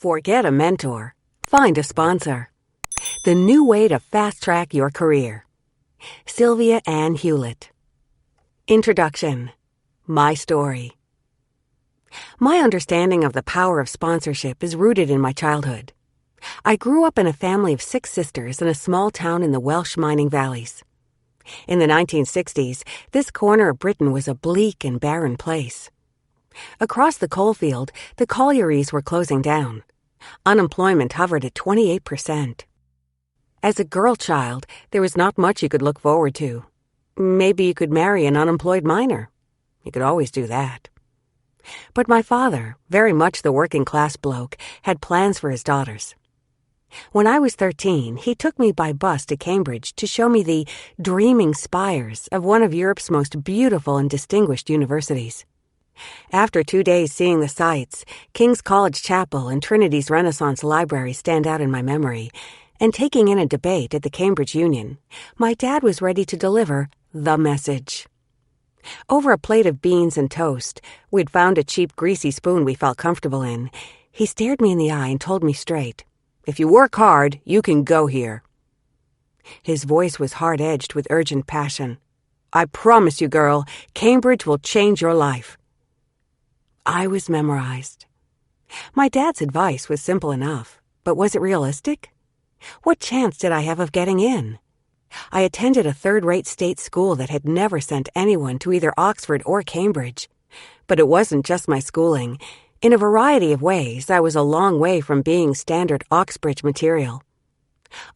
Forget a mentor. Find a sponsor. The new way to fast-track your career. Sylvia and Hewlett. Introduction. My story. My understanding of the power of sponsorship is rooted in my childhood. I grew up in a family of 6 sisters in a small town in the Welsh mining valleys. In the 1960s, this corner of Britain was a bleak and barren place. Across the coalfield, the collieries were closing down. Unemployment hovered at 28%. As a girl child, there was not much you could look forward to. Maybe you could marry an unemployed miner. You could always do that. But my father, very much the working-class bloke, had plans for his daughters. When I was 13, he took me by bus to Cambridge to show me the dreaming spires of one of Europe's most beautiful and distinguished universities. After 2 days seeing the sights, King's College Chapel and Trinity's Renaissance Library stand out in my memory, and taking in a debate at the Cambridge Union, my dad was ready to deliver the message. Over a plate of beans and toast, we'd found a cheap greasy spoon we felt comfortable in. He stared me in the eye and told me straight, "If you work hard, you can go here." His voice was hard-edged with urgent passion. "I promise you, girl, Cambridge will change your life." I was memorized. My dad's advice was simple enough, but was it realistic? What chance did I have of getting in? I attended a third-rate state school that had never sent anyone to either Oxford or Cambridge. But it wasn't just my schooling. In a variety of ways, I was a long way from being standard Oxbridge material.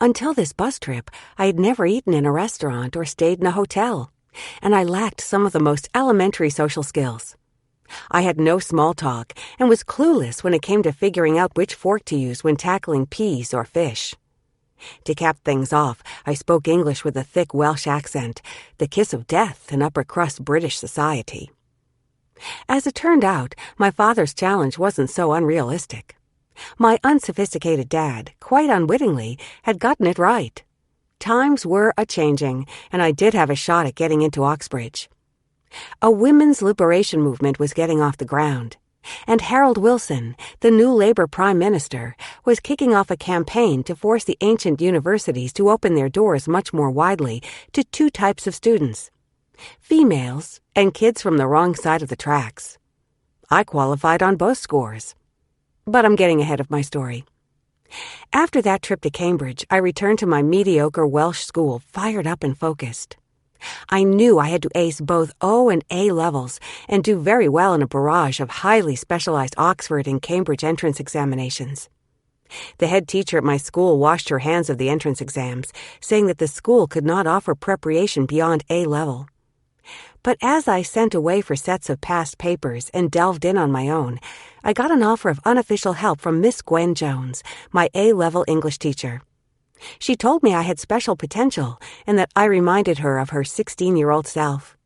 Until this bus trip, I had never eaten in a restaurant or stayed in a hotel, and I lacked some of the most elementary social skills. I had no small talk and was clueless when it came to figuring out which fork to use when tackling peas or fish. To cap things off, I spoke English with a thick Welsh accent, the kiss of death in upper-crust British society. As it turned out, my father's challenge wasn't so unrealistic. My unsophisticated dad, quite unwittingly, had gotten it right. Times were a-changing, and I did have a shot at getting into Oxbridge. A women's liberation movement was getting off the ground, and Harold Wilson, the new Labour Prime Minister, was kicking off a campaign to force the ancient universities to open their doors much more widely to 2 types of students: females and kids from the wrong side of the tracks. I qualified on both scores. But I'm getting ahead of my story. After that trip to Cambridge, I returned to my mediocre Welsh school fired up and focused. I knew I had to ace both O and A levels and do very well in a barrage of highly specialized Oxford and Cambridge entrance examinations. The head teacher at my school washed her hands of the entrance exams, saying that the school could not offer preparation beyond A level. But as I sent away for sets of past papers and delved in on my own, I got an offer of unofficial help from Miss Gwen Jones, my A-level English teacher. She told me I had special potential and that I reminded her of her 16-year-old self.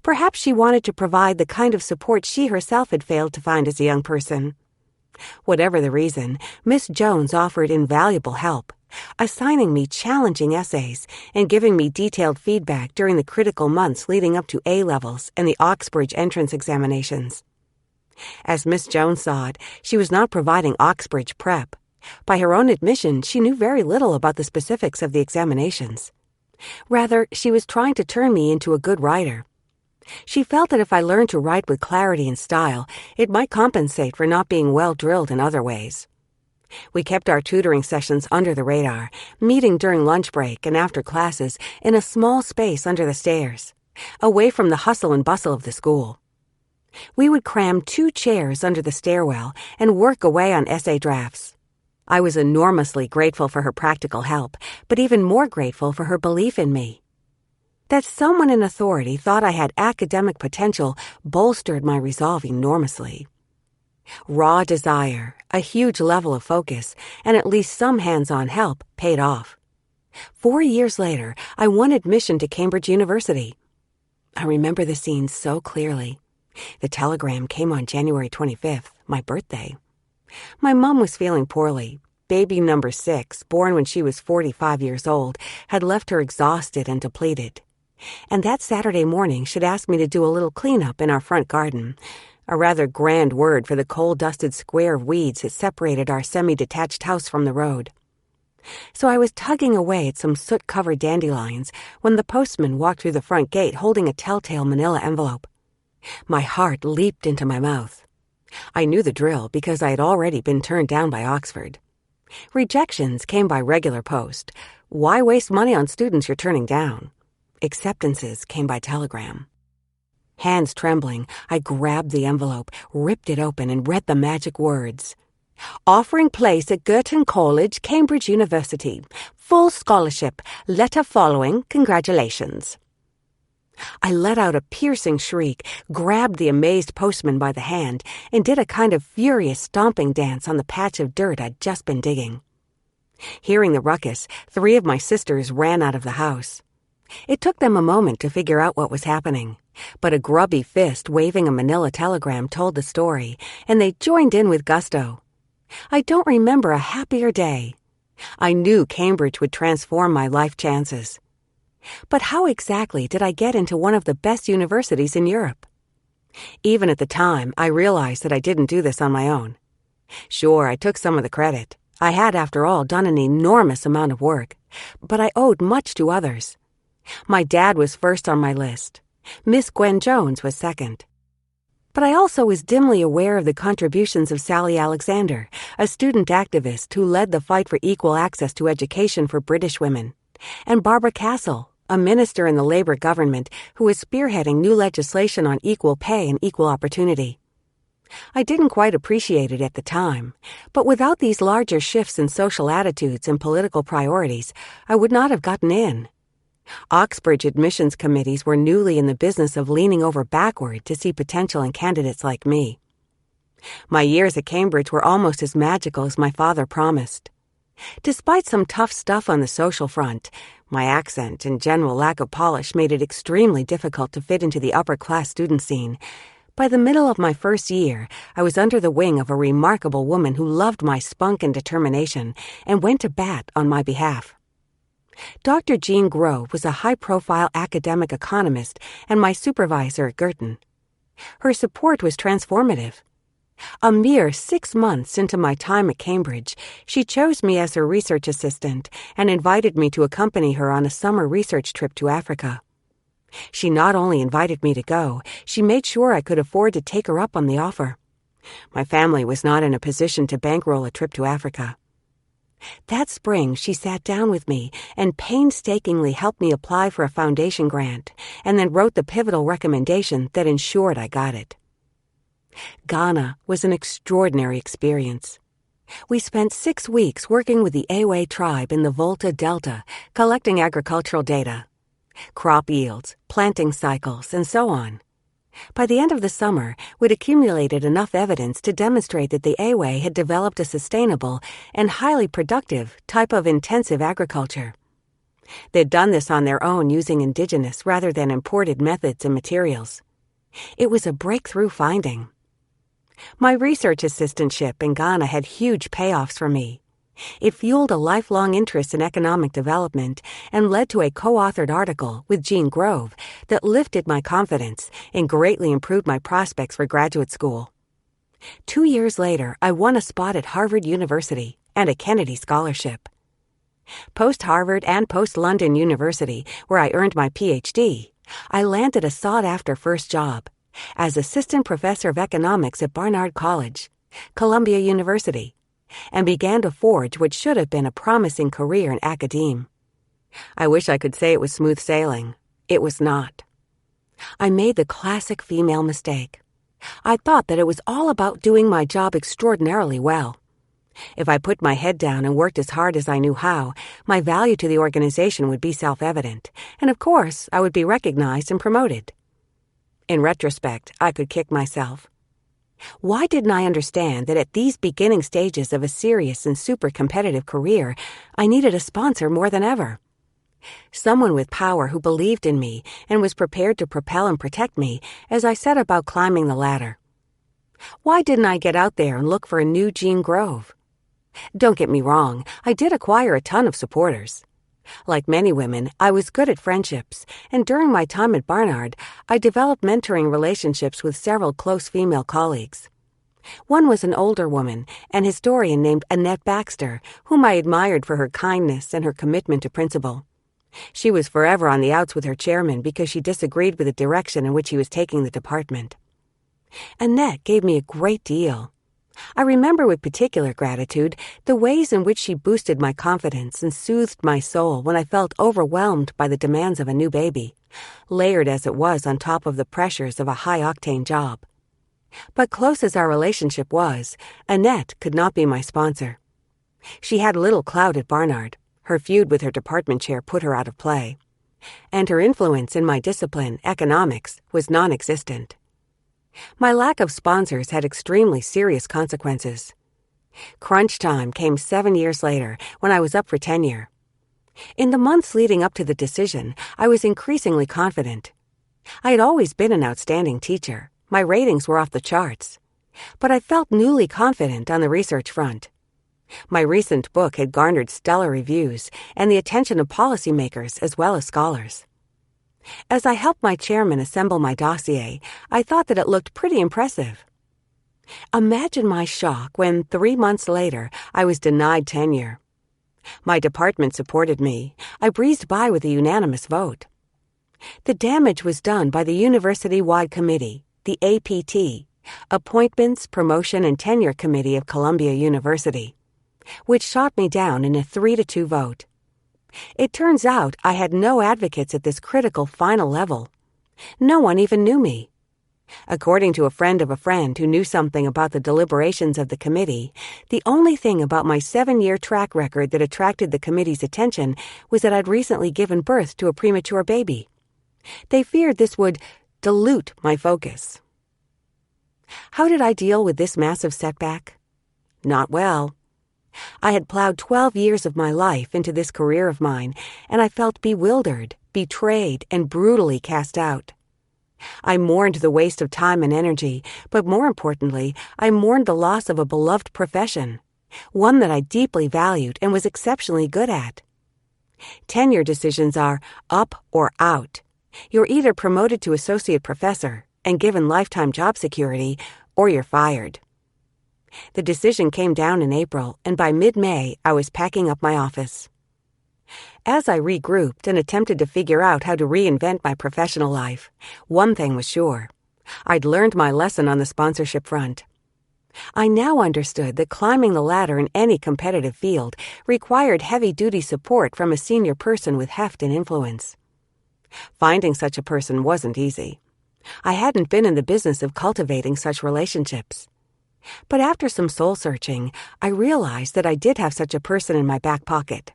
Perhaps she wanted to provide the kind of support she herself had failed to find as a young person. Whatever the reason, Miss Jones offered invaluable help, assigning me challenging essays and giving me detailed feedback during the critical months leading up to A-levels and the Oxbridge entrance examinations. As Miss Jones saw it, she was not providing Oxbridge prep. By her own admission, she knew very little about the specifics of the examinations. Rather, she was trying to turn me into a good writer. She felt that if I learned to write with clarity and style, it might compensate for not being well drilled in other ways. We kept our tutoring sessions under the radar, meeting during lunch break and after classes in a small space under the stairs, away from the hustle and bustle of the school. We would cram 2 chairs under the stairwell and work away on essay drafts. I was enormously grateful for her practical help, but even more grateful for her belief in me. That someone in authority thought I had academic potential bolstered my resolve enormously. Raw desire, a huge level of focus, and at least some hands-on help paid off. 4 years later, I won admission to Cambridge University. I remember the scene so clearly. The telegram came on January 25th, my birthday. My mom was feeling poorly. Baby number 6, born when she was 45 years old, had left her exhausted and depleted. And that Saturday morning she'd asked me to do a little cleanup in our front garden. a rather grand word for the coal-dusted square of weeds that separated our semi-detached house from the road. So I was tugging away at some soot-covered dandelions when the postman walked through the front gate holding a telltale manila envelope. My heart leaped into my mouth. I knew the drill because I had already been turned down by Oxford. Rejections came by regular post. Why waste money on students you're turning down? Acceptances came by telegram. Hands trembling, I grabbed the envelope, ripped it open, and read the magic words. Offering place at Girton College, Cambridge University. Full scholarship. Letter following. Congratulations. I let out a piercing shriek, grabbed the amazed postman by the hand, and did a kind of furious stomping dance on the patch of dirt I'd just been digging. Hearing the ruckus, 3 of my sisters ran out of the house. It took them a moment to figure out what was happening, but a grubby fist waving a manila telegram told the story, and they joined in with gusto. I don't remember a happier day. I knew Cambridge would transform my life chances. But how exactly did I get into one of the best universities in Europe? Even at the time, I realized that I didn't do this on my own. Sure, I took some of the credit. I had, after all, done an enormous amount of work, but I owed much to others. My dad was first on my list. Miss Gwen Jones was second. But I also was dimly aware of the contributions of Sally Alexander, a student activist who led the fight for equal access to education for British women, and Barbara Castle, a minister in the Labour government who was spearheading new legislation on equal pay and equal opportunity. I didn't quite appreciate it at the time, but without these larger shifts in social attitudes and political priorities, I would not have gotten in. Oxbridge admissions committees were newly in the business of leaning over backward to see potential in candidates like me. My years at Cambridge were almost as magical as my father promised. Despite some tough stuff on the social front, my accent and general lack of polish made it extremely difficult to fit into the upper-class student scene. By the middle of my first year, I was under the wing of a remarkable woman who loved my spunk and determination and went to bat on my behalf. Dr. Jean Grove was a high-profile academic economist and my supervisor at Girton. Her support was transformative. A mere 6 months into my time at Cambridge, she chose me as her research assistant and invited me to accompany her on a summer research trip to Africa. She not only invited me to go, she made sure I could afford to take her up on the offer. My family was not in a position to bankroll a trip to Africa. That spring, she sat down with me and painstakingly helped me apply for a foundation grant, and then wrote the pivotal recommendation that ensured I got it. Ghana was an extraordinary experience. We spent 6 weeks working with the Ewe tribe in the Volta Delta, collecting agricultural data, crop yields, planting cycles, and so on. By the end of the summer, we'd accumulated enough evidence to demonstrate that the Ewe had developed a sustainable and highly productive type of intensive agriculture. They'd done this on their own using indigenous rather than imported methods and materials. It was a breakthrough finding. My research assistantship in Ghana had huge payoffs for me. It fueled a lifelong interest in economic development and led to a co-authored article with Jean Grove that lifted my confidence and greatly improved my prospects for graduate school. 2 years later, I won a spot at Harvard University and a Kennedy Scholarship. Post-Harvard and post-London University, where I earned my Ph.D., I landed a sought-after first job as assistant professor of economics at Barnard College, Columbia University, and began to forge what should have been a promising career in academe. I wish I could say it was smooth sailing. It was not. I made the classic female mistake. I thought that it was all about doing my job extraordinarily well. If I put my head down and worked as hard as I knew how, my value to the organization would be self-evident, and of course, I would be recognized and promoted. In retrospect, I could kick myself. Why didn't I understand that at these beginning stages of a serious and super competitive career, I needed a sponsor more than ever? Someone with power who believed in me and was prepared to propel and protect me as I set about climbing the ladder. Why didn't I get out there and look for a new Jean Grove? Don't get me wrong, I did acquire a ton of supporters. Like many women, I was good at friendships, and during my time at Barnard, I developed mentoring relationships with several close female colleagues. One was an older woman, an historian named Annette Baxter, whom I admired for her kindness and her commitment to principle. She was forever on the outs with her chairman because she disagreed with the direction in which he was taking the department. Annette gave me a great deal. I remember with particular gratitude the ways in which she boosted my confidence and soothed my soul when I felt overwhelmed by the demands of a new baby, layered as it was on top of the pressures of a high-octane job. But close as our relationship was, Annette could not be my sponsor. She had little clout at Barnard. Her feud with her department chair put her out of play. And her influence in my discipline, economics, was non-existent. My lack of sponsors had extremely serious consequences. Crunch time came 7 years later when I was up for tenure. In the months leading up to the decision, I was increasingly confident. I had always been an outstanding teacher. My ratings were off the charts. But I felt newly confident on the research front. My recent book had garnered stellar reviews and the attention of policymakers as well as scholars. As I helped my chairman assemble my dossier, I thought that it looked pretty impressive. Imagine my shock when, 3 months later, I was denied tenure. My department supported me. I breezed by with a unanimous vote. The damage was done by the university-wide committee, the APT, Appointments, Promotion, and Tenure Committee of Columbia University, which shot me down in a 3-2 vote. It turns out I had no advocates at this critical final level. No one even knew me. According to a friend of a friend who knew something about the deliberations of the committee, the only thing about my 7-year track record that attracted the committee's attention was that I'd recently given birth to a premature baby. They feared this would dilute my focus. How did I deal with this massive setback? Not well. I had plowed 12 years of my life into this career of mine, and I felt bewildered, betrayed, and brutally cast out. I mourned the waste of time and energy, but more importantly, I mourned the loss of a beloved profession, one that I deeply valued and was exceptionally good at. Tenure decisions are up or out. You're either promoted to associate professor and given lifetime job security, or you're fired. The decision came down in April, and by mid-May, I was packing up my office. As I regrouped and attempted to figure out how to reinvent my professional life, one thing was sure. I'd learned my lesson on the sponsorship front. I now understood that climbing the ladder in any competitive field required heavy-duty support from a senior person with heft and influence. Finding such a person wasn't easy. I hadn't been in the business of cultivating such relationships. But after some soul-searching, I realized that I did have such a person in my back pocket.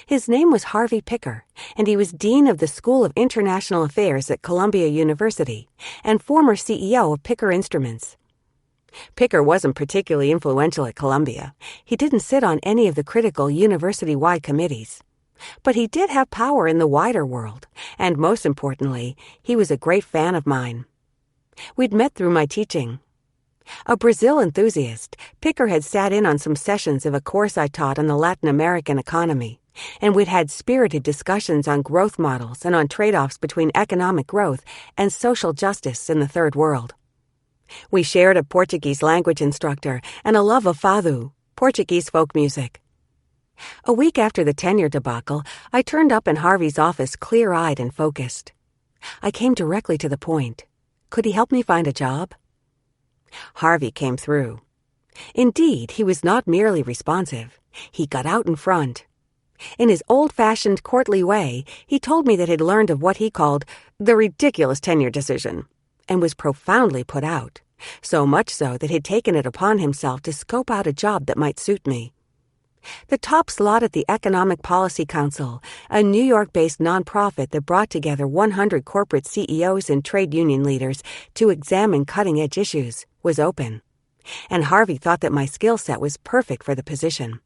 His name was Harvey Picker, and he was Dean of the School of International Affairs at Columbia University and former CEO of Picker Instruments. Picker wasn't particularly influential at Columbia. He didn't sit on any of the critical university-wide committees. But he did have power in the wider world, and most importantly, he was a great fan of mine. We'd met through my teaching. A Brazil enthusiast, Picker had sat in on some sessions of a course I taught on the Latin American economy, and we'd had spirited discussions on growth models and on trade-offs between economic growth and social justice in the Third World. We shared a Portuguese language instructor and a love of fado, Portuguese folk music. A week after the tenure debacle, I turned up in Harvey's office clear-eyed and focused. I came directly to the point. Could he help me find a job? Harvey came through. Indeed, he was not merely responsive. He got out in front. In his old-fashioned, courtly way, he told me that he'd learned of what he called the ridiculous tenure decision, and was profoundly put out, so much so that he'd taken it upon himself to scope out a job that might suit me. The top slot at the Economic Policy Council, a New York-based nonprofit that brought together 100 corporate CEOs and trade union leaders to examine cutting-edge issues, was open, and Harvey thought that my skill set was perfect for the position.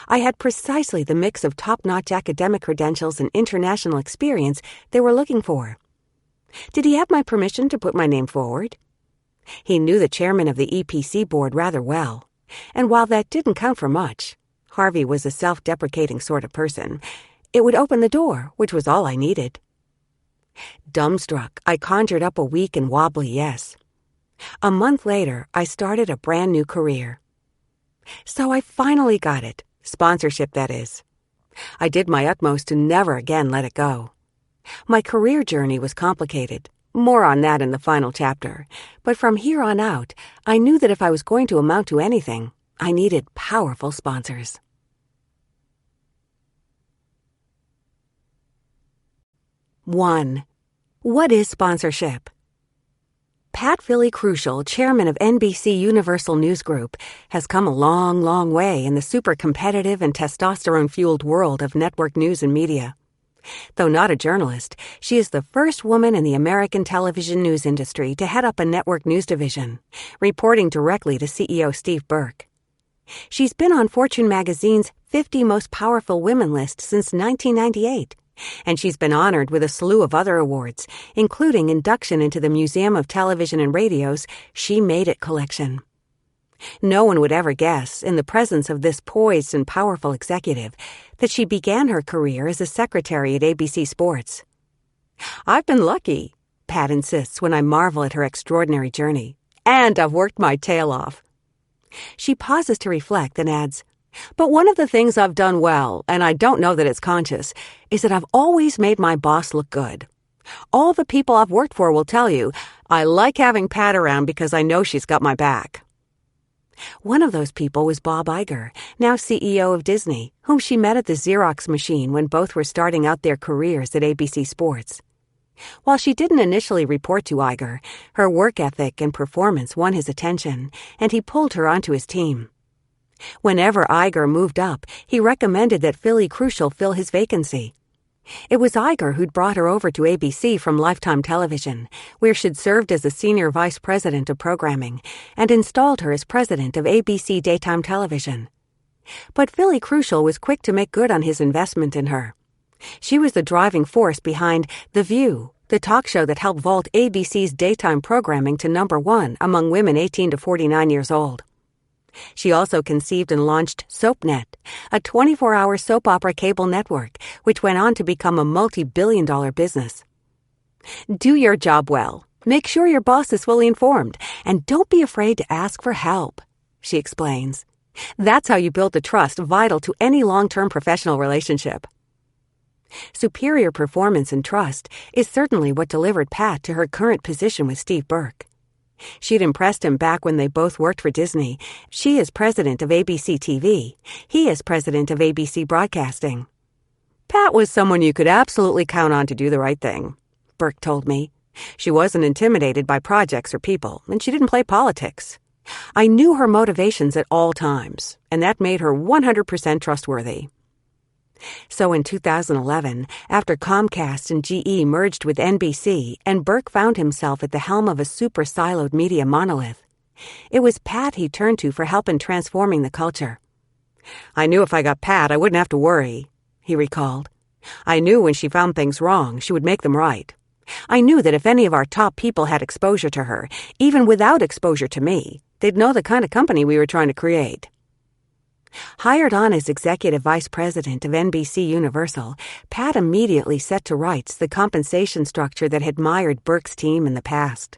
I had precisely the mix of top-notch academic credentials and international experience they were looking for. Did he have my permission to put my name forward? He knew the chairman of the EPC board rather well, and while that didn't count for much, Harvey was a self-deprecating sort of person. It would open the door, which was all I needed. Dumbstruck, I conjured up a weak and wobbly yes. A month later, I started a brand new career. So I finally got it, sponsorship that is. I did my utmost to never again let it go. My career journey was complicated. More on that in the final chapter. But from here on out, I knew that if I was going to amount to anything, I needed powerful sponsors. 1. What is sponsorship? Pat Philly Crucial, chairman of NBC Universal News Group, has come a long, long way in the super competitive and testosterone-fueled world of network news and media. Though not a journalist, she is the first woman in the American television news industry to head up a network news division, reporting directly to CEO Steve Burke. She's been on Fortune magazine's 50 Most Powerful Women list since 1998, and she's been honored with a slew of other awards, including induction into the Museum of Television and Radio's She Made It collection. No one would ever guess, in the presence of this poised and powerful executive, that she began her career as a secretary at ABC Sports. I've been lucky, Pat insists when I marvel at her extraordinary journey. And I've worked my tail off. She pauses to reflect and adds, but one of the things I've done well, and I don't know that it's conscious, is that I've always made my boss look good. All the people I've worked for will tell you, I like having Pat around because I know she's got my back. One of those people was Bob Iger, now CEO of Disney, whom she met at the Xerox machine when both were starting out their careers at ABC Sports. While she didn't initially report to Iger, her work ethic and performance won his attention, and he pulled her onto his team. Whenever Iger moved up, he recommended that Philly Crucial fill his vacancy. It was Iger who'd brought her over to ABC from Lifetime Television, where she'd served as a senior vice president of programming, and installed her as president of ABC Daytime Television. But Philly Crucial was quick to make good on his investment in her. She was the driving force behind The View, the talk show that helped vault ABC's daytime programming to #1 among women 18 to 49 years old. She also conceived and launched SoapNet, a 24-hour soap opera cable network, which went on to become a multi-billion-dollar business. Do your job well. Make sure your boss is fully informed, and don't be afraid to ask for help, she explains. That's how you build the trust vital to any long-term professional relationship. Superior performance and trust is certainly what delivered Pat to her current position with Steve Burke. She'd impressed him back when they both worked for Disney. She is president of ABC TV. He is president of ABC Broadcasting. Pat was someone you could absolutely count on to do the right thing, Burke told me. She wasn't intimidated by projects or people, and she didn't play politics. I knew her motivations at all times, and that made her 100% trustworthy. So in 2011, after Comcast and GE merged with NBC and Burke found himself at the helm of a super siloed media monolith, it was Pat he turned to for help in transforming the culture. I knew if I got Pat, I wouldn't have to worry, he recalled. I knew when she found things wrong, she would make them right. I knew that if any of our top people had exposure to her, even without exposure to me, they'd know the kind of company we were trying to create. Hired on as executive vice president of NBC Universal, Pat immediately set to rights the compensation structure that had mired Burke's team in the past.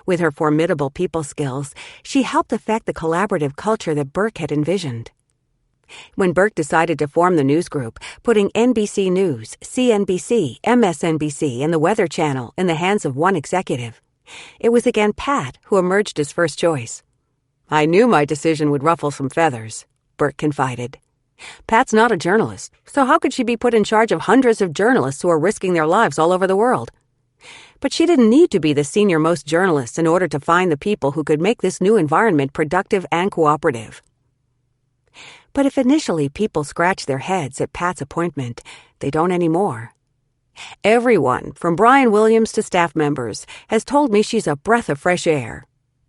With her formidable people skills, she helped affect the collaborative culture that Burke had envisioned. When Burke decided to form the news group, putting NBC News, CNBC, MSNBC, and the Weather Channel in the hands of one executive, it was again Pat who emerged as first choice. I knew my decision would ruffle some feathers, Burke confided. Pat's not a journalist, so how could she be put in charge of hundreds of journalists who are risking their lives all over the world? But she didn't need to be the senior-most journalist in order to find the people who could make this new environment productive and cooperative. But if initially people scratched their heads at Pat's appointment, they don't anymore. Everyone, from Brian Williams to staff members, has told me she's a breath of fresh air,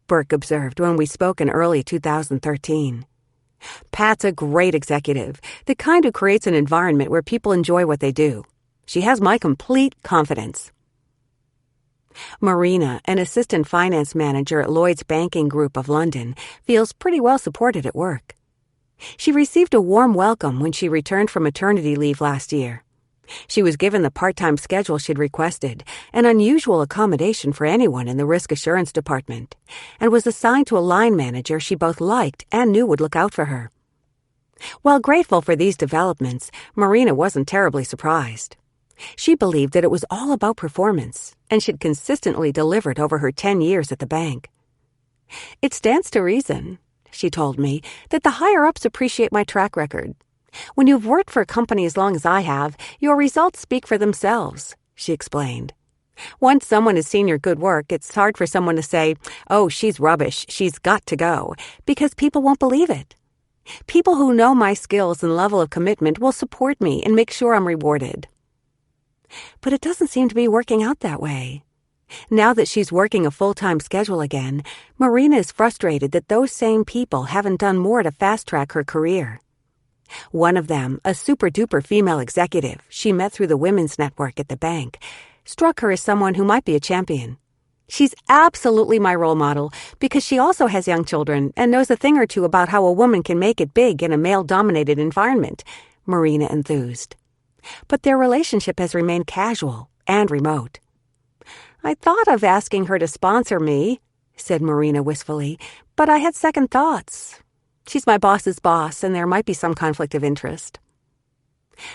Burke observed when we spoke in early 2013. Pat's a great executive, the kind who creates an environment where people enjoy what they do. She has my complete confidence. Marina, an assistant finance manager at Lloyd's Banking Group of London, feels pretty well supported at work. She received a warm welcome when she returned from maternity leave last year. She was given the part-time schedule she'd requested, an unusual accommodation for anyone in the risk assurance department, and was assigned to a line manager she both liked and knew would look out for her. While grateful for these developments, Marina wasn't terribly surprised. She believed that it was all about performance, and she'd consistently delivered over her 10 years at the bank. "It stands to reason," she told me, "that the higher-ups appreciate my track record. When you've worked for a company as long as I have, your results speak for themselves," she explained. "Once someone has seen your good work, it's hard for someone to say, 'Oh, she's rubbish, she's got to go,' because people won't believe it. People who know my skills and level of commitment will support me and make sure I'm rewarded." But it doesn't seem to be working out that way. Now that she's working a full-time schedule again, Marina is frustrated that those same people haven't done more to fast-track her career. One of them, a super-duper female executive she met through the women's network at the bank, struck her as someone who might be a champion. "She's absolutely my role model because she also has young children and knows a thing or two about how a woman can make it big in a male-dominated environment," Marina enthused. But their relationship has remained casual and remote. "I thought of asking her to sponsor me," said Marina wistfully, "but I had second thoughts. She's my boss's boss, and there might be some conflict of interest."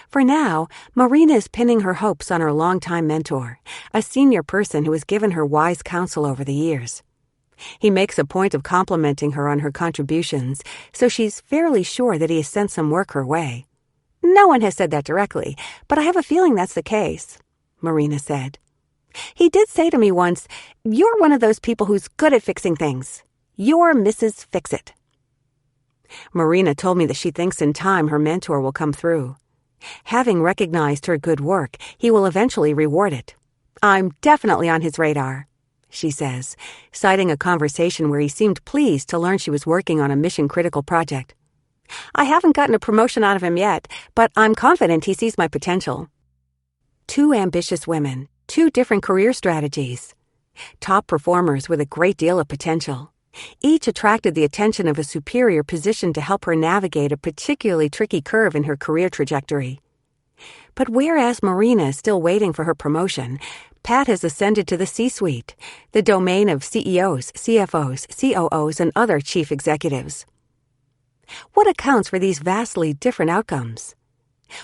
For now, Marina is pinning her hopes on her longtime mentor, a senior person who has given her wise counsel over the years. He makes a point of complimenting her on her contributions, so she's fairly sure that he has sent some work her way. "No one has said that directly, but I have a feeling that's the case," Marina said. "He did say to me once, 'You're one of those people who's good at fixing things. You're Mrs. Fix-It.'" Marina told me that she thinks in time her mentor will come through. Having recognized her good work, he will eventually reward it. "I'm definitely on his radar," she says, citing a conversation where he seemed pleased to learn she was working on a mission-critical project. "I haven't gotten a promotion out of him yet, but I'm confident he sees my potential." Two ambitious women, two different career strategies. Top performers with a great deal of potential. Each attracted the attention of a superior position to help her navigate a particularly tricky curve in her career trajectory. But whereas Marina is still waiting for her promotion, Pat has ascended to the C-suite, the domain of CEOs, CFOs, COOs, and other chief executives. What accounts for these vastly different outcomes?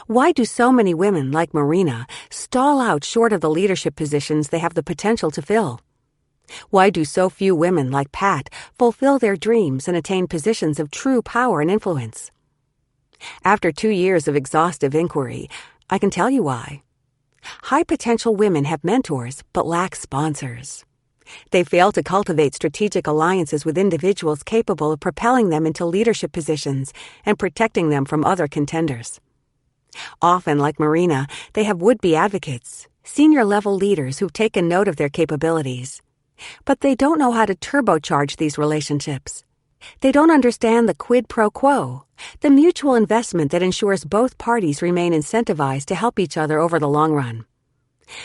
Why do so many women like Marina stall out short of the leadership positions they have the potential to fill? Why do so few women like Pat fulfill their dreams and attain positions of true power and influence? After 2 years of exhaustive inquiry, I can tell you why. High-potential women have mentors but lack sponsors. They fail to cultivate strategic alliances with individuals capable of propelling them into leadership positions and protecting them from other contenders. Often, like Marina, they have would-be advocates, senior-level leaders who've taken note of their capabilities. But they don't know how to turbocharge these relationships. They don't understand the quid pro quo, the mutual investment that ensures both parties remain incentivized to help each other over the long run.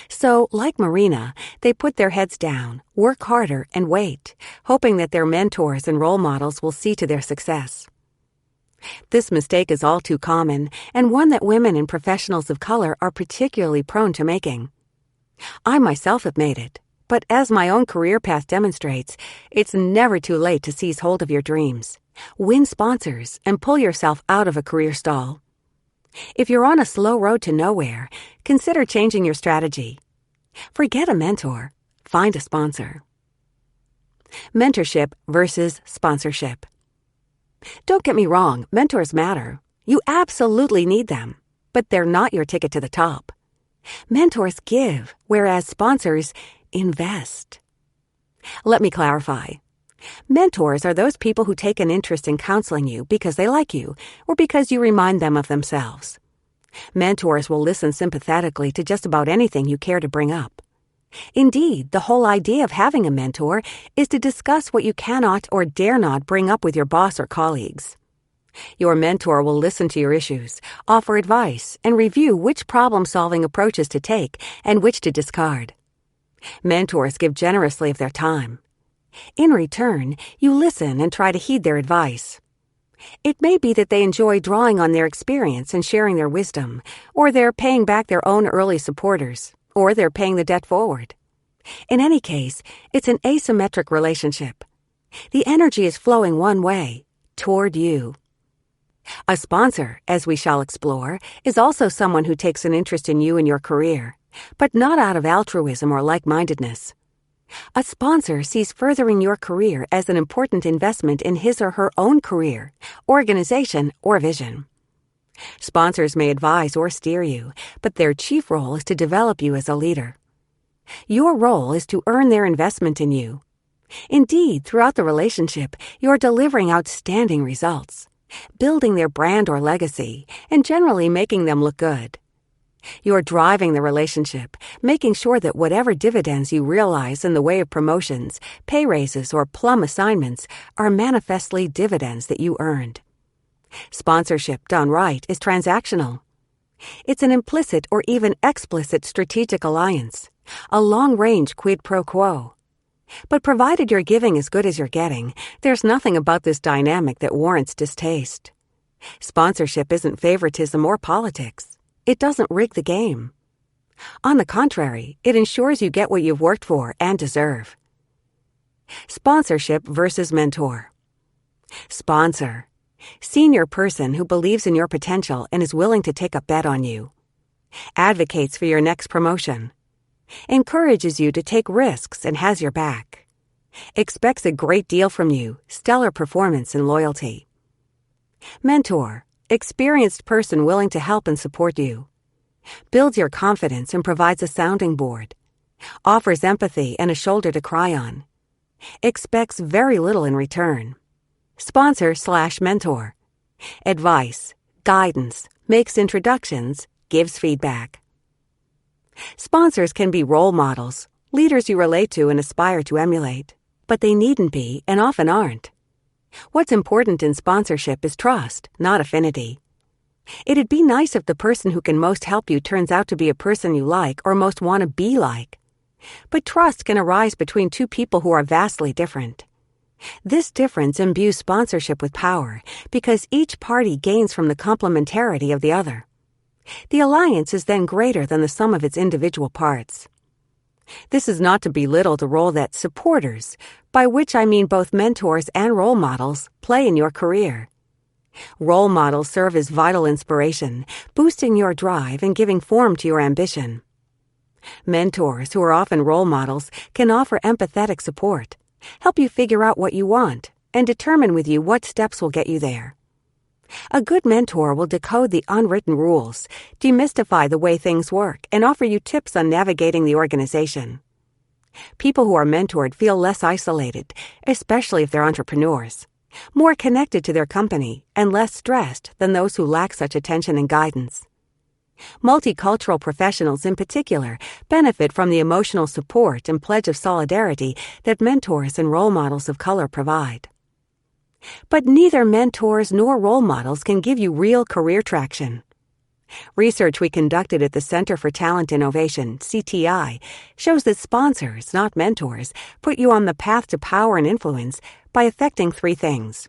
So, like Marina, they put their heads down, work harder, and wait, hoping that their mentors and role models will see to their success. This mistake is all too common, and one that women and professionals of color are particularly prone to making. I myself have made it. But as my own career path demonstrates, it's never too late to seize hold of your dreams, win sponsors, and pull yourself out of a career stall. If you're on a slow road to nowhere, consider changing your strategy. Forget a mentor. Find a sponsor. Mentorship versus sponsorship. Don't get me wrong, mentors matter. You absolutely need them, but they're not your ticket to the top. Mentors give, whereas sponsors invest. Let me clarify. Mentors are those people who take an interest in counseling you because they like you or because you remind them of themselves. Mentors will listen sympathetically to just about anything you care to bring up. Indeed, the whole idea of having a mentor is to discuss what you cannot or dare not bring up with your boss or colleagues. Your mentor will listen to your issues, offer advice, and review which problem-solving approaches to take and which to discard. Mentors give generously of their time. In return, you listen and try to heed their advice. It may be that they enjoy drawing on their experience and sharing their wisdom, or they're paying back their own early supporters, or they're paying the debt forward. In any case, it's an asymmetric relationship. The energy is flowing one way, toward you. A sponsor, as we shall explore, is also someone who takes an interest in you and your career, but not out of altruism or like-mindedness. A sponsor sees furthering your career as an important investment in his or her own career, organization, or vision. Sponsors may advise or steer you, but their chief role is to develop you as a leader. Your role is to earn their investment in you. Indeed, throughout the relationship, you're delivering outstanding results, building their brand or legacy, and generally making them look good. You're driving the relationship, making sure that whatever dividends you realize in the way of promotions, pay raises, or plum assignments are manifestly dividends that you earned. Sponsorship, done right, is transactional. It's an implicit or even explicit strategic alliance, a long-range quid pro quo. But provided you're giving as good as you're getting, there's nothing about this dynamic that warrants distaste. Sponsorship isn't favoritism or politics. It doesn't rig the game. On the contrary, it ensures you get what you've worked for and deserve. Sponsorship versus mentor. Sponsor. Senior person who believes in your potential and is willing to take a bet on you. Advocates for your next promotion. Encourages you to take risks and has your back. Expects a great deal from you, stellar performance and loyalty. Mentor. Experienced person willing to help and support you. Builds your confidence and provides a sounding board. Offers empathy and a shoulder to cry on. Expects very little in return. Sponsor/mentor. Advice, guidance, makes introductions, gives feedback. Sponsors can be role models, leaders you relate to and aspire to emulate, but they needn't be and often aren't. What's important in sponsorship is trust, not affinity. It'd be nice if the person who can most help you turns out to be a person you like or most want to be like. But trust can arise between two people who are vastly different. This difference imbues sponsorship with power because each party gains from the complementarity of the other. The alliance is then greater than the sum of its individual parts. This is not to belittle the role that supporters, by which I mean both mentors and role models, play in your career. Role models serve as vital inspiration, boosting your drive and giving form to your ambition. Mentors, who are often role models, can offer empathetic support, help you figure out what you want, and determine with you what steps will get you there. A good mentor will decode the unwritten rules, demystify the way things work, and offer you tips on navigating the organization. People who are mentored feel less isolated, especially if they're entrepreneurs, more connected to their company, and less stressed than those who lack such attention and guidance. Multicultural professionals in particular benefit from the emotional support and pledge of solidarity that mentors and role models of color provide. But neither mentors nor role models can give you real career traction. Research we conducted at the Center for Talent Innovation, CTI, shows that sponsors, not mentors, put you on the path to power and influence by affecting three things: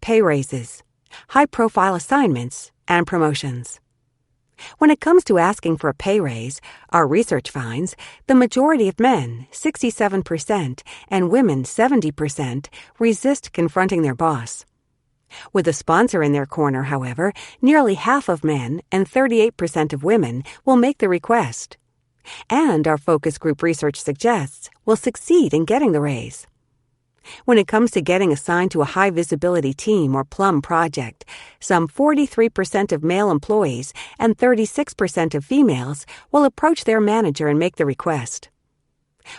pay raises, high-profile assignments, and promotions. When it comes to asking for a pay raise, our research finds the majority of men, 67%, and women, 70%, resist confronting their boss. With a sponsor in their corner, however, nearly half of men and 38% of women will make the request. And our focus group research suggests will succeed in getting the raise. When it comes to getting assigned to a high-visibility team or plum project, some 43% of male employees and 36% of females will approach their manager and make the request.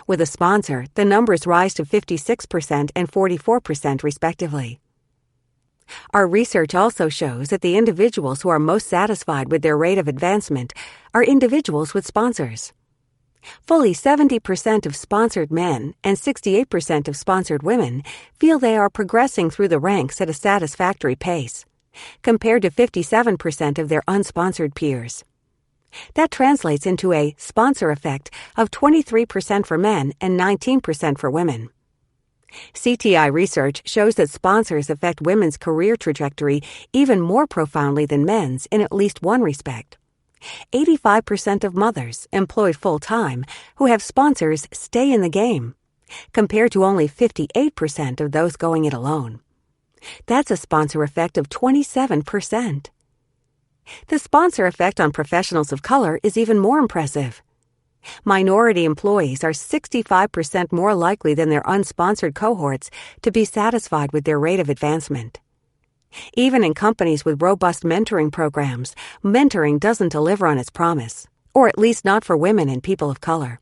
With a sponsor, the numbers rise to 56% and 44% respectively. Our research also shows that the individuals who are most satisfied with their rate of advancement are individuals with sponsors. Fully 70% of sponsored men and 68% of sponsored women feel they are progressing through the ranks at a satisfactory pace, compared to 57% of their unsponsored peers. That translates into a sponsor effect of 23% for men and 19% for women. CTI research shows that sponsors affect women's career trajectory even more profoundly than men's in at least one respect. 85% of mothers employed full-time who have sponsors stay in the game, compared to only 58% of those going it alone. That's a sponsor effect of 27%. The sponsor effect on professionals of color is even more impressive. Minority employees are 65% more likely than their unsponsored cohorts to be satisfied with their rate of advancement. Even in companies with robust mentoring programs, mentoring doesn't deliver on its promise, or at least not for women and people of color.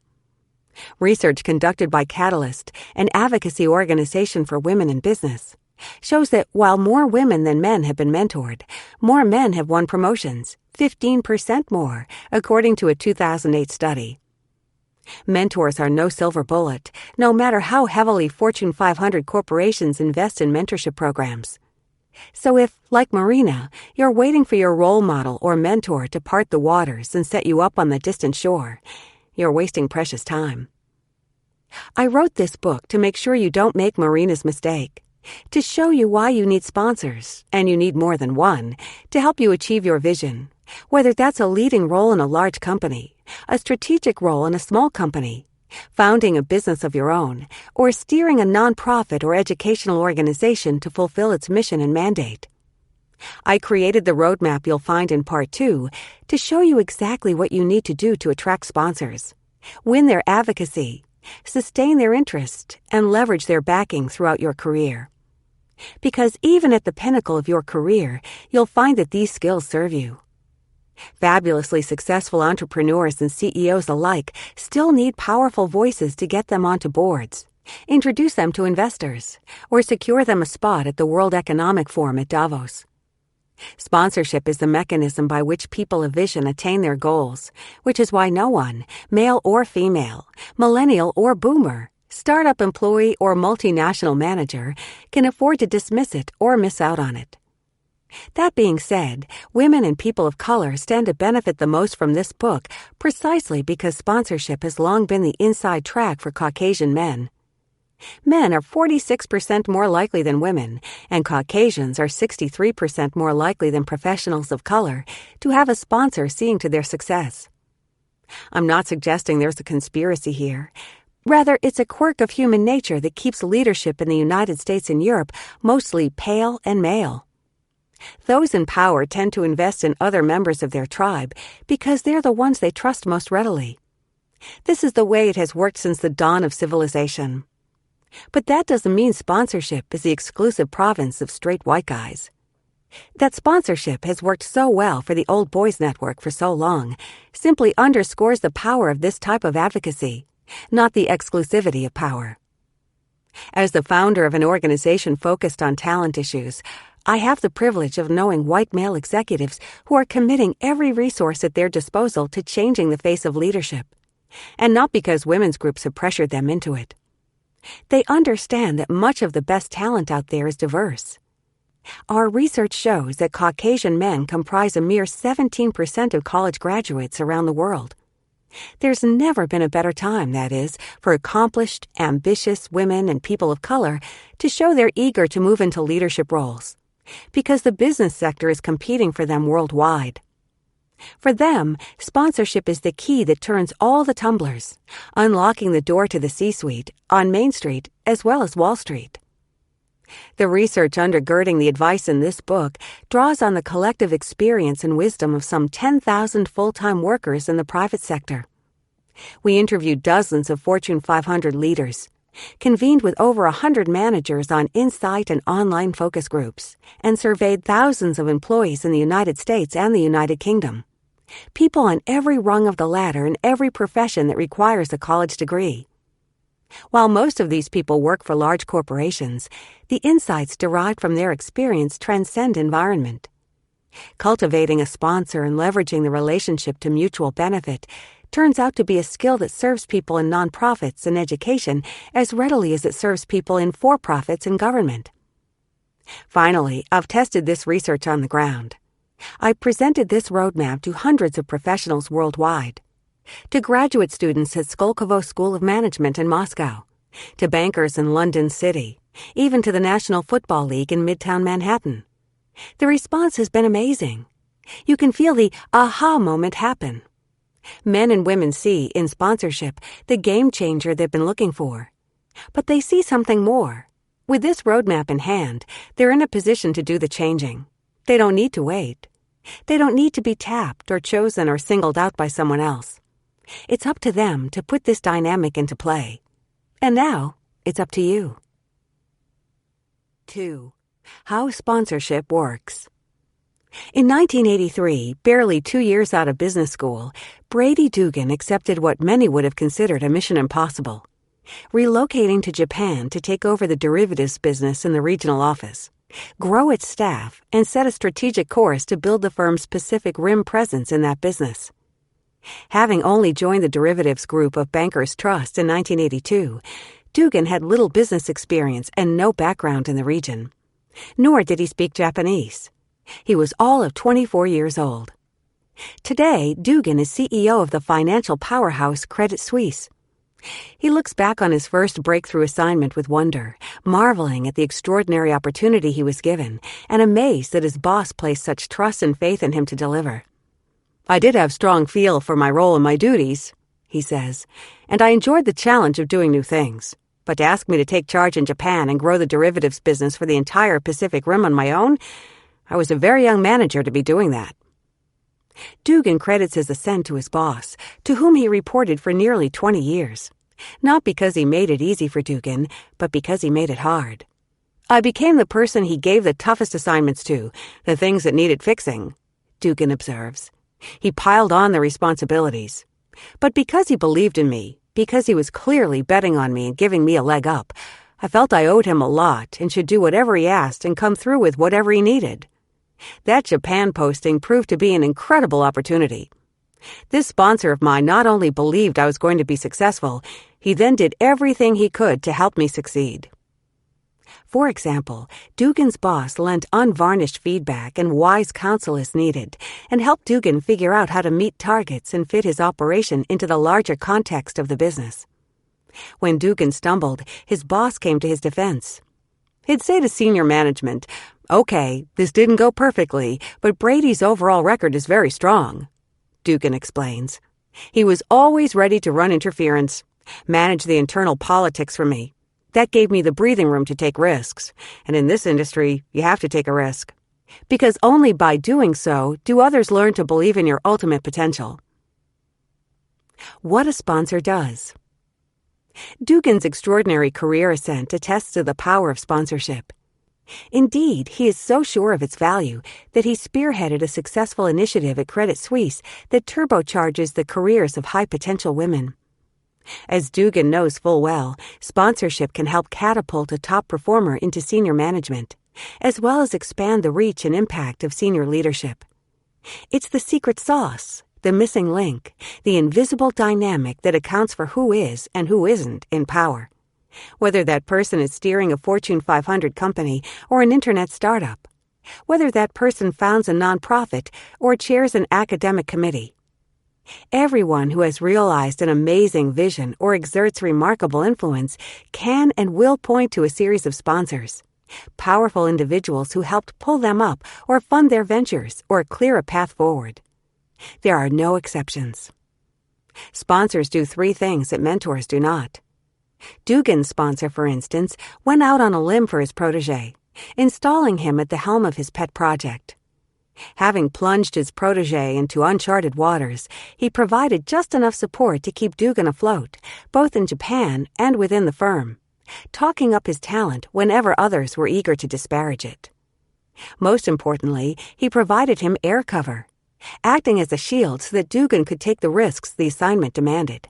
Research conducted by Catalyst, an advocacy organization for women in business, shows that while more women than men have been mentored, more men have won promotions, 15% more, according to a 2008 study. Mentors are no silver bullet, no matter how heavily Fortune 500 corporations invest in mentorship programs. So if, like Marina, you're waiting for your role model or mentor to part the waters and set you up on the distant shore, you're wasting precious time. I wrote this book to make sure you don't make Marina's mistake, to show you why you need sponsors, and you need more than one, to help you achieve your vision, whether that's a leading role in a large company, a strategic role in a small company, founding a business of your own, or steering a nonprofit or educational organization to fulfill its mission and mandate. I created the roadmap you'll find in Part 2 to show you exactly what you need to do to attract sponsors, win their advocacy, sustain their interest, and leverage their backing throughout your career. Because even at the pinnacle of your career, you'll find that these skills serve you. Fabulously successful entrepreneurs and CEOs alike still need powerful voices to get them onto boards, introduce them to investors, or secure them a spot at the World Economic Forum at Davos. Sponsorship is the mechanism by which people of vision attain their goals, which is why no one, male or female, millennial or boomer, startup employee or multinational manager, can afford to dismiss it or miss out on it. That being said, women and people of color stand to benefit the most from this book precisely because sponsorship has long been the inside track for Caucasian men. Men are 46% more likely than women, and Caucasians are 63% more likely than professionals of color to have a sponsor seeing to their success. I'm not suggesting there's a conspiracy here. Rather, it's a quirk of human nature that keeps leadership in the United States and Europe mostly pale and male. Those in power tend to invest in other members of their tribe because they're the ones they trust most readily. This is the way it has worked since the dawn of civilization. But that doesn't mean sponsorship is the exclusive province of straight white guys. That sponsorship has worked so well for the Old Boys Network for so long simply underscores the power of this type of advocacy, not the exclusivity of power. As the founder of an organization focused on talent issues, I have the privilege of knowing white male executives who are committing every resource at their disposal to changing the face of leadership, and not because women's groups have pressured them into it. They understand that much of the best talent out there is diverse. Our research shows that Caucasian men comprise a mere 17% of college graduates around the world. There's never been a better time, that is, for accomplished, ambitious women and people of color to show they're eager to move into leadership roles, because the business sector is competing for them worldwide. For them, sponsorship is the key that turns all the tumblers, unlocking the door to the C-suite on Main Street as well as Wall Street. The research undergirding the advice in this book draws on the collective experience and wisdom of some 10,000 full-time workers in the private sector. We interviewed dozens of Fortune 500 leaders, convened with over 100 managers on insight and online focus groups, and surveyed thousands of employees in the United States and the United Kingdom. People on every rung of the ladder in every profession that requires a college degree. While most of these people work for large corporations, the insights derived from their experience transcend environment. Cultivating a sponsor and leveraging the relationship to mutual benefit turns out to be a skill that serves people in nonprofits and education as readily as it serves people in for-profits and government. Finally, I've tested this research on the ground. I presented this roadmap to hundreds of professionals worldwide. To graduate students at Skolkovo School of Management in Moscow, to bankers in London City, even to the National Football League in Midtown Manhattan. The response has been amazing. You can feel the aha moment happen. Men and women see, in sponsorship, the game changer they've been looking for. But they see something more. With this roadmap in hand, they're in a position to do the changing. They don't need to wait. They don't need to be tapped or chosen or singled out by someone else. It's up to them to put this dynamic into play. And now, it's up to you. 2. How sponsorship works. In 1983, barely 2 years out of business school, Brady Dugan accepted what many would have considered a mission impossible: relocating to Japan to take over the derivatives business in the regional office, grow its staff, and set a strategic course to build the firm's Pacific Rim presence in that business. Having only joined the derivatives group of Bankers Trust in 1982, Dugan had little business experience and no background in the region. Nor did he speak Japanese. He was all of 24 years old. Today, Dugan is CEO of the financial powerhouse Credit Suisse. He looks back on his first breakthrough assignment with wonder, marveling at the extraordinary opportunity he was given, and amazed that his boss placed such trust and faith in him to deliver. "I did have strong feel for my role and my duties," he says, "and I enjoyed the challenge of doing new things. But to ask me to take charge in Japan and grow the derivatives business for the entire Pacific Rim on my own, I was a very young manager to be doing that." Dugan credits his ascent to his boss, to whom he reported for nearly 20 years. Not because he made it easy for Dugan, but because he made it hard. "I became the person he gave the toughest assignments to, the things that needed fixing," Dugan observes. "He piled on the responsibilities. But because he believed in me, because he was clearly betting on me and giving me a leg up, I felt I owed him a lot and should do whatever he asked and come through with whatever he needed. That Japan posting proved to be an incredible opportunity. This sponsor of mine not only believed I was going to be successful, he then did everything he could to help me succeed." For example, Dugan's boss lent unvarnished feedback and wise counsel as needed, and helped Dugan figure out how to meet targets and fit his operation into the larger context of the business. When Dugan stumbled, his boss came to his defense. He'd say to senior management, "Okay, this didn't go perfectly, but Brady's overall record is very strong," Dugan explains. "He was always ready to run interference, manage the internal politics for me. That gave me the breathing room to take risks, and in this industry, you have to take a risk. Because only by doing so do others learn to believe in your ultimate potential." What a sponsor does. Dugan's extraordinary career ascent attests to the power of sponsorship. Indeed, he is so sure of its value that he spearheaded a successful initiative at Credit Suisse that turbocharges the careers of high-potential women. As Dugan knows full well, sponsorship can help catapult a top performer into senior management, as well as expand the reach and impact of senior leadership. It's the secret sauce, the missing link, the invisible dynamic that accounts for who is and who isn't in power. Whether that person is steering a Fortune 500 company or an internet startup. Whether that person founds a nonprofit or chairs an academic committee. Everyone who has realized an amazing vision or exerts remarkable influence can and will point to a series of sponsors, powerful individuals who helped pull them up or fund their ventures or clear a path forward. There are no exceptions. Sponsors do 3 things that mentors do not. Dugan's sponsor, for instance, went out on a limb for his protege, installing him at the helm of his pet project. Having plunged his protege into uncharted waters, he provided just enough support to keep Dugan afloat, both in Japan and within the firm, talking up his talent whenever others were eager to disparage it. Most importantly, he provided him air cover, acting as a shield so that Dugan could take the risks the assignment demanded.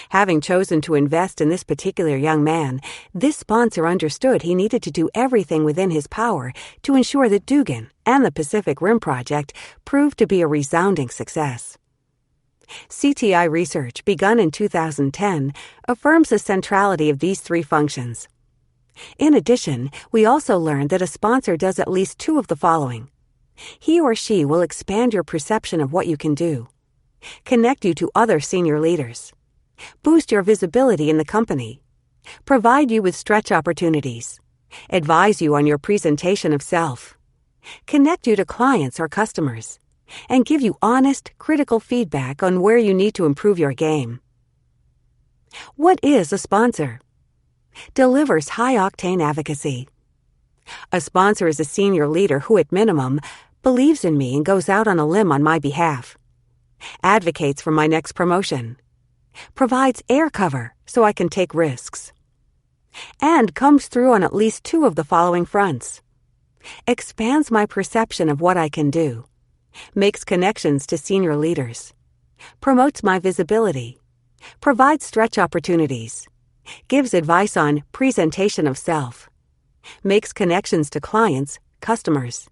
Having chosen to invest in this particular young man, this sponsor understood he needed to do everything within his power to ensure that Dugan and the Pacific Rim Project proved to be a resounding success. CTI research, begun in 2010, affirms the centrality of these 3 functions. In addition, we also learned that a sponsor does at least 2 of the following. He or she will expand your perception of what you can do, connect you to other senior leaders, boost your visibility in the company, provide you with stretch opportunities, advise you on your presentation of self, connect you to clients or customers, and give you honest, critical feedback on where you need to improve your game. What is a sponsor? Delivers high-octane advocacy. A sponsor is a senior leader who, at minimum, believes in me and goes out on a limb on my behalf, advocates for my next promotion, provides air cover so I can take risks, and comes through on at least two of the following fronts: expands my perception of what I can do, makes connections to senior leaders, promotes my visibility, provides stretch opportunities, gives advice on presentation of self, makes connections to clients, customers,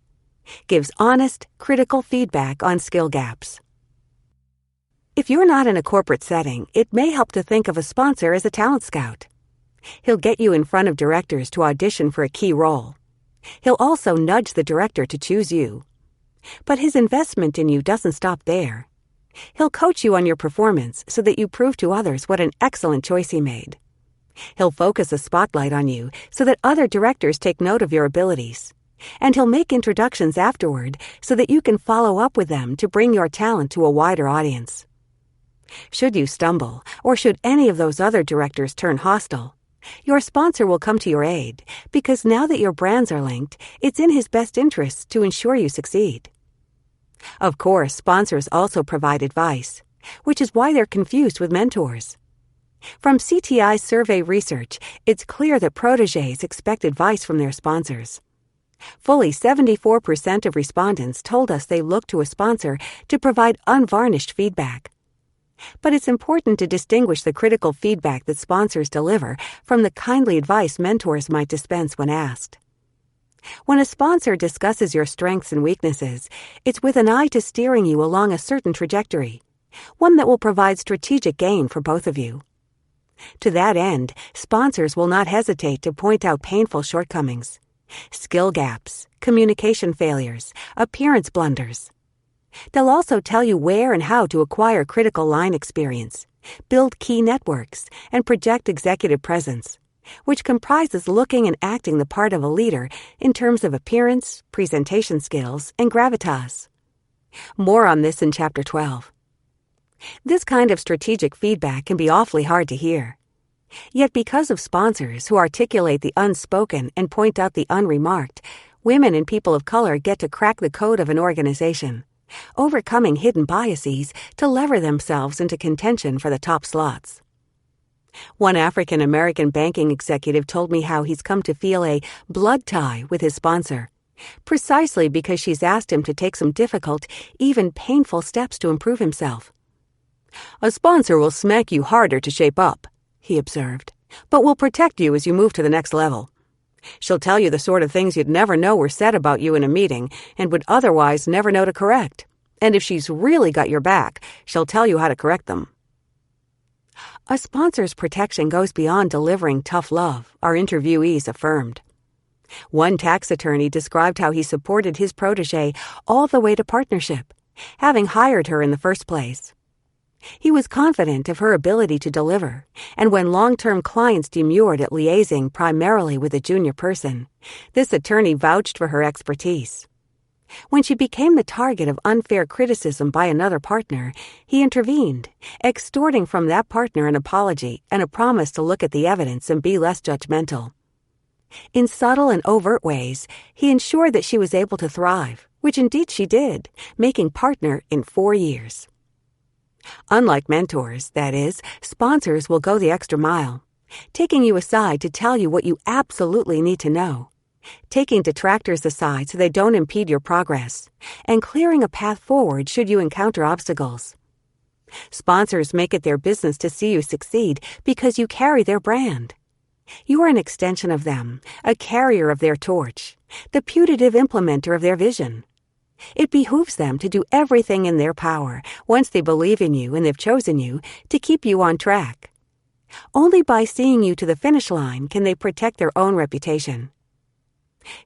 gives honest, critical feedback on skill gaps. If you're not in a corporate setting, it may help to think of a sponsor as a talent scout. He'll get you in front of directors to audition for a key role. He'll also nudge the director to choose you. But his investment in you doesn't stop there. He'll coach you on your performance so that you prove to others what an excellent choice he made. He'll focus a spotlight on you so that other directors take note of your abilities. And he'll make introductions afterward so that you can follow up with them to bring your talent to a wider audience. Should you stumble, or should any of those other directors turn hostile, your sponsor will come to your aid, because now that your brands are linked, it's in his best interests to ensure you succeed. Of course, sponsors also provide advice, which is why they're confused with mentors. From CTI's survey research, it's clear that protégés expect advice from their sponsors. Fully 74% of respondents told us they look to a sponsor to provide unvarnished feedback. But it's important to distinguish the critical feedback that sponsors deliver from the kindly advice mentors might dispense when asked. When a sponsor discusses your strengths and weaknesses, it's with an eye to steering you along a certain trajectory, one that will provide strategic gain for both of you. To that end, sponsors will not hesitate to point out painful shortcomings, skill gaps, communication failures, appearance blunders. They'll also tell you where and how to acquire critical line experience, build key networks, and project executive presence, which comprises looking and acting the part of a leader in terms of appearance, presentation skills, and gravitas. More on this in Chapter 12. This kind of strategic feedback can be awfully hard to hear. Yet because of sponsors who articulate the unspoken and point out the unremarked, women and people of color get to crack the code of an organization, overcoming hidden biases to lever themselves into contention for the top slots. One African American banking executive told me how he's come to feel a blood tie with his sponsor, precisely because she's asked him to take some difficult, even painful steps to improve himself. "A sponsor will smack you harder to shape up," he observed, "but will protect you as you move to the next level. She'll tell you the sort of things you'd never know were said about you in a meeting and would otherwise never know to correct. And if she's really got your back, she'll tell you how to correct them." A sponsor's protection goes beyond delivering tough love, our interviewees affirmed. One tax attorney described how he supported his protégé all the way to partnership, having hired her in the first place. He was confident of her ability to deliver, and when long-term clients demurred at liaising primarily with a junior person, this attorney vouched for her expertise. When she became the target of unfair criticism by another partner, he intervened, extorting from that partner an apology and a promise to look at the evidence and be less judgmental. In subtle and overt ways, he ensured that she was able to thrive, which indeed she did, making partner in 4 years. Unlike mentors, that is, sponsors will go the extra mile, taking you aside to tell you what you absolutely need to know, taking detractors aside so they don't impede your progress, and clearing a path forward should you encounter obstacles. Sponsors make it their business to see you succeed because you carry their brand. You are an extension of them, a carrier of their torch, the putative implementer of their vision. It behooves them to do everything in their power, once they believe in you and they've chosen you, to keep you on track. Only by seeing you to the finish line can they protect their own reputation.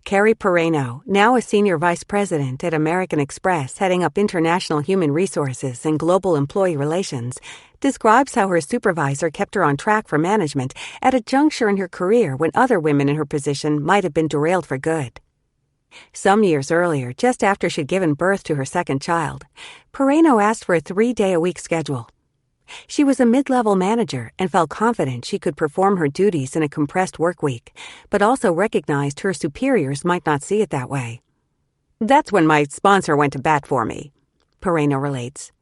Carrie Perreno, now a senior vice president at American Express heading up international human resources and global employee relations, describes how her supervisor kept her on track for management at a juncture in her career when other women in her position might have been derailed for good. Some years earlier, just after she'd given birth to her second child, Perreno asked for a 3-day-a-week schedule. She was a mid-level manager and felt confident she could perform her duties in a compressed work week, but also recognized her superiors might not see it that way. "That's when my sponsor went to bat for me," Perreno relates.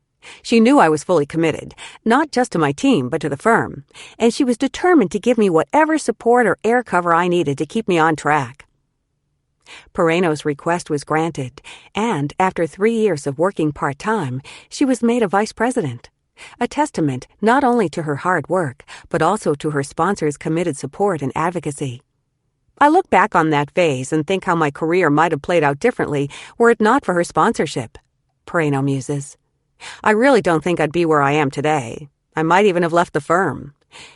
"She knew I was fully committed, not just to my team but to the firm, and she was determined to give me whatever support or air cover I needed to keep me on track." Perreno's request was granted, and after 3 years of working part-time, she was made a vice president. A testament not only to her hard work, but also to her sponsor's committed support and advocacy. "I look back on that phase and think how my career might have played out differently were it not for her sponsorship," Perreno muses. "I really don't think I'd be where I am today. I might even have left the firm.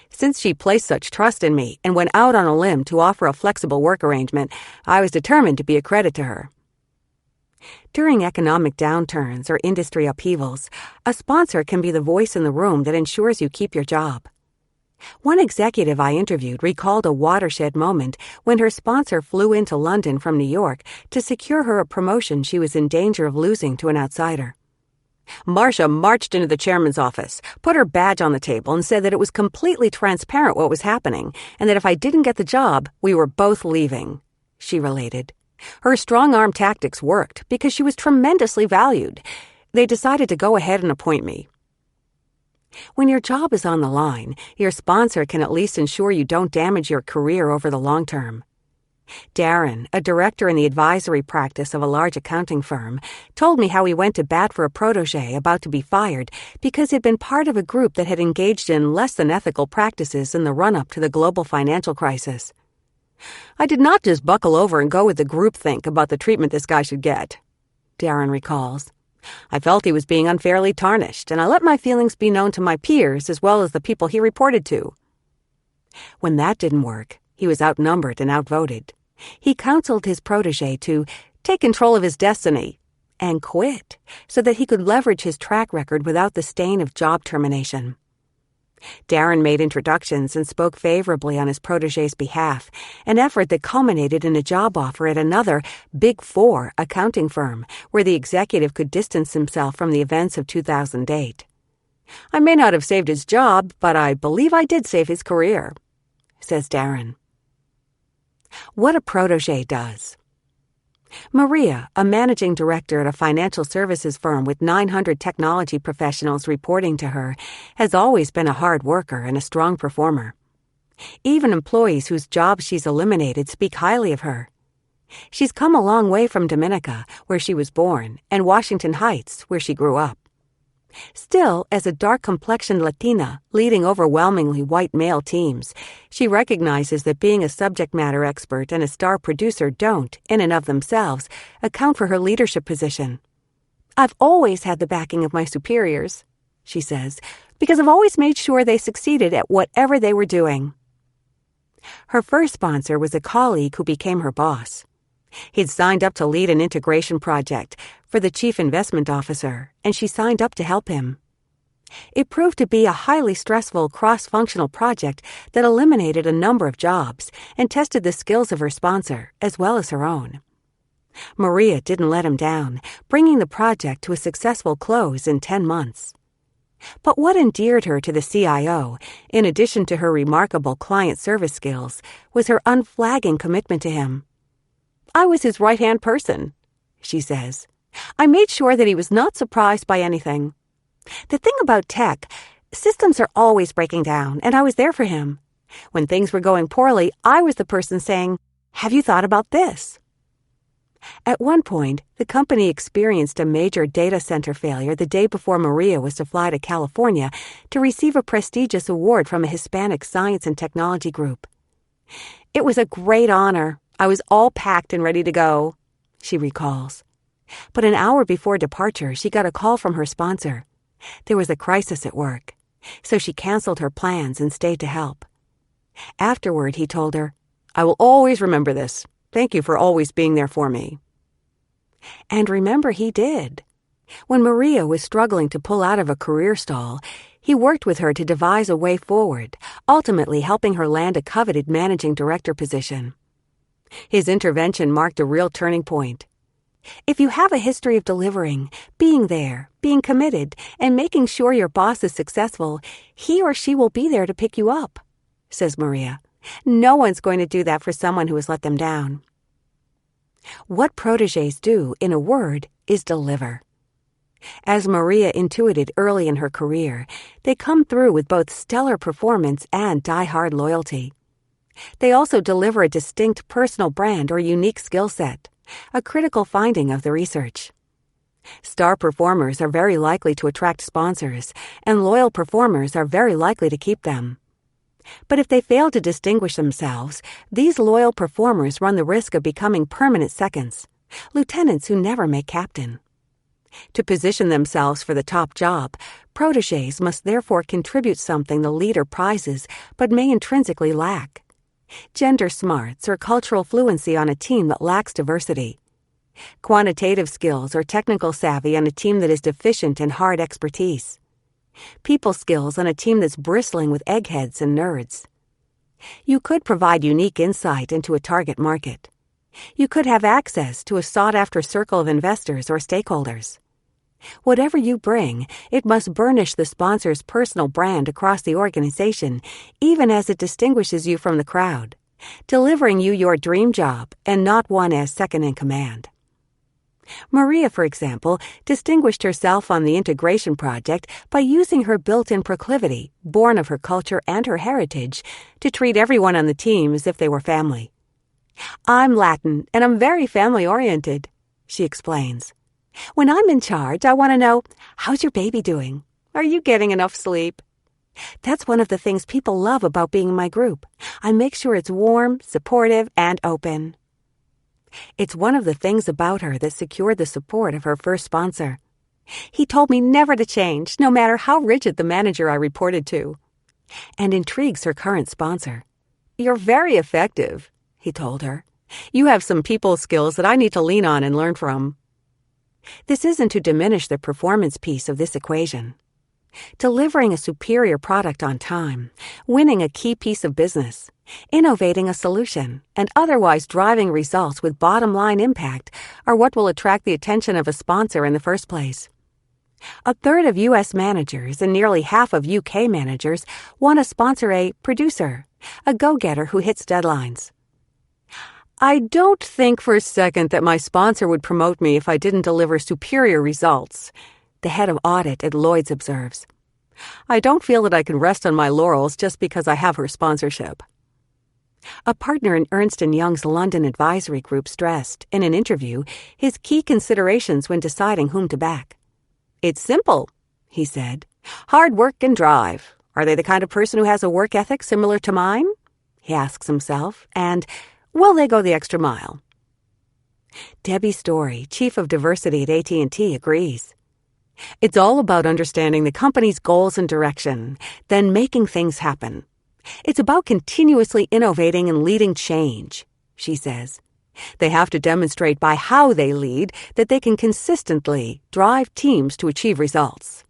Since she placed such trust in me and went out on a limb to offer a flexible work arrangement, I was determined to be a credit to her." During economic downturns or industry upheavals, a sponsor can be the voice in the room that ensures you keep your job. One executive I interviewed recalled a watershed moment when her sponsor flew into London from New York to secure her a promotion she was in danger of losing to an outsider. "Marcia marched into the chairman's office, put her badge on the table, and said that it was completely transparent what was happening, and that if I didn't get the job, we were both leaving," she related. "Her strong-arm tactics worked because she was tremendously valued. They decided to go ahead and appoint me." When your job is on the line, your sponsor can at least ensure you don't damage your career over the long term. Darren, a director in the advisory practice of a large accounting firm, told me how he went to bat for a protege about to be fired because he'd been part of a group that had engaged in less than ethical practices in the run-up to the global financial crisis. "I did not just buckle over and go with the groupthink about the treatment this guy should get," Darren recalls. "I felt he was being unfairly tarnished, and I let my feelings be known to my peers as well as the people he reported to." When that didn't work, he was outnumbered and outvoted. He counseled his protege to take control of his destiny and quit so that he could leverage his track record without the stain of job termination. Darren made introductions and spoke favorably on his protege's behalf, an effort that culminated in a job offer at another Big Four accounting firm where the executive could distance himself from the events of 2008. "I may not have saved his job, but I believe I did save his career," says Darren. What a protege does. Maria, a managing director at a financial services firm with 900 technology professionals reporting to her, has always been a hard worker and a strong performer. Even employees whose jobs she's eliminated speak highly of her. She's come a long way from Dominica, where she was born, and Washington Heights, where she grew up. Still, as a dark-complexioned Latina leading overwhelmingly white male teams, she recognizes that being a subject matter expert and a star producer don't, in and of themselves, account for her leadership position. "I've always had the backing of my superiors," she says, "because I've always made sure they succeeded at whatever they were doing." Her first sponsor was a colleague who became her boss. He'd signed up to lead an integration project for the chief investment officer, and she signed up to help him. It proved to be a highly stressful cross-functional project that eliminated a number of jobs and tested the skills of her sponsor as well as her own. Maria didn't let him down, bringing the project to a successful close in 10 months. But what endeared her to the CIO, in addition to her remarkable client service skills, was her unflagging commitment to him. "I was his right-hand person," she says. "I made sure that he was not surprised by anything. The thing about tech, systems are always breaking down, and I was there for him. When things were going poorly, I was the person saying, 'Have you thought about this?'" At one point, the company experienced a major data center failure the day before Maria was to fly to California to receive a prestigious award from a Hispanic science and technology group. "It was a great honor. I was all packed and ready to go," she recalls. But an hour before departure, she got a call from her sponsor. There was a crisis at work, so she canceled her plans and stayed to help. Afterward, he told her, "I will always remember this. Thank you for always being there for me." And remember, he did. When Maria was struggling to pull out of a career stall, he worked with her to devise a way forward, ultimately helping her land a coveted managing director position. His intervention marked a real turning point. If you have a history of delivering, being there, being committed, and making sure your boss is successful, he or she will be there to pick you up, says Maria. No one's going to do that for someone who has let them down. What protégés do, in a word, is deliver. As Maria intuited early in her career, they come through with both stellar performance and die-hard loyalty. They also deliver a distinct personal brand or unique skill set, a critical finding of the research. Star performers are very likely to attract sponsors, and loyal performers are very likely to keep them. But if they fail to distinguish themselves, these loyal performers run the risk of becoming permanent seconds, lieutenants who never make captain. To position themselves for the top job, protégés must therefore contribute something the leader prizes but may intrinsically lack. Gender smarts or cultural fluency on a team that lacks diversity. Quantitative skills or technical savvy on a team that is deficient in hard expertise. People skills on a team that's bristling with eggheads and nerds. You could provide unique insight into a target market. You could have access to a sought-after circle of investors or stakeholders. Whatever you bring, it must burnish the sponsor's personal brand across the organization, even as it distinguishes you from the crowd, delivering you your dream job and not one as second in command. Maria, for example, distinguished herself on the integration project by using her built-in proclivity, born of her culture and her heritage, to treat everyone on the team as if they were family. "I'm Latin, and I'm very family-oriented," she explains. "When I'm in charge, I want to know, how's your baby doing? Are you getting enough sleep? That's one of the things people love about being in my group. I make sure it's warm, supportive, and open." It's one of the things about her that secured the support of her first sponsor. "He told me never to change, no matter how rigid the manager I reported to." And intrigues her current sponsor. "You're very effective," he told her. "You have some people skills that I need to lean on and learn from." This isn't to diminish the performance piece of this equation. Delivering a superior product on time, winning a key piece of business, innovating a solution, and otherwise driving results with bottom-line impact are what will attract the attention of a sponsor in the first place. A third of U.S. managers and nearly half of U.K. managers want to sponsor a producer, a go-getter who hits deadlines. "I don't think for a second that my sponsor would promote me if I didn't deliver superior results," the head of audit at Lloyd's observes. "I don't feel that I can rest on my laurels just because I have her sponsorship." A partner in Ernst & Young's London advisory group stressed, in an interview, his key considerations when deciding whom to back. "It's simple," he said. "Hard work and drive. Are they the kind of person who has a work ethic similar to mine?" he asks himself, and will they go the extra mile? Debbie Story, chief of diversity at AT&T, agrees. "It's all about understanding the company's goals and direction, then making things happen. It's about continuously innovating and leading change," she says. "They have to demonstrate by how they lead that they can consistently drive teams to achieve results."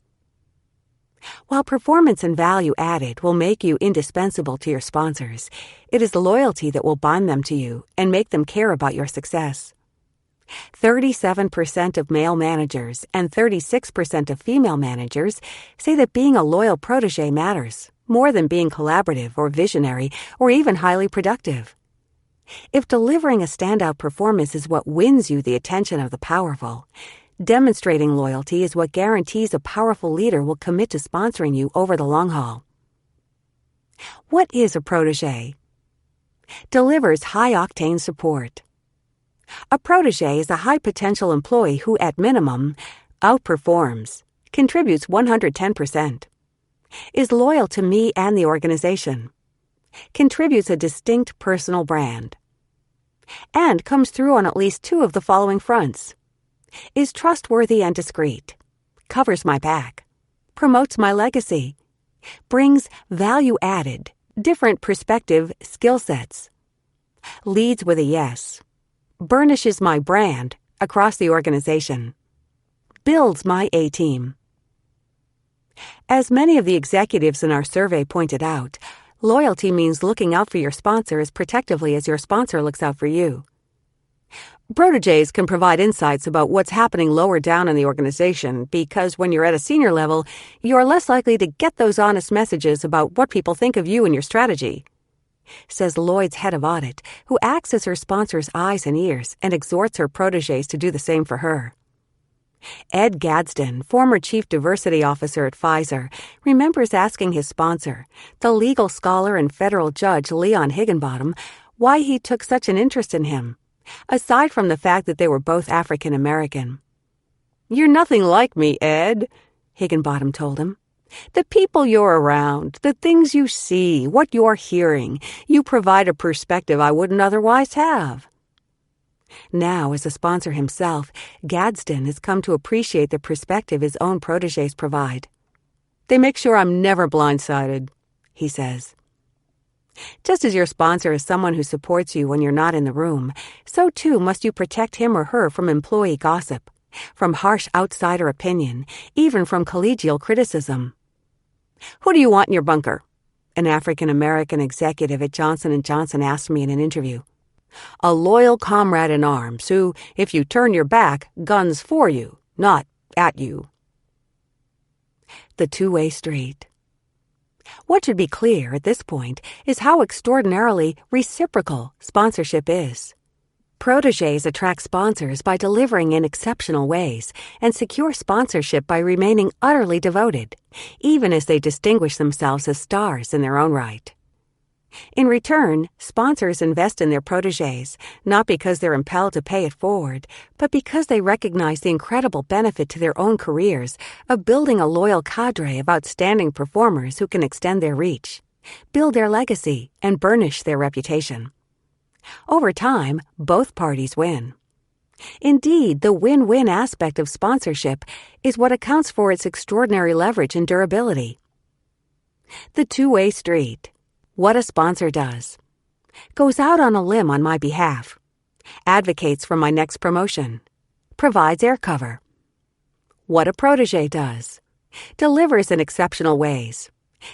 While performance and value added will make you indispensable to your sponsors, it is loyalty that will bind them to you and make them care about your success. 37% of male managers and 36% of female managers say that being a loyal protégé matters, more than being collaborative or visionary or even highly productive. If delivering a standout performance is what wins you the attention of the powerful, demonstrating loyalty is what guarantees a powerful leader will commit to sponsoring you over the long haul. What is a protégé? Delivers high-octane support. A protégé is a high-potential employee who, at minimum, outperforms, contributes 110%, is loyal to me and the organization, contributes a distinct personal brand, and comes through on at least two of the following fronts: is trustworthy and discreet, covers my back, promotes my legacy, brings value-added, different perspective skill sets, leads with a yes, burnishes my brand across the organization, builds my A-team. As many of the executives in our survey pointed out, loyalty means looking out for your sponsor as protectively as your sponsor looks out for you. Protégés can provide insights about what's happening lower down in the organization because when you're at a senior level, you're less likely to get those honest messages about what people think of you and your strategy, says Lloyd's head of audit, who acts as her sponsor's eyes and ears and exhorts her protégés to do the same for her. Ed Gadsden, former chief diversity officer at Pfizer, remembers asking his sponsor, the legal scholar and federal judge Leon Higginbottom, why he took such an interest in him, aside from the fact that they were both African American. "You're nothing like me, Ed," Higginbottom told him. "The people you're around, the things you see, what you're hearing, you provide a perspective I wouldn't otherwise have." Now, as a sponsor himself, Gadsden has come to appreciate the perspective his own protégés provide. "They make sure I'm never blindsided," he says. Just as your sponsor is someone who supports you when you're not in the room, so too must you protect him or her from employee gossip, from harsh outsider opinion, even from collegial criticism. "Who do you want in your bunker?" an African-American executive at Johnson & Johnson asked me in an interview. "A loyal comrade in arms who, if you turn your back, guns for you, not at you." The two-way street. What should be clear at this point is how extraordinarily reciprocal sponsorship is. Protégés attract sponsors by delivering in exceptional ways and secure sponsorship by remaining utterly devoted, even as they distinguish themselves as stars in their own right. In return, sponsors invest in their protégés, not because they're impelled to pay it forward, but because they recognize the incredible benefit to their own careers of building a loyal cadre of outstanding performers who can extend their reach, build their legacy, and burnish their reputation. Over time, both parties win. Indeed, the win-win aspect of sponsorship is what accounts for its extraordinary leverage and durability. The two-way street. What a sponsor does. Goes out on a limb on my behalf. Advocates for my next promotion. Provides air cover. What a protégé does. Delivers in exceptional ways.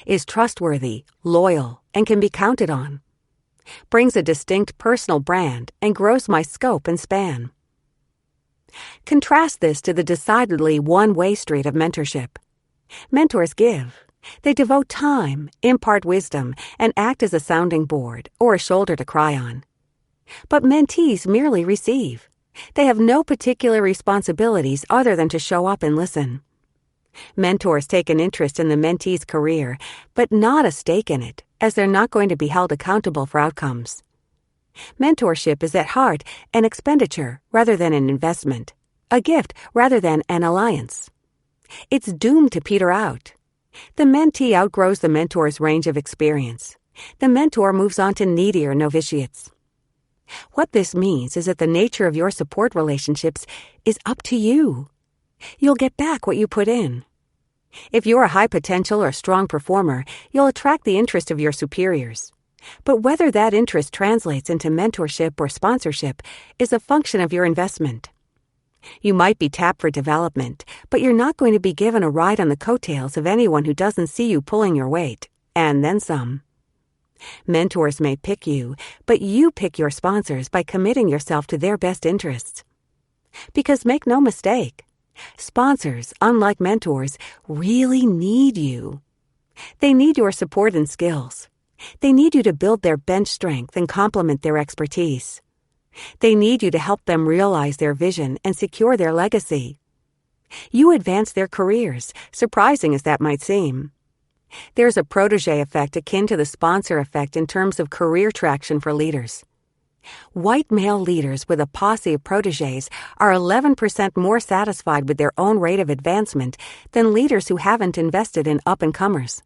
Is trustworthy, loyal, and can be counted on. Brings a distinct personal brand and grows my scope and span. Contrast this to the decidedly one-way street of mentorship. Mentors give. They devote time, impart wisdom, and act as a sounding board or a shoulder to cry on. But mentees merely receive. They have no particular responsibilities other than to show up and listen. Mentors take an interest in the mentee's career, but not a stake in it, as they're not going to be held accountable for outcomes. Mentorship is at heart an expenditure rather than an investment, a gift rather than an alliance. It's doomed to peter out. The mentee outgrows the mentor's range of experience. The mentor moves on to needier novitiates. What this means is that the nature of your support relationships is up to you. You'll get back what you put in. If you're a high potential or strong performer, you'll attract the interest of your superiors. But whether that interest translates into mentorship or sponsorship is a function of your investment. You might be tapped for development, but you're not going to be given a ride on the coattails of anyone who doesn't see you pulling your weight, and then some. Mentors may pick you, but you pick your sponsors by committing yourself to their best interests. Because make no mistake, sponsors, unlike mentors, really need you. They need your support and skills. They need you to build their bench strength and complement their expertise. They need you to help them realize their vision and secure their legacy. You advance their careers, surprising as that might seem. There's a protégé effect akin to the sponsor effect in terms of career traction for leaders. White male leaders with a posse of protégés are 11% more satisfied with their own rate of advancement than leaders who haven't invested in up-and-comers.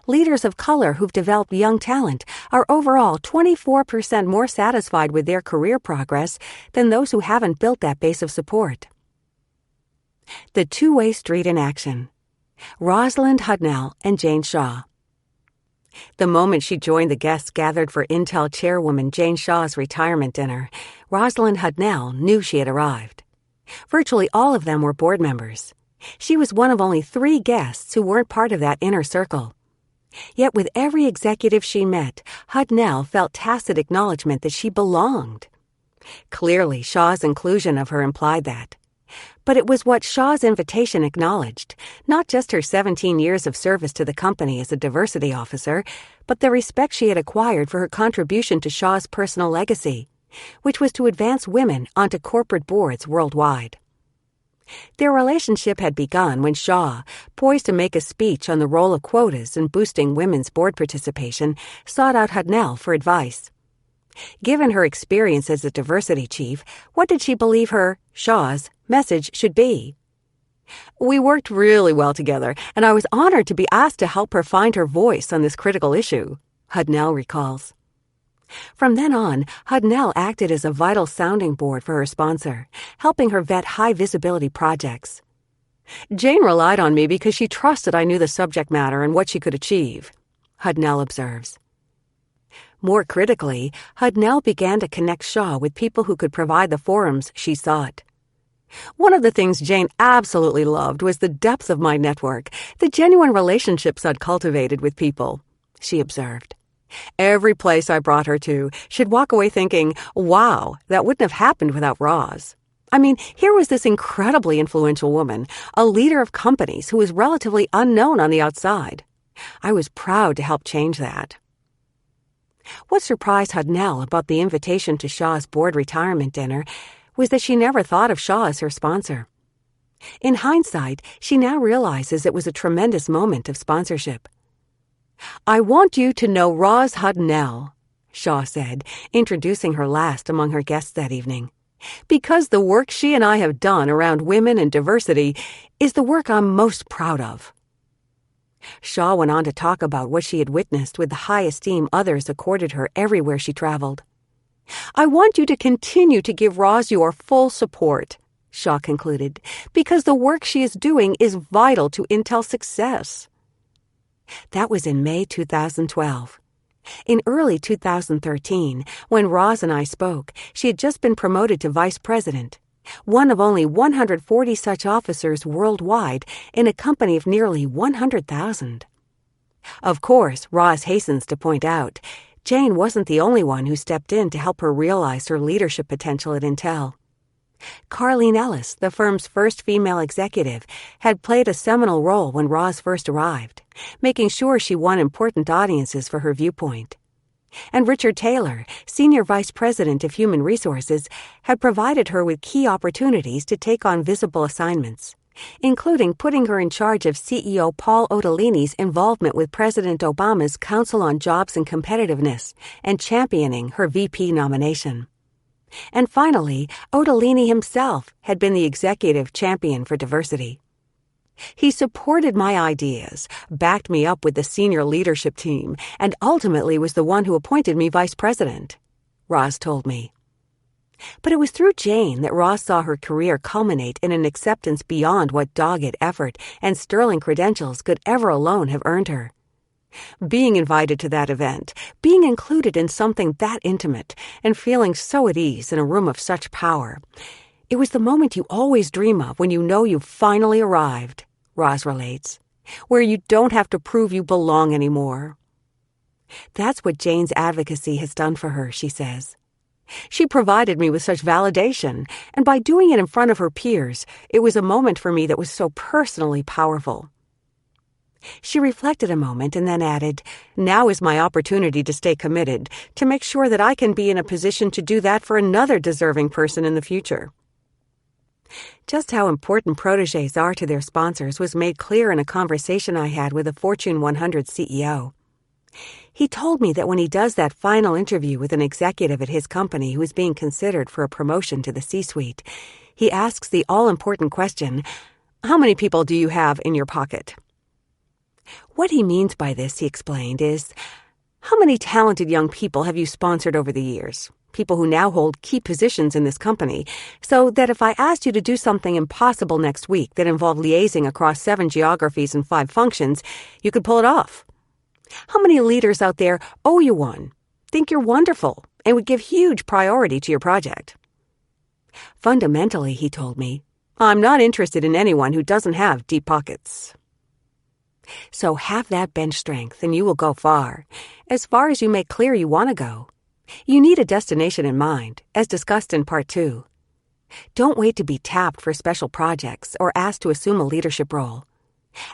Leaders of color who've developed young talent are overall 24% more satisfied with their career progress than those who haven't built that base of support. The two-way street in action. Rosalind Hudnall and Jane Shaw. The moment she joined the guests gathered for Intel chairwoman Jane Shaw's retirement dinner, Rosalind Hudnell knew she had arrived. Virtually all of them were board members. She was one of only 3 guests who weren't part of that inner circle. Yet with every executive she met, Hudnell felt tacit acknowledgement that she belonged. Clearly, Shaw's inclusion of her implied that. But it was what Shaw's invitation acknowledged, not just her 17 years of service to the company as a diversity officer, but the respect she had acquired for her contribution to Shaw's personal legacy, which was to advance women onto corporate boards worldwide. Their relationship had begun when Shaw, poised to make a speech on the role of quotas in boosting women's board participation, sought out Hudnell for advice. Given her experience as a diversity chief, what did she believe her, Shaw's, message should be? "We worked really well together, and I was honored to be asked to help her find her voice on this critical issue," Hudnell recalls. From then on, Hudnell acted as a vital sounding board for her sponsor, helping her vet high-visibility projects. "Jane relied on me because she trusted I knew the subject matter and what she could achieve," Hudnell observes. More critically, Hudnell began to connect Shaw with people who could provide the forums she sought. "One of the things Jane absolutely loved was the depth of my network, the genuine relationships I'd cultivated with people," she observed. "Every place I brought her to, she'd walk away thinking, wow, that wouldn't have happened without Roz. I mean, here was this incredibly influential woman, a leader of companies who was relatively unknown on the outside. I was proud to help change that." What surprised Hudnell about the invitation to Shaw's board retirement dinner was that she never thought of Shaw as her sponsor. In hindsight, she now realizes it was a tremendous moment of sponsorship. "I want you to know Roz Hudnell," Shaw said, introducing her last among her guests that evening, "because the work she and I have done around women and diversity is the work I'm most proud of." Shaw went on to talk about what she had witnessed with the high esteem others accorded her everywhere she traveled. "I want you to continue to give Roz your full support," Shaw concluded, "because the work she is doing is vital to Intel's success." That was in May 2012. In early 2013, when Roz and I spoke, she had just been promoted to vice president, one of only 140 such officers worldwide in a company of nearly 100,000. Of course, Roz hastens to point out, Jane wasn't the only one who stepped in to help her realize her leadership potential at Intel. Carleen Ellis, the firm's first female executive, had played a seminal role when Roz first arrived, making sure she won important audiences for her viewpoint. And Richard Taylor, Senior Vice President of Human Resources, had provided her with key opportunities to take on visible assignments, including putting her in charge of CEO Paul Otellini's involvement with President Obama's Council on Jobs and Competitiveness and championing her VP nomination. And finally, Otellini himself had been the executive champion for diversity. "He supported my ideas, backed me up with the senior leadership team, and ultimately was the one who appointed me vice president," Roz told me. But it was through Jane that Roz saw her career culminate in an acceptance beyond what dogged effort and sterling credentials could ever alone have earned her. Being invited to that event, being included in something that intimate, and feeling so at ease in a room of such power, it was the moment you always dream of when you know you've finally arrived, Roz relates, where you don't have to prove you belong anymore. That's what Jane's advocacy has done for her, she says. She provided me with such validation, and by doing it in front of her peers, it was a moment for me that was so personally powerful. She reflected a moment and then added, "Now is my opportunity to stay committed, to make sure that I can be in a position to do that for another deserving person in the future." Just how important protégés are to their sponsors was made clear in a conversation I had with a Fortune 100 CEO. He told me that when he does that final interview with an executive at his company who is being considered for a promotion to the C-suite, he asks the all-important question, "How many people do you have in your pocket?" What he means by this, he explained, is, how many talented young people have you sponsored over the years? People who now hold key positions in this company, so that if I asked you to do something impossible next week that involved liaising across 7 geographies and 5 functions, you could pull it off. How many leaders out there owe you one, think you're wonderful, and would give huge priority to your project? Fundamentally, he told me, I'm not interested in anyone who doesn't have deep pockets. So have that bench strength and you will go far as you make clear you want to go. You need a destination in mind, as discussed in Part 2. Don't wait to be tapped for special projects or asked to assume a leadership role.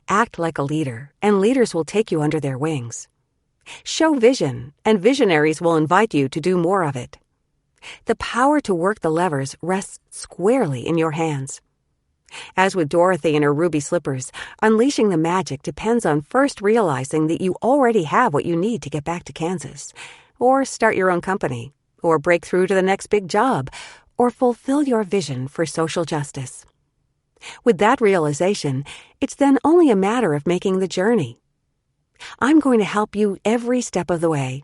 Act like a leader, and leaders will take you under their wings. Show vision, and visionaries will invite you to do more of it. The power to work the levers rests squarely in your hands. As with Dorothy and her ruby slippers, unleashing the magic depends on first realizing that you already have what you need to get back to Kansas, or start your own company, or break through to the next big job, or fulfill your vision for social justice. With that realization, it's then only a matter of making the journey. I'm going to help you every step of the way.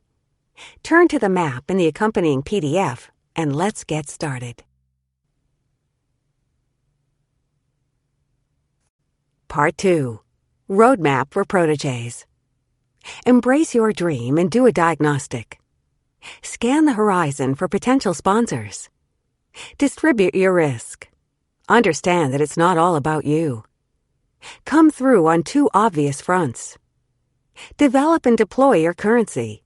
Turn to the map in the accompanying PDF, and let's get started. Part 2. Roadmap for Protégés. Embrace your dream and do a diagnostic. Scan the horizon for potential sponsors. Distribute your risk. Understand that it's not all about you. Come through on 2 obvious fronts. Develop and deploy your currency.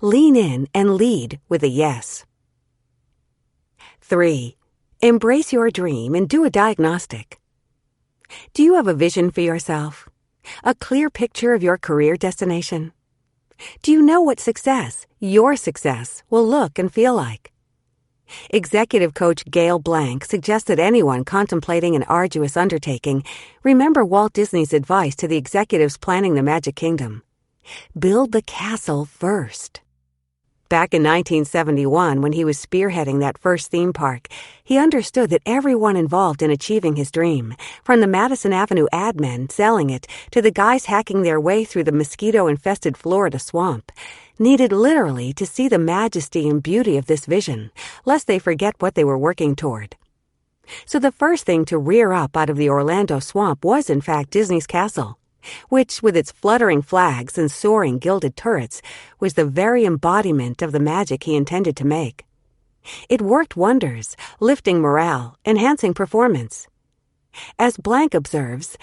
Lean in and lead with a yes. 3. Embrace your dream and do a diagnostic. Do you have a vision for yourself? A clear picture of your career destination? Do you know what success, your success, will look and feel like? Executive coach Gail Blank suggests that anyone contemplating an arduous undertaking remember Walt Disney's advice to the executives planning the Magic Kingdom. Build the castle first. Back in 1971, when he was spearheading that first theme park, he understood that everyone involved in achieving his dream, from the Madison Avenue ad men selling it to the guys hacking their way through the mosquito-infested Florida swamp, needed literally to see the majesty and beauty of this vision, lest they forget what they were working toward. So the first thing to rear up out of the Orlando swamp was, in fact, Disney's castle, which, with its fluttering flags and soaring gilded turrets, was the very embodiment of the magic he intended to make. It worked wonders, lifting morale, enhancing performance. As Blank observes,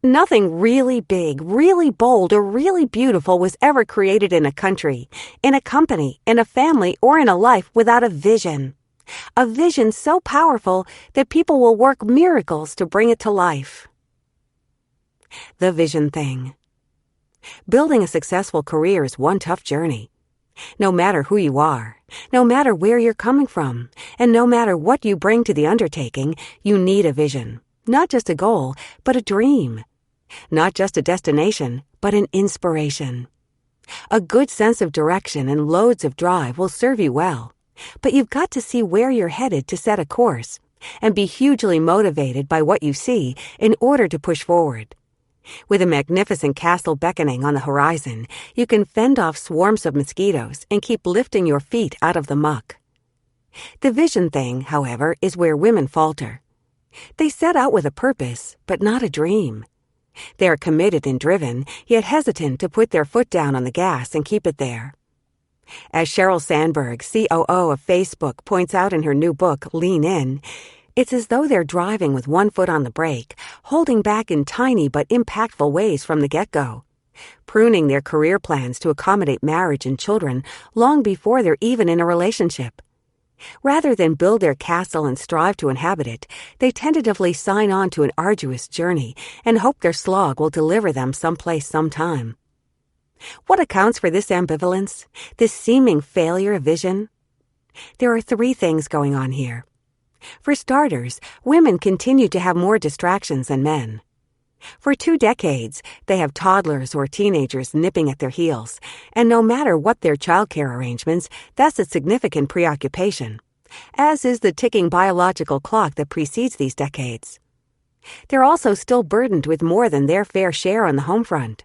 nothing really big, really bold, or really beautiful was ever created in a country, in a company, in a family, or in a life without a vision. A vision so powerful that people will work miracles to bring it to life. The vision thing. Building a successful career is one tough journey. No matter who you are, no matter where you're coming from, and no matter what you bring to the undertaking, you need a vision. Not just a goal, but a dream. Not just a destination, but an inspiration. A good sense of direction and loads of drive will serve you well, but you've got to see where you're headed to set a course, and be hugely motivated by what you see in order to push forward. With a magnificent castle beckoning on the horizon, you can fend off swarms of mosquitoes and keep lifting your feet out of the muck. The vision thing, however, is where women falter. They set out with a purpose, but not a dream. They are committed and driven, yet hesitant to put their foot down on the gas and keep it there. As Sheryl Sandberg, COO of Facebook, points out in her new book, Lean In, it's as though they're driving with one foot on the brake, holding back in tiny but impactful ways from the get-go, pruning their career plans to accommodate marriage and children long before they're even in a relationship. Rather than build their castle and strive to inhabit it, they tentatively sign on to an arduous journey and hope their slog will deliver them someplace sometime. What accounts for this ambivalence, this seeming failure of vision? There are 3 things going on here. For starters, women continue to have more distractions than men. For 2 decades, they have toddlers or teenagers nipping at their heels, and no matter what their childcare arrangements, that's a significant preoccupation, as is the ticking biological clock that precedes these decades. They're also still burdened with more than their fair share on the home front.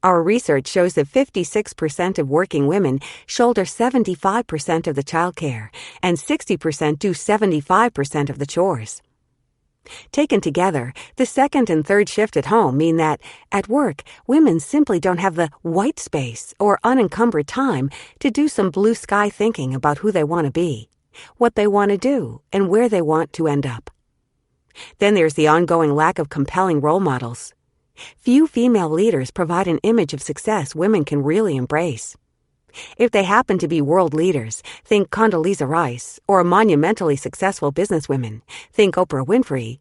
Our research shows that 56% of working women shoulder 75% of the childcare, and 60% do 75% of the chores. Taken together, the second and third shift at home mean that, at work, women simply don't have the white space or unencumbered time to do some blue sky thinking about who they want to be, what they want to do, and where they want to end up. Then there's the ongoing lack of compelling role models. Few female leaders provide an image of success women can really embrace. If they happen to be world leaders, think Condoleezza Rice, or monumentally successful businesswomen, think Oprah Winfrey,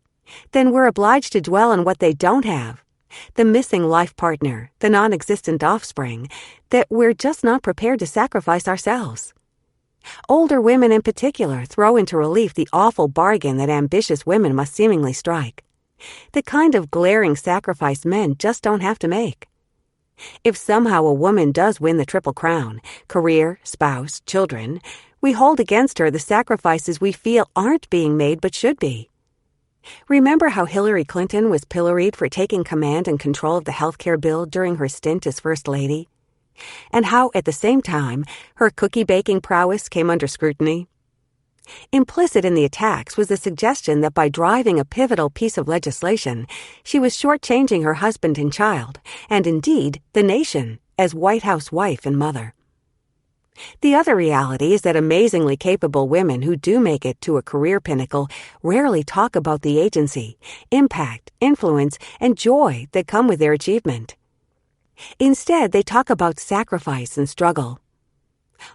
then we're obliged to dwell on what they don't have, the missing life partner, the non-existent offspring, that we're just not prepared to sacrifice ourselves. Older women in particular throw into relief the awful bargain that ambitious women must seemingly strike, the kind of glaring sacrifice men just don't have to make. If somehow a woman does win the Triple Crown, career, spouse, children, we hold against her the sacrifices we feel aren't being made but should be. Remember how Hillary Clinton was pilloried for taking command and control of the healthcare bill during her stint as First Lady? And how, at the same time, her cookie-baking prowess came under scrutiny? Implicit in the attacks was the suggestion that by driving a pivotal piece of legislation, she was shortchanging her husband and child, and indeed, the nation, as White House wife and mother. The other reality is that amazingly capable women who do make it to a career pinnacle rarely talk about the agency, impact, influence, and joy that come with their achievement. Instead, they talk about sacrifice and struggle.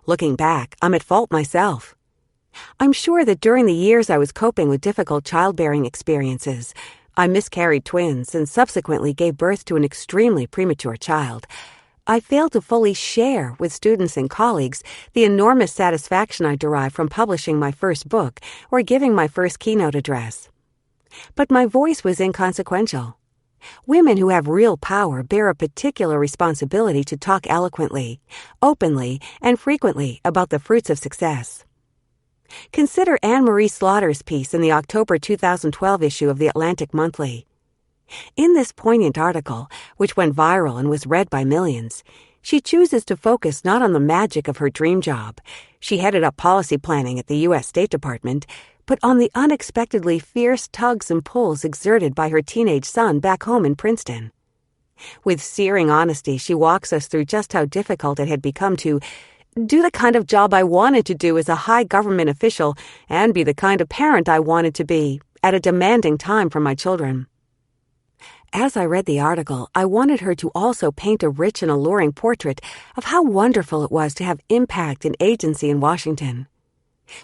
Looking back, I'm at fault myself. I'm sure that during the years I was coping with difficult childbearing experiences, I miscarried twins and subsequently gave birth to an extremely premature child. I failed to fully share with students and colleagues the enormous satisfaction I derived from publishing my first book or giving my first keynote address. But my voice was inconsequential. Women who have real power bear a particular responsibility to talk eloquently, openly, and frequently about the fruits of success. Consider Anne-Marie Slaughter's piece in the October 2012 issue of the Atlantic Monthly. In this poignant article, which went viral and was read by millions, she chooses to focus not on the magic of her dream job — she headed up policy planning at the U.S. State Department — but on the unexpectedly fierce tugs and pulls exerted by her teenage son back home in Princeton. With searing honesty, she walks us through just how difficult it had become to do the kind of job I wanted to do as a high government official and be the kind of parent I wanted to be at a demanding time for my children. As I read the article, I wanted her to also paint a rich and alluring portrait of how wonderful it was to have impact and agency in Washington.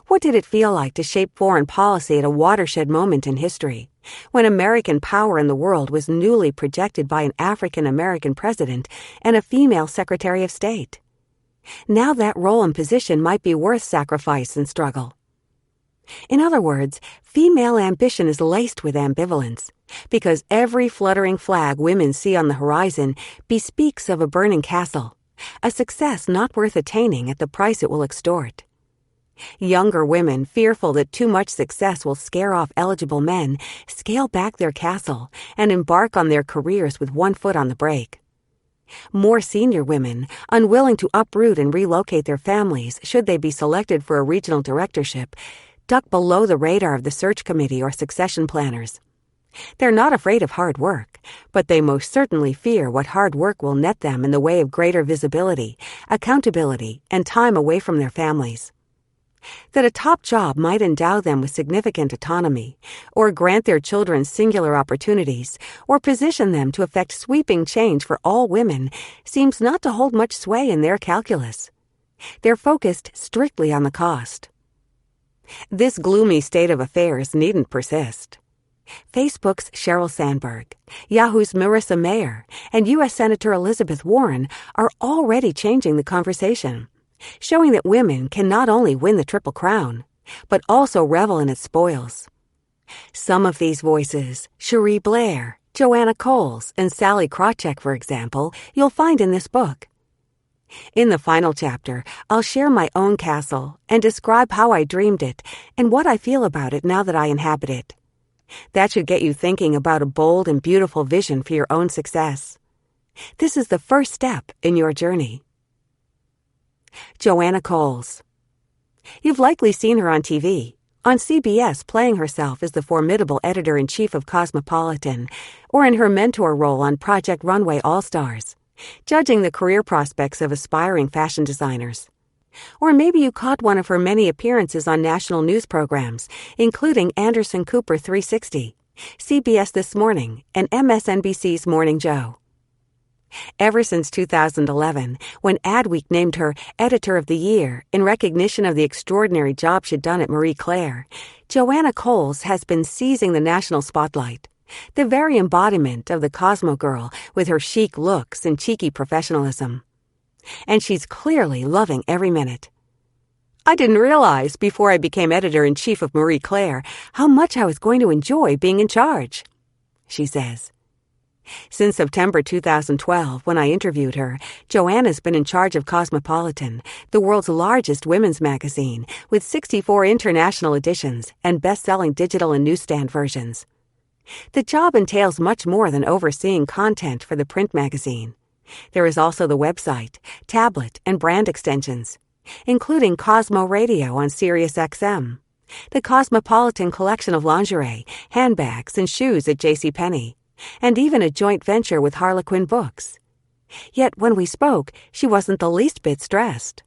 What did it feel like to shape foreign policy at a watershed moment in history, when American power in the world was newly projected by an African-American president and a female Secretary of State? Now that role and position might be worth sacrifice and struggle. In other words, female ambition is laced with ambivalence, because every fluttering flag women see on the horizon bespeaks of a burning castle, a success not worth attaining at the price it will extort. Younger women, fearful that too much success will scare off eligible men, scale back their castle and embark on their careers with one foot on the brake. More senior women, unwilling to uproot and relocate their families should they be selected for a regional directorship, duck below the radar of the search committee or succession planners. They're not afraid of hard work, but they most certainly fear what hard work will net them in the way of greater visibility, accountability, and time away from their families. That a top job might endow them with significant autonomy, or grant their children singular opportunities, or position them to effect sweeping change for all women seems not to hold much sway in their calculus. They're focused strictly on the cost. This gloomy state of affairs needn't persist. Facebook's Sheryl Sandberg, Yahoo's Marissa Mayer, and U.S. Senator Elizabeth Warren are already changing the conversation, showing that women can not only win the Triple Crown, but also revel in its spoils. Some of these voices, Cherie Blair, Joanna Coles, and Sally Krawcheck, for example, you'll find in this book. In the final chapter, I'll share my own castle and describe how I dreamed it and what I feel about it now that I inhabit it. That should get you thinking about a bold and beautiful vision for your own success. This is the first step in your journey. Joanna Coles. You've likely seen her on TV, on CBS playing herself as the formidable editor-in-chief of Cosmopolitan, or in her mentor role on Project Runway All-Stars, judging the career prospects of aspiring fashion designers. Or maybe you caught one of her many appearances on national news programs, including Anderson Cooper 360, CBS This Morning, and MSNBC's Morning Joe. Ever since 2011, when Adweek named her Editor of the Year in recognition of the extraordinary job she'd done at Marie Claire, Joanna Coles has been seizing the national spotlight, the very embodiment of the Cosmo girl with her chic looks and cheeky professionalism. And she's clearly loving every minute. I didn't realize, before I became editor-in-chief of Marie Claire, how much I was going to enjoy being in charge, she says. Since September 2012, when I interviewed her, Joanna's been in charge of Cosmopolitan, the world's largest women's magazine, with 64 international editions and best-selling digital and newsstand versions. The job entails much more than overseeing content for the print magazine. There is also the website, tablet, and brand extensions, including Cosmo Radio on SiriusXM, the Cosmopolitan collection of lingerie, handbags, and shoes at JCPenney, and even a joint venture with Harlequin Books. Yet when we spoke, she wasn't the least bit stressed.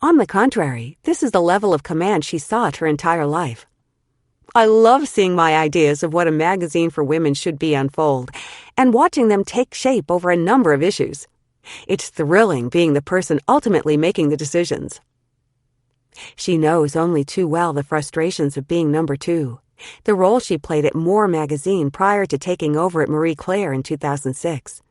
On the contrary, this is the level of command she sought her entire life. I love seeing my ideas of what a magazine for women should be unfold, and watching them take shape over a number of issues. It's thrilling being the person ultimately making the decisions. She knows only too well the frustrations of being number two, the role she played at More magazine prior to taking over at Marie Claire in 2006.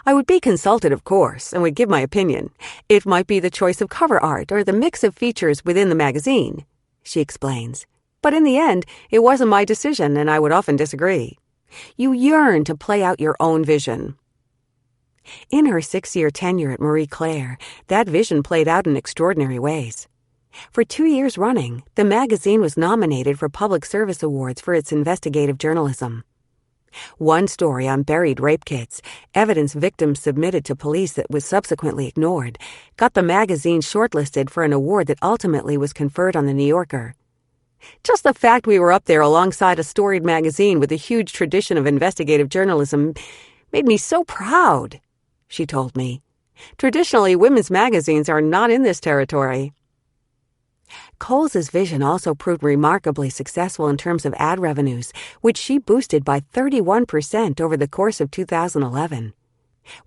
I would be consulted, of course, and would give my opinion. It might be the choice of cover art or the mix of features within the magazine, she explains. But in the end, it wasn't my decision, and I would often disagree. You yearn to play out your own vision. In her 6-year tenure at Marie Claire, that vision played out in extraordinary ways. For 2 years running, the magazine was nominated for Public Service Awards for its investigative journalism. One story on buried rape kits, evidence victims submitted to police that was subsequently ignored, got the magazine shortlisted for an award that ultimately was conferred on The New Yorker. Just the fact we were up there alongside a storied magazine with a huge tradition of investigative journalism made me so proud, she told me. Traditionally, women's magazines are not in this territory. Coles's vision also proved remarkably successful in terms of ad revenues, which she boosted by 31% over the course of 2011.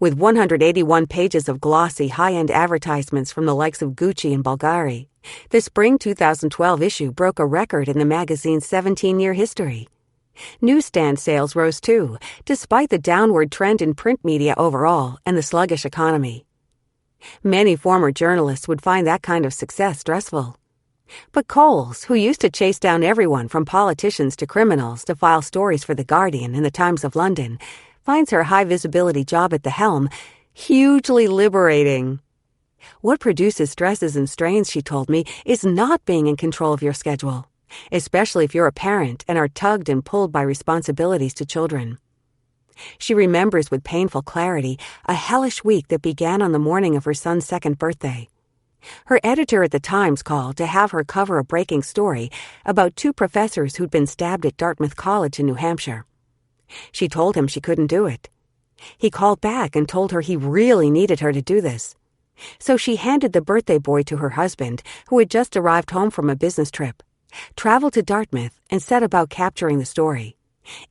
With 181 pages of glossy, high-end advertisements from the likes of Gucci and Bulgari, the spring 2012 issue broke a record in the magazine's 17-year history. Newsstand sales rose too, despite the downward trend in print media overall and the sluggish economy. Many former journalists would find that kind of success stressful. But Coles, who used to chase down everyone from politicians to criminals to file stories for The Guardian and the Times of London, finds her high-visibility job at the helm hugely liberating. What produces stresses and strains, she told me, is not being in control of your schedule, especially if you're a parent and are tugged and pulled by responsibilities to children. She remembers with painful clarity a hellish week that began on the morning of her son's 2nd birthday. Her editor at the Times called to have her cover a breaking story about 2 professors who'd been stabbed at Dartmouth College in New Hampshire. She told him she couldn't do it. He called back and told her he really needed her to do this. So she handed the birthday boy to her husband, who had just arrived home from a business trip, traveled to Dartmouth, and set about capturing the story,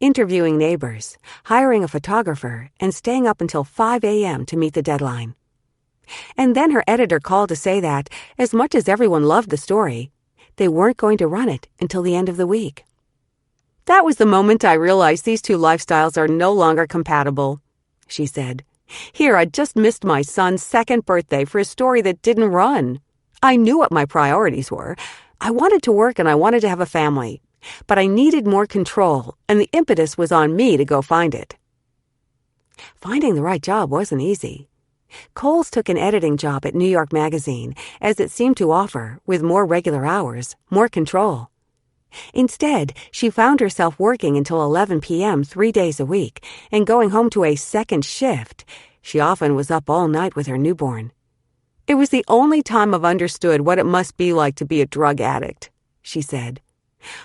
interviewing neighbors, hiring a photographer, and staying up until 5 a.m. to meet the deadline. And then her editor called to say that, as much as everyone loved the story, they weren't going to run it until the end of the week. That was the moment I realized these 2 lifestyles are no longer compatible, she said. Here, I'd just missed my son's 2nd birthday for a story that didn't run. I knew what my priorities were. I wanted to work and I wanted to have a family. But I needed more control, and the impetus was on me to go find it. Finding the right job wasn't easy. Coles took an editing job at New York Magazine, as it seemed to offer, with more regular hours, more control. Instead, she found herself working until 11 p.m. 3 days a week and going home to a 2nd shift. She often was up all night with her newborn. It was the only time I've understood what it must be like to be a drug addict, she said.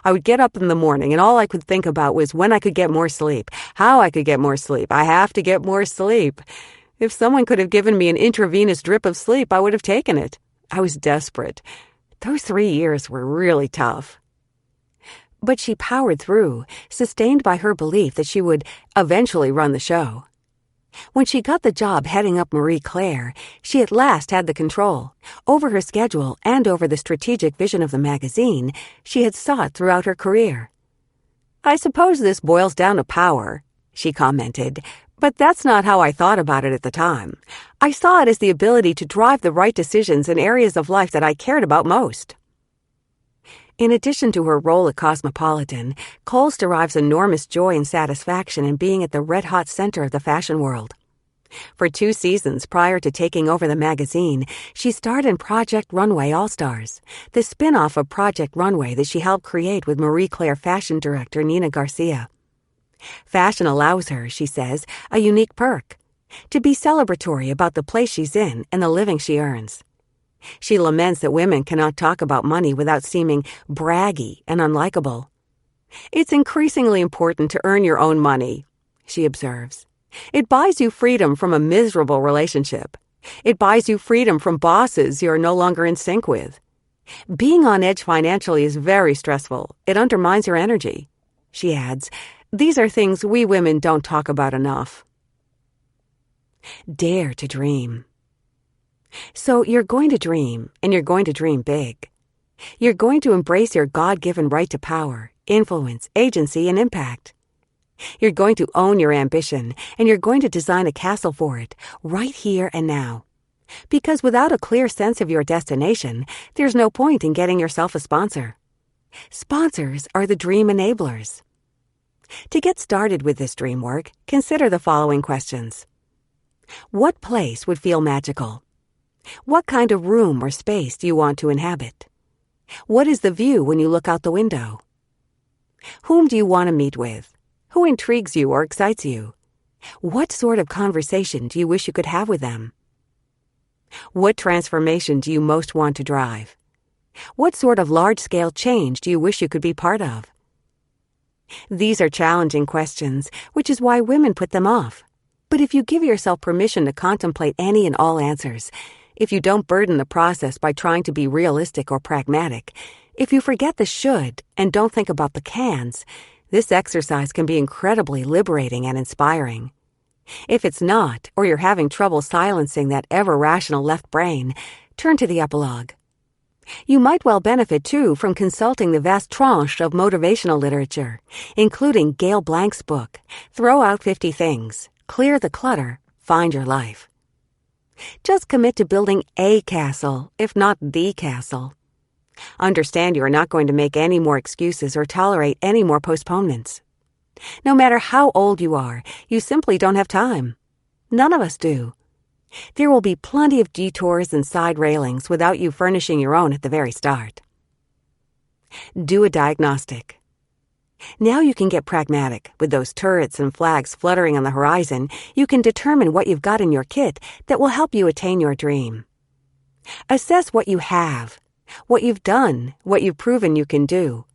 I would get up in the morning and all I could think about was when I could get more sleep, how I could get more sleep. I have to get more sleep. If someone could have given me an intravenous drip of sleep, I would have taken it. I was desperate. Those 3 years were really tough. But she powered through, sustained by her belief that she would eventually run the show. When she got the job heading up Marie Claire, she at last had the control over her schedule and over the strategic vision of the magazine she had sought throughout her career. "I suppose this boils down to power," she commented, "but that's not how I thought about it at the time. I saw it as the ability to drive the right decisions in areas of life that I cared about most." In addition to her role at Cosmopolitan, Coles derives enormous joy and satisfaction in being at the red-hot center of the fashion world. For 2 seasons prior to taking over the magazine, she starred in Project Runway All-Stars, the spin-off of Project Runway that she helped create with Marie Claire fashion director Nina Garcia. Fashion allows her, she says, a unique perk: to be celebratory about the place she's in and the living she earns. She laments that women cannot talk about money without seeming braggy and unlikable. "It's increasingly important to earn your own money," she observes. "It buys you freedom from a miserable relationship. It buys you freedom from bosses you're no longer in sync with. Being on edge financially is very stressful. It undermines your energy." She adds, "These are things we women don't talk about enough." Dare to dream. So you're going to dream, and you're going to dream big. You're going to embrace your God-given right to power, influence, agency, and impact. You're going to own your ambition, and you're going to design a castle for it, right here and now. Because without a clear sense of your destination, there's no point in getting yourself a sponsor. Sponsors are the dream enablers. To get started with this dream work, consider the following questions. What place would feel magical? What kind of room or space do you want to inhabit? What is the view when you look out the window? Whom do you want to meet with? Who intrigues you or excites you? What sort of conversation do you wish you could have with them? What transformation do you most want to drive? What sort of large-scale change do you wish you could be part of? These are challenging questions, which is why women put them off. But if you give yourself permission to contemplate any and all answers, if you don't burden the process by trying to be realistic or pragmatic, if you forget the should and don't think about the cans, this exercise can be incredibly liberating and inspiring. If it's not, or you're having trouble silencing that ever-rational left brain, turn to the epilogue. You might well benefit, too, from consulting the vast tranche of motivational literature, including Gail Blank's book, Throw Out 50 Things, Clear the Clutter, Find Your Life. Just commit to building a castle, if not the castle. Understand you are not going to make any more excuses or tolerate any more postponements. No matter how old you are, you simply don't have time. None of us do. There will be plenty of detours and side railings without you furnishing your own at the very start. Do a diagnostic. Now you can get pragmatic. With those turrets and flags fluttering on the horizon, you can determine what you've got in your kit that will help you attain your dream. Assess what you have, what you've done, what you've proven you can do,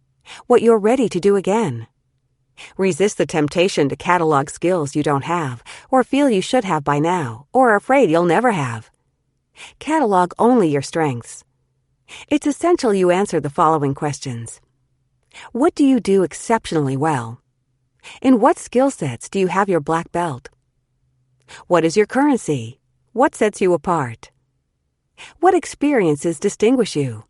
what you're ready to do again. Resist the temptation to catalog skills you don't have, or feel you should have by now, or are afraid you'll never have. Catalog only your strengths. It's essential you answer the following questions. What do you do exceptionally well? In what skill sets do you have your black belt? What is your currency? What sets you apart? What experiences distinguish you?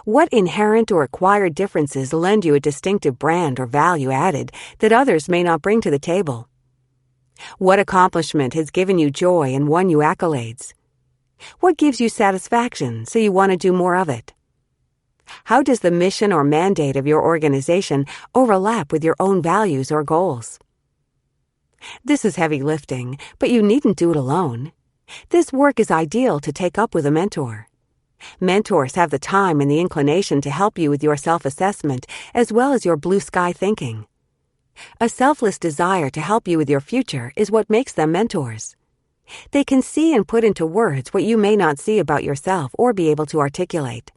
What inherent or acquired differences lend you a distinctive brand or value added that others may not bring to the table? What accomplishment has given you joy and won you accolades? What gives you satisfaction so you want to do more of it? How does the mission or mandate of your organization overlap with your own values or goals? This is heavy lifting, but you needn't do it alone. This work is ideal to take up with a mentor. Mentors have the time and the inclination to help you with your self-assessment as well as your blue sky thinking. A selfless desire to help you with your future is what makes them mentors. They can see and put into words what you may not see about yourself or be able to articulate.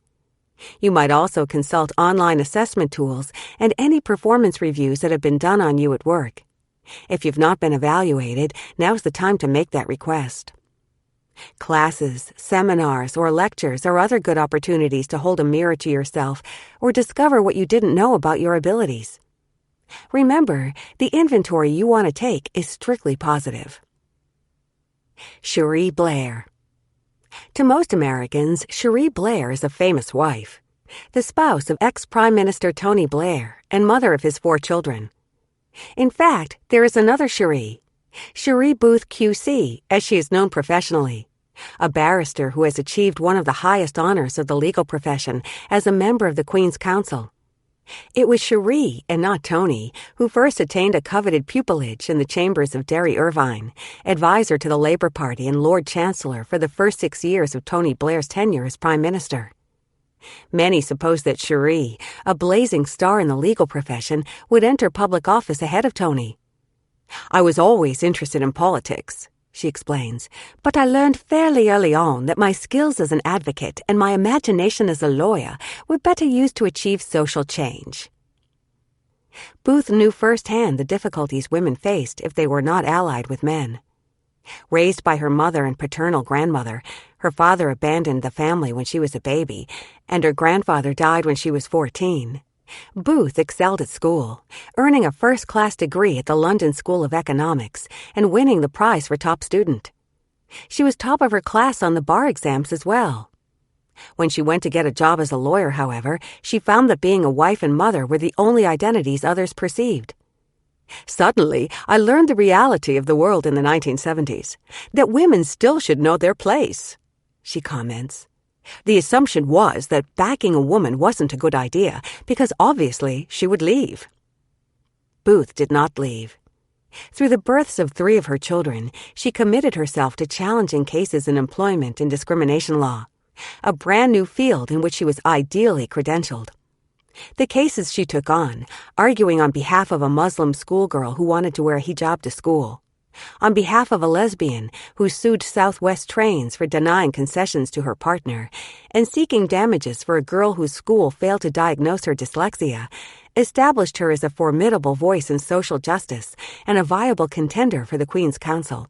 You might also consult online assessment tools and any performance reviews that have been done on you at work. If you've not been evaluated, now's the time to make that request. Classes, seminars, or lectures are other good opportunities to hold a mirror to yourself or discover what you didn't know about your abilities. Remember, the inventory you want to take is strictly positive. Cherie Blair. To most Americans, Cherie Blair is a famous wife, the spouse of ex-Prime Minister Tony Blair and mother of his 4 children. In fact, there is another Cherie Booth QC, as she is known professionally, a barrister who has achieved one of the highest honors of the legal profession as a member of the Queen's Counsel. It was Cherie, and not Tony, who first attained a coveted pupillage in the chambers of Derry Irvine, advisor to the Labour Party and Lord Chancellor for the first 6 years of Tony Blair's tenure as Prime Minister. Many suppose that Cherie, a blazing star in the legal profession, would enter public office ahead of Tony. "I was always interested in politics," she explains, "but I learned fairly early on that my skills as an advocate and my imagination as a lawyer were better used to achieve social change." Booth knew firsthand the difficulties women faced if they were not allied with men. Raised by her mother and paternal grandmother, her father abandoned the family when she was a baby, and her grandfather died when she was 14. Booth excelled at school, earning a first-class degree at the London School of Economics and winning the prize for top student. She was top of her class on the bar exams as well. When she went to get a job as a lawyer, however, she found that being a wife and mother were the only identities others perceived. "Suddenly, I learned the reality of the world in the 1970s, that women still should know their place," she comments. "The assumption was that backing a woman wasn't a good idea because obviously she would leave." Booth did not leave. Through the births of 3 of her children, she committed herself to challenging cases in employment and discrimination law, a brand new field in which she was ideally credentialed. The cases she took on, arguing on behalf of a Muslim schoolgirl who wanted to wear a hijab to school, on behalf of a lesbian who sued Southwest Trains for denying concessions to her partner, and seeking damages for a girl whose school failed to diagnose her dyslexia, established her as a formidable voice in social justice and a viable contender for the Queen's Counsel.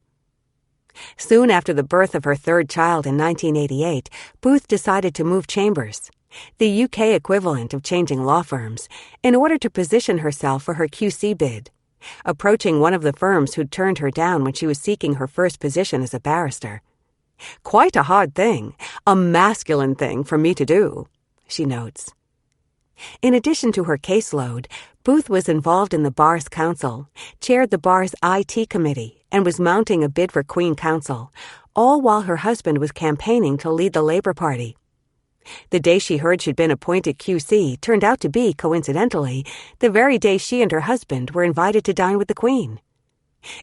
Soon after the birth of her 3rd child in 1988, Booth decided to move chambers, the UK equivalent of changing law firms, in order to position herself for her QC bid, approaching one of the firms who'd turned her down when she was seeking her first position as a barrister. "Quite a hard thing, a masculine thing for me to do," she notes. In addition to her caseload, Booth was involved in the Bar's Council, chaired the Bar's IT committee, and was mounting a bid for Queen Counsel, all while her husband was campaigning to lead the Labour Party. The day she heard she'd been appointed QC turned out to be, coincidentally, the very day she and her husband were invited to dine with the Queen.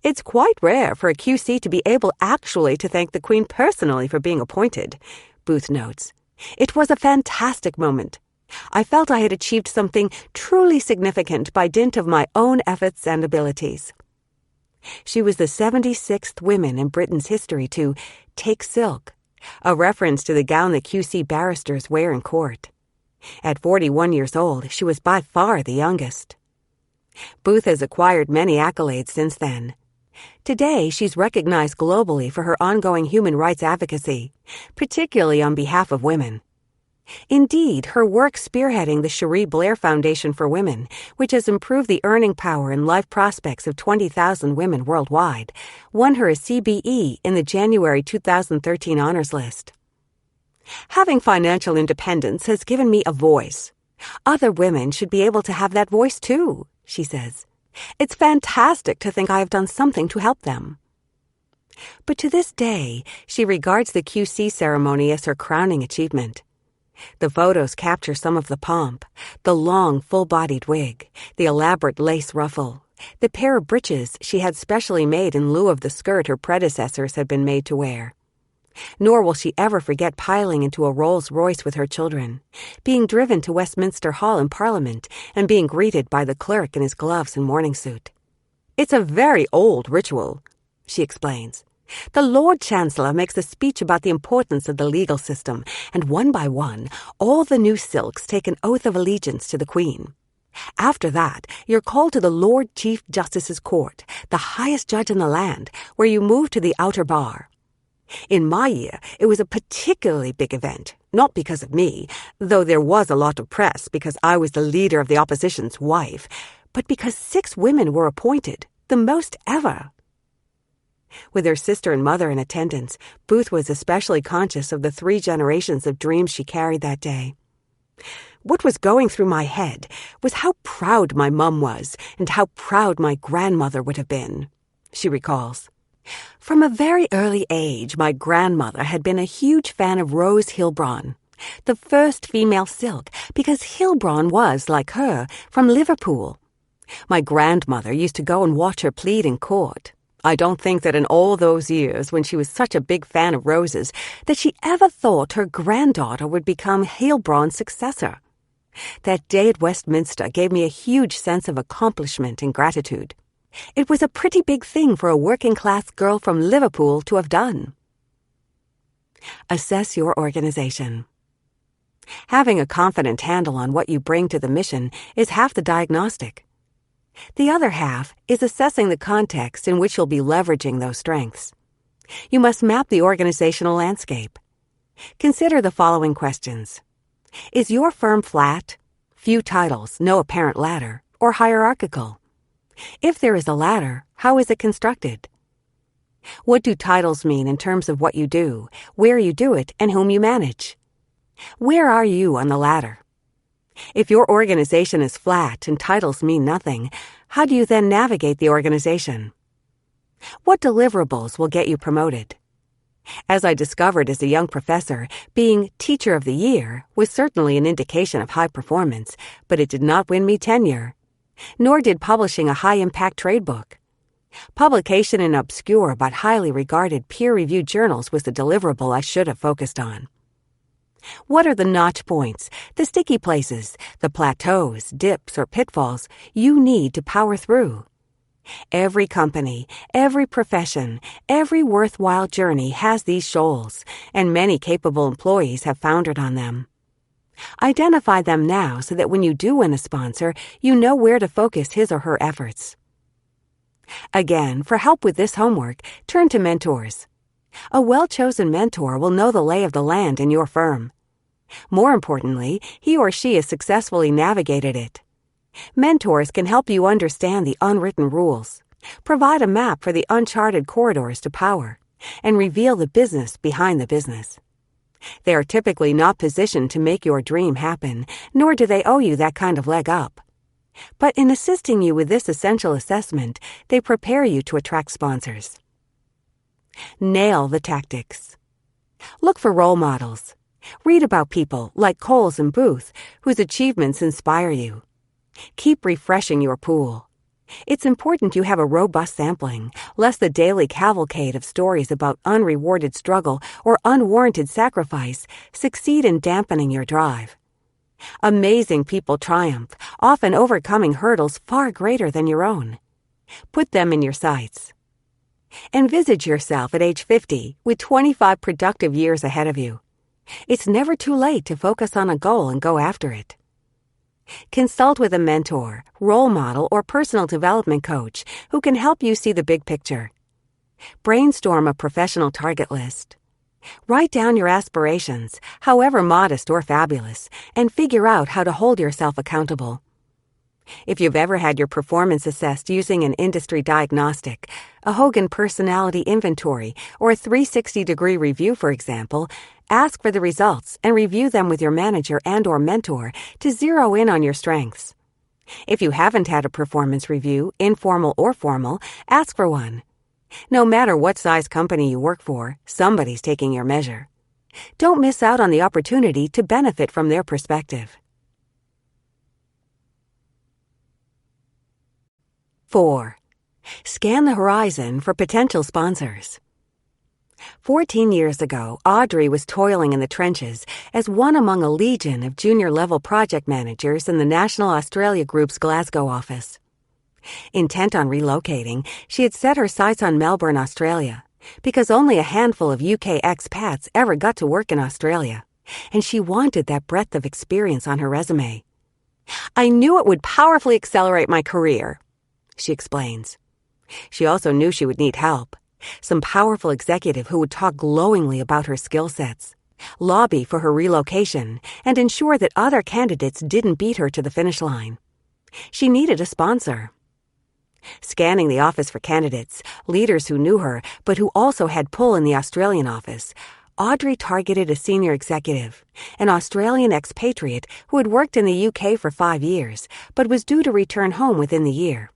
"It's quite rare for a QC to be able actually to thank the Queen personally for being appointed," Booth notes. "It was a fantastic moment. I felt I had achieved something truly significant by dint of my own efforts and abilities." She was the 76th woman in Britain's history to take silk, a reference to the gown that QC barristers wear in court. At 41 years old, she was by far the youngest. Booth has acquired many accolades since then. Today, she's recognized globally for her ongoing human rights advocacy, particularly on behalf of women. Indeed, her work spearheading the Cherie Blair Foundation for Women, which has improved the earning power and life prospects of 20,000 women worldwide, won her a CBE in the January 2013 honors list. "Having financial independence has given me a voice. Other women should be able to have that voice too," she says. "It's fantastic to think I have done something to help them." But to this day, she regards the QC ceremony as her crowning achievement. The photos capture some of the pomp, the long, full-bodied wig, the elaborate lace ruffle, the pair of breeches she had specially made in lieu of the skirt her predecessors had been made to wear. Nor will she ever forget piling into a Rolls-Royce with her children, being driven to Westminster Hall in Parliament, and being greeted by the clerk in his gloves and morning suit. "It's a very old ritual," she explains. The Lord Chancellor makes a speech about the importance of the legal system, and one by one, all the new silks take an oath of allegiance to the Queen. After that, you're called to the Lord Chief Justice's court, the highest judge in the land, where you move to the outer bar. In my year, it was a particularly big event, not because of me, though there was a lot of press because I was the leader of the opposition's wife, but because 6 women were appointed, the most ever. With her sister and mother in attendance, Booth was especially conscious of the 3 generations of dreams she carried that day. What was going through my head was how proud my mum was and how proud my grandmother would have been, she recalls. From a very early age, my grandmother had been a huge fan of Rose Hilbron, the first female silk, because Hilbron was, like her, from Liverpool. My grandmother used to go and watch her plead in court. I don't think that in all those years, when she was such a big fan of roses, that she ever thought her granddaughter would become Hilbron's successor. That day at Westminster gave me a huge sense of accomplishment and gratitude. It was a pretty big thing for a working-class girl from Liverpool to have done. Assess your organization. Having a confident handle on what you bring to the mission is half the diagnostic. The other half is assessing the context in which you'll be leveraging those strengths. You must map the organizational landscape. Consider the following questions. Is your firm flat, few titles, no apparent ladder, or hierarchical? If there is a ladder, how is it constructed? What do titles mean in terms of what you do, where you do it, and whom you manage? Where are you on the ladder? If your organization is flat and titles mean nothing, how do you then navigate the organization? What deliverables will get you promoted? As I discovered as a young professor, being Teacher of the Year was certainly an indication of high performance, but it did not win me tenure. Nor did publishing a high-impact trade book. Publication in obscure but highly regarded peer-reviewed journals was the deliverable I should have focused on. What are the notch points, the sticky places, the plateaus, dips, or pitfalls you need to power through? Every company, every profession, every worthwhile journey has these shoals, and many capable employees have foundered on them. Identify them now so that when you do win a sponsor, you know where to focus his or her efforts. Again, for help with this homework, turn to mentors. A well-chosen mentor will know the lay of the land in your firm. More importantly, he or she has successfully navigated it. Mentors can help you understand the unwritten rules, provide a map for the uncharted corridors to power, and reveal the business behind the business. They are typically not positioned to make your dream happen, nor do they owe you that kind of leg up. But in assisting you with this essential assessment, they prepare you to attract sponsors. Nail the tactics. Look for role models. Read about people like Coles and Booth, whose achievements inspire you. Keep refreshing your pool. It's important you have a robust sampling, lest the daily cavalcade of stories about unrewarded struggle or unwarranted sacrifice succeed in dampening your drive. Amazing people triumph, often overcoming hurdles far greater than your own. Put them in your sights. Envisage yourself at age 50 with 25 productive years ahead of you. It's never too late to focus on a goal and go after it. Consult with a mentor, role model, or personal development coach who can help you see the big picture. Brainstorm a professional target list. Write down your aspirations, however modest or fabulous, and figure out how to hold yourself accountable. If you've ever had your performance assessed using an industry diagnostic, a Hogan personality inventory, or a 360-degree review, for example, ask for the results and review them with your manager and/or mentor to zero in on your strengths. If you haven't had a performance review, informal or formal, ask for one. No matter what size company you work for, somebody's taking your measure. Don't miss out on the opportunity to benefit from their perspective. 4. Scan the horizon for potential sponsors. 14 years ago, Audrey was toiling in the trenches as one among a legion of junior-level project managers in the National Australia Group's Glasgow office. Intent on relocating, she had set her sights on Melbourne, Australia, because only a handful of UK expats ever got to work in Australia, and she wanted that breadth of experience on her resume. "I knew it would powerfully accelerate my career," she explains. She also knew she would need help, some powerful executive who would talk glowingly about her skill sets, lobby for her relocation, and ensure that other candidates didn't beat her to the finish line. She needed a sponsor. Scanning the office for candidates, leaders who knew her but who also had pull in the Australian office, Audrey targeted a senior executive, an Australian expatriate who had worked in the UK for 5 years but was due to return home within the year.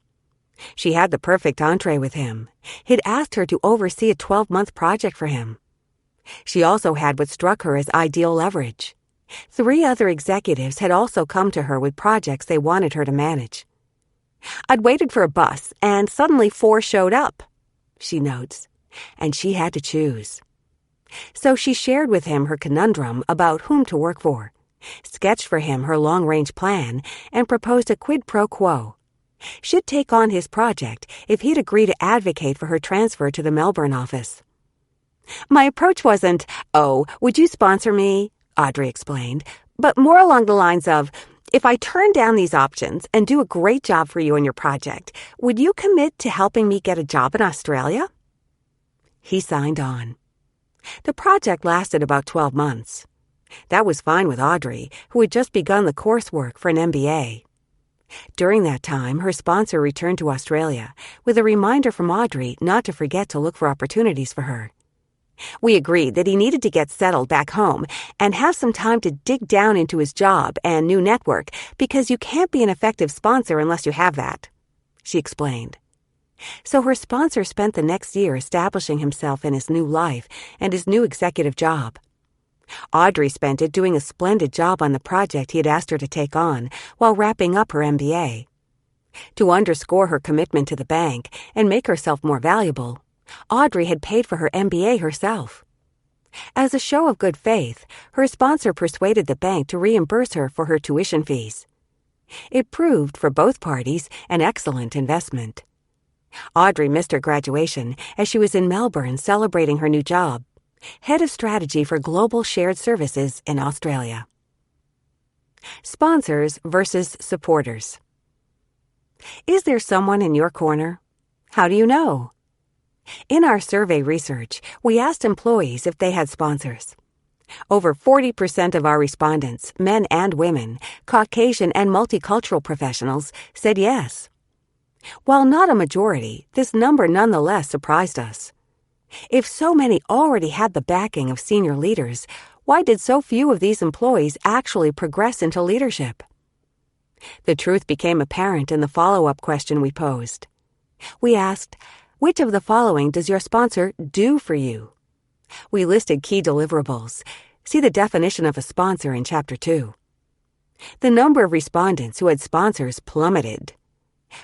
She had the perfect entree with him. He'd asked her to oversee a 12-month project for him. She also had what struck her as ideal leverage. 3 other executives had also come to her with projects they wanted her to manage. "I'd waited for a bus, and suddenly 4 showed up," she notes, and she had to choose. So she shared with him her conundrum about whom to work for, sketched for him her long-range plan, and proposed a quid pro quo. She'd take on his project if he'd agree to advocate for her transfer to the Melbourne office. "My approach wasn't, 'Oh, would you sponsor me?'" Audrey explained, "but more along the lines of, 'If I turn down these options and do a great job for you on your project, would you commit to helping me get a job in Australia?'" He signed on. The project lasted about 12 months. That was fine with Audrey, who had just begun the coursework for an MBA. During that time, her sponsor returned to Australia with a reminder from Audrey not to forget to look for opportunities for her. We agreed that he needed to get settled back home and have some time to dig down into his job and new network because you can't be an effective sponsor unless you have that, she explained. So her sponsor spent the next year establishing himself in his new life and his new executive job. Audrey spent it doing a splendid job on the project he had asked her to take on while wrapping up her MBA. To underscore her commitment to the bank and make herself more valuable, Audrey had paid for her MBA herself. As a show of good faith, her sponsor persuaded the bank to reimburse her for her tuition fees. It proved, for both parties, an excellent investment. Audrey missed her graduation as she was in Melbourne celebrating her new job, Head of Strategy for Global Shared Services in Australia. Sponsors versus supporters. Is there someone in your corner? How do you know? In our survey research, we asked employees if they had sponsors. Over 40% of our respondents, men and women, Caucasian and multicultural professionals, said yes. While not a majority, this number nonetheless surprised us. If so many already had the backing of senior leaders, why did so few of these employees actually progress into leadership? The truth became apparent in the follow-up question we posed. We asked, which of the following does your sponsor do for you? We listed key deliverables. See the definition of a sponsor in Chapter 2. The number of respondents who had sponsors plummeted.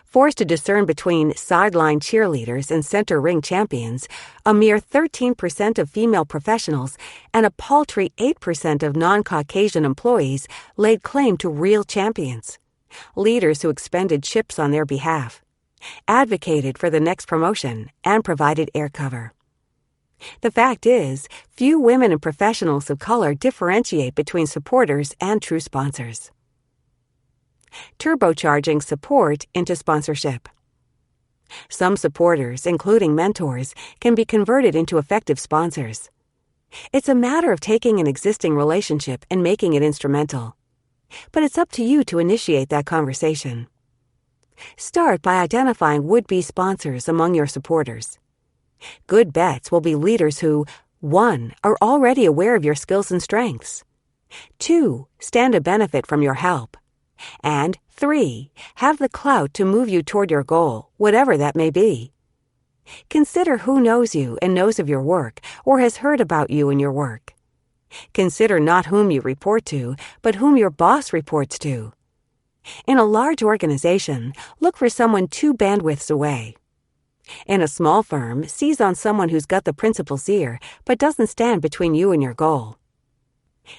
Forced to discern between sideline cheerleaders and center ring champions, a mere 13% of female professionals and a paltry 8% of non-Caucasian employees laid claim to real champions, leaders who expended chips on their behalf, advocated for the next promotion, and provided air cover. The fact is, few women and professionals of color differentiate between supporters and true sponsors. Turbocharging support into sponsorship. Some supporters, including mentors, can be converted into effective sponsors. It's a matter of taking an existing relationship and making it instrumental. But it's up to you to initiate that conversation. Start by identifying would-be sponsors among your supporters. Good bets will be leaders who, 1, are already aware of your skills and strengths, 2, stand to benefit from your help, and 3, have the clout to move you toward your goal, whatever that may be. Consider who knows you and knows of your work or has heard about you and your work. Consider not whom you report to, but whom your boss reports to. In a large organization, look for someone 2 bandwidths away. In a small firm, seize on someone who's got the principal's ear but doesn't stand between you and your goal.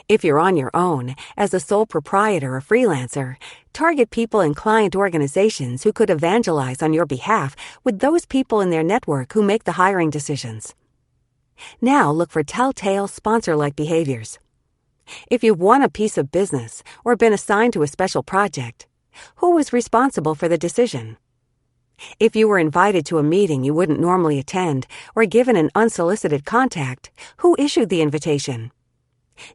If you're on your own, as a sole proprietor or freelancer, target people in client organizations who could evangelize on your behalf with those people in their network who make the hiring decisions. Now look for telltale sponsor-like behaviors. If you've won a piece of business or been assigned to a special project, who was responsible for the decision? If you were invited to a meeting you wouldn't normally attend or given an unsolicited contact, who issued the invitation?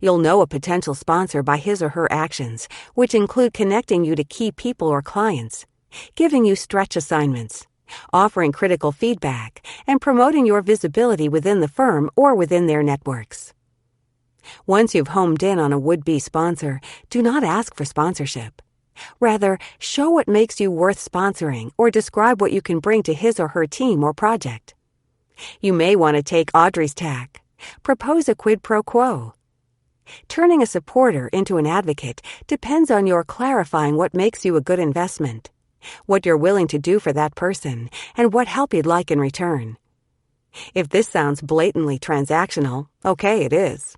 You'll know a potential sponsor by his or her actions, which include connecting you to key people or clients, giving you stretch assignments, offering critical feedback, and promoting your visibility within the firm or within their networks. Once you've homed in on a would-be sponsor, do not ask for sponsorship. Rather, show what makes you worth sponsoring or describe what you can bring to his or her team or project. You may want to take Audrey's tack. Propose a quid pro quo. Turning a supporter into an advocate depends on your clarifying what makes you a good investment, what you're willing to do for that person, and what help you'd like in return. If this sounds blatantly transactional, okay, it is.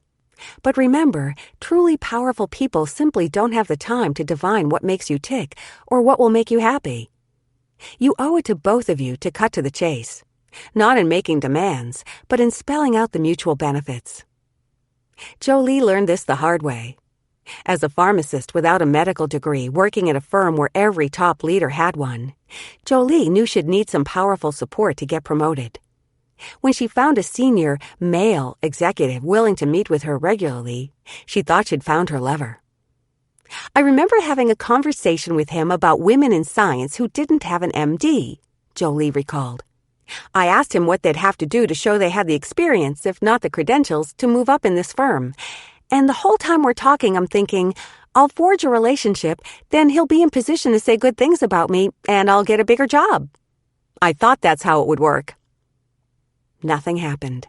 But remember, truly powerful people simply don't have the time to divine what makes you tick or what will make you happy. You owe it to both of you to cut to the chase, not in making demands, but in spelling out the mutual benefits. Jolie learned this the hard way. As a pharmacist without a medical degree working at a firm where every top leader had one, Jolie knew she'd need some powerful support to get promoted. When she found a senior, male executive willing to meet with her regularly, she thought she'd found her lever. I remember having a conversation with him about women in science who didn't have an MD, Jolie recalled. I asked him what they'd have to do to show they had the experience, if not the credentials, to move up in this firm. And the whole time we're talking, I'm thinking, I'll forge a relationship, then he'll be in position to say good things about me, and I'll get a bigger job. I thought that's how it would work. Nothing happened.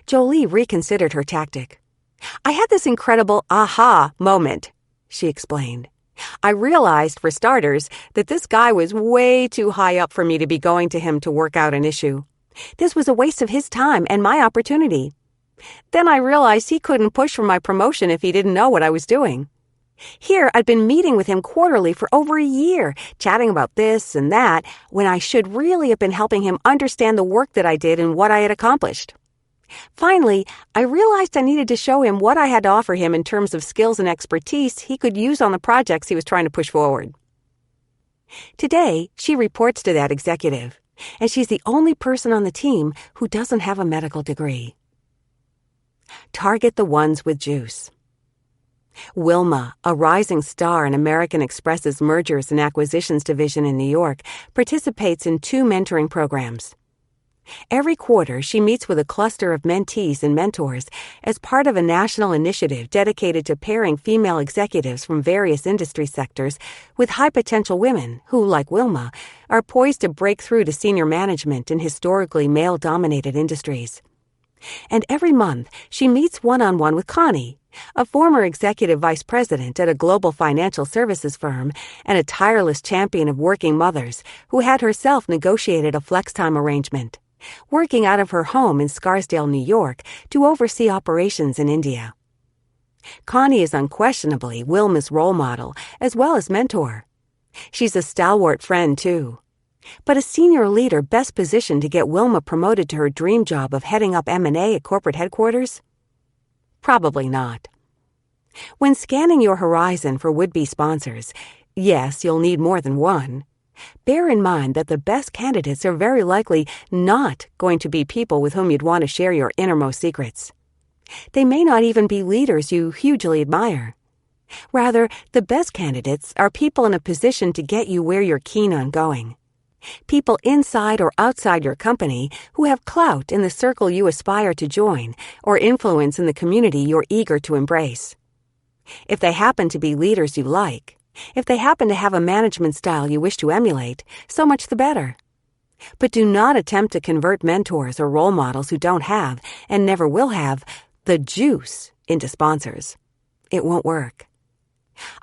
Jolie reconsidered her tactic. I had this incredible aha moment, she explained. I realized, for starters, that this guy was way too high up for me to be going to him to work out an issue. This was a waste of his time and my opportunity. Then I realized he couldn't push for my promotion if he didn't know what I was doing. Here, I'd been meeting with him quarterly for over a year, chatting about this and that, when I should really have been helping him understand the work that I did and what I had accomplished. Finally, I realized I needed to show him what I had to offer him in terms of skills and expertise he could use on the projects he was trying to push forward. Today, she reports to that executive, and she's the only person on the team who doesn't have a medical degree. Target the ones with juice. Wilma, a rising star in American Express's Mergers and Acquisitions division in New York, participates in 2 mentoring programs. Every quarter, she meets with a cluster of mentees and mentors as part of a national initiative dedicated to pairing female executives from various industry sectors with high-potential women who, like Wilma, are poised to break through to senior management in historically male-dominated industries. And every month, she meets one-on-one with Connie, a former executive vice president at a global financial services firm and a tireless champion of working mothers who had herself negotiated a flex-time arrangement, working out of her home in Scarsdale, New York, to oversee operations in India. Connie is unquestionably Wilma's role model as well as mentor. She's a stalwart friend, too. But a senior leader best positioned to get Wilma promoted to her dream job of heading up M&A at corporate headquarters? Probably not. When scanning your horizon for would-be sponsors, yes, you'll need more than one. Bear in mind that the best candidates are very likely not going to be people with whom you'd want to share your innermost secrets. They may not even be leaders you hugely admire. Rather, the best candidates are people in a position to get you where you're keen on going. People inside or outside your company who have clout in the circle you aspire to join or influence in the community you're eager to embrace. If they happen to be leaders you like, if they happen to have a management style you wish to emulate, so much the better. But do not attempt to convert mentors or role models who don't have, and never will have, the juice into sponsors. It won't work.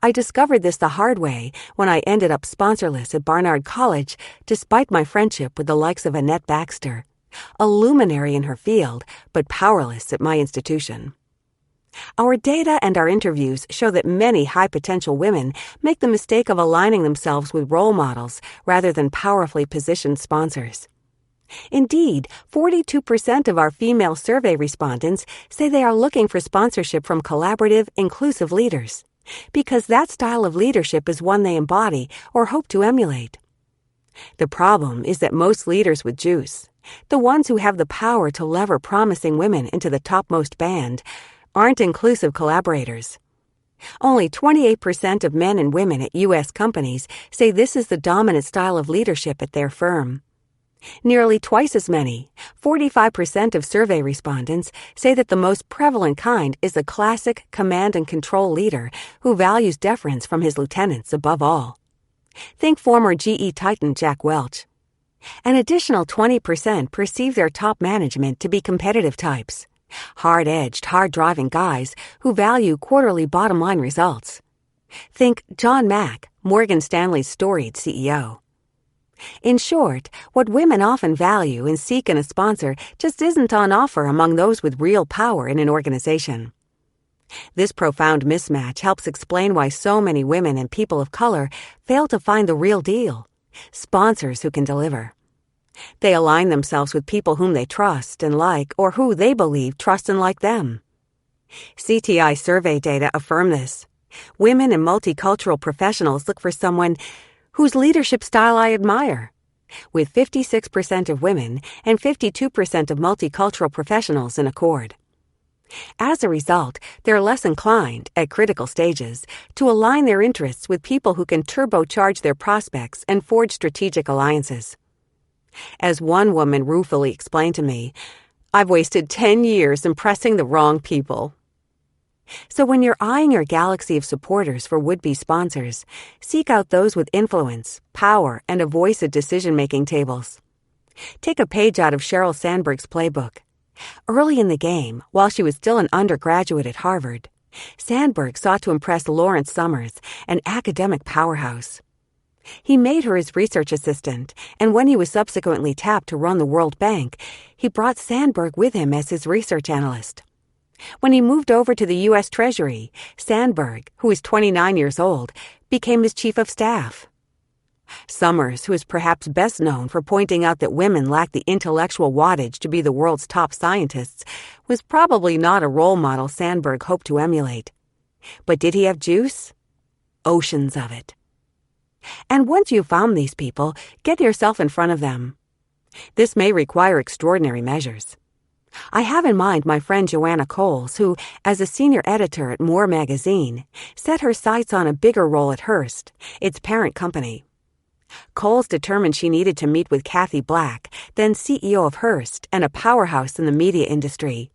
I discovered this the hard way when I ended up sponsorless at Barnard College, despite my friendship with the likes of Annette Baxter, a luminary in her field, but powerless at my institution. Our data and our interviews show that many high-potential women make the mistake of aligning themselves with role models rather than powerfully positioned sponsors. Indeed, 42% of our female survey respondents say they are looking for sponsorship from collaborative, inclusive leaders, because that style of leadership is one they embody or hope to emulate. The problem is that most leaders with juice, the ones who have the power to lever promising women into the topmost band, aren't inclusive collaborators. Only 28% of men and women at U.S. companies say this is the dominant style of leadership at their firm. Nearly twice as many, 45% of survey respondents, say that the most prevalent kind is a classic command and control leader who values deference from his lieutenants above all. Think former GE Titan Jack Welch. An additional 20% perceive their top management to be competitive types, hard-edged, hard-driving guys who value quarterly bottom-line results. Think John Mack, Morgan Stanley's storied CEO. In short, what women often value and seek in a sponsor just isn't on offer among those with real power in an organization. This profound mismatch helps explain why so many women and people of color fail to find the real deal, sponsors who can deliver. They align themselves with people whom they trust and like, or who they believe trust and like them. CTI survey data affirm this. Women and multicultural professionals look for someone whose leadership style I admire, with 56% of women and 52% of multicultural professionals in accord. As a result, they're less inclined, at critical stages, to align their interests with people who can turbocharge their prospects and forge strategic alliances. As one woman ruefully explained to me, "I've wasted 10 years impressing the wrong people." So when you're eyeing your galaxy of supporters for would-be sponsors, seek out those with influence, power, and a voice at decision-making tables. Take a page out of Sheryl Sandberg's playbook. Early in the game, while she was still an undergraduate at Harvard, Sandberg sought to impress Lawrence Summers, an academic powerhouse. He made her his research assistant, and when he was subsequently tapped to run the World Bank, he brought Sandberg with him as his research analyst. When he moved over to the U.S. Treasury, Sandberg, who was 29 years old, became his chief of staff. Summers, who is perhaps best known for pointing out that women lack the intellectual wattage to be the world's top scientists, was probably not a role model Sandberg hoped to emulate. But did he have juice? Oceans of it. And once you've found these people, get yourself in front of them. This may require extraordinary measures. I have in mind my friend Joanna Coles, who, as a senior editor at More magazine, set her sights on a bigger role at Hearst, its parent company. Coles determined she needed to meet with Kathy Black, then CEO of Hearst and a powerhouse in the media industry.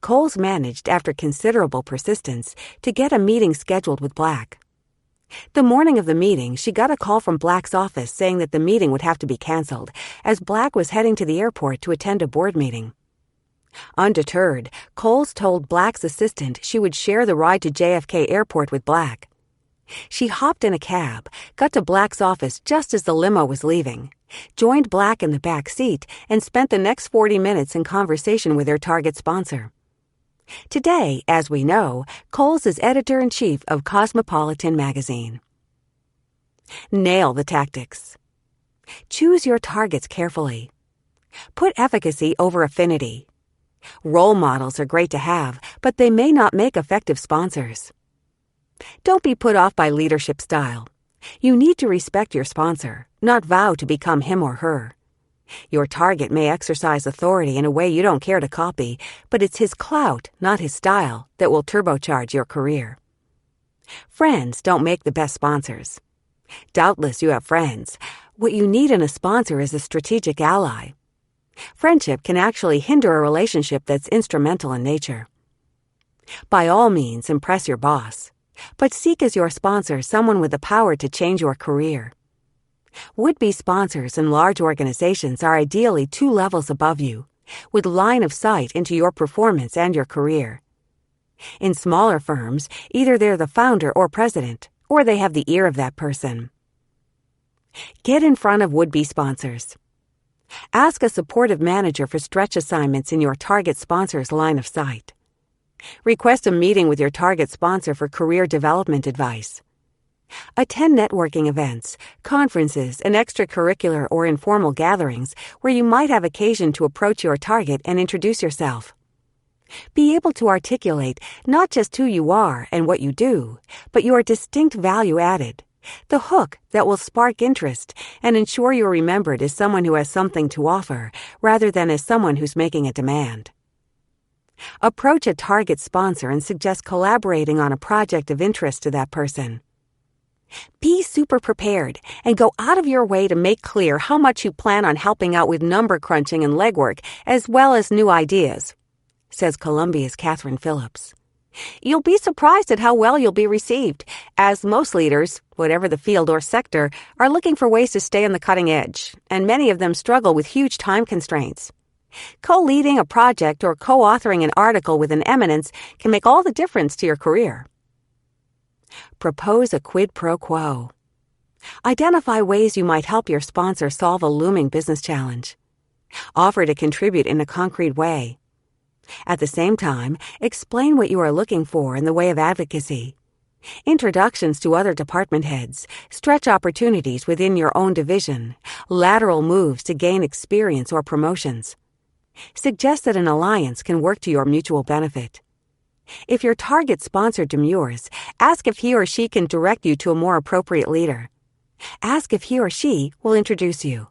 Coles managed, after considerable persistence, to get a meeting scheduled with Black. The morning of the meeting, she got a call from Black's office saying that the meeting would have to be canceled, as Black was heading to the airport to attend a board meeting. Undeterred, Coles told Black's assistant she would share the ride to JFK Airport with Black. She hopped in a cab, got to Black's office just as the limo was leaving, joined Black in the back seat, and spent the next 40 minutes in conversation with her target sponsor. Today, as we know, Coles is editor-in-chief of Cosmopolitan magazine. Nail the tactics. Choose your targets carefully. Put efficacy over affinity. Role models are great to have, but they may not make effective sponsors. Don't be put off by leadership style. You need to respect your sponsor, not vow to become him or her. Your target may exercise authority in a way you don't care to copy, but it's his clout, not his style, that will turbocharge your career. Friends don't make the best sponsors. Doubtless you have friends. What you need in a sponsor is a strategic ally. Friendship can actually hinder a relationship that's instrumental in nature. By all means, impress your boss, but seek as your sponsor someone with the power to change your career. Would-be sponsors in large organizations are ideally 2 levels above you, with line of sight into your performance and your career. In smaller firms, either they're the founder or president, or they have the ear of that person. Get in front of would-be sponsors. Ask a supportive manager for stretch assignments in your target sponsor's line of sight. Request a meeting with your target sponsor for career development advice. Attend networking events, conferences, and extracurricular or informal gatherings where you might have occasion to approach your target and introduce yourself. Be able to articulate not just who you are and what you do, but your distinct value added, the hook that will spark interest and ensure you're remembered as someone who has something to offer rather than as someone who's making a demand. Approach a target sponsor and suggest collaborating on a project of interest to that person. Be super prepared and go out of your way to make clear how much you plan on helping out with number crunching and legwork as well as new ideas, says Columbia's Catherine Phillips. You'll be surprised at how well you'll be received, as most leaders, whatever the field or sector, are looking for ways to stay on the cutting edge, and many of them struggle with huge time constraints. Co-leading a project or co-authoring an article with an eminence can make all the difference to your career. Propose a quid pro quo. Identify ways you might help your sponsor solve a looming business challenge. Offer to contribute in a concrete way. At the same time, explain what you are looking for in the way of advocacy. Introductions to other department heads, stretch opportunities within your own division, lateral moves to gain experience or promotions. Suggest that an alliance can work to your mutual benefit. If your target sponsor demurs, ask if he or she can direct you to a more appropriate leader. Ask if he or she will introduce you.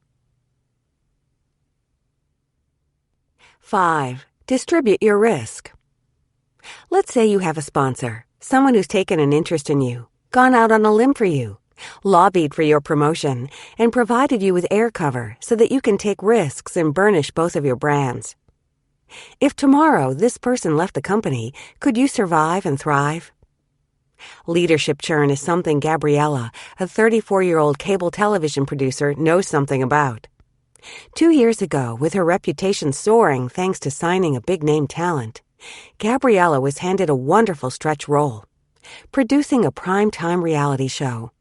5. Distribute your risk. Let's say you have a sponsor, someone who's taken an interest in you, gone out on a limb for you, lobbied for your promotion, and provided you with air cover so that you can take risks and burnish both of your brands. If tomorrow this person left the company, could you survive and thrive? Leadership churn is something Gabriella, a 34-year-old cable television producer, knows something about. 2 years ago, with her reputation soaring thanks to signing a big-name talent, Gabriella was handed a wonderful stretch role, producing a prime-time reality show.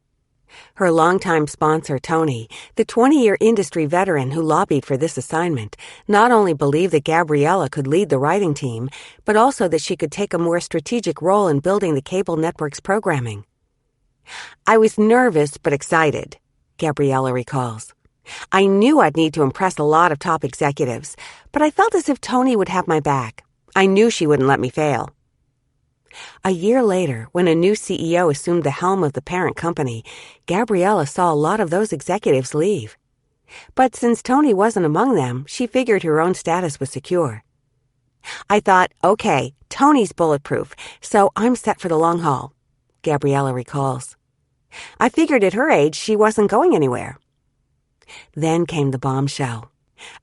Her longtime sponsor, Tony, the 20-year industry veteran who lobbied for this assignment, not only believed that Gabriella could lead the writing team, but also that she could take a more strategic role in building the cable network's programming. I was nervous but excited, Gabriella recalls. I knew I'd need to impress a lot of top executives, but I felt as if Tony would have my back. I knew she wouldn't let me fail. A year later, when a new CEO assumed the helm of the parent company, Gabriella saw a lot of those executives leave. But since Tony wasn't among them, she figured her own status was secure. I thought, okay, Tony's bulletproof, so I'm set for the long haul, Gabriella recalls. I figured at her age she wasn't going anywhere. Then came the bombshell.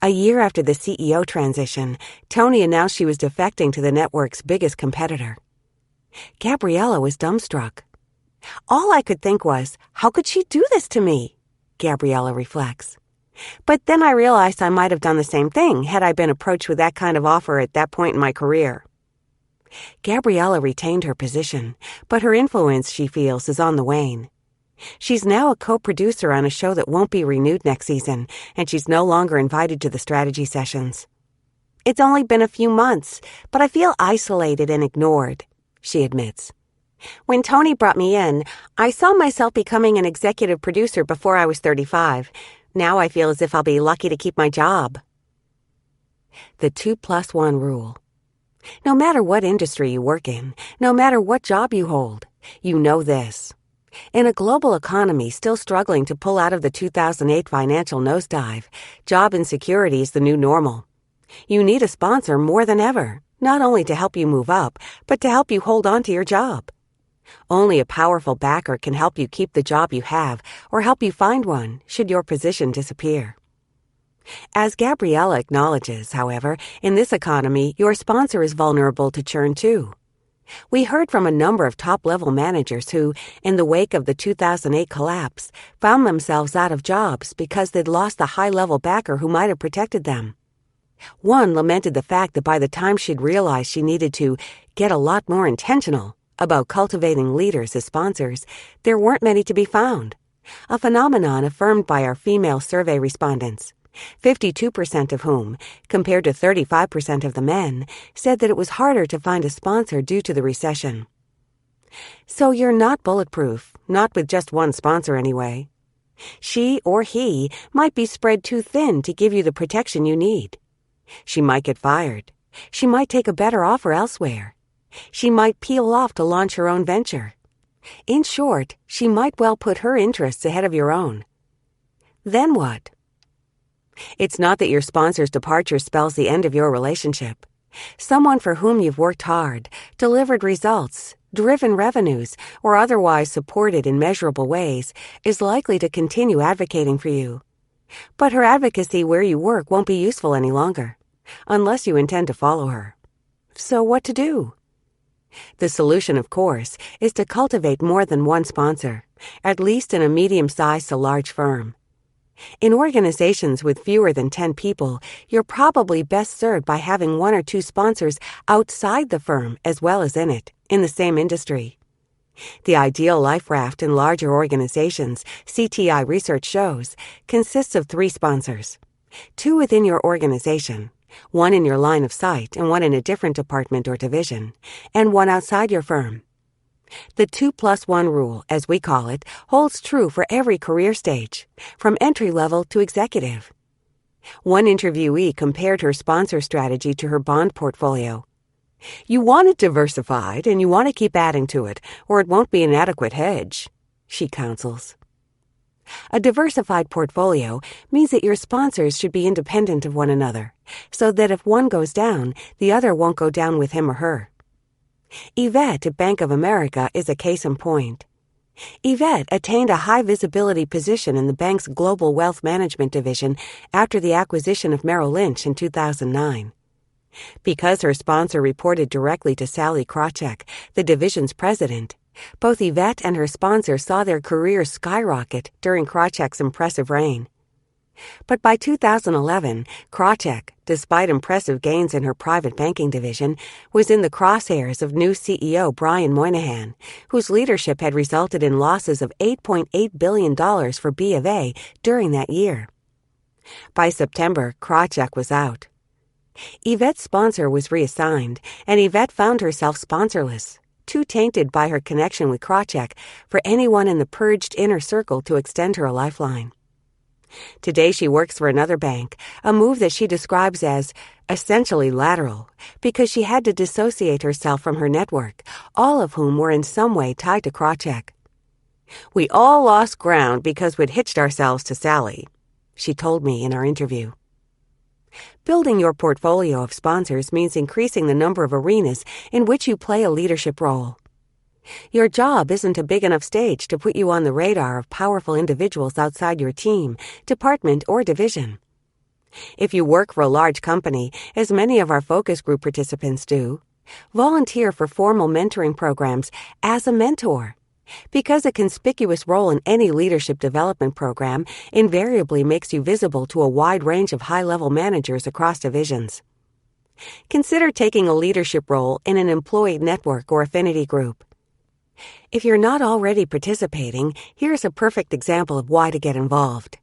A year after the CEO transition, Tony announced she was defecting to the network's biggest competitor. Gabriella was dumbstruck. All I could think was, how could she do this to me? Gabriella reflects. But then I realized I might have done the same thing had I been approached with that kind of offer at that point in my career. Gabriella retained her position, but her influence, she feels, is on the wane. She's now a co-producer on a show that won't be renewed next season, and she's no longer invited to the strategy sessions. It's only been a few months, but I feel isolated and ignored, she admits. When Tony brought me in, I saw myself becoming an executive producer before I was 35. Now I feel as if I'll be lucky to keep my job. The 2+1 rule. No matter what industry you work in, no matter what job you hold, you know this. In a global economy still struggling to pull out of the 2008 financial nosedive, job insecurity is the new normal. You need a sponsor more than ever, not only to help you move up, but to help you hold on to your job. Only a powerful backer can help you keep the job you have or help you find one should your position disappear. As Gabriella acknowledges, however, in this economy, your sponsor is vulnerable to churn too. We heard from a number of top-level managers who, in the wake of the 2008 collapse, found themselves out of jobs because they'd lost the high-level backer who might have protected them. One lamented the fact that by the time she'd realized she needed to get a lot more intentional about cultivating leaders as sponsors, there weren't many to be found, a phenomenon affirmed by our female survey respondents. 52% of whom, compared to 35% of the men, said that it was harder to find a sponsor due to the recession. So you're not bulletproof, not with just one sponsor anyway. She or he might be spread too thin to give you the protection you need. She might get fired. She might take a better offer elsewhere. She might peel off to launch her own venture. In short, she might well put her interests ahead of your own. Then what? It's not that your sponsor's departure spells the end of your relationship. Someone for whom you've worked hard, delivered results, driven revenues, or otherwise supported in measurable ways is likely to continue advocating for you. But her advocacy where you work won't be useful any longer, unless you intend to follow her. So what to do? The solution, of course, is to cultivate more than one sponsor, at least in a medium-sized to large firm. In organizations with fewer than 10 people, you're probably best served by having one or two sponsors outside the firm as well as in it, in the same industry. The ideal life raft in larger organizations, CTI research shows, consists of 3 sponsors. 2 within your organization, 1 in your line of sight and 1 in a different department or division, and 1 outside your firm. The 2+1 rule, as we call it, holds true for every career stage, from entry level to executive. One interviewee compared her sponsor strategy to her bond portfolio. You want it diversified and you want to keep adding to it, or it won't be an adequate hedge, she counsels. A diversified portfolio means that your sponsors should be independent of one another, so that if one goes down, the other won't go down with him or her. Yvette at Bank of America is a case in point. Yvette attained a high-visibility position in the bank's Global Wealth Management division after the acquisition of Merrill Lynch in 2009. Because her sponsor reported directly to Sally Krawcheck, the division's president, both Yvette and her sponsor saw their careers skyrocket during Krawcheck's impressive reign. But by 2011, Krawcheck, despite impressive gains in her private banking division, was in the crosshairs of new CEO Brian Moynihan, whose leadership had resulted in losses of $8.8 billion for B of A during that year. By September, Krawcheck was out. Yvette's sponsor was reassigned, and Yvette found herself sponsorless, too tainted by her connection with Krawcheck for anyone in the purged inner circle to extend her a lifeline. Today she works for another bank, a move that she describes as essentially lateral, because she had to dissociate herself from her network, all of whom were in some way tied to Krawcheck. We all lost ground because we'd hitched ourselves to Sally, she told me in our interview. Building your portfolio of sponsors means increasing the number of arenas in which you play a leadership role. Your job isn't a big enough stage to put you on the radar of powerful individuals outside your team, department, or division. If you work for a large company, as many of our focus group participants do, volunteer for formal mentoring programs as a mentor, because a conspicuous role in any leadership development program invariably makes you visible to a wide range of high-level managers across divisions. Consider taking a leadership role in an employee network or affinity group. If you're not already participating, here's a perfect example of why to get involved.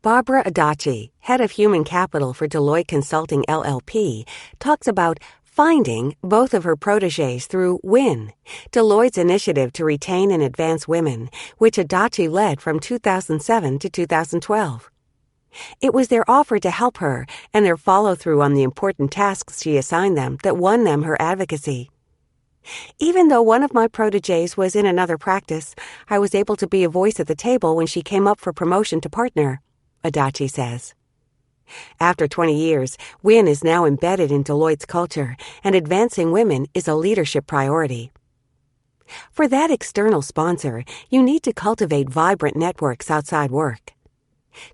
Barbara Adachi, head of human capital for Deloitte Consulting LLP, talks about finding both of her protégés through WIN, Deloitte's initiative to retain and advance women, which Adachi led from 2007 to 2012. It was their offer to help her and their follow-through on the important tasks she assigned them that won them her advocacy. Even though one of my protégés was in another practice, I was able to be a voice at the table when she came up for promotion to partner, Adachi says. After 20 years, WIN is now embedded in Deloitte's culture, and advancing women is a leadership priority. For that external sponsor, you need to cultivate vibrant networks outside work.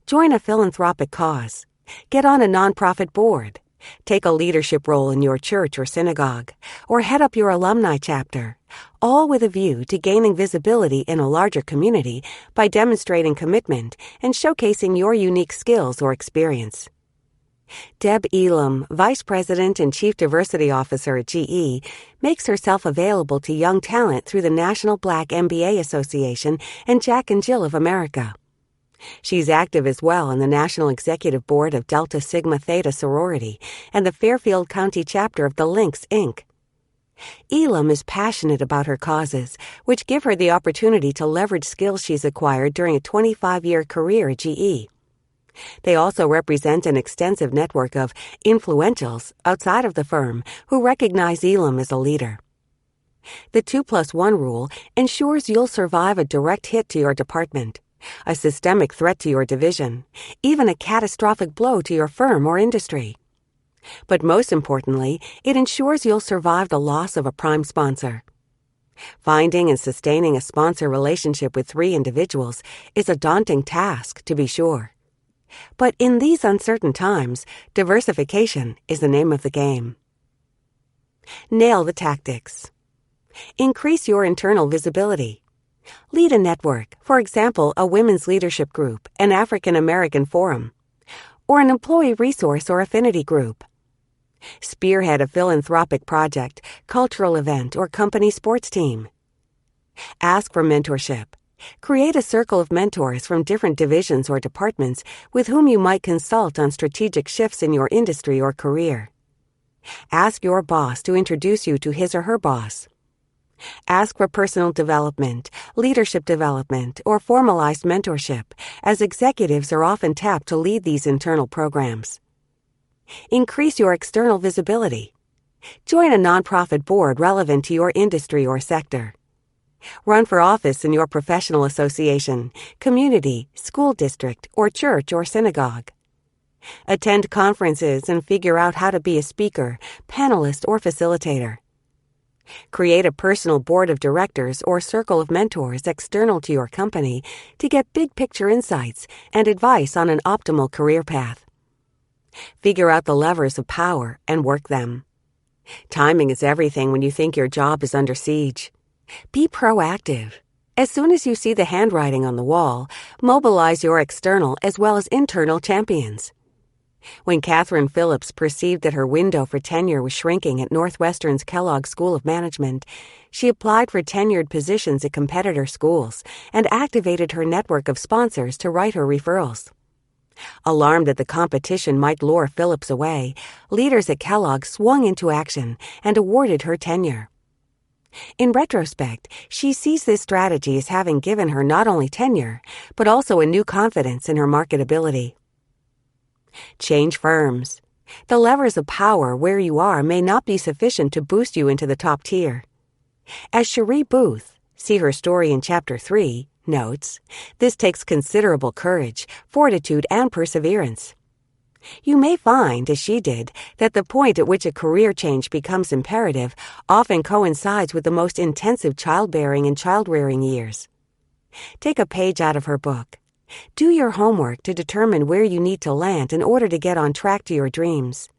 Join a philanthropic cause. Get on a nonprofit board. Take a leadership role in your church or synagogue, or head up your alumni chapter, all with a view to gaining visibility in a larger community by demonstrating commitment and showcasing your unique skills or experience. Deb Elam, Vice President and Chief Diversity Officer at GE, makes herself available to young talent through the National Black MBA Association and Jack and Jill of America. She's active as well on the National Executive Board of Delta Sigma Theta Sorority and the Fairfield County chapter of the Lynx, Inc. Elam is passionate about her causes, which give her the opportunity to leverage skills she's acquired during a 25-year career at GE. They also represent an extensive network of influentials outside of the firm who recognize Elam as a leader. The 2+1 rule ensures you'll survive a direct hit to your department, a systemic threat to your division, even a catastrophic blow to your firm or industry. But most importantly, it ensures you'll survive the loss of a prime sponsor. Finding and sustaining a sponsor relationship with 3 individuals is a daunting task, to be sure. But in these uncertain times, diversification is the name of the game. Nail the tactics. Increase your internal visibility. Lead a network, for example, a women's leadership group, an African American forum, or an employee resource or affinity group. Spearhead a philanthropic project, cultural event, or company sports team. Ask for mentorship. Create a circle of mentors from different divisions or departments with whom you might consult on strategic shifts in your industry or career. Ask your boss to introduce you to his or her boss. Ask for personal development, leadership development, or formalized mentorship, as executives are often tapped to lead these internal programs. Increase your external visibility. Join a nonprofit board relevant to your industry or sector. Run for office in your professional association, community, school district, or church or synagogue. Attend conferences and figure out how to be a speaker, panelist, or facilitator. Create a personal board of directors or circle of mentors external to your company to get big-picture insights and advice on an optimal career path. Figure out the levers of power and work them. Timing is everything when you think your job is under siege. Be proactive. As soon as you see the handwriting on the wall, mobilize your external as well as internal champions. When Catherine Phillips perceived that her window for tenure was shrinking at Northwestern's Kellogg School of Management, she applied for tenured positions at competitor schools and activated her network of sponsors to write her referrals. Alarmed that the competition might lure Phillips away, leaders at Kellogg swung into action and awarded her tenure. In retrospect, she sees this strategy as having given her not only tenure, but also a new confidence in her marketability. Change firms. The levers of power where you are may not be sufficient to boost you into the top tier. As Cherie Booth, see her story in Chapter 3, notes, this takes considerable courage, fortitude, and perseverance. You may find, as she did, that the point at which a career change becomes imperative often coincides with the most intensive childbearing and child-rearing years. Take a page out of her book. Do your homework to determine where you need to land in order to get on track to your dreams.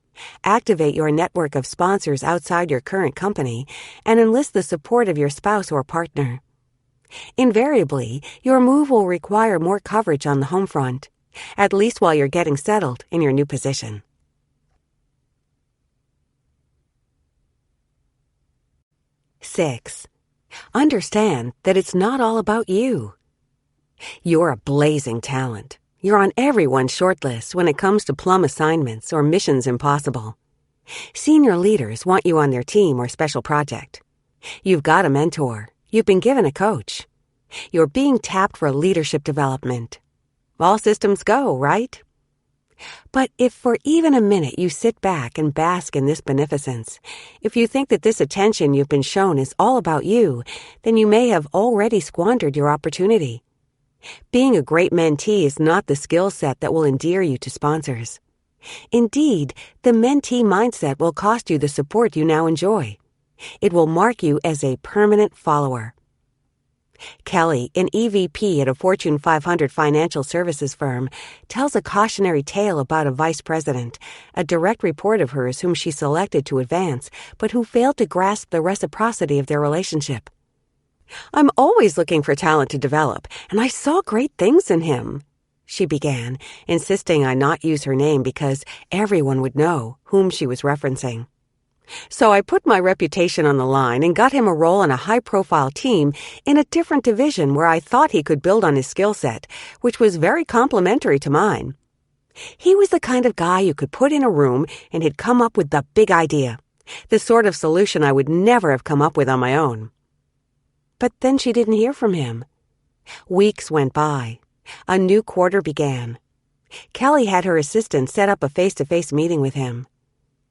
Activate your network of sponsors outside your current company and enlist the support of your spouse or partner. Invariably, your move will require more coverage on the home front, at least while you're getting settled in your new position. 6. Understand that it's not all about you. You're a blazing talent. You're on everyone's shortlist when it comes to plum assignments or missions impossible. Senior leaders want you on their team or special project. You've got a mentor. You've been given a coach. You're being tapped for leadership development. All systems go, right? But if for even a minute you sit back and bask in this beneficence, if you think that this attention you've been shown is all about you, then you may have already squandered your opportunity. Being a great mentee is not the skill set that will endear you to sponsors. Indeed, the mentee mindset will cost you the support you now enjoy. It will mark you as a permanent follower. Kelly, an EVP at a Fortune 500 financial services firm, tells a cautionary tale about a vice president, a direct report of hers whom she selected to advance, but who failed to grasp the reciprocity of their relationship. "I'm always looking for talent to develop, and I saw great things in him," she began, insisting I not use her name because everyone would know whom she was referencing. "So I put my reputation on the line and got him a role on a high-profile team in a different division where I thought he could build on his skill set, which was very complementary to mine. He was the kind of guy you could put in a room and he'd come up with the big idea. The sort of solution I would never have come up with on my own. But then she didn't hear from him. Weeks went by. A new quarter began. Kelly had her assistant set up a face-to-face meeting with him.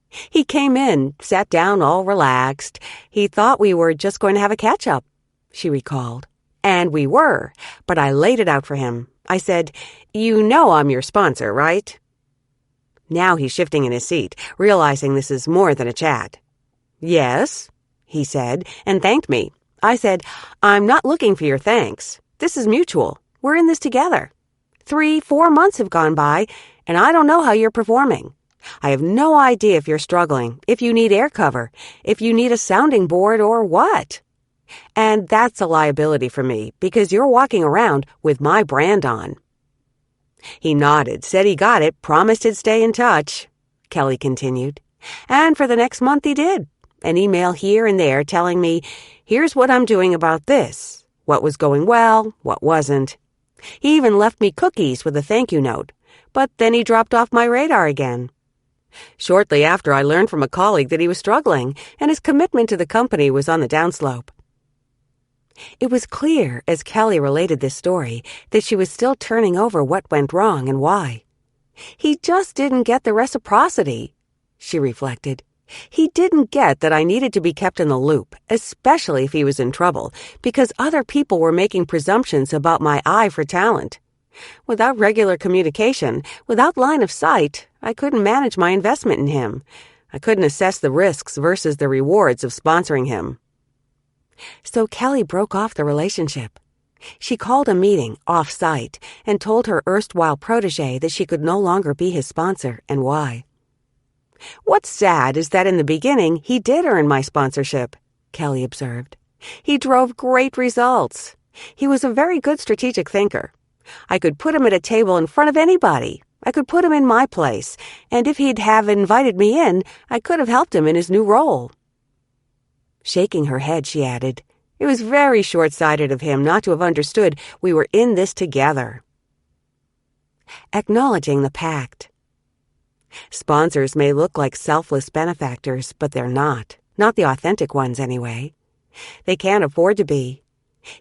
He came in, sat down all relaxed. He thought we were just going to have a catch-up, she recalled. And we were, but I laid it out for him. I said, "You know I'm your sponsor, right?" Now he's shifting in his seat, realizing this is more than a chat. "Yes," he said, and thanked me. I said, "I'm not looking for your thanks. This is mutual. We're in this together. 3-4 months have gone by, and I don't know how you're performing. I have no idea if you're struggling, if you need air cover, if you need a sounding board, or what. And that's a liability for me, because you're walking around with my brand on." He nodded, said he got it, promised he'd stay in touch, Kelly continued. And for the next month he did. An email here and there telling me, here's what I'm doing about this, what was going well, what wasn't. He even left me cookies with a thank you note, but then he dropped off my radar again. Shortly after, I learned from a colleague that he was struggling, and his commitment to the company was on the downslope. It was clear, as Kelly related this story, that she was still turning over what went wrong and why. He just didn't get the reciprocity, she reflected. He didn't get that I needed to be kept in the loop, especially if he was in trouble, because other people were making presumptions about my eye for talent. Without regular communication, without line of sight, I couldn't manage my investment in him. I couldn't assess the risks versus the rewards of sponsoring him. So Kelly broke off the relationship. She called a meeting off-site and told her erstwhile protege that she could no longer be his sponsor and why. What's sad is that in the beginning, he did earn my sponsorship, Kelly observed. He drove great results. He was a very good strategic thinker. I could put him at a table in front of anybody. I could put him in my place, and if he'd have invited me in, I could have helped him in his new role. Shaking her head, she added, it was very short-sighted of him not to have understood we were in this together. Acknowledging the pact. Sponsors may look like selfless benefactors, but they're not the authentic ones anyway. They can't afford to be.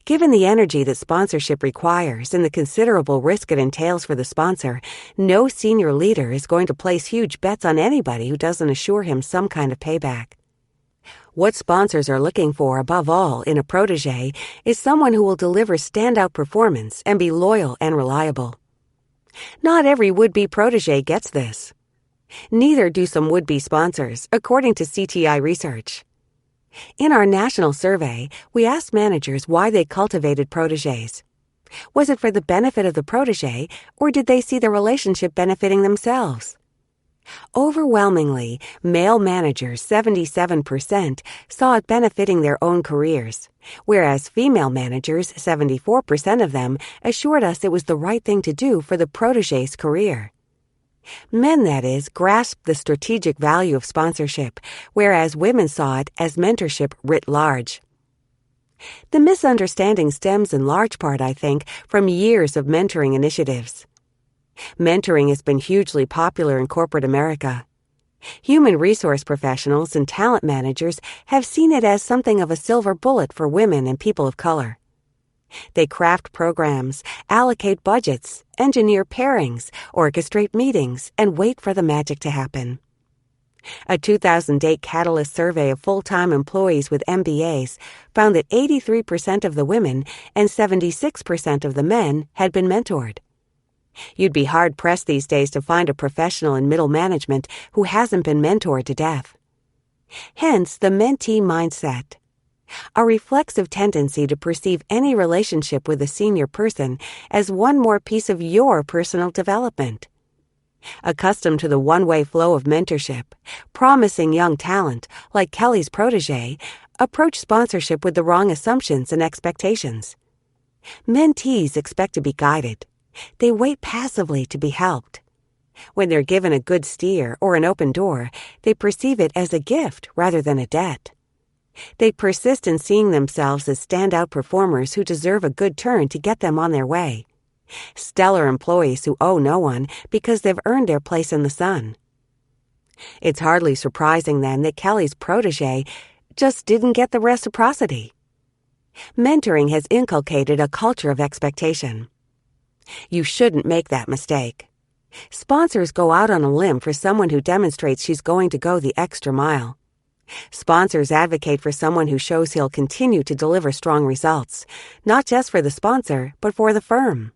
Given the energy that sponsorship requires and the considerable risk it entails for the sponsor, no senior leader is going to place huge bets on anybody who doesn't assure him some kind of payback. What sponsors are looking for, above all, in a protege is someone who will deliver standout performance and be loyal and reliable. Not every would-be protege gets this. Neither do some would-be sponsors, according to CTI research. In our national survey, we asked managers why they cultivated proteges. Was it for the benefit of the protege, or did they see the relationship benefiting themselves? Overwhelmingly, male managers, 77%, saw it benefiting their own careers, whereas female managers, 74% of them, assured us it was the right thing to do for the protege's career. Men, that is, grasped the strategic value of sponsorship, whereas women saw it as mentorship writ large. The misunderstanding stems in large part, I think, from years of mentoring initiatives. Mentoring has been hugely popular in corporate America. Human resource professionals and talent managers have seen it as something of a silver bullet for women and people of color. They craft programs, allocate budgets, engineer pairings, orchestrate meetings, and wait for the magic to happen. A 2008 Catalyst survey of full-time employees with MBAs found that 83% of the women and 76% of the men had been mentored. You'd be hard-pressed these days to find a professional in middle management who hasn't been mentored to death. Hence the mentee mindset. A reflexive tendency to perceive any relationship with a senior person as one more piece of your personal development. Accustomed to the one-way flow of mentorship, promising young talent, like Kelly's protege, approach sponsorship with the wrong assumptions and expectations. Mentees expect to be guided. They wait passively to be helped. When they're given a good steer or an open door, they perceive it as a gift rather than a debt. They persist in seeing themselves as standout performers who deserve a good turn to get them on their way. Stellar employees who owe no one because they've earned their place in the sun. It's hardly surprising then that Kelly's protege just didn't get the reciprocity. Mentoring has inculcated a culture of expectation. You shouldn't make that mistake. Sponsors go out on a limb for someone who demonstrates she's going to go the extra mile. Sponsors advocate for someone who shows he'll continue to deliver strong results, not just for the sponsor, but for the firm.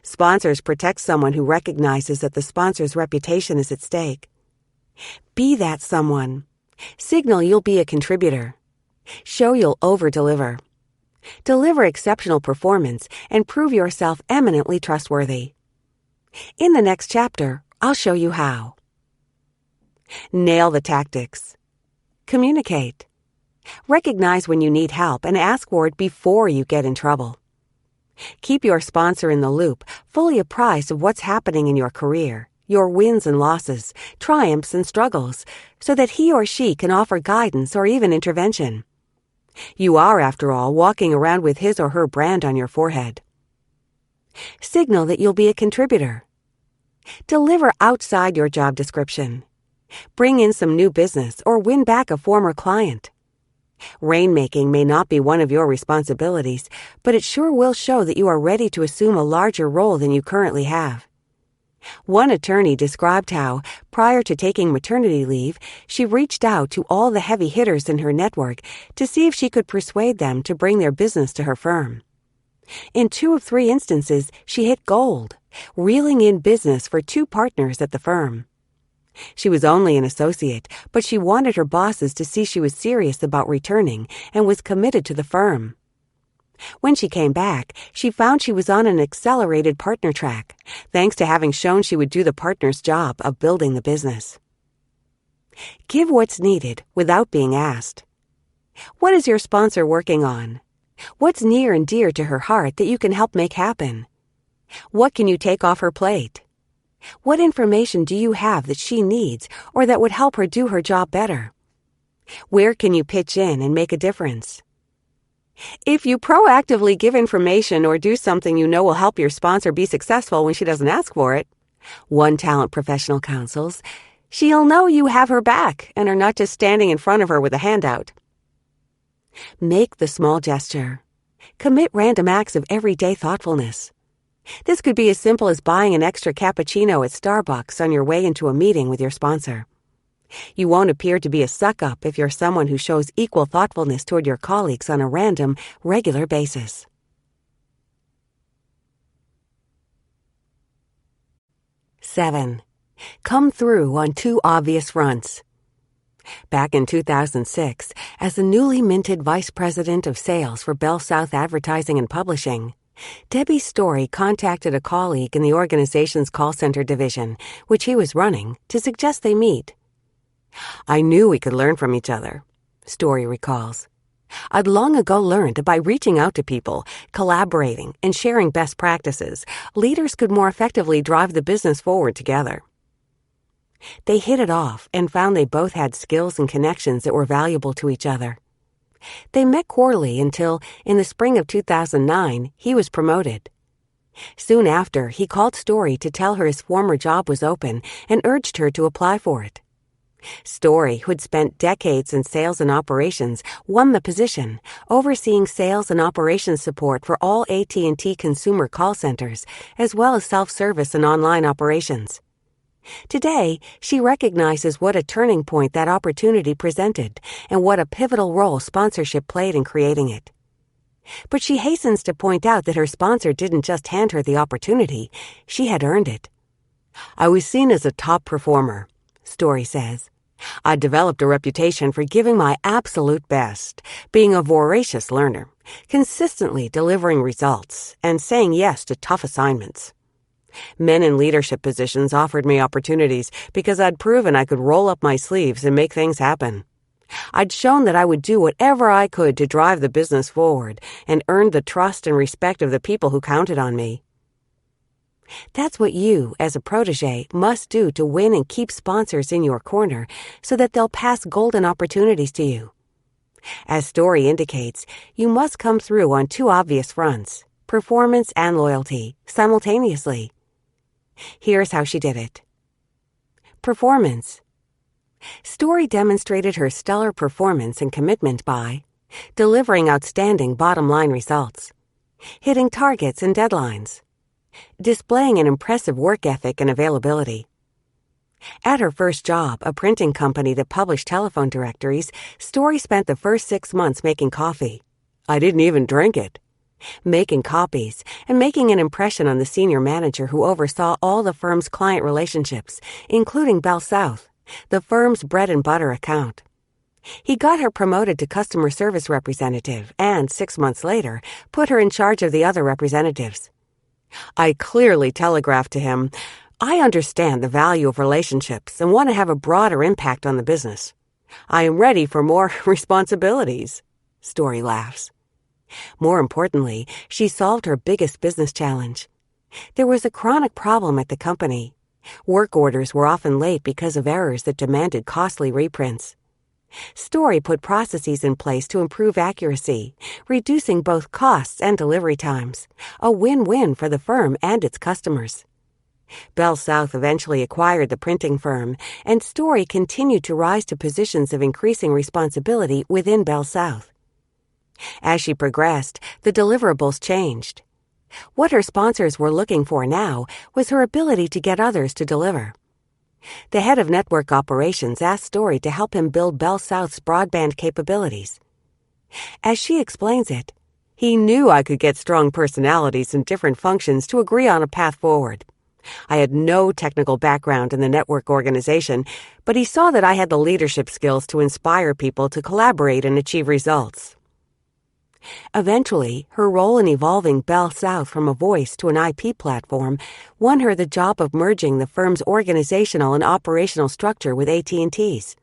Sponsors protect someone who recognizes that the sponsor's reputation is at stake. Be that someone. Signal you'll be a contributor. Show you'll over-deliver. Deliver exceptional performance and prove yourself eminently trustworthy. In the next chapter, I'll show you how. Nail the tactics. Communicate. Recognize when you need help and ask for it before you get in trouble. Keep your sponsor in the loop, fully apprised of what's happening in your career, your wins and losses, triumphs and struggles, so that he or she can offer guidance or even intervention. You are, after all, walking around with his or her brand on your forehead. Signal that you'll be a contributor. Deliver outside your job description. Bring in some new business or win back a former client. Rainmaking may not be one of your responsibilities, but it sure will show that you are ready to assume a larger role than you currently have. One attorney described how, prior to taking maternity leave, she reached out to all the heavy hitters in her network to see if she could persuade them to bring their business to her firm. In 2 of 3 instances, she hit gold, reeling in business for 2 partners at the firm. She was only an associate, but she wanted her bosses to see she was serious about returning and was committed to the firm. When she came back, she found she was on an accelerated partner track, thanks to having shown she would do the partner's job of building the business. Give what's needed without being asked. What is your sponsor working on? What's near and dear to her heart that you can help make happen? What can you take off her plate? What information do you have that she needs or that would help her do her job better? Where can you pitch in and make a difference? If you proactively give information or do something you know will help your sponsor be successful when she doesn't ask for it, one talent professional counsels, she'll know you have her back and are not just standing in front of her with a handout. Make the small gesture. Commit random acts of everyday thoughtfulness. This could be as simple as buying an extra cappuccino at Starbucks on your way into a meeting with your sponsor. You won't appear to be a suck-up if you're someone who shows equal thoughtfulness toward your colleagues on a random, regular basis. 7. Come through on 2 obvious fronts. Back in 2006, as the newly minted Vice President of Sales for Bell South Advertising and Publishing, Debbie Story contacted a colleague in the organization's call center division, which he was running, to suggest they meet. I knew we could learn from each other, Story recalls. I'd long ago learned that by reaching out to people, collaborating, and sharing best practices, leaders could more effectively drive the business forward together. They hit it off and found they both had skills and connections that were valuable to each other. They met quarterly until, in the spring of 2009, he was promoted. Soon after, he called Story to tell her his former job was open and urged her to apply for it. Story, who had spent decades in sales and operations, won the position, overseeing sales and operations support for all AT&T consumer call centers, as well as self-service and online operations. Today, she recognizes what a turning point that opportunity presented and what a pivotal role sponsorship played in creating it. But she hastens to point out that her sponsor didn't just hand her the opportunity, she had earned it. I was seen as a top performer, Story says. I developed a reputation for giving my absolute best, being a voracious learner, consistently delivering results, and saying yes to tough assignments. Men in leadership positions offered me opportunities because I'd proven I could roll up my sleeves and make things happen. I'd shown that I would do whatever I could to drive the business forward and earned the trust and respect of the people who counted on me. That's what you, as a protege, must do to win and keep sponsors in your corner so that they'll pass golden opportunities to you. As Story indicates, you must come through on 2 obvious fronts, performance and loyalty, simultaneously. Here's how she did it. Performance. Story demonstrated her stellar performance and commitment by delivering outstanding bottom-line results, hitting targets and deadlines, displaying an impressive work ethic and availability. At her first job, a printing company that published telephone directories, Story spent the first 6 months making coffee. I didn't even drink it. Making copies and making an impression on the senior manager who oversaw all the firm's client relationships, including Bell South, the firm's bread and butter account. He got her promoted to customer service representative and, 6 months later, put her in charge of the other representatives. I clearly telegraphed to him, I understand the value of relationships and want to have a broader impact on the business. I am ready for more responsibilities. Story laughs. More importantly, she solved her biggest business challenge. There was a chronic problem at the company. Work orders were often late because of errors that demanded costly reprints. Story put processes in place to improve accuracy, reducing both costs and delivery times, a win-win for the firm and its customers. Bell South eventually acquired the printing firm, and Story continued to rise to positions of increasing responsibility within Bell South. As she progressed, the deliverables changed. What her sponsors were looking for now was her ability to get others to deliver. The head of network operations asked Story to help him build Bell South's broadband capabilities. As she explains it, he knew I could get strong personalities in different functions to agree on a path forward. I had no technical background in the network organization, but he saw that I had the leadership skills to inspire people to collaborate and achieve results. Eventually, her role in evolving Bell South from a voice to an IP platform won her the job of merging the firm's organizational and operational structure with AT&T's.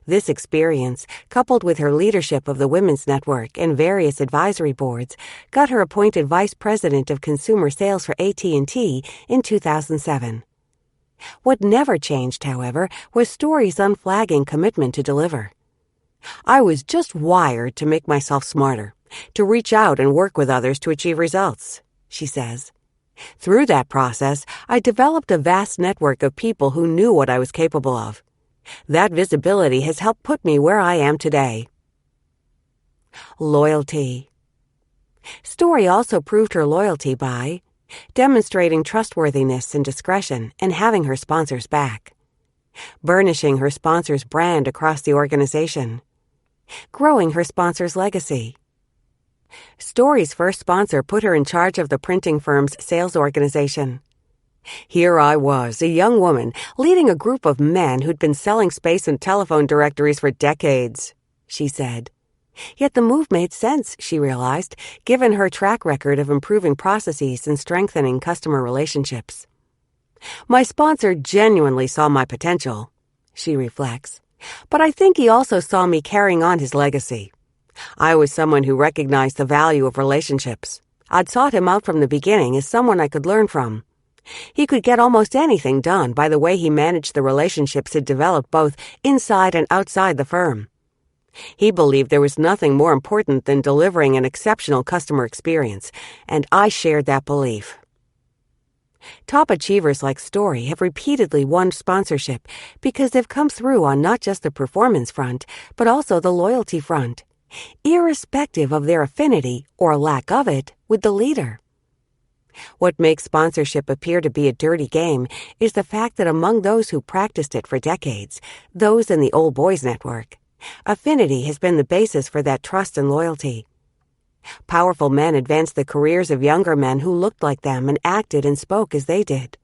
This experience, coupled with her leadership of the Women's Network and various advisory boards, got her appointed Vice President of Consumer Sales for AT&T in 2007. What never changed, however, was Story's unflagging commitment to deliver. I was just wired to make myself smarter, to reach out and work with others to achieve results, she says. Through that process, I developed a vast network of people who knew what I was capable of. That visibility has helped put me where I am today. Loyalty. Story also proved her loyalty by demonstrating trustworthiness and discretion and having her sponsors back, burnishing her sponsor's brand across the organization, growing her sponsor's legacy. Story's first sponsor put her in charge of the printing firm's sales organization. Here I was, a young woman, leading a group of men who'd been selling space and telephone directories for decades, she said. Yet the move made sense, she realized, given her track record of improving processes and strengthening customer relationships. My sponsor genuinely saw my potential, she reflects, but I think he also saw me carrying on his legacy. I was someone who recognized the value of relationships. I'd sought him out from the beginning as someone I could learn from. He could get almost anything done by the way he managed the relationships he'd developed both inside and outside the firm. He believed there was nothing more important than delivering an exceptional customer experience, and I shared that belief. Top achievers like Story have repeatedly won sponsorship because they've come through on not just the performance front, but also the loyalty front, irrespective of their affinity, or lack of it, with the leader. What makes sponsorship appear to be a dirty game is the fact that among those who practiced it for decades, those in the old boys network, affinity has been the basis for that trust and loyalty. Powerful men advanced the careers of younger men who looked like them and acted and spoke as they did.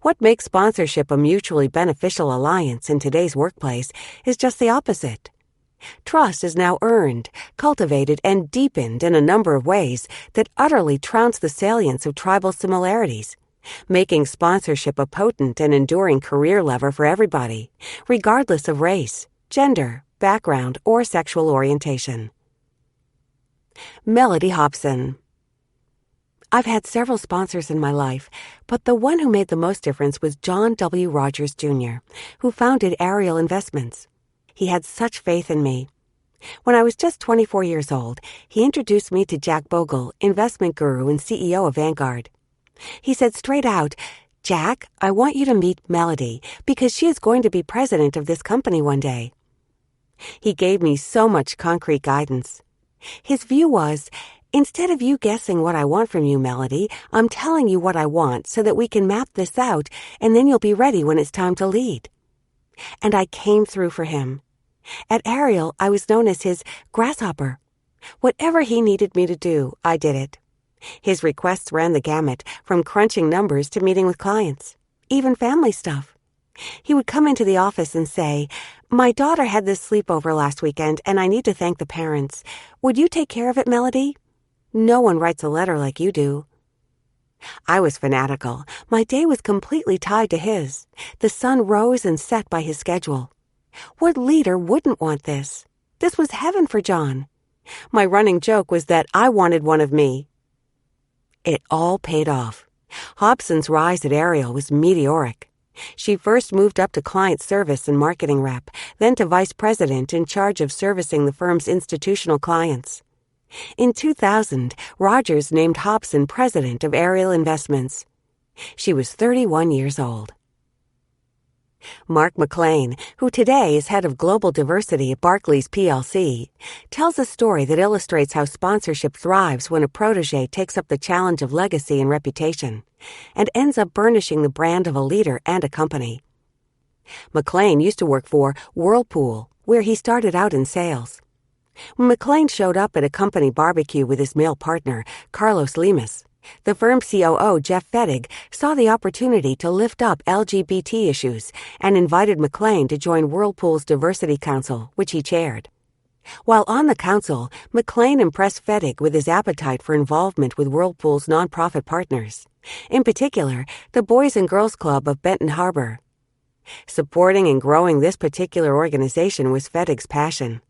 What makes sponsorship a mutually beneficial alliance in today's workplace is just the opposite. Trust is now earned, cultivated, and deepened in a number of ways that utterly trounce the salience of tribal similarities, making sponsorship a potent and enduring career lever for everybody, regardless of race, gender, background, or sexual orientation. Melody Hobson. I've had several sponsors in my life, but the one who made the most difference was John W. Rogers, Jr., who founded Ariel Investments. He had such faith in me. When I was just 24 years old, he introduced me to Jack Bogle, investment guru and CEO of Vanguard. He said straight out, Jack, I want you to meet Melody because she is going to be president of this company one day. He gave me so much concrete guidance. His view was, instead of you guessing what I want from you, Melody, I'm telling you what I want so that we can map this out and then you'll be ready when it's time to lead. And I came through for him. At Ariel, I was known as his grasshopper. Whatever he needed me to do, I did it. His requests ran the gamut, from crunching numbers to meeting with clients, even family stuff. He would come into the office and say, "My daughter had this sleepover last weekend, and I need to thank the parents. Would you take care of it, Melody? No one writes a letter like you do." I was fanatical. My day was completely tied to his. The sun rose and set by his schedule. What leader wouldn't want this? This was heaven for John. My running joke was that I wanted one of me. It all paid off. Hobson's rise at Ariel was meteoric. She first moved up to client service and marketing rep, then to vice president in charge of servicing the firm's institutional clients. In 2000, Rogers named Hobson president of Ariel Investments. She was 31 years old. Mark McLean, who today is head of global diversity at Barclays plc, tells a story that illustrates how sponsorship thrives when a protege takes up the challenge of legacy and reputation, and ends up burnishing the brand of a leader and a company. McLean used to work for Whirlpool, where he started out in sales. When McLean showed up at a company barbecue with his male partner, Carlos Lemus, the firm's COO, Jeff Fettig, saw the opportunity to lift up LGBT issues and invited McLean to join Whirlpool's Diversity Council, which he chaired. While on the council, McLean impressed Fettig with his appetite for involvement with Whirlpool's nonprofit partners, in particular, the Boys and Girls Club of Benton Harbor. Supporting and growing this particular organization was Fettig's passion.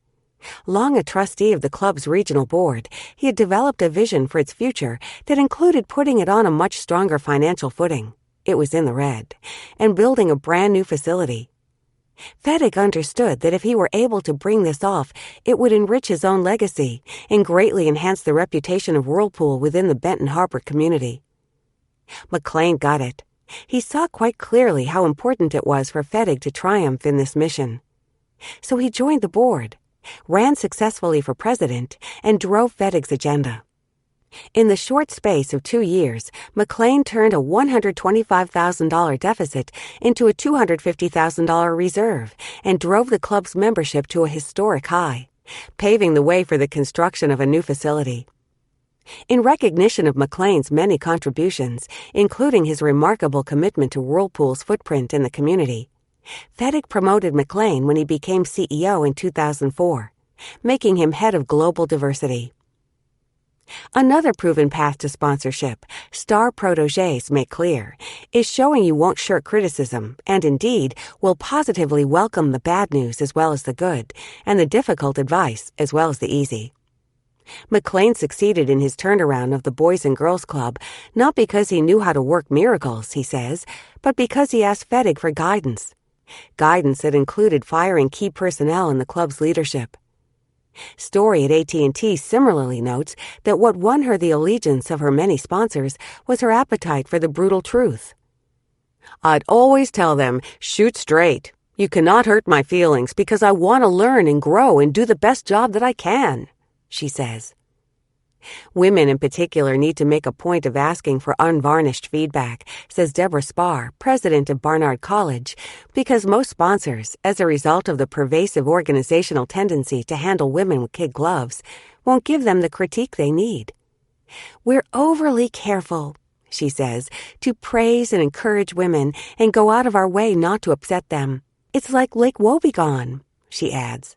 Long a trustee of the club's regional board, he had developed a vision for its future that included putting it on a much stronger financial footing. It was in the red. And building a brand new facility. Fettig understood that if he were able to bring this off, it would enrich his own legacy and greatly enhance the reputation of Whirlpool within the Benton Harbor community. McLean got it. He saw quite clearly how important it was for Fettig to triumph in this mission. So he joined the board, ran successfully for president, and drove Fettig's agenda. In the short space of 2 years, McLean turned a $125,000 deficit into a $250,000 reserve and drove the club's membership to a historic high, paving the way for the construction of a new facility. In recognition of McLean's many contributions, including his remarkable commitment to Whirlpool's footprint in the community, Fettig promoted McLean when he became CEO in 2004, making him head of global diversity. Another proven path to sponsorship, star protégés make clear, is showing you won't shirk criticism and indeed will positively welcome the bad news as well as the good, and the difficult advice as well as the easy. McLean succeeded in his turnaround of the Boys and Girls Club not because he knew how to work miracles, he says, but because he asked Fettig for guidance. Guidance that included firing key personnel in the club's leadership. Story at AT&T similarly notes that what won her the allegiance of her many sponsors was her appetite for the brutal truth. "I'd always tell them, shoot straight. You cannot hurt my feelings because I want to learn and grow and do the best job that I can," she says. Women in particular need to make a point of asking for unvarnished feedback, says Deborah Spar, president of Barnard College, because most sponsors, as a result of the pervasive organizational tendency to handle women with kid gloves, won't give them the critique they need. "We're overly careful," she says, "to praise and encourage women and go out of our way not to upset them. It's like Lake Wobegon," she adds.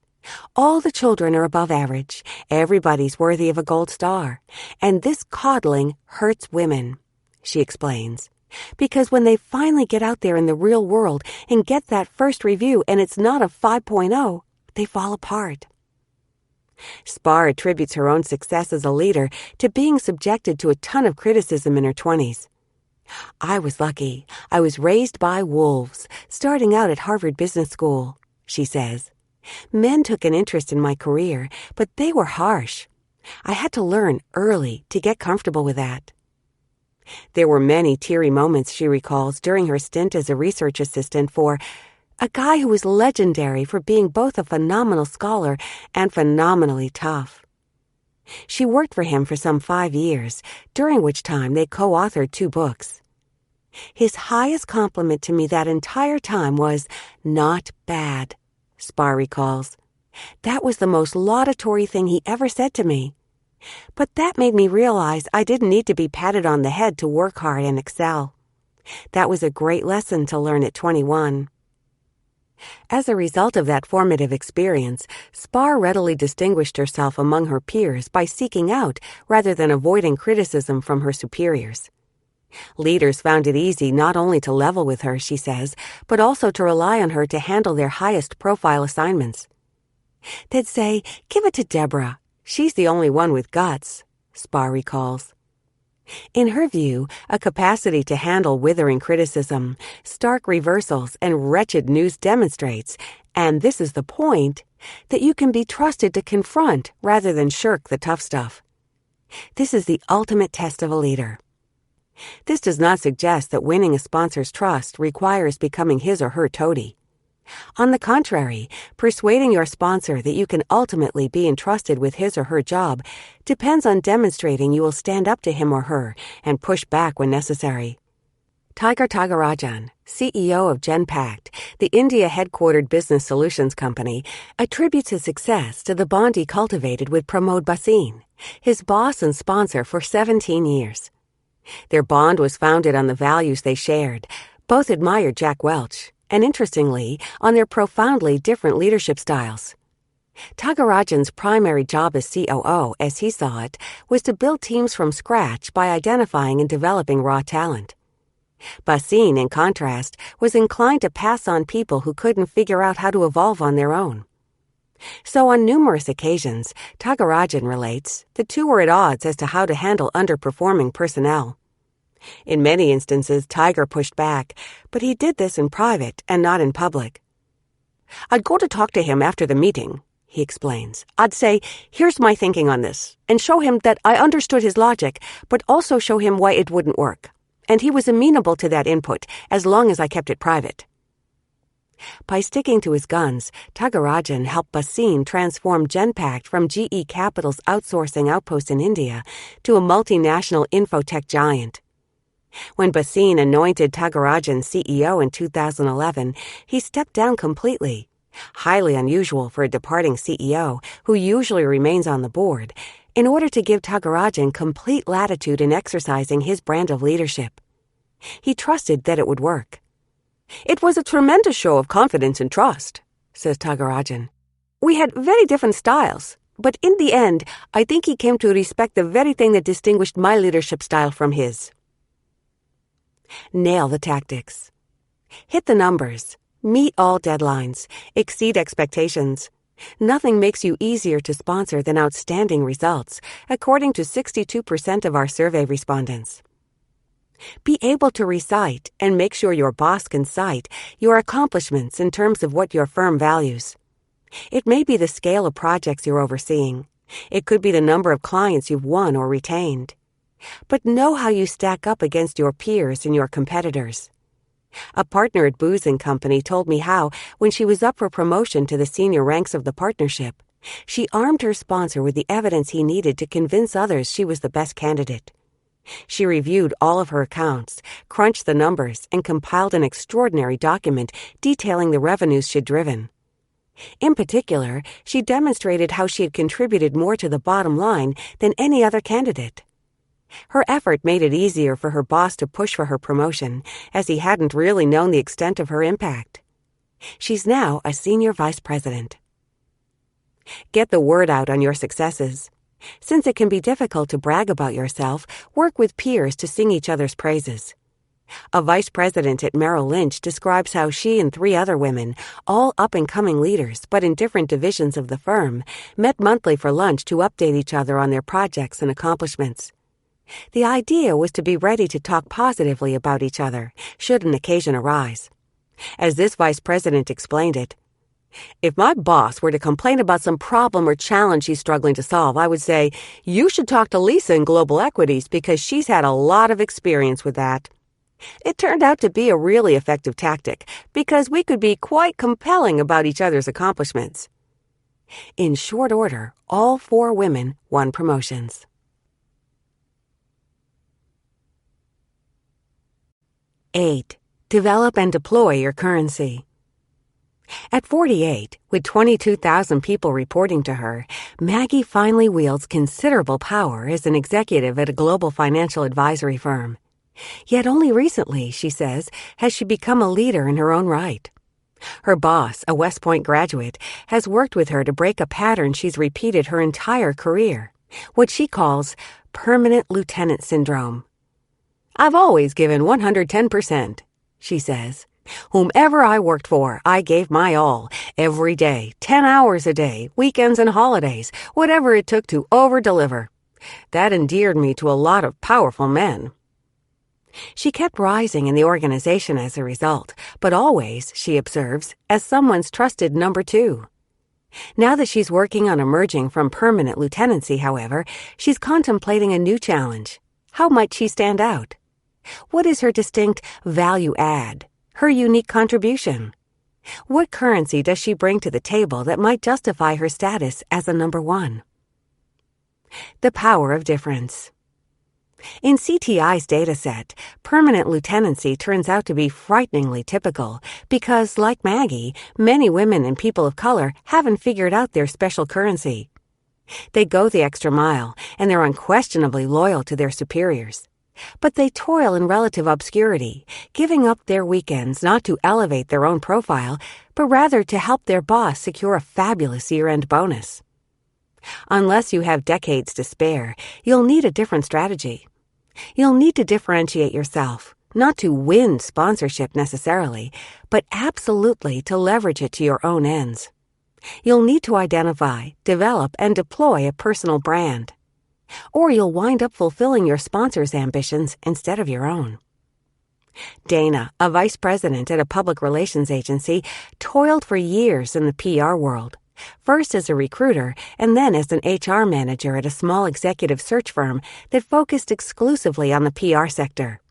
"All the children are above average. Everybody's worthy of a gold star. And this coddling hurts women," she explains. "Because when they finally get out there in the real world and get that first review and it's not a 5.0, they fall apart." Spar attributes her own success as a leader to being subjected to a ton of criticism in her 20s. "I was lucky. I was raised by wolves, starting out at Harvard Business School," she says. "Men took an interest in my career, but they were harsh. I had to learn early to get comfortable with that." There were many teary moments, she recalls, during her stint as a research assistant for a guy who was legendary for being both a phenomenal scholar and phenomenally tough. She worked for him for some 5 years, during which time they co-authored 2 books. His highest compliment to me that entire time was, "Not bad," Spar recalls. That was the most laudatory thing he ever said to me. But that made me realize I didn't need to be patted on the head to work hard and excel. That was a great lesson to learn at 21. As a result of that formative experience, Spar readily distinguished herself among her peers by seeking out rather than avoiding criticism from her superiors. Leaders found it easy not only to level with her, she says, but also to rely on her to handle their highest profile assignments. They'd say, "Give it to Deborah. She's the only one with guts," Spar recalls. In her view, a capacity to handle withering criticism, stark reversals, and wretched news demonstrates, and this is the point, that you can be trusted to confront rather than shirk the tough stuff. This is the ultimate test of a leader. This does not suggest that winning a sponsor's trust requires becoming his or her toady. On the contrary, persuading your sponsor that you can ultimately be entrusted with his or her job depends on demonstrating you will stand up to him or her and push back when necessary. Tiger Thagarajan, CEO of Genpact, the India-headquartered business solutions company, attributes his success to the bond he cultivated with Pramod Bhasin, his boss and sponsor for 17 years. Their bond was founded on the values they shared. Both admired Jack Welch, and interestingly, on their profoundly different leadership styles. Thagarajan's primary job as COO, as he saw it, was to build teams from scratch by identifying and developing raw talent. Bhasin, in contrast, was inclined to pass on people who couldn't figure out how to evolve on their own. So on numerous occasions, Thagarajan relates, the two were at odds as to how to handle underperforming personnel. In many instances, Tiger pushed back, but he did this in private and not in public. "I'd go to talk to him after the meeting," he explains. "I'd say, 'Here's my thinking on this,' and show him that I understood his logic, but also show him why it wouldn't work. And he was amenable to that input, as long as I kept it private." By sticking to his guns, Thagarajan helped Bhasin transform Genpact from GE Capital's outsourcing outpost in India to a multinational infotech giant. When Bhasin anointed Thagarajan CEO in 2011, he stepped down completely, highly unusual for a departing CEO who usually remains on the board, in order to give Thagarajan complete latitude in exercising his brand of leadership. He trusted that it would work. "It was a tremendous show of confidence and trust," says Thagarajan. "We had very different styles, but in the end, I think he came to respect the very thing that distinguished my leadership style from his." Nail the tactics. Hit the numbers. Meet all deadlines. Exceed expectations. Nothing makes you easier to sponsor than outstanding results, according to 62% of our survey respondents. Be able to recite and make sure your boss can cite your accomplishments in terms of what your firm values. It may be the scale of projects you're overseeing. It could be the number of clients you've won or retained. But know how you stack up against your peers and your competitors. A partner at Booz & Company told me how, when she was up for promotion to the senior ranks of the partnership, she armed her sponsor with the evidence he needed to convince others she was the best candidate. She reviewed all of her accounts, crunched the numbers, and compiled an extraordinary document detailing the revenues she'd driven. In particular, she demonstrated how she had contributed more to the bottom line than any other candidate. Her effort made it easier for her boss to push for her promotion, as he hadn't really known the extent of her impact. She's now a senior vice president. Get the word out on your successes. Since it can be difficult to brag about yourself, work with peers to sing each other's praises. A vice president at Merrill Lynch describes how she and 3 other women, all up-and-coming leaders but in different divisions of the firm, met monthly for lunch to update each other on their projects and accomplishments. The idea was to be ready to talk positively about each other, should an occasion arise. As this vice president explained it, If my boss were to complain about some problem or challenge she's struggling to solve, I would say, you should talk to Lisa in Global Equities because she's had a lot of experience with that. It turned out to be a really effective tactic because we could be quite compelling about each other's accomplishments. In short order, all 4 women won promotions. 8. Develop and deploy your currency. At 48, with 22,000 people reporting to her, Maggie finally wields considerable power as an executive at a global financial advisory firm. Yet only recently, she says, has she become a leader in her own right. Her boss, a West Point graduate, has worked with her to break a pattern she's repeated her entire career, what she calls permanent lieutenant syndrome. I've always given 110%, she says. Whomever I worked for, I gave my all, every day, 10 hours a day, weekends and holidays, whatever it took to over-deliver. That endeared me to a lot of powerful men. She kept rising in the organization as a result, but always, she observes, as someone's trusted number 2. Now that she's working on emerging from permanent lieutenancy, however, she's contemplating a new challenge. How might she stand out? What is her distinct value add, her unique contribution? What currency does she bring to the table that might justify her status as a number 1? The power of difference. In CTI's dataset, permanent lieutenancy turns out to be frighteningly typical because, like Maggie, many women and people of color haven't figured out their special currency. They go the extra mile, and they're unquestionably loyal to their superiors. But they toil in relative obscurity, giving up their weekends not to elevate their own profile, but rather to help their boss secure a fabulous year-end bonus. Unless you have decades to spare, you'll need a different strategy. You'll need to differentiate yourself, not to win sponsorship necessarily, but absolutely to leverage it to your own ends. You'll need to identify, develop, and deploy a personal brand. Or you'll wind up fulfilling your sponsor's ambitions instead of your own. Dana, a vice president at a public relations agency, toiled for years in the PR world, first as a recruiter and then as an HR manager at a small executive search firm that focused exclusively on the PR sector.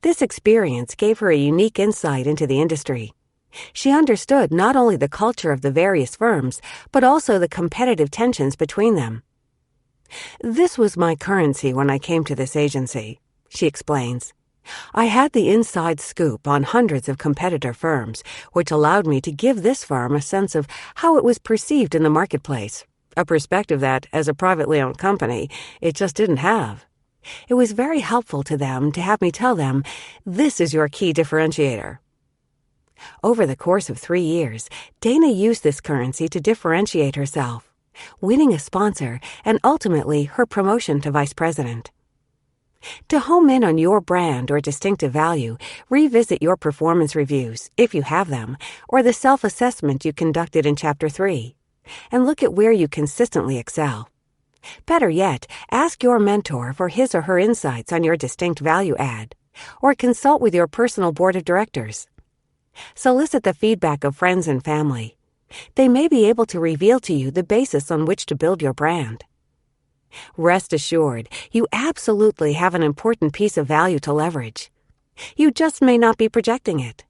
This experience gave her a unique insight into the industry. She understood not only the culture of the various firms, but also the competitive tensions between them. This was my currency when I came to this agency, she explains. I had the inside scoop on hundreds of competitor firms, which allowed me to give this firm a sense of how it was perceived in the marketplace, a perspective that, as a privately owned company, it just didn't have. It was very helpful to them to have me tell them, this is your key differentiator. Over the course of 3 years, Dana used this currency to differentiate herself, winning a sponsor, and ultimately her promotion to vice president. To home in on your brand or distinctive value, revisit your performance reviews, if you have them, or the self-assessment you conducted in Chapter 3, and look at where you consistently excel. Better yet, ask your mentor for his or her insights on your distinct value add, or consult with your personal board of directors. Solicit the feedback of friends and family. They may be able to reveal to you the basis on which to build your brand. Rest assured, you absolutely have an important piece of value to leverage. You just may not be projecting it.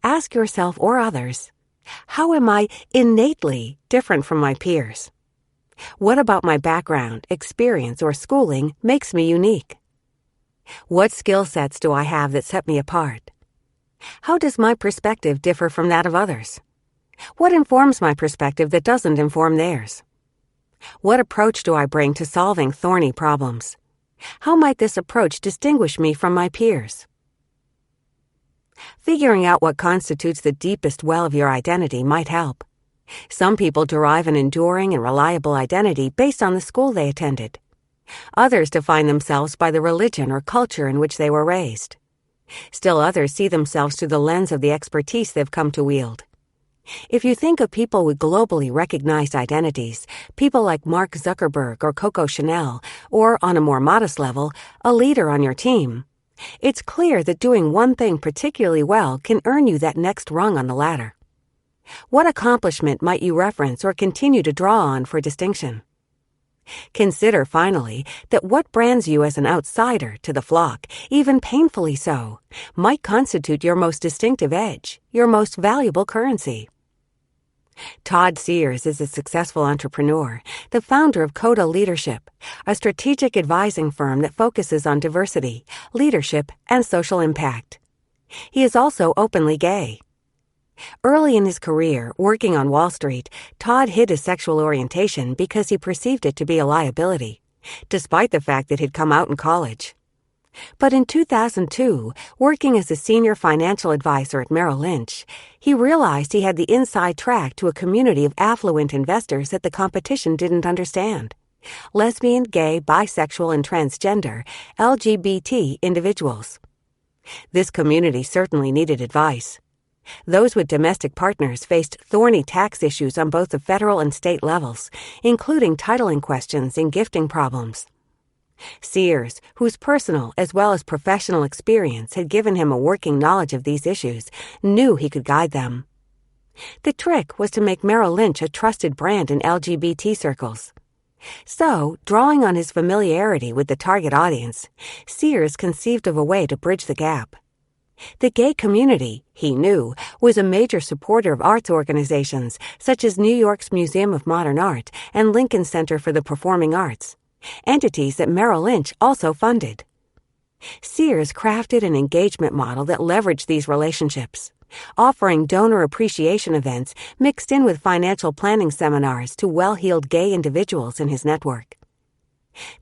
Ask yourself or others, how am I innately different from my peers? What about my background, experience, or schooling makes me unique? What skill sets do I have that set me apart? How does my perspective differ from that of others? What informs my perspective that doesn't inform theirs? What approach do I bring to solving thorny problems? How might this approach distinguish me from my peers? Figuring out what constitutes the deepest well of your identity might help. Some people derive an enduring and reliable identity based on the school they attended. Others define themselves by the religion or culture in which they were raised. Still others see themselves through the lens of the expertise they've come to wield. If you think of people with globally recognized identities, people like Mark Zuckerberg or Coco Chanel, or, on a more modest level, a leader on your team, it's clear that doing one thing particularly well can earn you that next rung on the ladder. What accomplishment might you reference or continue to draw on for distinction? Consider, finally, that what brands you as an outsider to the flock, even painfully so, might constitute your most distinctive edge, your most valuable currency. Todd Sears is a successful entrepreneur, the founder of Coda Leadership, a strategic advising firm that focuses on diversity, leadership, and social impact. He is also openly gay. Early in his career, working on Wall Street, Todd hid his sexual orientation because he perceived it to be a liability, despite the fact that he'd come out in college. But in 2002, working as a senior financial advisor at Merrill Lynch, he realized he had the inside track to a community of affluent investors that the competition didn't understand: lesbian, gay, bisexual, and transgender, LGBT individuals. This community certainly needed advice. Those with domestic partners faced thorny tax issues on both the federal and state levels, including titling questions and gifting problems. Sears, whose personal as well as professional experience had given him a working knowledge of these issues, knew he could guide them. The trick was to make Merrill Lynch a trusted brand in LGBT circles. So, drawing on his familiarity with the target audience, Sears conceived of a way to bridge the gap. The gay community, he knew, was a major supporter of arts organizations such as New York's Museum of Modern Art and Lincoln Center for the Performing Arts, entities that Merrill Lynch also funded. Sears crafted an engagement model that leveraged these relationships, offering donor appreciation events mixed in with financial planning seminars to well-heeled gay individuals in his network.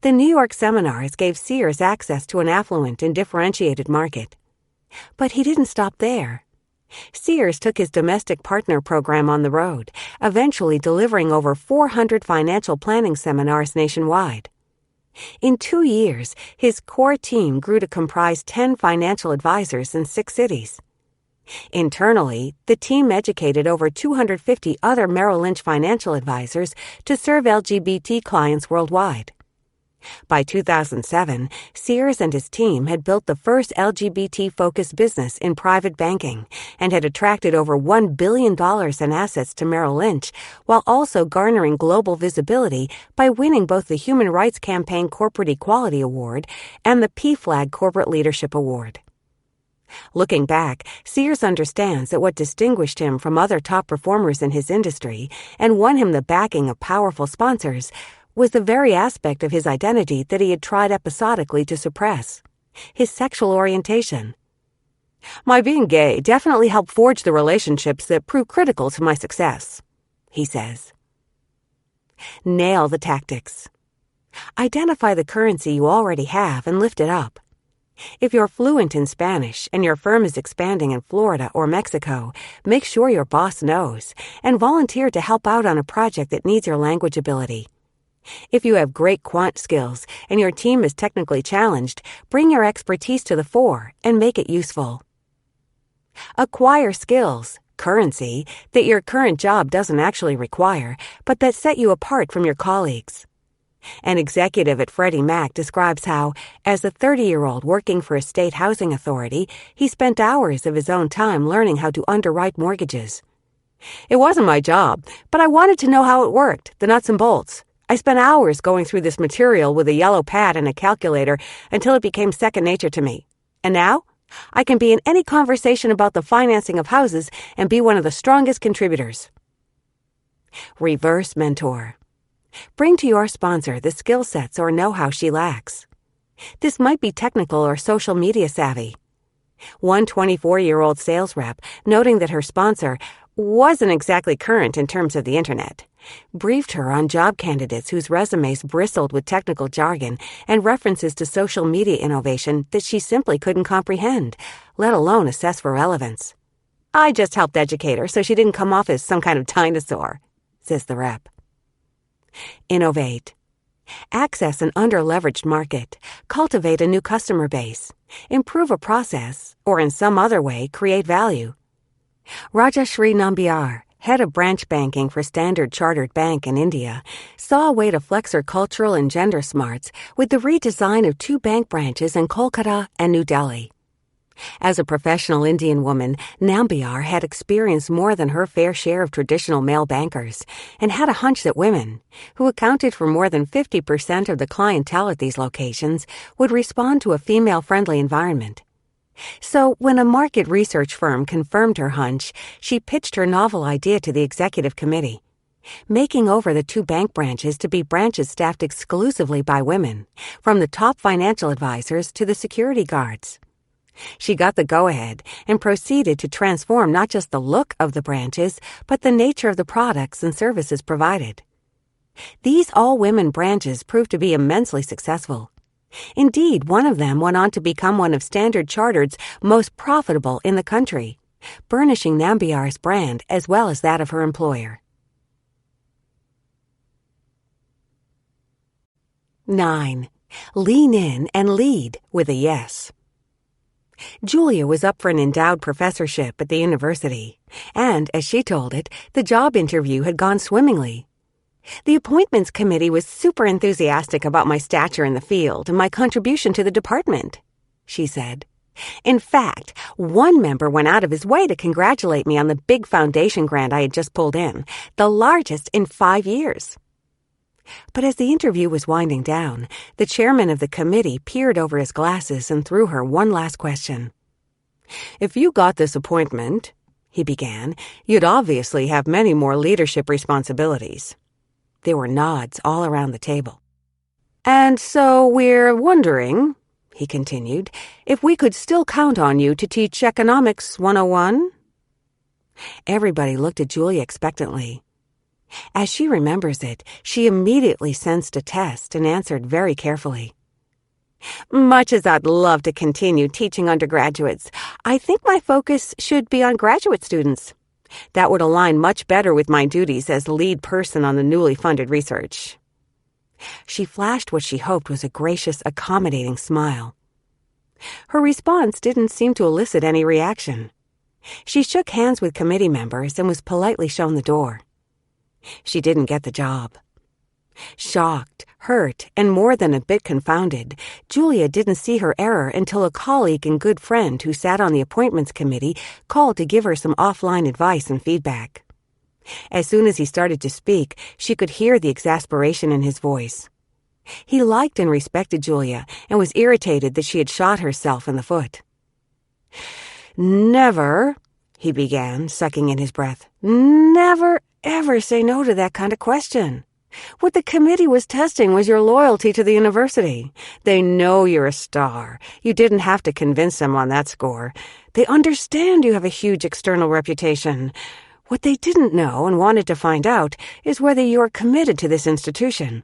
The New York seminars gave Sears access to an affluent and differentiated market. But he didn't stop there. Sears took his domestic partner program on the road, eventually delivering over 400 financial planning seminars nationwide. In 2 years, his core team grew to comprise 10 financial advisors in 6 cities. Internally, the team educated over 250 other Merrill Lynch financial advisors to serve LGBT clients worldwide. By 2007, Sears and his team had built the first LGBT-focused business in private banking and had attracted over $1 billion in assets to Merrill Lynch, while also garnering global visibility by winning both the Human Rights Campaign Corporate Equality Award and the PFLAG Corporate Leadership Award. Looking back, Sears understands that what distinguished him from other top performers in his industry and won him the backing of powerful sponsors was the very aspect of his identity that he had tried episodically to suppress: his sexual orientation. "My being gay definitely helped forge the relationships that proved critical to my success," he says. Nail the tactics. Identify the currency you already have and lift it up. If you're fluent in Spanish and your firm is expanding in Florida or Mexico, make sure your boss knows and volunteer to help out on a project that needs your language ability. If you have great quant skills and your team is technically challenged, bring your expertise to the fore and make it useful. Acquire skills, currency, that your current job doesn't actually require, but that set you apart from your colleagues. An executive at Freddie Mac describes how, as a 30-year-old working for a state housing authority, he spent hours of his own time learning how to underwrite mortgages. "It wasn't my job, but I wanted to know how it worked, the nuts and bolts. I spent hours going through this material with a yellow pad and a calculator until it became second nature to me. And now, I can be in any conversation about the financing of houses and be one of the strongest contributors." Reverse mentor. Bring to your sponsor the skill sets or know-how she lacks. This might be technical or social media savvy. One 24-year-old sales rep, noting that her sponsor wasn't exactly current in terms of the internet, briefed her on job candidates whose resumes bristled with technical jargon and references to social media innovation that she simply couldn't comprehend, let alone assess for relevance. "I just helped educate her so she didn't come off as some kind of dinosaur," says the rep. Innovate. Access an under-leveraged market. Cultivate a new customer base. Improve a process, or in some other way, create value. Rajashri Nambiar, head of branch banking for Standard Chartered Bank in India, saw a way to flex her cultural and gender smarts with the redesign of 2 bank branches in Kolkata and New Delhi. As a professional Indian woman, Nambiar had experienced more than her fair share of traditional male bankers and had a hunch that women, who accounted for more than 50% of the clientele at these locations, would respond to a female-friendly environment. So when a market research firm confirmed her hunch, she pitched her novel idea to the executive committee, making over the 2 bank branches to be branches staffed exclusively by women, from the top financial advisors to the security guards. She got the go-ahead and proceeded to transform not just the look of the branches, but the nature of the products and services provided. These all-women branches proved to be immensely successful. Indeed, one of them went on to become one of Standard Chartered's most profitable in the country, burnishing Nambiar's brand as well as that of her employer. 9. Lean in and lead with a yes. Julia was up for an endowed professorship at the university, and, as she told it, the job interview had gone swimmingly. The appointments committee was super enthusiastic about my stature in the field and my contribution to the department, she said. In fact, one member went out of his way to congratulate me on the big foundation grant I had just pulled in, the largest in 5 years. But as the interview was winding down, the chairman of the committee peered over his glasses and threw her one last question. "If you got this appointment," he began, "you'd obviously have many more leadership responsibilities." There were nods all around the table. "And so we're wondering," he continued, "if we could still count on you to teach Economics 101? Everybody looked at Julia expectantly. As she remembers it, she immediately sensed a test and answered very carefully. "Much as I'd love to continue teaching undergraduates, I think my focus should be on graduate students. That would align much better with my duties as lead person on the newly funded research." She flashed what she hoped was a gracious, accommodating smile. Her response didn't seem to elicit any reaction. She shook hands with committee members and was politely shown the door. She didn't get the job. Shocked, hurt, and more than a bit confounded, Julia didn't see her error until a colleague and good friend who sat on the appointments committee called to give her some offline advice and feedback. As soon as he started to speak, she could hear the exasperation in his voice. He liked and respected Julia and was irritated that she had shot herself in the foot. "Never," he began, sucking in his breath, "never, ever say no to that kind of question. What the committee was testing was your loyalty to the university. They know you're a star. You didn't have to convince them on that score. They understand you have a huge external reputation. What they didn't know and wanted to find out is whether you are committed to this institution.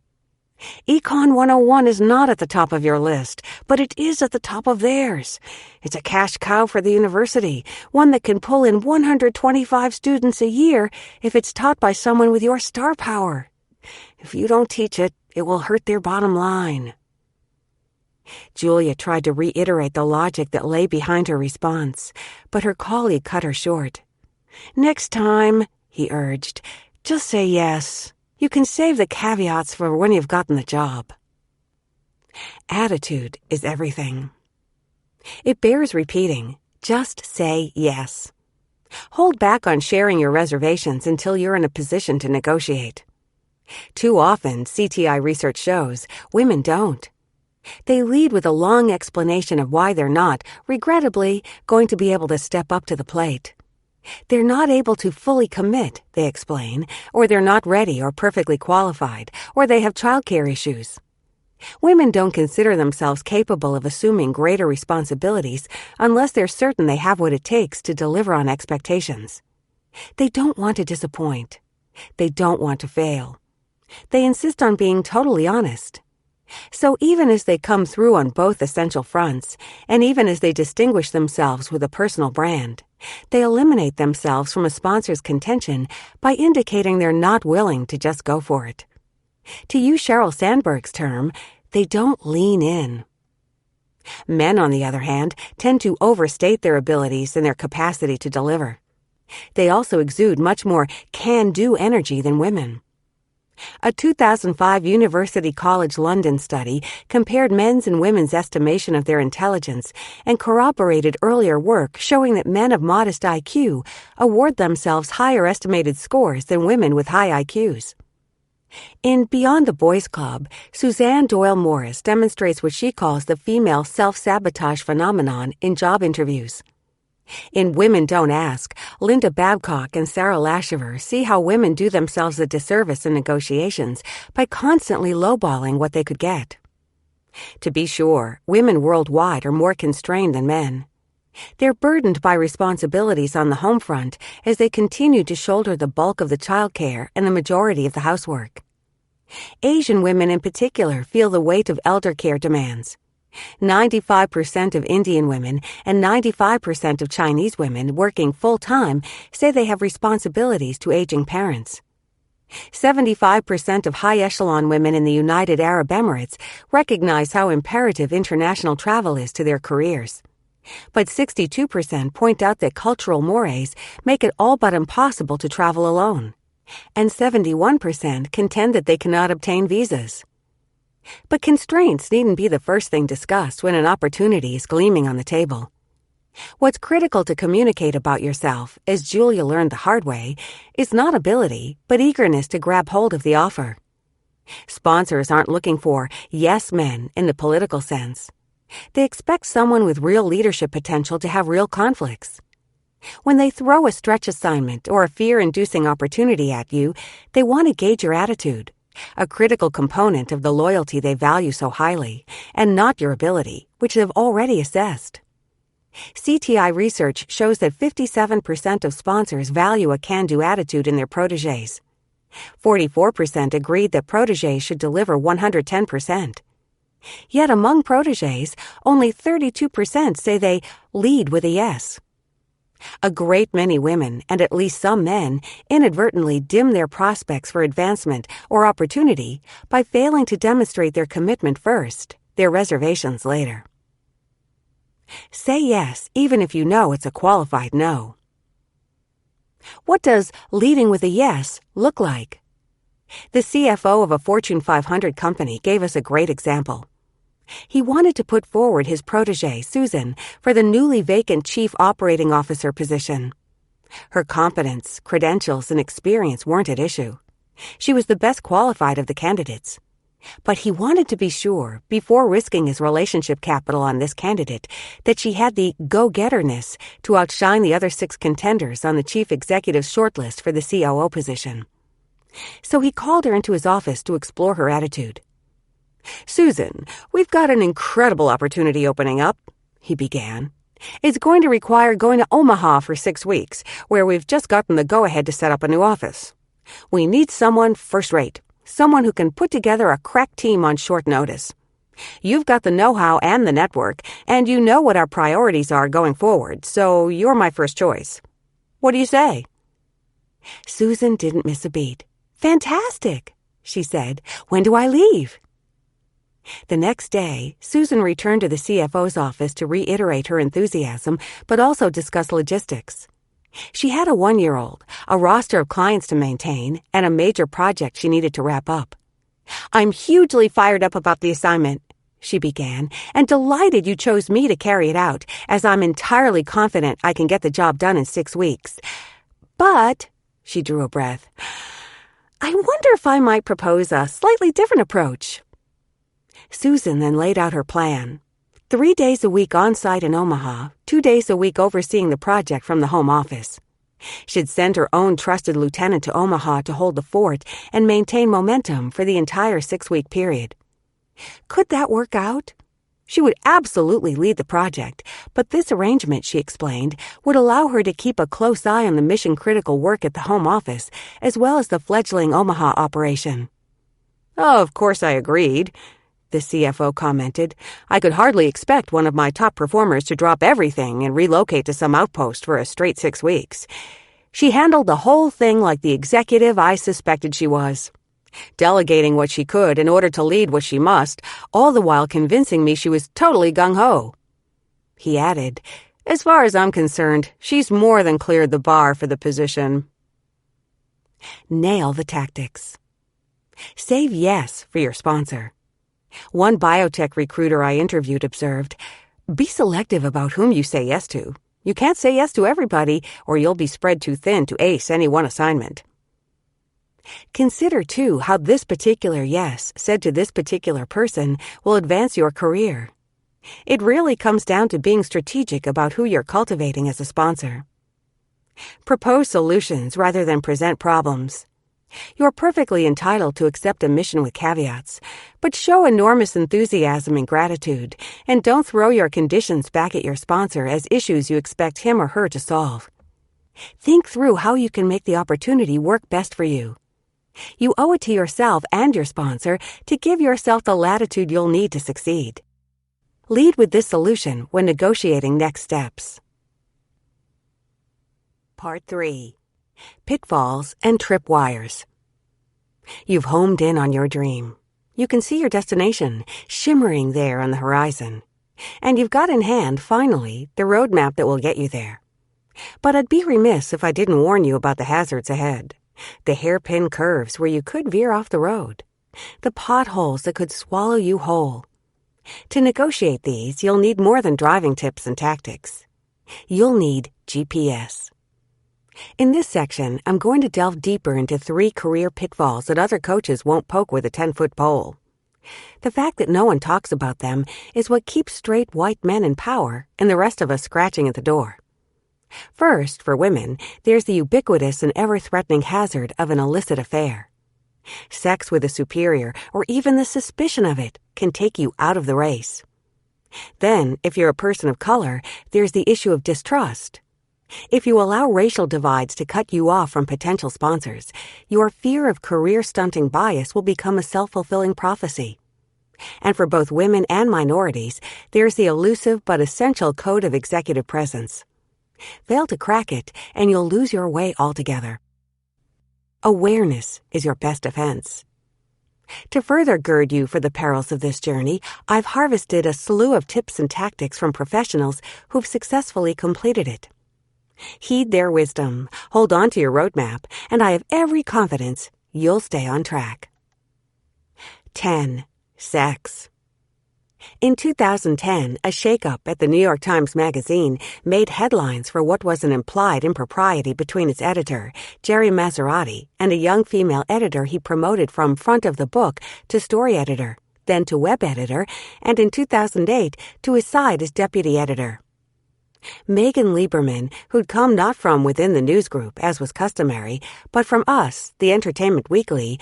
Econ 101 is not at the top of your list, but it is at the top of theirs. It's a cash cow for the university, one that can pull in 125 students a year if it's taught by someone with your star power. If you don't teach it, it will hurt their bottom line." Julia tried to reiterate the logic that lay behind her response, but her colleague cut her short. "Next time," he urged, "just say yes. You can save the caveats for when you've gotten the job." Attitude is everything. It bears repeating. Just say yes. Hold back on sharing your reservations until you're in a position to negotiate. Too often, CTI research shows, women don't. They lead with a long explanation of why they're not, regrettably, going to be able to step up to the plate. They're not able to fully commit, they explain, or they're not ready or perfectly qualified, or they have childcare issues. Women don't consider themselves capable of assuming greater responsibilities unless they're certain they have what it takes to deliver on expectations. They don't want to disappoint. They don't want to fail. They insist on being totally honest. So even as they come through on both essential fronts, and even as they distinguish themselves with a personal brand, they eliminate themselves from a sponsor's contention by indicating they're not willing to just go for it. To use Sheryl Sandberg's term, they don't lean in. Men, on the other hand, tend to overstate their abilities and their capacity to deliver. They also exude much more can-do energy than women. A 2005 University College London study compared men's and women's estimation of their intelligence and corroborated earlier work showing that men of modest IQ award themselves higher estimated scores than women with high IQs. In Beyond the Boys Club, Suzanne Doyle Morris demonstrates what she calls the female self-sabotage phenomenon in job interviews. In Women Don't Ask, Linda Babcock and Sarah Lashiver see how women do themselves a disservice in negotiations by constantly lowballing what they could get. To be sure, women worldwide are more constrained than men. They're burdened by responsibilities on the home front as they continue to shoulder the bulk of the childcare and the majority of the housework. Asian women in particular feel the weight of elder care demands. 95% of Indian women and 95% of Chinese women working full-time say they have responsibilities to aging parents. 75% of high-echelon women in the United Arab Emirates recognize how imperative international travel is to their careers. But 62% point out that cultural mores make it all but impossible to travel alone. And 71% contend that they cannot obtain visas. But constraints needn't be the first thing discussed when an opportunity is gleaming on the table. What's critical to communicate about yourself, as Julia learned the hard way, is not ability, but eagerness to grab hold of the offer. Sponsors aren't looking for yes men in the political sense. They expect someone with real leadership potential to have real conflicts. When they throw a stretch assignment or a fear-inducing opportunity at you, they want to gauge your attitude, a critical component of the loyalty they value so highly, and not your ability, which they've already assessed. CTI research shows that 57% of sponsors value a can-do attitude in their protégés. 44% agreed that protégés should deliver 110%. Yet among protégés, only 32% say they lead with a yes. A great many women, and at least some men, inadvertently dim their prospects for advancement or opportunity by failing to demonstrate their commitment first, their reservations later. Say yes, even if you know it's a qualified no. What does leading with a yes look like? The CFO of a Fortune 500 company gave us a great example. He wanted to put forward his protégée, Susan, for the newly vacant Chief Operating Officer position. Her competence, credentials, and experience weren't at issue. She was the best qualified of the candidates. But he wanted to be sure, before risking his relationship capital on this candidate, that she had the go-getterness to outshine the other 6 contenders on the chief executive's shortlist for the COO position. So he called her into his office to explore her attitude. "Susan, we've got an incredible opportunity opening up," he began. "It's going to require going to Omaha for 6 weeks, where we've just gotten the go-ahead to set up a new office. We need someone first-rate, someone who can put together a crack team on short notice. You've got the know-how and the network, and you know what our priorities are going forward, so you're my first choice. What do you say?" Susan didn't miss a beat. "Fantastic," she said. "When do I leave?" The next day, Susan returned to the CFO's office to reiterate her enthusiasm, but also discuss logistics. She had a 1-year-old, a roster of clients to maintain, and a major project she needed to wrap up. "I'm hugely fired up about the assignment," she began, "and delighted you chose me to carry it out, as I'm entirely confident I can get the job done in 6 weeks. But," she drew a breath, "I wonder if I might propose a slightly different approach." Susan then laid out her plan. 3 days a week on-site in Omaha, 2 days a week overseeing the project from the home office. She'd send her own trusted lieutenant to Omaha to hold the fort and maintain momentum for the entire 6-week period. Could that work out? She would absolutely lead the project, but this arrangement, she explained, would allow her to keep a close eye on the mission-critical work at the home office, as well as the fledgling Omaha operation. "Oh, of course I agreed," the CFO commented. "I could hardly expect one of my top performers to drop everything and relocate to some outpost for a straight 6 weeks. She handled the whole thing like the executive I suspected she was, delegating what she could in order to lead what she must, all the while convincing me she was totally gung-ho." He added, "As far as I'm concerned, she's more than cleared the bar for the position." Nail the tactics. Save yes for your sponsor. One biotech recruiter I interviewed observed, "Be selective about whom you say yes to. You can't say yes to everybody, or you'll be spread too thin to ace any one assignment." Consider, too, how this particular yes said to this particular person will advance your career. It really comes down to being strategic about who you're cultivating as a sponsor. Propose solutions rather than present problems. You're perfectly entitled to accept a mission with caveats, but show enormous enthusiasm and gratitude, and don't throw your conditions back at your sponsor as issues you expect him or her to solve. Think through how you can make the opportunity work best for you. You owe it to yourself and your sponsor to give yourself the latitude you'll need to succeed. Lead with this solution when negotiating next steps. Part 3. Pitfalls and tripwires. You've homed in on your dream. You can see your destination shimmering there on the horizon. And you've got in hand, finally, the roadmap that will get you there. But I'd be remiss if I didn't warn you about the hazards ahead. The hairpin curves where you could veer off the road. The potholes that could swallow you whole. To negotiate these, you'll need more than driving tips and tactics. You'll need GPS. In this section, I'm going to delve deeper into 3 career pitfalls that other coaches won't poke with a 10-foot pole. The fact that no one talks about them is what keeps straight white men in power and the rest of us scratching at the door. First, for women, there's the ubiquitous and ever-threatening hazard of an illicit affair. Sex with a superior, or even the suspicion of it, can take you out of the race. Then, if you're a person of color, there's the issue of distrust. If you allow racial divides to cut you off from potential sponsors, your fear of career-stunting bias will become a self-fulfilling prophecy. And for both women and minorities, there's the elusive but essential code of executive presence. Fail to crack it, and you'll lose your way altogether. Awareness is your best defense. To further gird you for the perils of this journey, I've harvested a slew of tips and tactics from professionals who've successfully completed it. Heed their wisdom, hold on to your roadmap, and I have every confidence you'll stay on track. 10. Sex. In 2010, a shakeup at the New York Times Magazine made headlines for what was an implied impropriety between its editor, Jerry Maserati, and a young female editor he promoted from front of the book to story editor, then to web editor, and in 2008 to his side as deputy editor. Megan Lieberman, who'd come not from within the news group, as was customary, but from us, the Entertainment Weekly,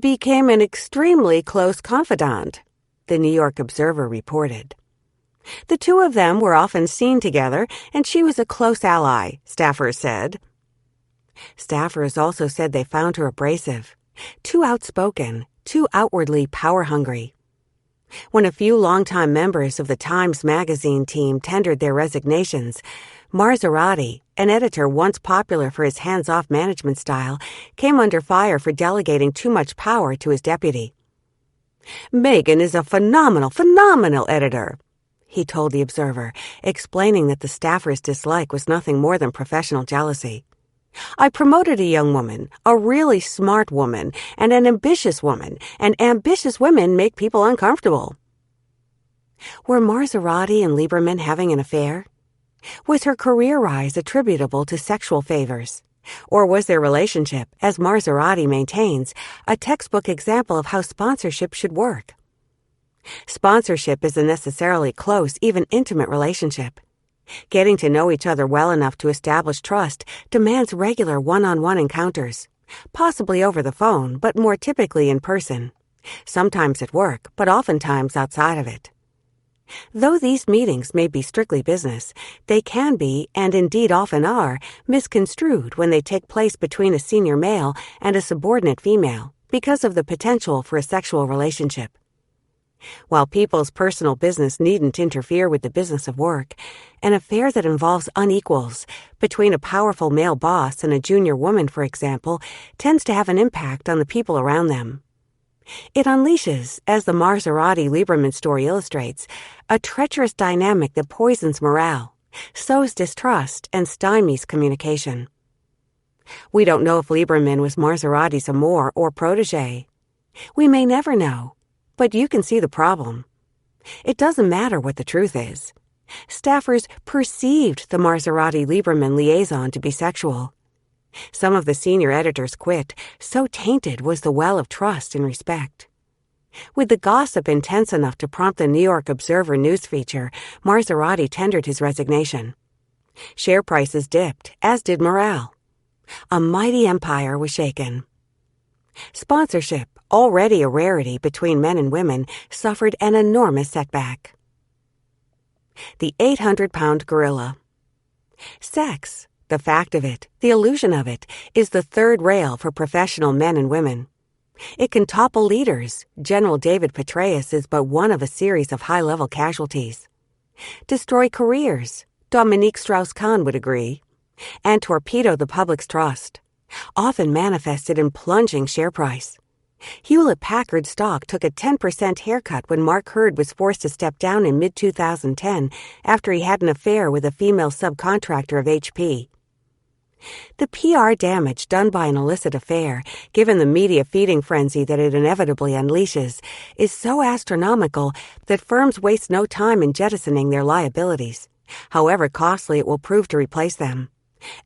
became an extremely close confidant, the New York Observer reported. The two of them were often seen together, and she was a close ally, staffers said. Staffers also said they found her abrasive, too outspoken, too outwardly power-hungry. When a few longtime members of the Times Magazine team tendered their resignations, Maserati, an editor once popular for his hands-off management style, came under fire for delegating too much power to his deputy. "Megan is a phenomenal editor," he told the Observer, explaining that the staffer's dislike was nothing more than professional jealousy. "I promoted a young woman, a really smart woman, and an ambitious woman, and ambitious women make people uncomfortable." Were Maserati and Lieberman having an affair? Was her career rise attributable to sexual favors? Or was their relationship, as Maserati maintains, a textbook example of how sponsorship should work? Sponsorship is a necessarily close, even intimate relationship. Getting to know each other well enough to establish trust demands regular one-on-one encounters, possibly over the phone, but more typically in person. Sometimes at work, but oftentimes outside of it. Though these meetings may be strictly business, they can be, and indeed often are, misconstrued when they take place between a senior male and a subordinate female because of the potential for a sexual relationship. While people's personal business needn't interfere with the business of work, an affair that involves unequals, between a powerful male boss and a junior woman, for example, tends to have an impact on the people around them. It unleashes, as the Maserati-Lieberman story illustrates, a treacherous dynamic that poisons morale, sows distrust, and stymies communication. We don't know if Lieberman was Maserati's amour or protégé. We may never know, but you can see the problem. It doesn't matter what the truth is. Staffers perceived the Maserati-Lieberman liaison to be sexual. Some of the senior editors quit, so tainted was the well of trust and respect. With the gossip intense enough to prompt the New York Observer news feature, Maserati tendered his resignation. Share prices dipped, as did morale. A mighty empire was shaken. Sponsorship, already a rarity between men and women, suffered an enormous setback. The 800-pound gorilla. Sex, the fact of it, the illusion of it, is the third rail for professional men and women. It can topple leaders. General David Petraeus is but one of a series of high-level casualties. Destroy careers. Dominique Strauss-Kahn would agree. And torpedo the public's trust, often manifested in plunging share price. Hewlett-Packard stock took a 10% haircut when Mark Hurd was forced to step down in mid-2010 after he had an affair with a female subcontractor of HP. The PR damage done by an illicit affair, given the media feeding frenzy that it inevitably unleashes, is so astronomical that firms waste no time in jettisoning their liabilities, however costly it will prove to replace them,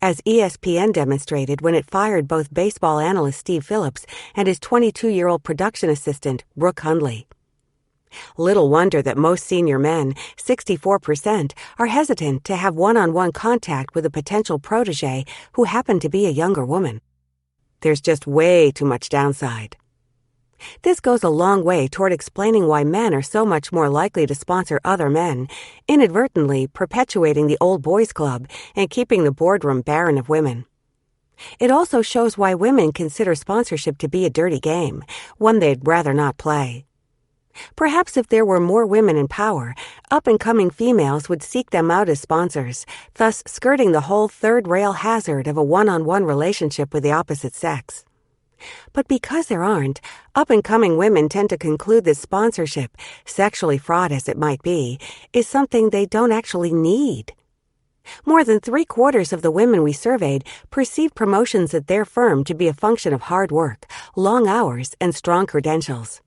as ESPN demonstrated when it fired both baseball analyst Steve Phillips and his 22-year-old production assistant, Brooke Hundley. Little wonder that most senior men, 64%, are hesitant to have one-on-one contact with a potential protege who happened to be a younger woman. There's just way too much downside. This goes a long way toward explaining why men are so much more likely to sponsor other men, inadvertently perpetuating the old boys club and keeping the boardroom barren of women. It also shows why women consider sponsorship to be a dirty game, one they'd rather not play. Perhaps if there were more women in power, up-and-coming females would seek them out as sponsors, thus skirting the whole third-rail hazard of a one-on-one relationship with the opposite sex. But because there aren't, up-and-coming women tend to conclude that sponsorship, sexually fraught as it might be, is something they don't actually need. More than 3/4 of the women we surveyed perceived promotions at their firm to be a function of hard work, long hours, and strong credentials.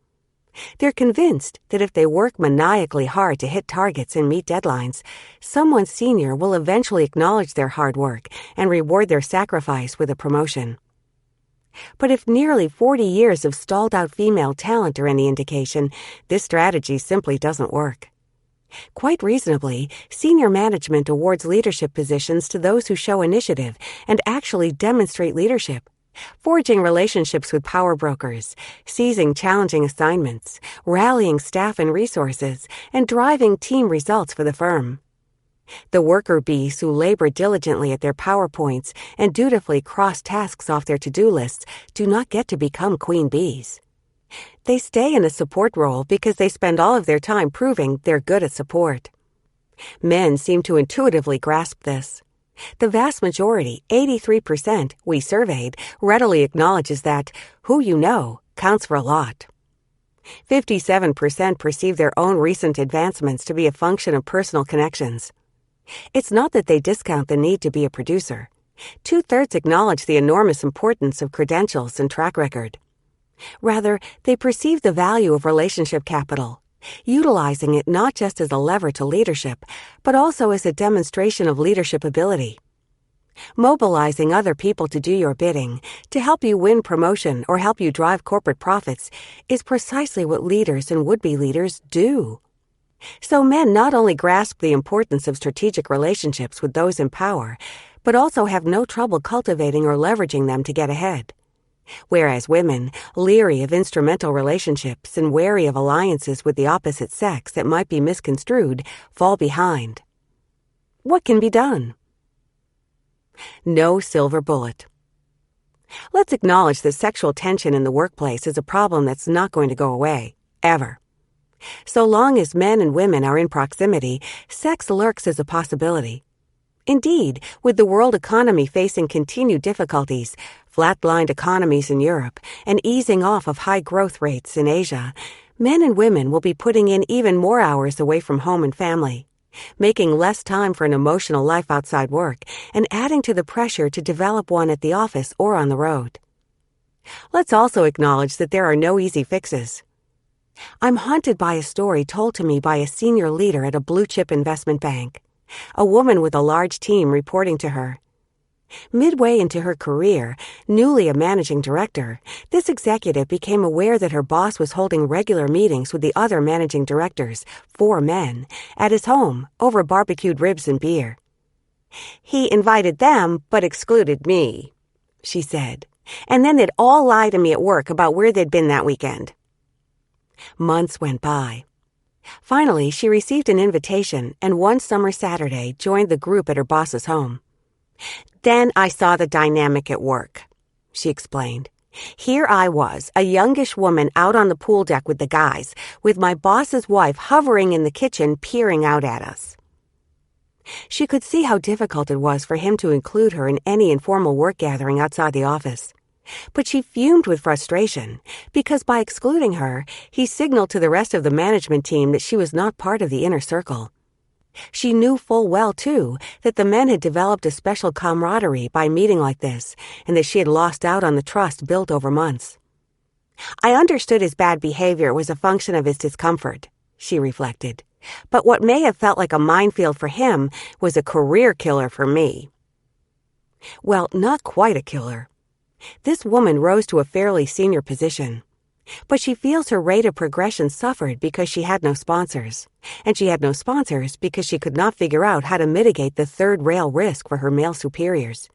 They're convinced that if they work maniacally hard to hit targets and meet deadlines, someone senior will eventually acknowledge their hard work and reward their sacrifice with a promotion. But if nearly 40 years of stalled-out female talent are any indication, this strategy simply doesn't work. Quite reasonably, senior management awards leadership positions to those who show initiative and actually demonstrate leadership, forging relationships with power brokers, seizing challenging assignments, rallying staff and resources, and driving team results for the firm. The worker bees who labor diligently at their PowerPoints and dutifully cross tasks off their to-do lists do not get to become queen bees. They stay in a support role because they spend all of their time proving they're good at support. Men seem to intuitively grasp this. The vast majority, 83%, we surveyed, readily acknowledges that who you know counts for a lot. 57% perceive their own recent advancements to be a function of personal connections. It's not that they discount the need to be a producer. 2/3 acknowledge the enormous importance of credentials and track record. Rather, they perceive the value of relationship capital, utilizing it not just as a lever to leadership, but also as a demonstration of leadership ability. Mobilizing other people to do your bidding, to help you win promotion or help you drive corporate profits, is precisely what leaders and would-be leaders do. So men not only grasp the importance of strategic relationships with those in power, but also have no trouble cultivating or leveraging them to get ahead. Whereas women, leery of instrumental relationships and wary of alliances with the opposite sex that might be misconstrued, fall behind. What can be done? No silver bullet. Let's acknowledge that sexual tension in the workplace is a problem that's not going to go away, ever. So long as men and women are in proximity, sex lurks as a possibility. Indeed, with the world economy facing continued difficulties, flatlined economies in Europe, and easing off of high growth rates in Asia, men and women will be putting in even more hours away from home and family, making less time for an emotional life outside work, and adding to the pressure to develop one at the office or on the road. Let's also acknowledge that there are no easy fixes. I'm haunted by a story told to me by a senior leader at a blue-chip investment bank, a woman with a large team reporting to her. Midway into her career, newly a managing director, this executive became aware that her boss was holding regular meetings with the other managing directors, 4 men, at his home over barbecued ribs and beer. "He invited them, but excluded me," she said, "and then they'd all lie to me at work about where they'd been that weekend." Months went by. Finally, she received an invitation and one summer Saturday joined the group at her boss's home. "Then I saw the dynamic at work," she explained. "Here I was, a youngish woman out on the pool deck with the guys, with my boss's wife hovering in the kitchen peering out at us." She could see how difficult it was for him to include her in any informal work gathering outside the office. But she fumed with frustration, because by excluding her, he signaled to the rest of the management team that she was not part of the inner circle. She knew full well, too, that the men had developed a special camaraderie by meeting like this, and that she had lost out on the trust built over months. "I understood his bad behavior was a function of his discomfort," she reflected. "But what may have felt like a minefield for him was a career killer for me." Well, not quite a killer. This woman rose to a fairly senior position. But she feels her rate of progression suffered because she had no sponsors. And she had no sponsors because she could not figure out how to mitigate the third-rail risk for her male superiors.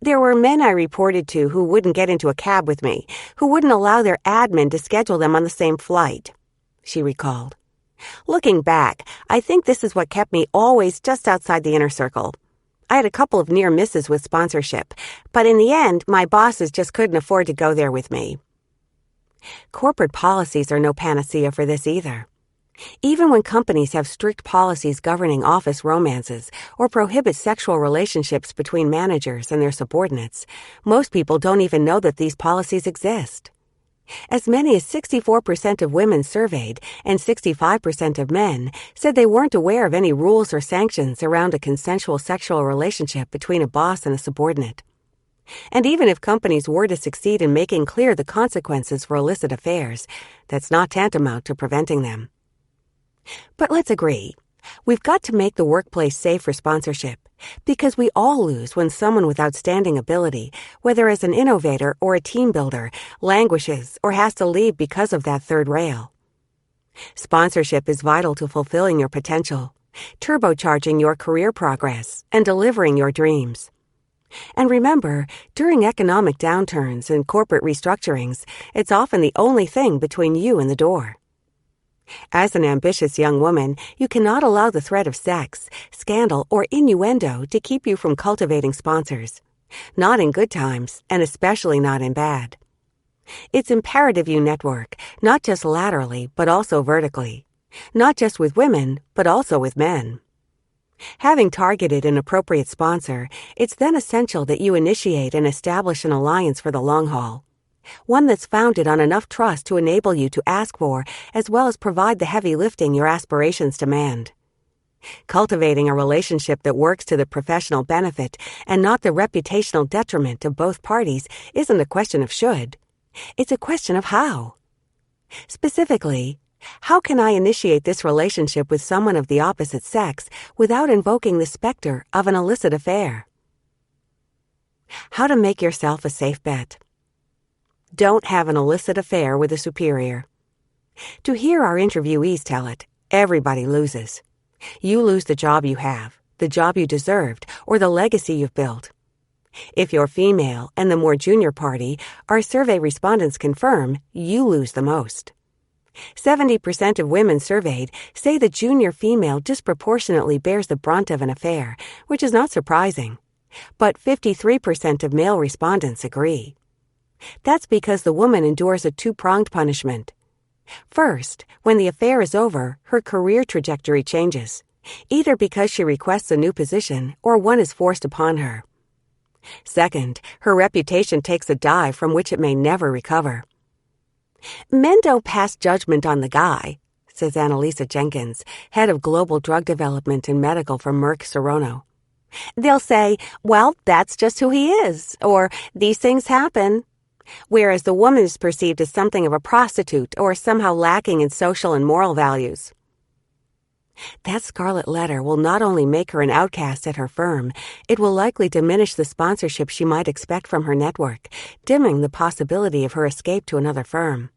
"There were men I reported to who wouldn't get into a cab with me, who wouldn't allow their admin to schedule them on the same flight," she recalled. "Looking back, I think this is what kept me always just outside the inner circle. I had a couple of near misses with sponsorship, but in the end, my bosses just couldn't afford to go there with me." Corporate policies are no panacea for this either. Even when companies have strict policies governing office romances or prohibit sexual relationships between managers and their subordinates, most people don't even know that these policies exist. As many as 64% of women surveyed and 65% of men said they weren't aware of any rules or sanctions around a consensual sexual relationship between a boss and a subordinate. And even if companies were to succeed in making clear the consequences for illicit affairs, that's not tantamount to preventing them. But let's agree, we've got to make the workplace safe for sponsorship, because we all lose when someone with outstanding ability, whether as an innovator or a team builder, languishes or has to leave because of that third rail. Sponsorship is vital to fulfilling your potential, turbocharging your career progress, and delivering your dreams. And remember, during economic downturns and corporate restructurings, it's often the only thing between you and the door. As an ambitious young woman, you cannot allow the threat of sex, scandal, or innuendo to keep you from cultivating sponsors. Not in good times, and especially not in bad. It's imperative you network, not just laterally, but also vertically. Not just with women, but also with men. Having targeted an appropriate sponsor, it's then essential that you initiate and establish an alliance for the long haul. One that's founded on enough trust to enable you to ask for, as well as provide the heavy lifting your aspirations demand. Cultivating a relationship that works to the professional benefit and not the reputational detriment of both parties isn't a question of should. It's a question of how. Specifically, how can I initiate this relationship with someone of the opposite sex without invoking the specter of an illicit affair? How to make yourself a safe bet. Don't have an illicit affair with a superior. To hear our interviewees tell it, everybody loses. You lose the job you have, the job you deserved, or the legacy you've built. If you're female and the more junior party, our survey respondents confirm you lose the most. 70% of women surveyed say the junior female disproportionately bears the brunt of an affair, which is not surprising. But 53% of male respondents agree. That's because the woman endures a two-pronged punishment. First, when the affair is over, her career trajectory changes, either because she requests a new position or one is forced upon her. Second, her reputation takes a dive from which it may never recover. Men don't pass judgment on the guy, says Annalisa Jenkins, head of global drug development and medical for Merck Serono. They'll say, well, that's just who he is, or these things happen. whereas the woman is perceived as something of a prostitute or somehow lacking in social and moral values. That scarlet letter will not only make her an outcast at her firm, it will likely diminish the sponsorship she might expect from her network, dimming the possibility of her escape to another firm.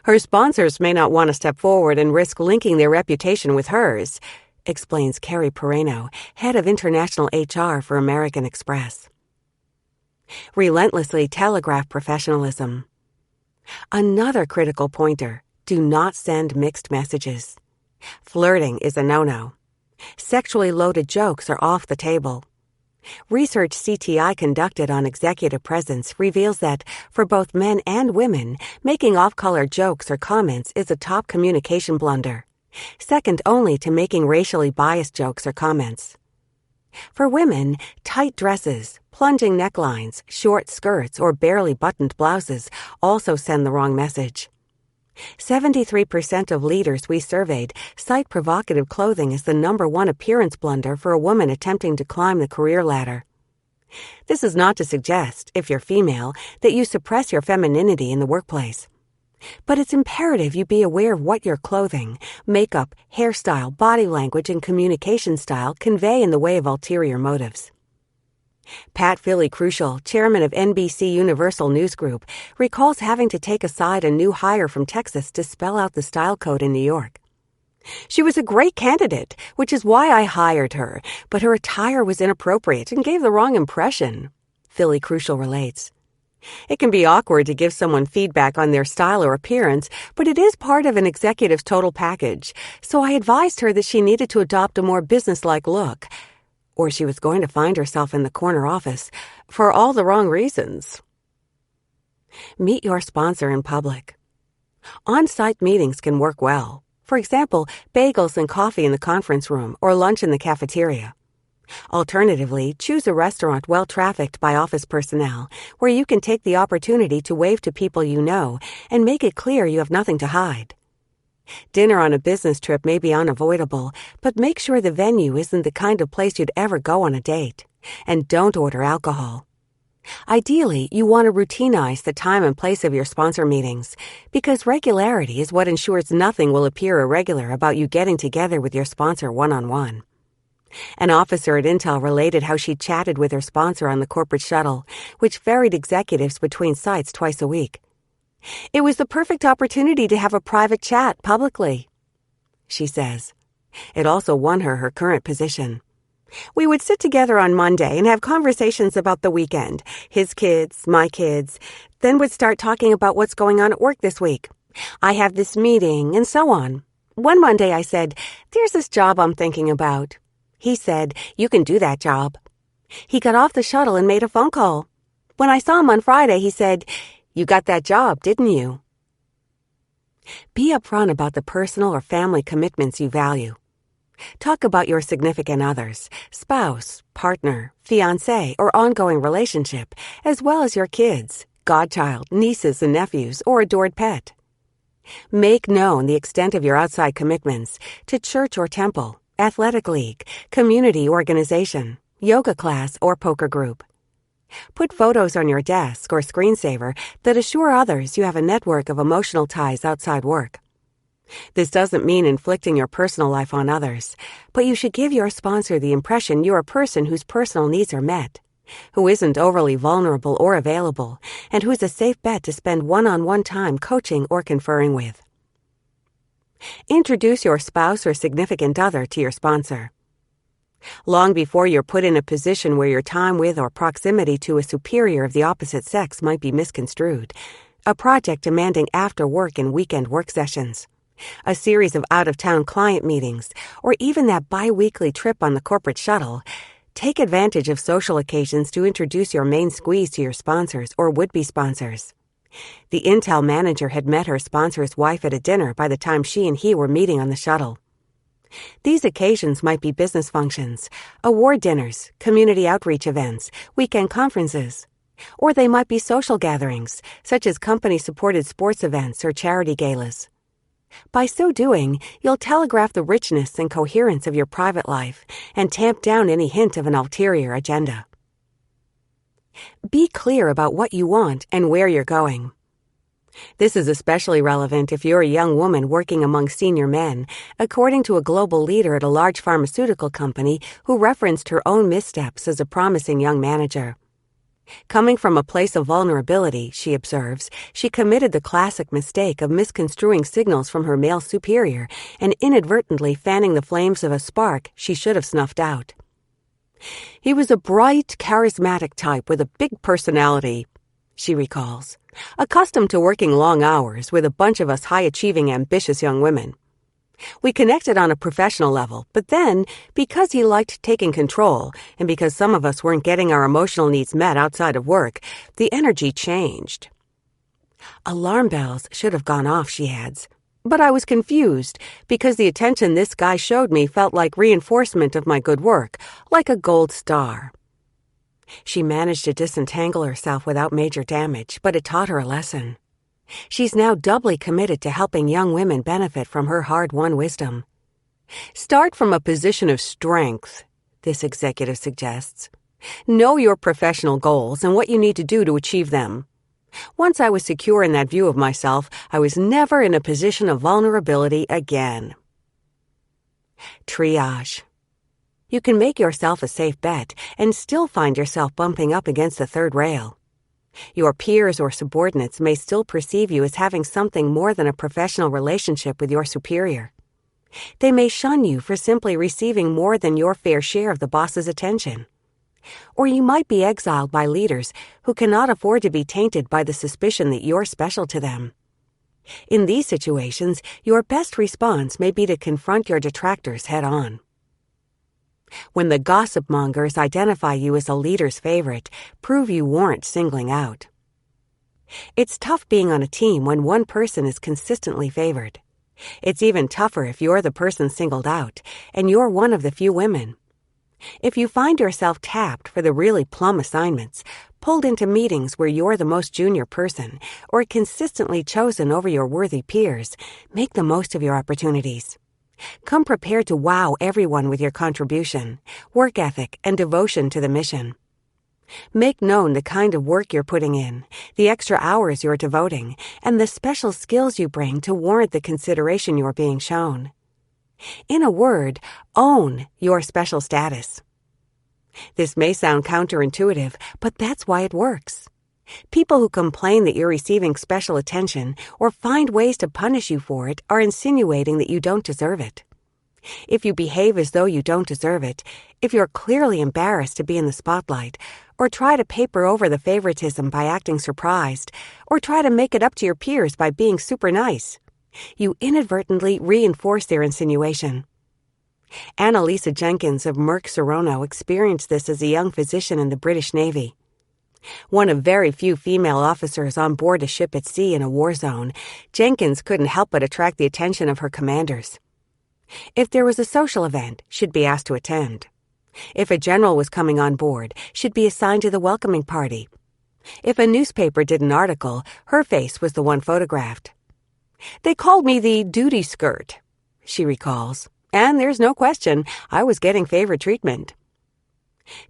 Her sponsors may not want to step forward and risk linking their reputation with hers, explains Carrie Pereno, head of international HR for American Express. Relentlessly telegraph professionalism. Another critical pointer: do not send mixed messages. Flirting is a no-no. Sexually loaded jokes are off the table. Research CTI conducted on executive presence reveals that, for both men and women, making off-color jokes or comments is a top communication blunder, second only to making racially biased jokes or comments. For women, tight dresses, plunging necklines, short skirts, or barely buttoned blouses also send the wrong message. 73% of leaders we surveyed cite provocative clothing as the #1 appearance blunder for a woman attempting to climb the career ladder. This is not to suggest, if you're female, that you suppress your femininity in the workplace. But it's imperative you be aware of what your clothing, makeup, hairstyle, body language, and communication style convey in the way of ulterior motives. Pat Philly-Crucial, chairman of NBC Universal News Group, recalls having to take aside a new hire from Texas to spell out the style code in New York. She was a great candidate, which is why I hired her, but her attire was inappropriate and gave the wrong impression, Philly-Crucial relates. It can be awkward to give someone feedback on their style or appearance, but it is part of an executive's total package, so I advised her that she needed to adopt a more businesslike look, or she was going to find herself in the corner office for all the wrong reasons. Meet your sponsor in public. On-site meetings can work well. For example, bagels and coffee in the conference room or lunch in the cafeteria. Alternatively, choose a restaurant well-trafficked by office personnel where you can take the opportunity to wave to people you know and make it clear you have nothing to hide. Dinner on a business trip may be unavoidable, but make sure the venue isn't the kind of place you'd ever go on a date. And don't order alcohol. Ideally, you want to routinize the time and place of your sponsor meetings, because regularity is what ensures nothing will appear irregular about you getting together with your sponsor one-on-one. An officer at Intel related how she chatted with her sponsor on the corporate shuttle, which ferried executives between sites twice a week. It was the perfect opportunity to have a private chat publicly, she says. It also won her her current position. We would sit together on Monday and have conversations about the weekend, his kids, my kids, then would start talking about what's going on at work this week. I have this meeting, and so on. One Monday I said, "There's this job I'm thinking about." He said, "You can do that job." He got off the shuttle and made a phone call. When I saw him on Friday, he said, "You got that job, didn't you?" Be upfront about the personal or family commitments you value. Talk about your significant others, spouse, partner, fiancé, or ongoing relationship, as well as your kids, godchild, nieces and nephews, or adored pet. Make known the extent of your outside commitments to church or temple, athletic league, community organization, yoga class, or poker group. Put photos on your desk or screensaver that assure others you have a network of emotional ties outside work. This doesn't mean inflicting your personal life on others, but you should give your sponsor the impression you're a person whose personal needs are met, who isn't overly vulnerable or available, and who's a safe bet to spend one-on-one time coaching or conferring with. Introduce your spouse or significant other to your sponsor. Long before you're put in a position where your time with or proximity to a superior of the opposite sex might be misconstrued, a project demanding after-work and weekend work sessions, a series of out-of-town client meetings, or even that bi-weekly trip on the corporate shuttle, take advantage of social occasions to introduce your main squeeze to your sponsors or would-be sponsors. The Intel manager had met her sponsor's wife at a dinner by the time she and he were meeting on the shuttle. These occasions might be business functions, award dinners, community outreach events, weekend conferences, or they might be social gatherings, such as company-supported sports events or charity galas. By so doing, you'll telegraph the richness and coherence of your private life and tamp down any hint of an ulterior agenda. Be clear about what you want and where you're going. This is especially relevant if you're a young woman working among senior men, according to a global leader at a large pharmaceutical company who referenced her own missteps as a promising young manager. Coming from a place of vulnerability, she observes, she committed the classic mistake of misconstruing signals from her male superior and inadvertently fanning the flames of a spark she should have snuffed out. He was a bright, charismatic type with a big personality, she recalls, accustomed to working long hours with a bunch of us high-achieving, ambitious young women. We connected on a professional level, but then, because he liked taking control, and because some of us weren't getting our emotional needs met outside of work, the energy changed. Alarm bells should have gone off, she adds. But I was confused, because the attention this guy showed me felt like reinforcement of my good work, like a gold star. She managed to disentangle herself without major damage, but it taught her a lesson. She's now doubly committed to helping young women benefit from her hard-won wisdom. Start from a position of strength, this executive suggests. Know your professional goals and what you need to do to achieve them. Once I was secure in that view of myself, I was never in a position of vulnerability again. Triage. You can make yourself a safe bet and still find yourself bumping up against the third rail. Your peers or subordinates may still perceive you as having something more than a professional relationship with your superior. They may shun you for simply receiving more than your fair share of the boss's attention. Or you might be exiled by leaders who cannot afford to be tainted by the suspicion that you're special to them. In these situations, your best response may be to confront your detractors head-on. When the gossip mongers identify you as a leader's favorite, prove you warrant singling out. It's tough being on a team when one person is consistently favored. It's even tougher if you're the person singled out, and you're one of the few women. If you find yourself tapped for the really plum assignments, pulled into meetings where you're the most junior person, or consistently chosen over your worthy peers, make the most of your opportunities. Come prepared to wow everyone with your contribution, work ethic, and devotion to the mission. Make known the kind of work you're putting in, the extra hours you're devoting, and the special skills you bring to warrant the consideration you're being shown. In a word, own your special status. This may sound counterintuitive, but that's why it works. People who complain that you're receiving special attention or find ways to punish you for it are insinuating that you don't deserve it. If you behave as though you don't deserve it, if you're clearly embarrassed to be in the spotlight, or try to paper over the favoritism by acting surprised, or try to make it up to your peers by being super nice, you inadvertently reinforce their insinuation. Annalisa Jenkins of Merck Serono experienced this as a young physician in the British Navy. One of very few female officers on board a ship at sea in a war zone, Jenkins couldn't help but attract the attention of her commanders. If there was a social event, she'd be asked to attend. If a general was coming on board, she'd be assigned to the welcoming party. If a newspaper did an article, her face was the one photographed. They called me the duty skirt, she recalls, and there's no question I was getting favored treatment.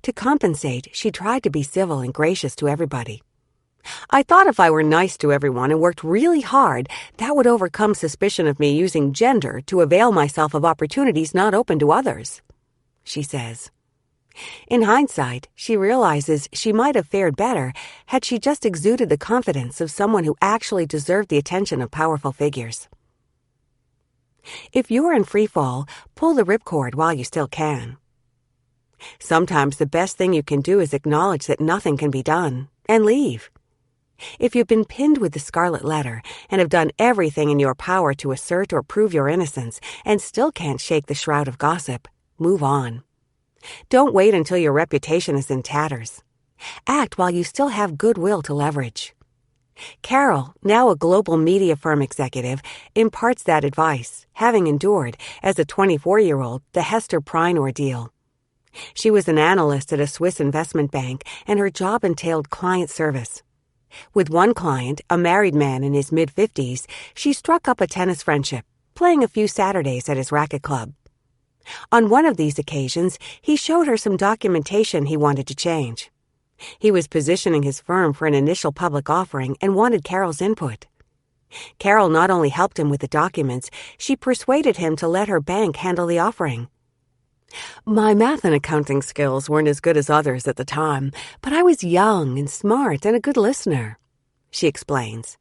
To compensate, she tried to be civil and gracious to everybody. I thought if I were nice to everyone and worked really hard, that would overcome suspicion of me using gender to avail myself of opportunities not open to others, she says. In hindsight, she realizes she might have fared better had she just exuded the confidence of someone who actually deserved the attention of powerful figures. If you're in free fall, pull the ripcord while you still can. Sometimes the best thing you can do is acknowledge that nothing can be done, and leave. If you've been pinned with the scarlet letter and have done everything in your power to assert or prove your innocence and still can't shake the shroud of gossip, move on. Don't wait until your reputation is in tatters. Act while you still have goodwill to leverage. Carol, now a global media firm executive, imparts that advice, having endured, as a 24-year-old, the Hester Prynne ordeal. She was an analyst at a Swiss investment bank, and her job entailed client service. With one client, a married man in his mid-50s, she struck up a tennis friendship, playing a few Saturdays at his racket club. On one of these occasions, he showed her some documentation he wanted to change. He was positioning his firm for an initial public offering and wanted Carol's input. Carol not only helped him with the documents, she persuaded him to let her bank handle the offering. My math and accounting skills weren't as good as others at the time, but I was young and smart and a good listener, she explains.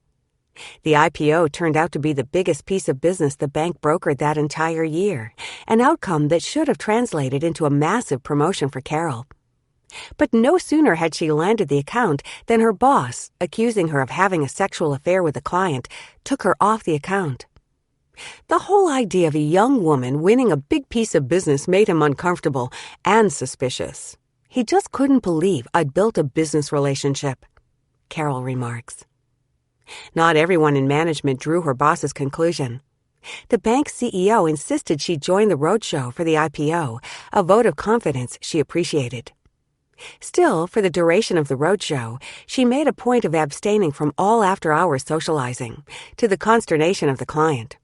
The IPO turned out to be the biggest piece of business the bank brokered that entire year, an outcome that should have translated into a massive promotion for Carol. But no sooner had she landed the account than her boss, accusing her of having a sexual affair with a client, took her off the account. The whole idea of a young woman winning a big piece of business made him uncomfortable and suspicious. He just couldn't believe I'd built a business relationship, Carol remarks. Not everyone in management drew her boss's conclusion. The bank's CEO insisted she join the roadshow for the IPO, a vote of confidence she appreciated. Still, for the duration of the roadshow, she made a point of abstaining from all after-hours socializing, to the consternation of the client.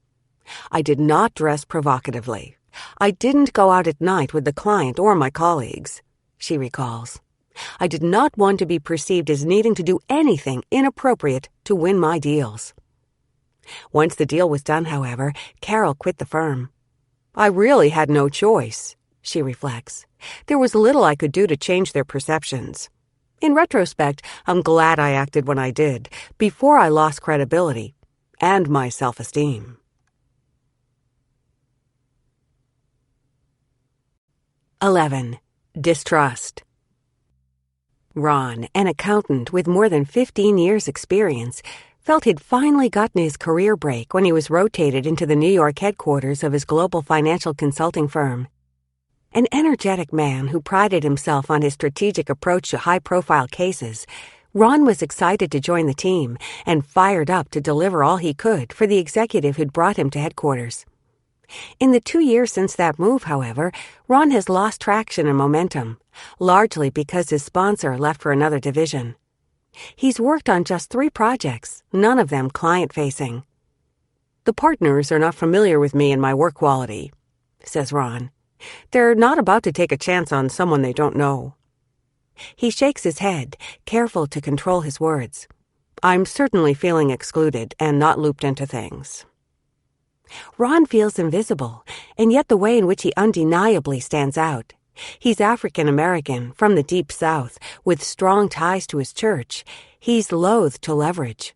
I did not dress provocatively. I didn't go out at night with the client or my colleagues, she recalls. I did not want to be perceived as needing to do anything inappropriate to win my deals. Once the deal was done, however, Carol quit the firm. I really had no choice, she reflects. There was little I could do to change their perceptions. In retrospect, I'm glad I acted when I did, before I lost credibility and my self-esteem. Distrust. Ron, an accountant with more than 15 years' experience, felt he'd finally gotten his career break when he was rotated into the New York headquarters of his global financial consulting firm. An energetic man who prided himself on his strategic approach to high-profile cases, Ron was excited to join the team and fired up to deliver all he could for the executive who'd brought him to headquarters. In the 2 years since that move, however, Ron has lost traction and momentum, largely because his sponsor left for another division. He's worked on just 3 projects, none of them client-facing. The partners are not familiar with me and my work quality, says Ron. They're not about to take a chance on someone they don't know. He shakes his head, careful to control his words. I'm certainly feeling excluded and not looped into things. Ron feels invisible, and yet the way in which he undeniably stands out. He's African American, from the Deep South, with strong ties to his church. He's loath to leverage.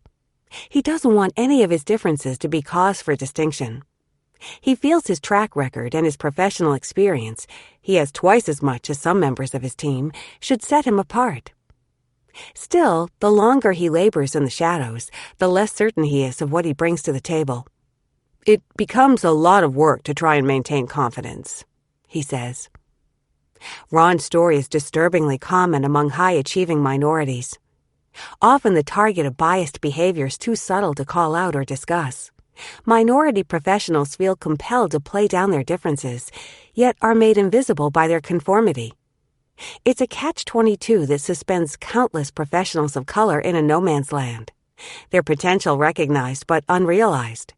He doesn't want any of his differences to be cause for distinction. He feels his track record and his professional experience, he has twice as much as some members of his team, should set him apart. Still, the longer he labors in the shadows, the less certain he is of what he brings to the table. It becomes a lot of work to try and maintain confidence, he says. Ron's story is disturbingly common among high-achieving minorities. Often the target of biased behavior is too subtle to call out or discuss. Minority professionals feel compelled to play down their differences, yet are made invisible by their conformity. It's a catch-22 that suspends countless professionals of color in a no-man's land. Their potential recognized but unrealized.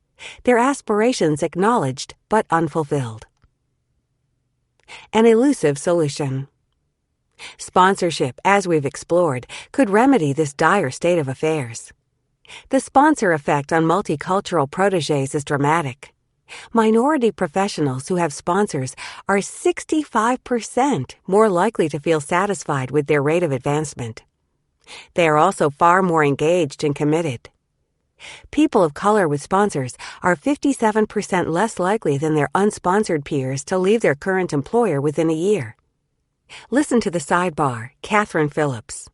Their aspirations acknowledged but unfulfilled. An elusive solution. Sponsorship, as we've explored, could remedy this dire state of affairs. The sponsor effect on multicultural protégés is dramatic. Minority professionals who have sponsors are 65% more likely to feel satisfied with their rate of advancement. They are also far more engaged and committed. People of color with sponsors are 57% less likely than their unsponsored peers to leave their current employer within a year. Listen to the sidebar, Catherine Phillips.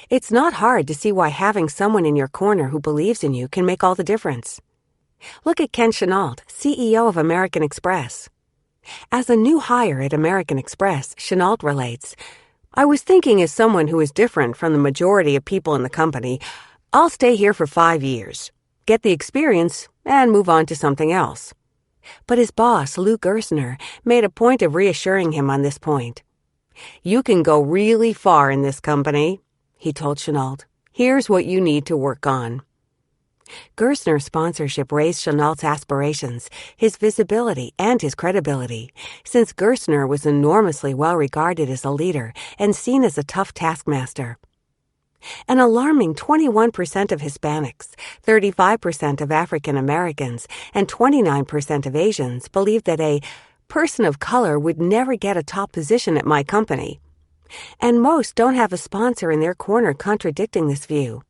It's not hard to see why having someone in your corner who believes in you can make all the difference. Look at Ken Chenault, CEO of American Express. As a new hire at American Express, Chenault relates, I was thinking as someone who is different from the majority of people in the company, I'll stay here for 5 years, get the experience, and move on to something else. But his boss, Lou Gerstner, made a point of reassuring him on this point. You can go really far in this company, he told Chenault. Here's what you need to work on. Gerstner's sponsorship raised Chenault's aspirations, his visibility, and his credibility, since Gerstner was enormously well regarded as a leader and seen as a tough taskmaster. An alarming 21% of Hispanics, 35% of African Americans, and 29% of Asians believed that a person of color would never get a top position at my company. And most don't have a sponsor in their corner contradicting this view.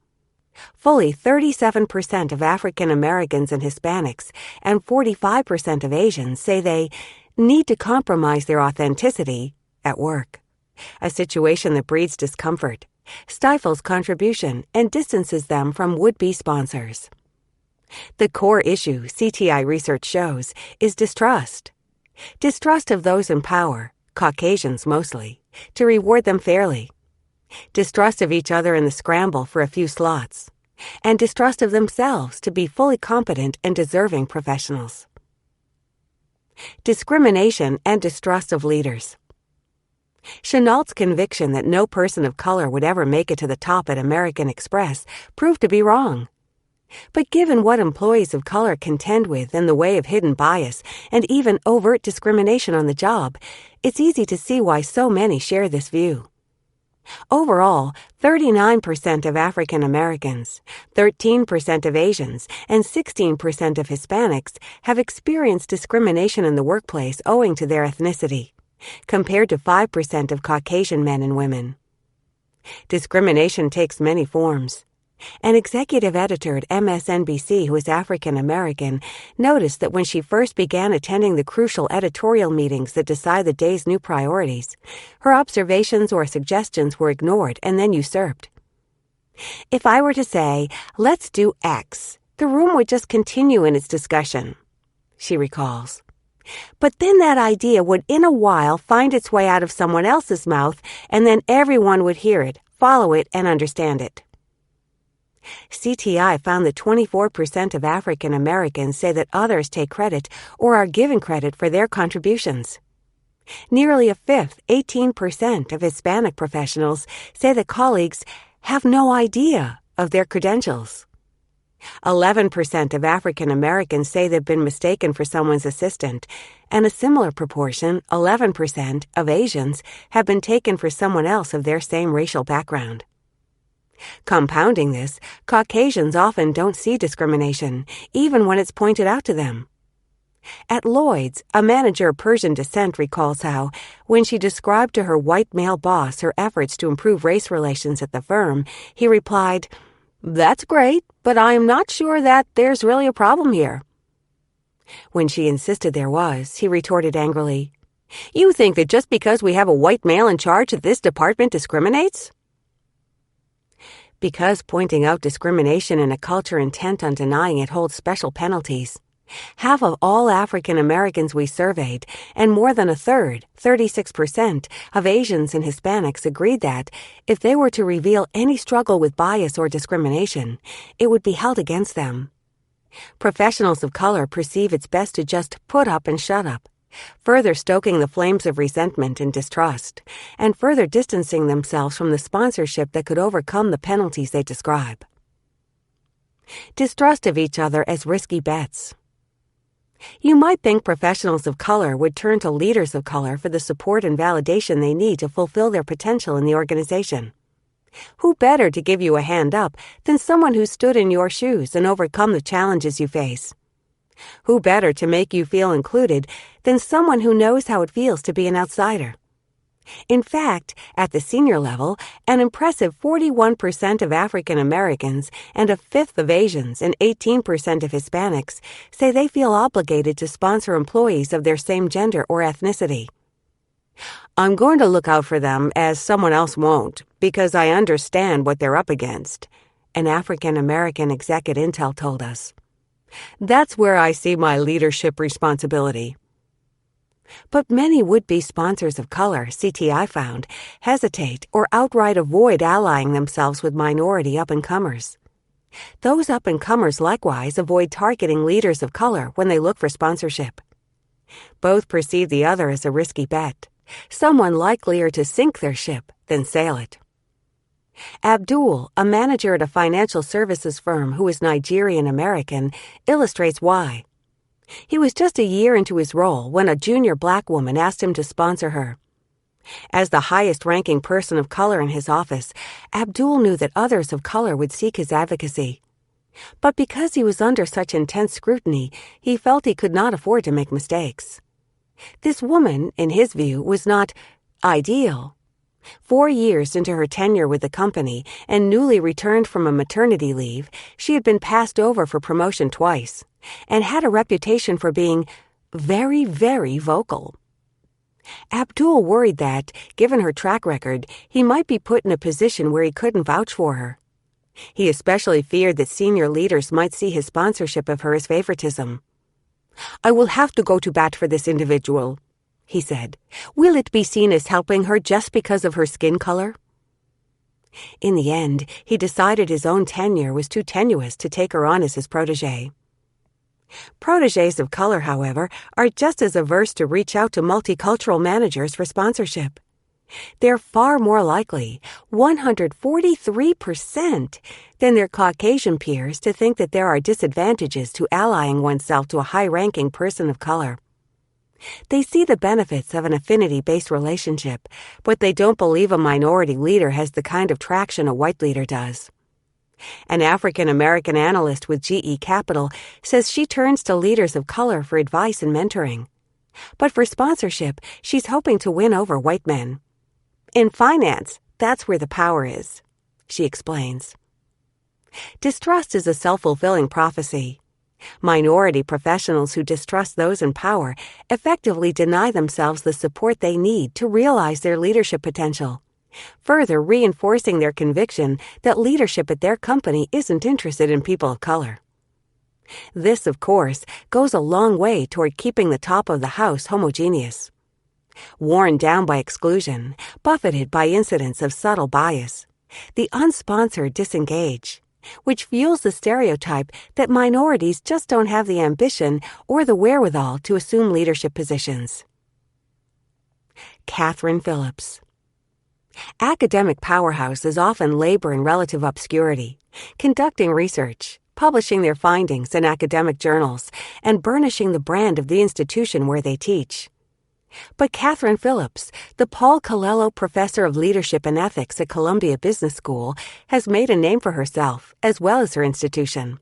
Fully 37% of African Americans and Hispanics and 45% of Asians say they need to compromise their authenticity at work, a situation that breeds discomfort, stifles contribution, and distances them from would-be sponsors. The core issue, CTI research shows, is distrust. Distrust of those in power, Caucasians mostly, to reward them fairly. Distrust of each other in the scramble for a few slots, and distrust of themselves to be fully competent and deserving professionals. Discrimination and distrust of leaders. Chenault's conviction that no person of color would ever make it to the top at American Express proved to be wrong. But given what employees of color contend with in the way of hidden bias and even overt discrimination on the job, it's easy to see why so many share this view. Overall, 39% of African Americans, 13% of Asians, and 16% of Hispanics have experienced discrimination in the workplace owing to their ethnicity, compared to 5% of Caucasian men and women. Discrimination takes many forms. An executive editor at MSNBC who is African American noticed that when she first began attending the crucial editorial meetings that decide the day's new priorities, her observations or suggestions were ignored and then usurped. If I were to say, let's do X, the room would just continue in its discussion, she recalls. But then that idea would in a while find its way out of someone else's mouth, and then everyone would hear it, follow it, and understand it. CTI found that 24% of African Americans say that others take credit or are given credit for their contributions. Nearly a fifth, 18% of Hispanic professionals say that colleagues have no idea of their credentials. 11% of African Americans say they've been mistaken for someone's assistant, and a similar proportion, 11%, of Asians have been taken for someone else of their same racial background. Compounding this, Caucasians often don't see discrimination, even when it's pointed out to them. At Lloyd's, a manager of Persian descent recalls how, when she described to her white male boss her efforts to improve race relations at the firm, he replied, "That's great, but I am not sure that there's really a problem here." When she insisted there was, he retorted angrily, "You think that just because we have a white male in charge that this department discriminates?" Because pointing out discrimination in a culture intent on denying it holds special penalties, half of all African Americans we surveyed, and more than a third, 36%, of Asians and Hispanics agreed that, if they were to reveal any struggle with bias or discrimination, it would be held against them. Professionals of color perceive it's best to just put up and shut up, further stoking the flames of resentment and distrust, and further distancing themselves from the sponsorship that could overcome the penalties they describe. Distrust of each other as risky bets. You might think professionals of color would turn to leaders of color for the support and validation they need to fulfill their potential in the organization. Who better to give you a hand up than someone who stood in your shoes and overcome the challenges you face? Who better to make you feel included than someone who knows how it feels to be an outsider? In fact, at the senior level, an impressive 41% of African Americans and a fifth of Asians and 18% of Hispanics say they feel obligated to sponsor employees of their same gender or ethnicity. "I'm going to look out for them as someone else won't, because I understand what they're up against," an African American exec at Intel told us. "That's where I see my leadership responsibility." But many would-be sponsors of color, CTI found, hesitate or outright avoid allying themselves with minority up-and-comers. Those up-and-comers likewise avoid targeting leaders of color when they look for sponsorship. Both perceive the other as a risky bet, someone likelier to sink their ship than sail it. Abdul, a manager at a financial services firm who is Nigerian-American, illustrates why. He was just a year into his role when a junior black woman asked him to sponsor her. As the highest-ranking person of color in his office, Abdul knew that others of color would seek his advocacy. But because he was under such intense scrutiny, he felt he could not afford to make mistakes. This woman, in his view, was not ideal. 4 years into her tenure with the company and newly returned from a maternity leave, she had been passed over for promotion twice and had a reputation for being very, very vocal. Abdul worried that, given her track record, he might be put in a position where he couldn't vouch for her. He especially feared that senior leaders might see his sponsorship of her as favoritism. "I will have to go to bat for this individual," he said. "Will it be seen as helping her just because of her skin color?" In the end, he decided his own tenure was too tenuous to take her on as his protégé. Protégés of color, however, are just as averse to reach out to multicultural managers for sponsorship. They're far more likely, 143%, than their Caucasian peers to think that there are disadvantages to allying oneself to a high-ranking person of color. They see the benefits of an affinity-based relationship, but they don't believe a minority leader has the kind of traction a white leader does. An African-American analyst with GE Capital says she turns to leaders of color for advice and mentoring. But for sponsorship, she's hoping to win over white men. "In finance, that's where the power is," she explains. Distrust is a self-fulfilling prophecy. Minority professionals who distrust those in power effectively deny themselves the support they need to realize their leadership potential, further reinforcing their conviction that leadership at their company isn't interested in people of color. This, of course, goes a long way toward keeping the top of the house homogeneous. Worn down by exclusion, buffeted by incidents of subtle bias, the unsponsored disengage, which fuels the stereotype that minorities just don't have the ambition or the wherewithal to assume leadership positions. Catherine Phillips. Academic powerhouses often labor in relative obscurity, conducting research, publishing their findings in academic journals, and burnishing the brand of the institution where they teach. But Catherine Phillips, the Paul Colello Professor of Leadership and Ethics at Columbia Business School, has made a name for herself as well as her institution.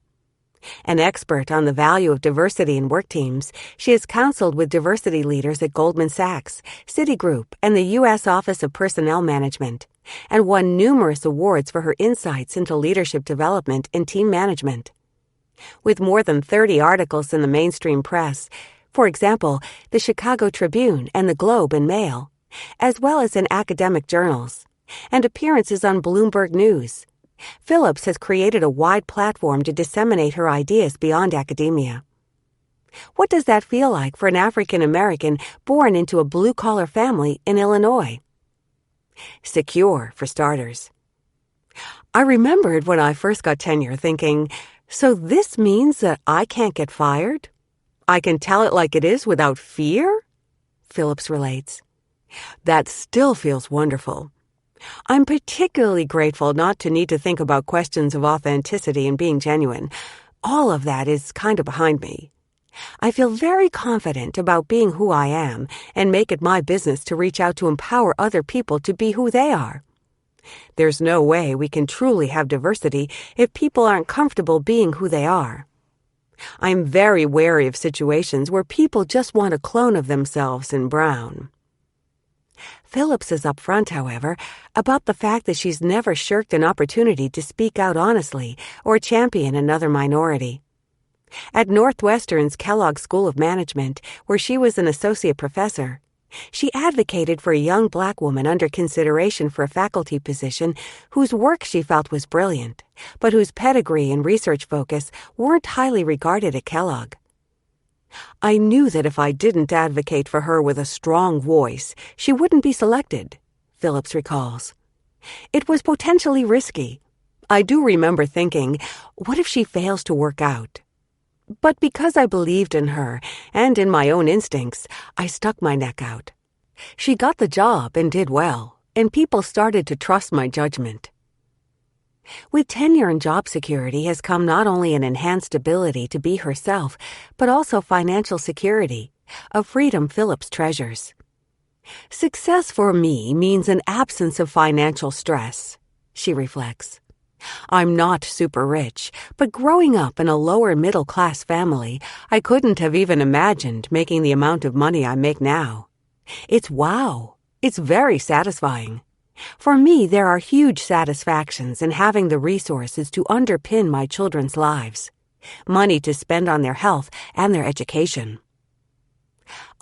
An expert on the value of diversity in work teams, she has counseled with diversity leaders at Goldman Sachs, Citigroup, and the U.S. Office of Personnel Management, and won numerous awards for her insights into leadership development and team management. With more than 30 articles in the mainstream press, for example, the Chicago Tribune and the Globe and Mail, as well as in academic journals, and appearances on Bloomberg News, Phillips has created a wide platform to disseminate her ideas beyond academia. What does that feel like for an African American born into a blue-collar family in Illinois? Secure, for starters. I remembered when I first got tenure thinking, so this means that I can't get fired? I can tell it like it is without fear? Phillips relates. That still feels wonderful. I'm particularly grateful not to need to think about questions of authenticity and being genuine. All of that is kind of behind me. I feel very confident about being who I am and make it my business to reach out to empower other people to be who they are. There's no way we can truly have diversity if people aren't comfortable being who they are. I'm very wary of situations where people just want a clone of themselves in brown. Phillips is upfront, however, about the fact that she's never shirked an opportunity to speak out honestly or champion another minority. At Northwestern's Kellogg School of Management, where she was an associate professor, she advocated for a young black woman under consideration for a faculty position whose work she felt was brilliant, but whose pedigree and research focus weren't highly regarded at Kellogg. I knew that if I didn't advocate for her with a strong voice, she wouldn't be selected, Phillips recalls. It was potentially risky. I do remember thinking, what if she fails to work out? But because I believed in her and in my own instincts, I stuck my neck out. She got the job and did well, and people started to trust my judgment. With tenure and job security has come not only an enhanced ability to be herself, but also financial security, a freedom Phillips treasures. Success for me means an absence of financial stress, she reflects. I'm not super rich, but growing up in a lower middle-class family, I couldn't have even imagined making the amount of money I make now. It's wow. It's very satisfying. For me, there are huge satisfactions in having the resources to underpin my children's lives, money to spend on their health and their education.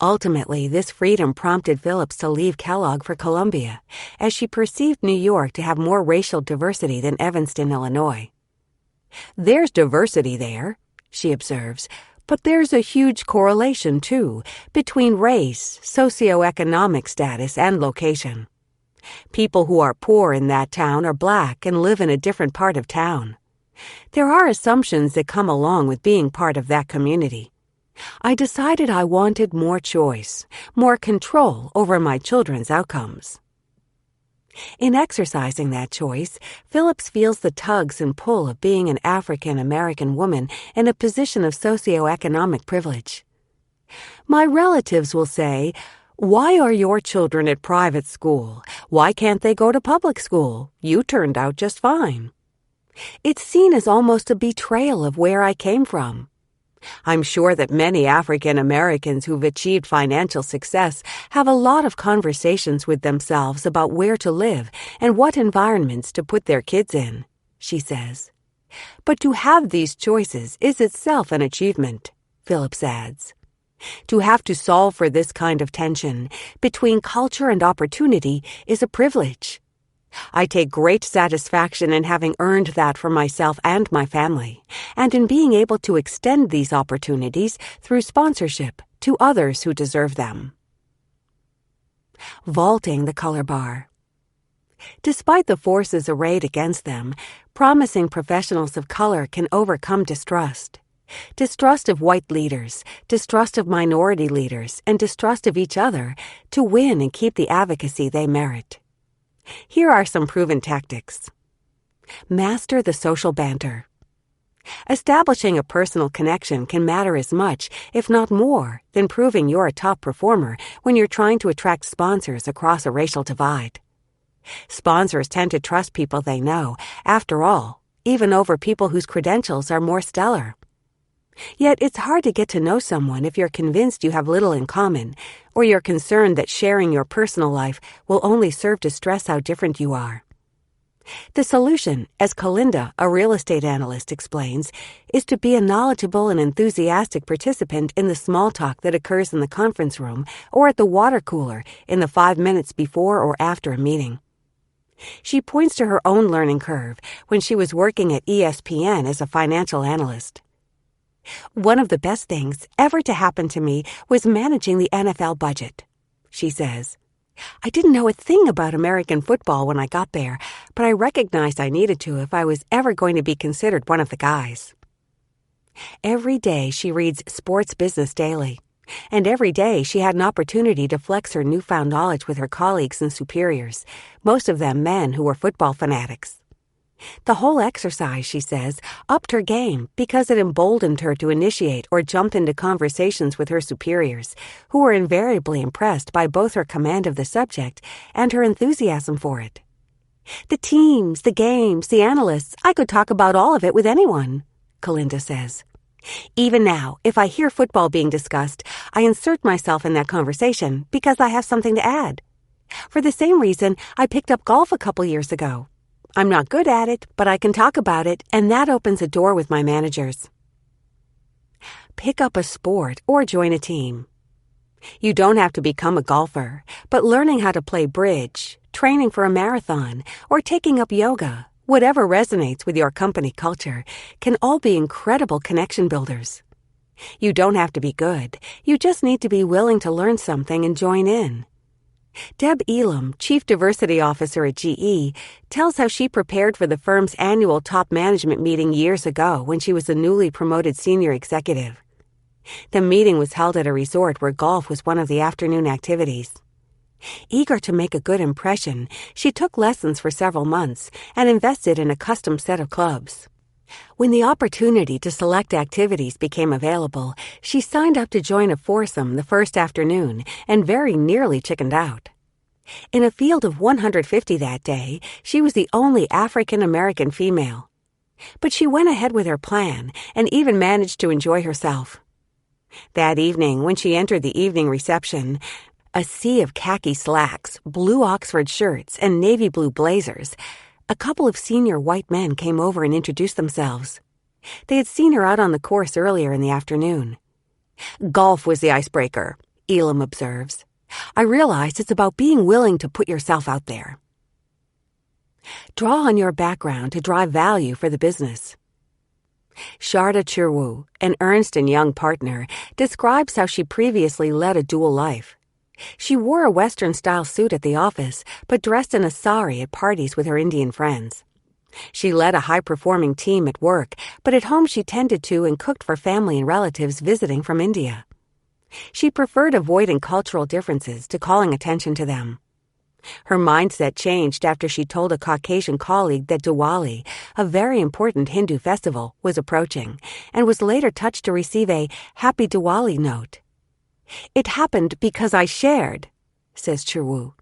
Ultimately, this freedom prompted Phillips to leave Kellogg for Columbia, as she perceived New York to have more racial diversity than Evanston, Illinois. There's diversity there, she observes, but there's a huge correlation, too, between race, socioeconomic status, and location. People who are poor in that town are black and live in a different part of town. There are assumptions that come along with being part of that community. I decided I wanted more choice, more control over my children's outcomes. In exercising that choice, Phillips feels the tugs and pull of being an African-American woman in a position of socioeconomic privilege. My relatives will say, "Why are your children at private school? Why can't they go to public school? You turned out just fine." It's seen as almost a betrayal of where I came from. I'm sure that many African Americans who've achieved financial success have a lot of conversations with themselves about where to live and what environments to put their kids in, she says. But to have these choices is itself an achievement, Phillips adds. To have to solve for this kind of tension between culture and opportunity is a privilege. I take great satisfaction in having earned that for myself and my family, and in being able to extend these opportunities through sponsorship to others who deserve them. Vaulting the color bar. Despite the forces arrayed against them, promising professionals of color can overcome distrust. Distrust of white leaders, distrust of minority leaders, and distrust of each other to win and keep the advocacy they merit. Here are some proven tactics. Master the social banter. Establishing a personal connection can matter as much, if not more, than proving you're a top performer when you're trying to attract sponsors across a racial divide. Sponsors tend to trust people they know, after all, even over people whose credentials are more stellar. Yet it's hard to get to know someone if you're convinced you have little in common, or you're concerned that sharing your personal life will only serve to stress how different you are. The solution, as Kalinda, a real estate analyst, explains, is to be a knowledgeable and enthusiastic participant in the small talk that occurs in the conference room or at the water cooler in the 5 minutes before or after a meeting. She points to her own learning curve when she was working at ESPN as a financial analyst. One of the best things ever to happen to me was managing the NFL budget, she says. I didn't know a thing about American football when I got there, but I recognized I needed to if I was ever going to be considered one of the guys. Every day she reads Sports Business Daily, and every day she had an opportunity to flex her newfound knowledge with her colleagues and superiors, most of them men who were football fanatics. The whole exercise, she says, upped her game because it emboldened her to initiate or jump into conversations with her superiors, who were invariably impressed by both her command of the subject and her enthusiasm for it. The teams, the games, the analysts, I could talk about all of it with anyone, Kalinda says. Even now, if I hear football being discussed, I insert myself in that conversation because I have something to add. For the same reason, I picked up golf a couple years ago. I'm not good at it, but I can talk about it, and that opens a door with my managers. Pick up a sport or join a team. You don't have to become a golfer, but learning how to play bridge, training for a marathon, or taking up yoga, whatever resonates with your company culture, can all be incredible connection builders. You don't have to be good. You just need to be willing to learn something and join in. Deb Elam, Chief Diversity Officer at GE, tells how she prepared for the firm's annual top management meeting years ago when she was a newly promoted senior executive. The meeting was held at a resort where golf was one of the afternoon activities. Eager to make a good impression, she took lessons for several months and invested in a custom set of clubs. When the opportunity to select activities became available, she signed up to join a foursome the first afternoon and very nearly chickened out. In a field of 150 that day, she was the only African-American female. But she went ahead with her plan and even managed to enjoy herself. That evening, when she entered the evening reception, a sea of khaki slacks, blue Oxford shirts, and navy blue blazers, a couple of senior white men came over and introduced themselves. They had seen her out on the course earlier in the afternoon. "Golf was the icebreaker," Elam observes. "I realized it's about being willing to put yourself out there." Draw on your background to drive value for the business. Sharda Chirwu, an Ernst & Young partner, describes how she previously led a dual life. She wore a Western-style suit at the office, but dressed in a sari at parties with her Indian friends. She led a high-performing team at work, but at home she tended to and cooked for family and relatives visiting from India. She preferred avoiding cultural differences to calling attention to them. Her mindset changed after she told a Caucasian colleague that Diwali, a very important Hindu festival, was approaching, and was later touched to receive a "Happy Diwali" note. "It happened because I shared," says Chirwu.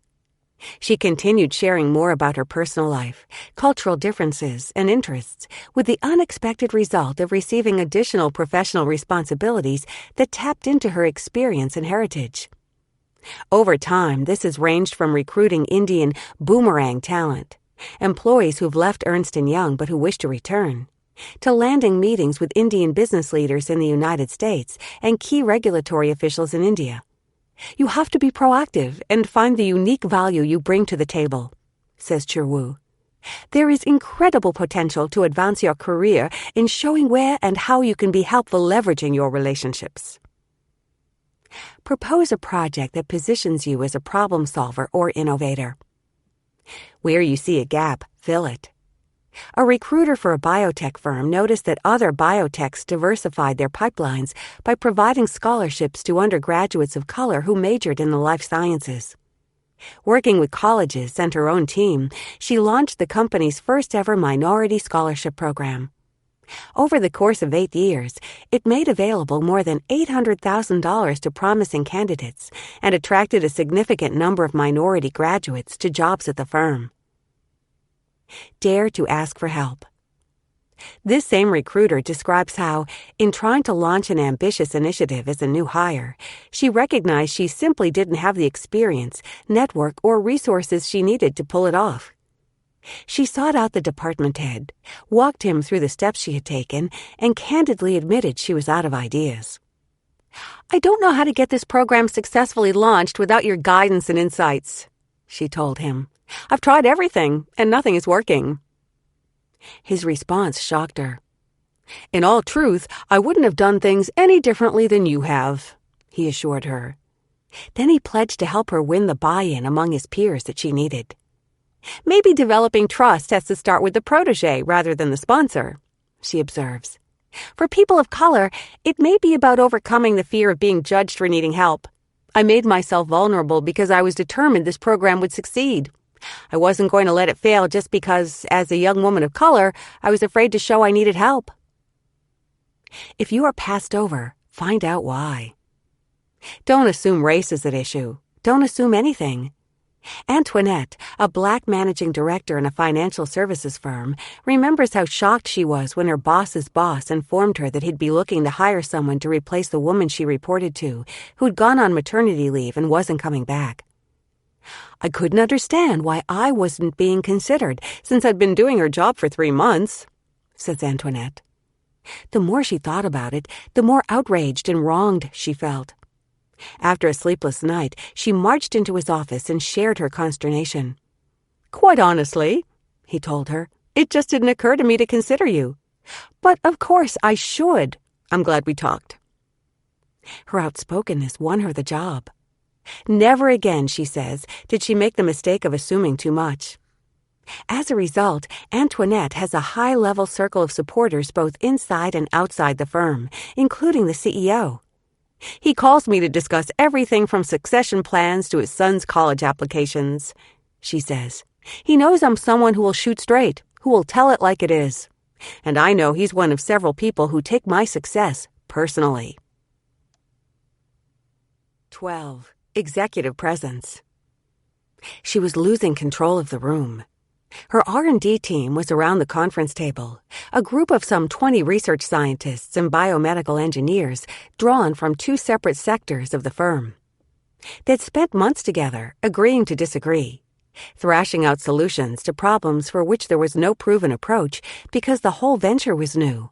She continued sharing more about her personal life, cultural differences, and interests, with the unexpected result of receiving additional professional responsibilities that tapped into her experience and heritage. Over time, this has ranged from recruiting Indian boomerang talent, employees who've left Ernst & Young but who wish to return, to landing meetings with Indian business leaders in the United States and key regulatory officials in India. "You have to be proactive and find the unique value you bring to the table," says Chirwu. "There is incredible potential to advance your career in showing where and how you can be helpful leveraging your relationships." Propose a project that positions you as a problem solver or innovator. Where you see a gap, fill it. A recruiter for a biotech firm noticed that other biotechs diversified their pipelines by providing scholarships to undergraduates of color who majored in the life sciences. Working with colleges and her own team, she launched the company's first-ever minority scholarship program. Over the course of 8 years, it made available more than $800,000 to promising candidates and attracted a significant number of minority graduates to jobs at the firm. Dare to ask for help. This same recruiter describes how, in trying to launch an ambitious initiative as a new hire, she recognized she simply didn't have the experience, network, or resources she needed to pull it off. She sought out the department head, walked him through the steps she had taken, and candidly admitted she was out of ideas. "I don't know how to get this program successfully launched without your guidance and insights," she told him. "I've tried everything, and nothing is working." His response shocked her. "In all truth, I wouldn't have done things any differently than you have," he assured her. Then he pledged to help her win the buy-in among his peers that she needed. "Maybe developing trust has to start with the protege rather than the sponsor," she observes. "For people of color, it may be about overcoming the fear of being judged for needing help. I made myself vulnerable because I was determined this program would succeed. I wasn't going to let it fail just because, as a young woman of color, I was afraid to show I needed help." If you are passed over, find out why. Don't assume race is at issue. Don't assume anything. Antoinette, a black managing director in a financial services firm, remembers how shocked she was when her boss's boss informed her that he'd be looking to hire someone to replace the woman she reported to, who'd gone on maternity leave and wasn't coming back. "I couldn't understand why I wasn't being considered, since I'd been doing her job for 3 months, says Antoinette. The more she thought about it, the more outraged and wronged she felt. After a sleepless night, she marched into his office and shared her consternation. "Quite honestly," he told her, "it just didn't occur to me to consider you. But of course I should. I'm glad we talked." Her outspokenness won her the job. Never again, she says, did she make the mistake of assuming too much. As a result, Antoinette has a high-level circle of supporters both inside and outside the firm, including the CEO. He calls me to discuss everything from succession plans to his son's college applications, she says. He knows I'm someone who will shoot straight, who will tell it like it is. And I know he's one of several people who take my success personally. 12. Executive presence. She was losing control of the room. Her R&D team was around the conference table, a group of some 20 research scientists and biomedical engineers drawn from two separate sectors of the firm. They'd spent months together, agreeing to disagree, thrashing out solutions to problems for which there was no proven approach because the whole venture was new.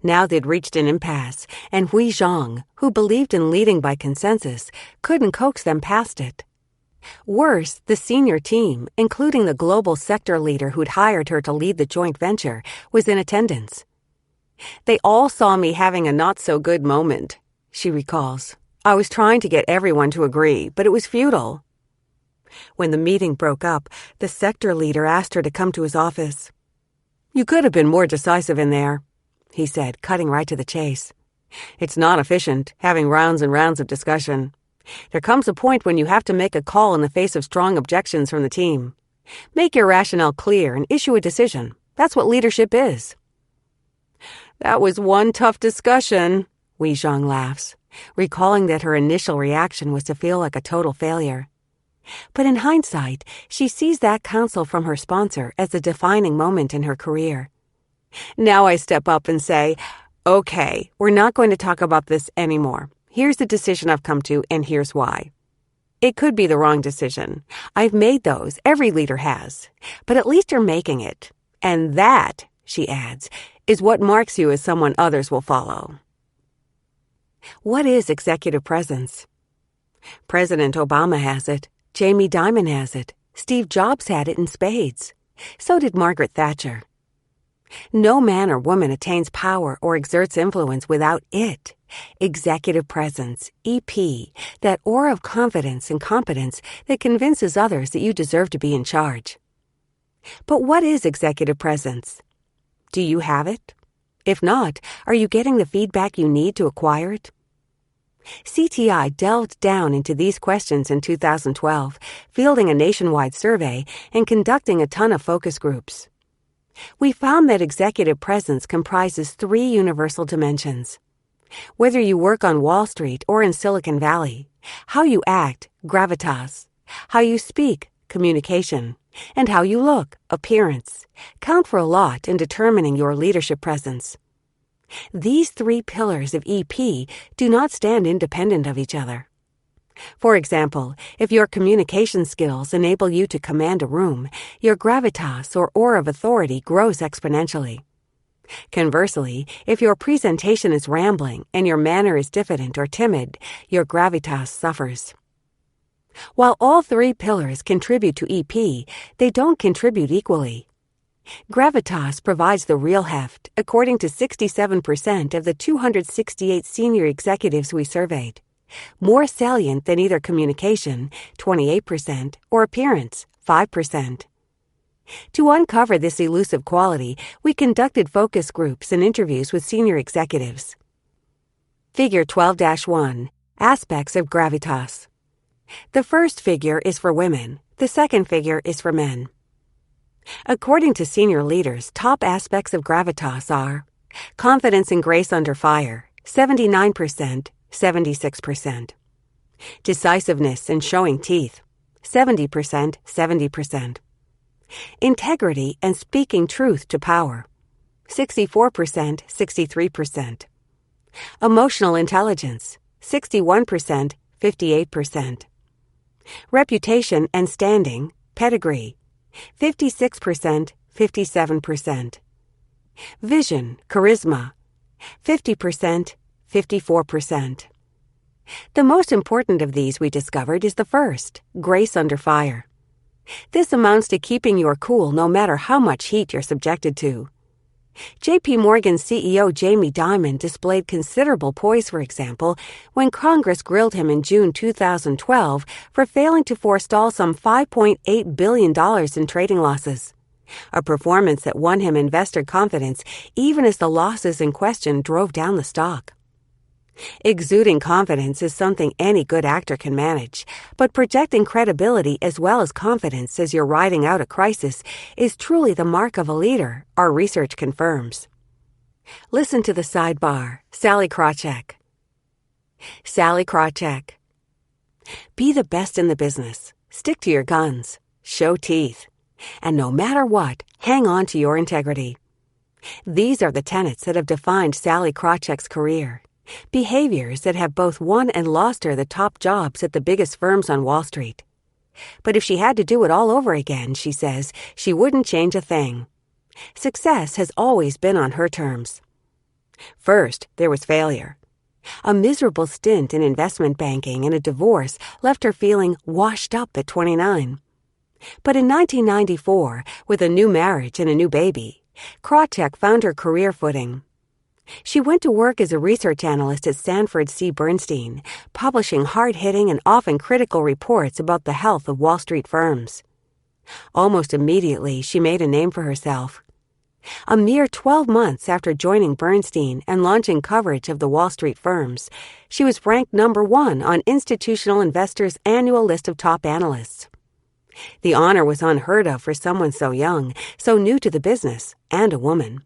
Now they'd reached an impasse, and Hui Zhang, who believed in leading by consensus, couldn't coax them past it. Worse, the senior team, including the global sector leader who'd hired her to lead the joint venture, was in attendance. They all saw me having a not-so-good moment, she recalls. I was trying to get everyone to agree, but it was futile. When the meeting broke up, the sector leader asked her to come to his office. "You could have been more decisive in there," he said, cutting right to the chase. "It's not efficient, having rounds and rounds of discussion. There comes a point when you have to make a call in the face of strong objections from the team. Make your rationale clear and issue a decision. That's what leadership is." "That was one tough discussion," Wei Zhang laughs, recalling that her initial reaction was to feel like a total failure. But in hindsight, she sees that counsel from her sponsor as a defining moment in her career. "Now I step up and say, okay, we're not going to talk about this anymore. Here's the decision I've come to, and here's why. It could be the wrong decision. I've made those. Every leader has. But at least you're making it. And that," she adds, "is what marks you as someone others will follow." What is executive presence? President Obama has it. Jamie Dimon has it. Steve Jobs had it in spades. So did Margaret Thatcher. No man or woman attains power or exerts influence without it. Executive presence, EP, that aura of confidence and competence that convinces others that you deserve to be in charge. But what is executive presence? Do you have it? If not, are you getting the feedback you need to acquire it? CTI delved down into these questions in 2012, fielding a nationwide survey and conducting a ton of focus groups. We found that executive presence comprises 3 universal dimensions. Whether you work on Wall Street or in Silicon Valley, how you act, gravitas, how you speak, communication, and how you look, appearance, count for a lot in determining your leadership presence. These 3 pillars of EP do not stand independent of each other. For example, if your communication skills enable you to command a room, your gravitas or aura of authority grows exponentially. Conversely, if your presentation is rambling and your manner is diffident or timid, your gravitas suffers. While all 3 pillars contribute to EP, they don't contribute equally. Gravitas provides the real heft, according to 67% of the 268 senior executives we surveyed. More salient than either communication, 28%, or appearance, 5%. To uncover this elusive quality, we conducted focus groups and interviews with senior executives. Figure 12-1, Aspects of Gravitas. The first figure is for women. The second figure is for men. According to senior leaders, top aspects of gravitas are confidence and grace under fire, 79%, 76%. Decisiveness and showing teeth, 70%, 70%. Integrity and speaking truth to power, 64%, 63%. Emotional intelligence, 61%, 58%. Reputation and standing, pedigree, 56%, 57%. Vision, charisma, 50%, 54%. The most important of these we discovered is the first, grace under fire. This amounts to keeping your cool no matter how much heat you're subjected to. J.P. Morgan CEO Jamie Dimon displayed considerable poise, for example, when Congress grilled him in June 2012 for failing to forestall some $5.8 billion in trading losses, a performance that won him investor confidence even as the losses in question drove down the stock. Exuding confidence is something any good actor can manage, but projecting credibility as well as confidence as you're riding out a crisis is truly the mark of a leader, our research confirms. Listen to the sidebar, Sally Krawcheck. Sally Krawcheck. Be the best in the business. Stick to your guns. Show teeth. And no matter what, hang on to your integrity. These are the tenets that have defined Sally Krawcheck's career. Behaviors that have both won and lost her the top jobs at the biggest firms on Wall Street. But if she had to do it all over again, she says, she wouldn't change a thing. Success has always been on her terms. First, there was failure. A miserable stint in investment banking and a divorce left her feeling washed up at 29. But in 1994, with a new marriage and a new baby, Krawcheck found her career footing. She went to work as a research analyst at Sanford C. Bernstein, publishing hard-hitting and often critical reports about the health of Wall Street firms. Almost immediately, she made a name for herself. A mere 12 months after joining Bernstein and launching coverage of the Wall Street firms, she was ranked number 1 on Institutional Investor's annual list of top analysts. The honor was unheard of for someone so young, so new to the business, and a woman.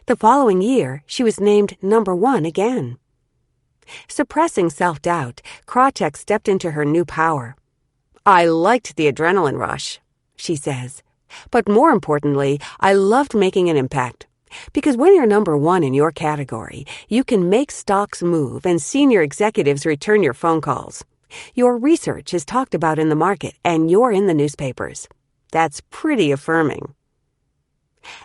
The following year, she was named number 1 again. Suppressing self-doubt, Krawcheck stepped into her new power. I liked the adrenaline rush, she says. But more importantly, I loved making an impact. Because when you're number 1 in your category, you can make stocks move and senior executives return your phone calls. Your research is talked about in the market and you're in the newspapers. That's pretty affirming.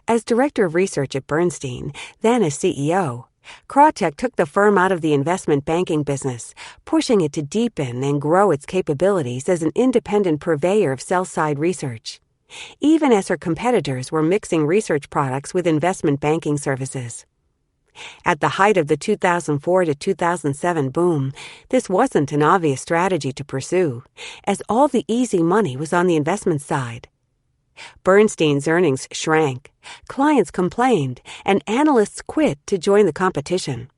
As director of research at Bernstein, then as CEO, Krawcheck took the firm out of the investment banking business, pushing it to deepen and grow its capabilities as an independent purveyor of sell-side research, even as her competitors were mixing research products with investment banking services. At the height of the 2004 to 2007 boom, this wasn't an obvious strategy to pursue, as all the easy money was on the investment side. Bernstein's earnings shrank, clients complained, and analysts quit to join the competition.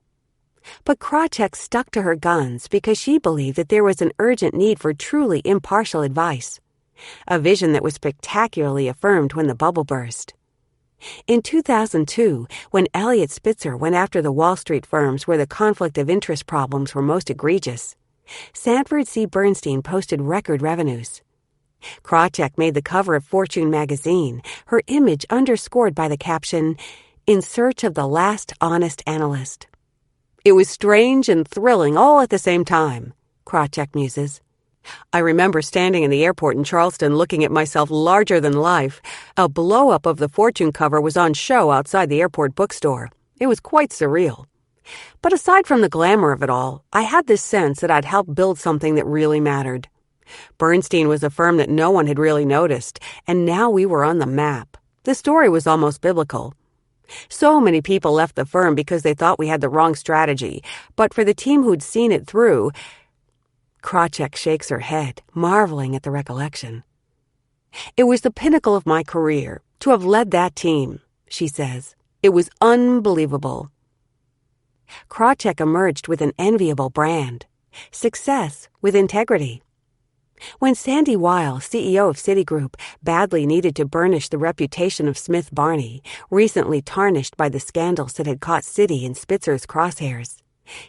But Krawcheck stuck to her guns because she believed that there was an urgent need for truly impartial advice, a vision that was spectacularly affirmed when the bubble burst. In 2002, when Eliot Spitzer went after the Wall Street firms where the conflict of interest problems were most egregious, Sanford C. Bernstein posted record revenues. Krawcheck made the cover of Fortune magazine, her image underscored by the caption, "In search of the last honest analyst." It was strange and thrilling all at the same time, Krawcheck muses. I remember standing in the airport in Charleston looking at myself larger than life. A blow-up of the Fortune cover was on show outside the airport bookstore. It was quite surreal. But aside from the glamour of it all, I had this sense that I'd helped build something that really mattered. Bernstein was a firm that no one had really noticed, and now we were on the map. The story was almost biblical. So many people left the firm because they thought we had the wrong strategy, but for the team who'd seen it through... Krawcheck shakes her head, marveling at the recollection. It was the pinnacle of my career, to have led that team, she says. It was unbelievable. Krawcheck emerged with an enviable brand. Success with integrity. When Sandy Weil, CEO of Citigroup, badly needed to burnish the reputation of Smith Barney, recently tarnished by the scandals that had caught Citi in Spitzer's crosshairs,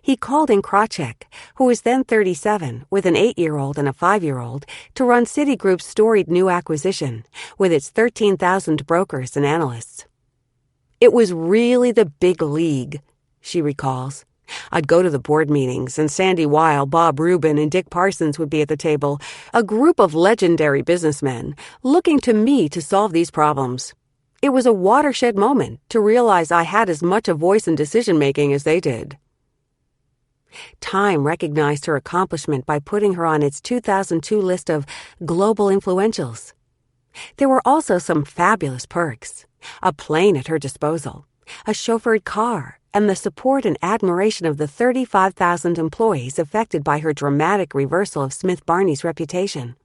he called in Krawcheck, who was then 37, with an 8-year-old and a 5-year-old, to run Citigroup's storied new acquisition, with its 13,000 brokers and analysts. It was really the big league, she recalls. I'd go to the board meetings, and Sandy Weil, Bob Rubin, and Dick Parsons would be at the table, a group of legendary businessmen, looking to me to solve these problems. It was a watershed moment to realize I had as much a voice in decision-making as they did. Time recognized her accomplishment by putting her on its 2002 list of global influentials. There were also some fabulous perks, a plane at her disposal, a chauffeured car, and the support and admiration of the 35,000 employees affected by her dramatic reversal of Smith Barney's reputation.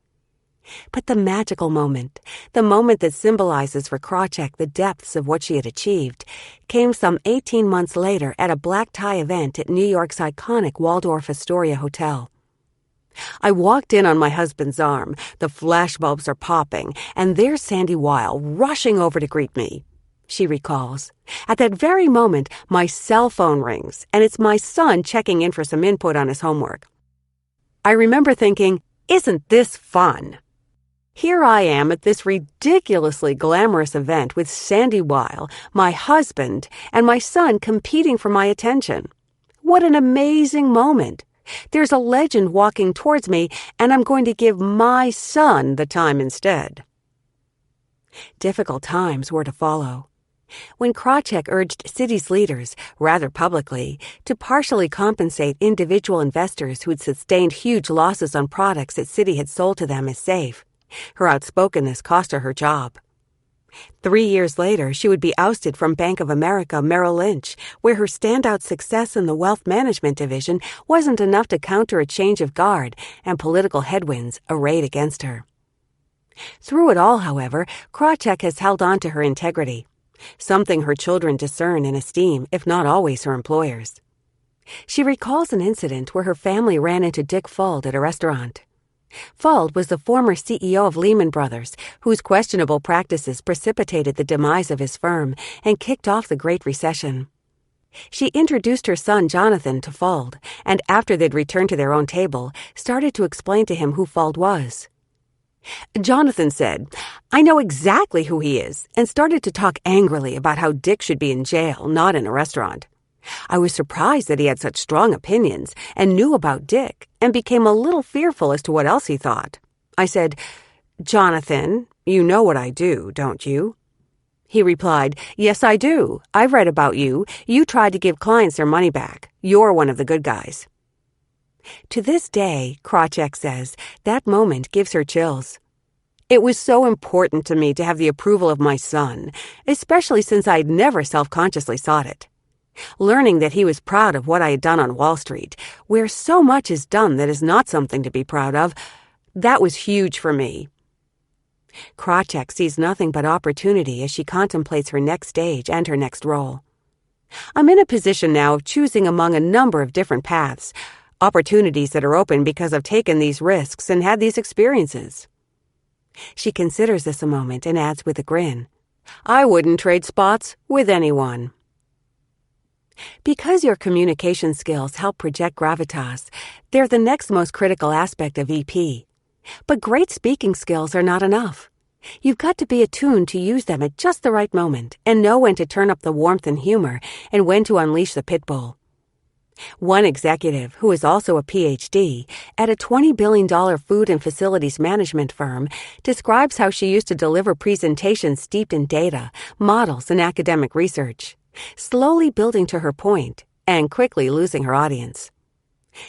But the magical moment, the moment that symbolizes for Krawcheck the depths of what she had achieved, came some 18 months later at a black tie event at New York's iconic Waldorf Astoria Hotel. I walked in on my husband's arm, the flashbulbs are popping, and there's Sandy Weil rushing over to greet me. She recalls. At that very moment, my cell phone rings, and it's my son checking in for some input on his homework. I remember thinking, isn't this fun? Here I am at this ridiculously glamorous event with Sandy Weil, my husband, and my son competing for my attention. What an amazing moment. There's a legend walking towards me, and I'm going to give my son the time instead. Difficult times were to follow. When Krawcheck urged city's leaders, rather publicly, to partially compensate individual investors who had sustained huge losses on products that Citi had sold to them as safe, her outspokenness cost her her job. 3 years later, she would be ousted from Bank of America Merrill Lynch, where her standout success in the wealth management division wasn't enough to counter a change of guard and political headwinds arrayed against her. Through it all, however, Krawcheck has held on to her integrity, something her children discern and esteem, if not always her employers. She recalls an incident where her family ran into Dick Fuld at a restaurant. Fuld was the former CEO of Lehman Brothers, whose questionable practices precipitated the demise of his firm and kicked off the Great Recession. She introduced her son Jonathan to Fuld, and after they'd returned to their own table, started to explain to him who Fuld was. Jonathan said, "I know exactly who he is," and started to talk angrily about how Dick should be in jail, not in a restaurant. I was surprised that he had such strong opinions and knew about Dick, and became a little fearful as to what else he thought. I said, "Jonathan, you know what I do, don't you?" He replied, "Yes, I do. I've read about you. You tried to give clients their money back. You're one of the good guys." To this day, Krawcheck says, that moment gives her chills. It was so important to me to have the approval of my son, especially since I'd never self-consciously sought it. Learning that he was proud of what I had done on Wall Street, where so much is done that is not something to be proud of, that was huge for me. Krawcheck sees nothing but opportunity as she contemplates her next stage and her next role. I'm in a position now of choosing among a number of different paths, opportunities that are open because I've taken these risks and had these experiences. She considers this a moment and adds with a grin, "I wouldn't trade spots with anyone." Because your communication skills help project gravitas, they're the next most critical aspect of EP. But great speaking skills are not enough. You've got to be attuned to use them at just the right moment and know when to turn up the warmth and humor and when to unleash the pit bull. One executive, who is also a PhD, at a $20 billion food and facilities management firm, describes how she used to deliver presentations steeped in data, models, and academic research, slowly building to her point and quickly losing her audience.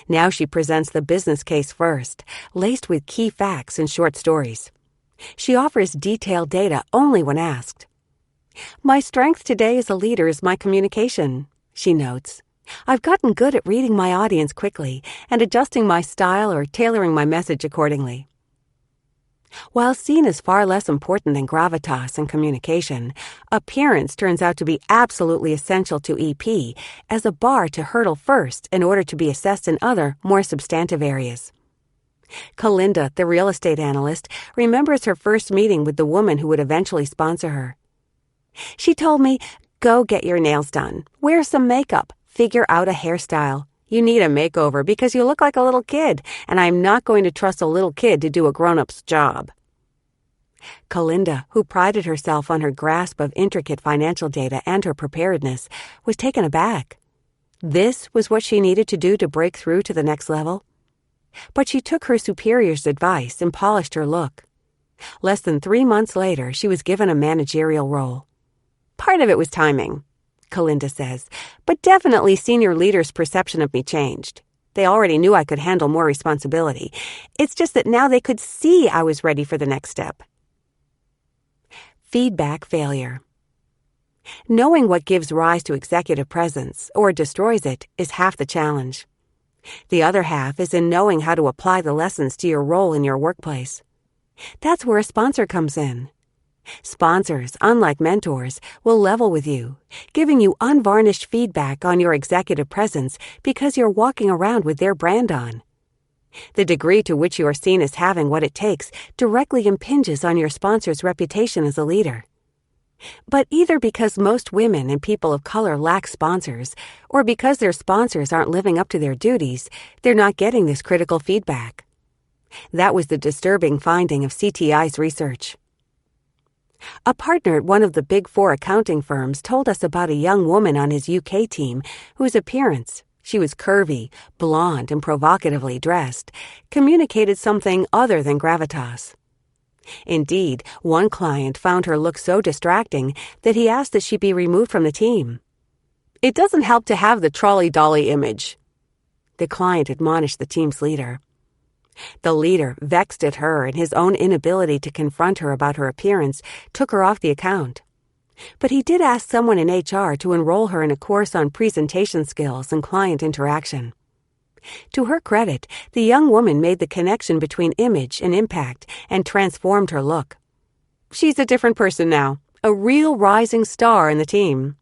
Now she presents the business case first, laced with key facts and short stories. She offers detailed data only when asked. "My strength today as a leader is my communication," she notes. "I've gotten good at reading my audience quickly and adjusting my style or tailoring my message accordingly." While seen as far less important than gravitas and communication, appearance turns out to be absolutely essential to EP as a bar to hurdle first in order to be assessed in other, more substantive areas. Kalinda, the real estate analyst, remembers her first meeting with the woman who would eventually sponsor her. "She told me, 'Go get your nails done, wear some makeup, figure out a hairstyle. You need a makeover because you look like a little kid, and I'm not going to trust a little kid to do a grown-up's job.'" Kalinda, who prided herself on her grasp of intricate financial data and her preparedness, was taken aback. This was what she needed to do to break through to the next level? But she took her superior's advice and polished her look. Less than 3 months later, she was given a managerial role. "Part of it was timing," Kalinda says, "but definitely senior leaders' perception of me changed. They already knew I could handle more responsibility. It's just that now they could see I was ready for the next step." Feedback failure. Knowing what gives rise to executive presence or destroys it is half the challenge. The other half is in knowing how to apply the lessons to your role in your workplace. That's where a sponsor comes in. Sponsors, unlike mentors, will level with you, giving you unvarnished feedback on your executive presence because you're walking around with their brand on. The degree to which you are seen as having what it takes directly impinges on your sponsor's reputation as a leader. But either because most women and people of color lack sponsors, or because their sponsors aren't living up to their duties, they're not getting this critical feedback. That was the disturbing finding of CTI's research. A partner at one of the Big Four accounting firms told us about a young woman on his UK team whose appearance, she was curvy, blonde, and provocatively dressed, communicated something other than gravitas. Indeed, one client found her look so distracting that he asked that she be removed from the team. "It doesn't help to have the trolley-dolly image," the client admonished the team's leader. The leader, vexed at her and his own inability to confront her about her appearance, took her off the account. But he did ask someone in HR to enroll her in a course on presentation skills and client interaction. To her credit, the young woman made the connection between image and impact and transformed her look. "She's a different person now, a real rising star in the team,"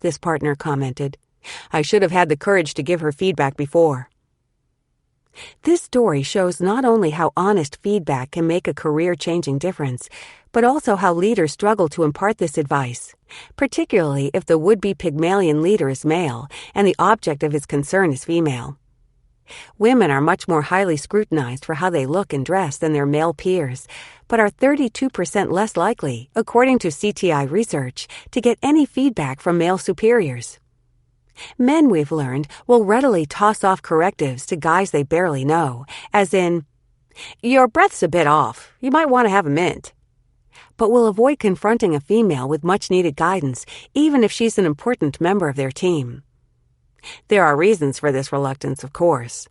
this partner commented. "I should have had the courage to give her feedback before." This story shows not only how honest feedback can make a career-changing difference, but also how leaders struggle to impart this advice, particularly if the would-be Pygmalion leader is male and the object of his concern is female. Women are much more highly scrutinized for how they look and dress than their male peers, but are 32% less likely, according to CTI research, to get any feedback from male superiors. Men, we've learned, will readily toss off correctives to guys they barely know, as in, "Your breath's a bit off. You might want to have a mint." But will avoid confronting a female with much-needed guidance, even if she's an important member of their team. There are reasons for this reluctance, of course.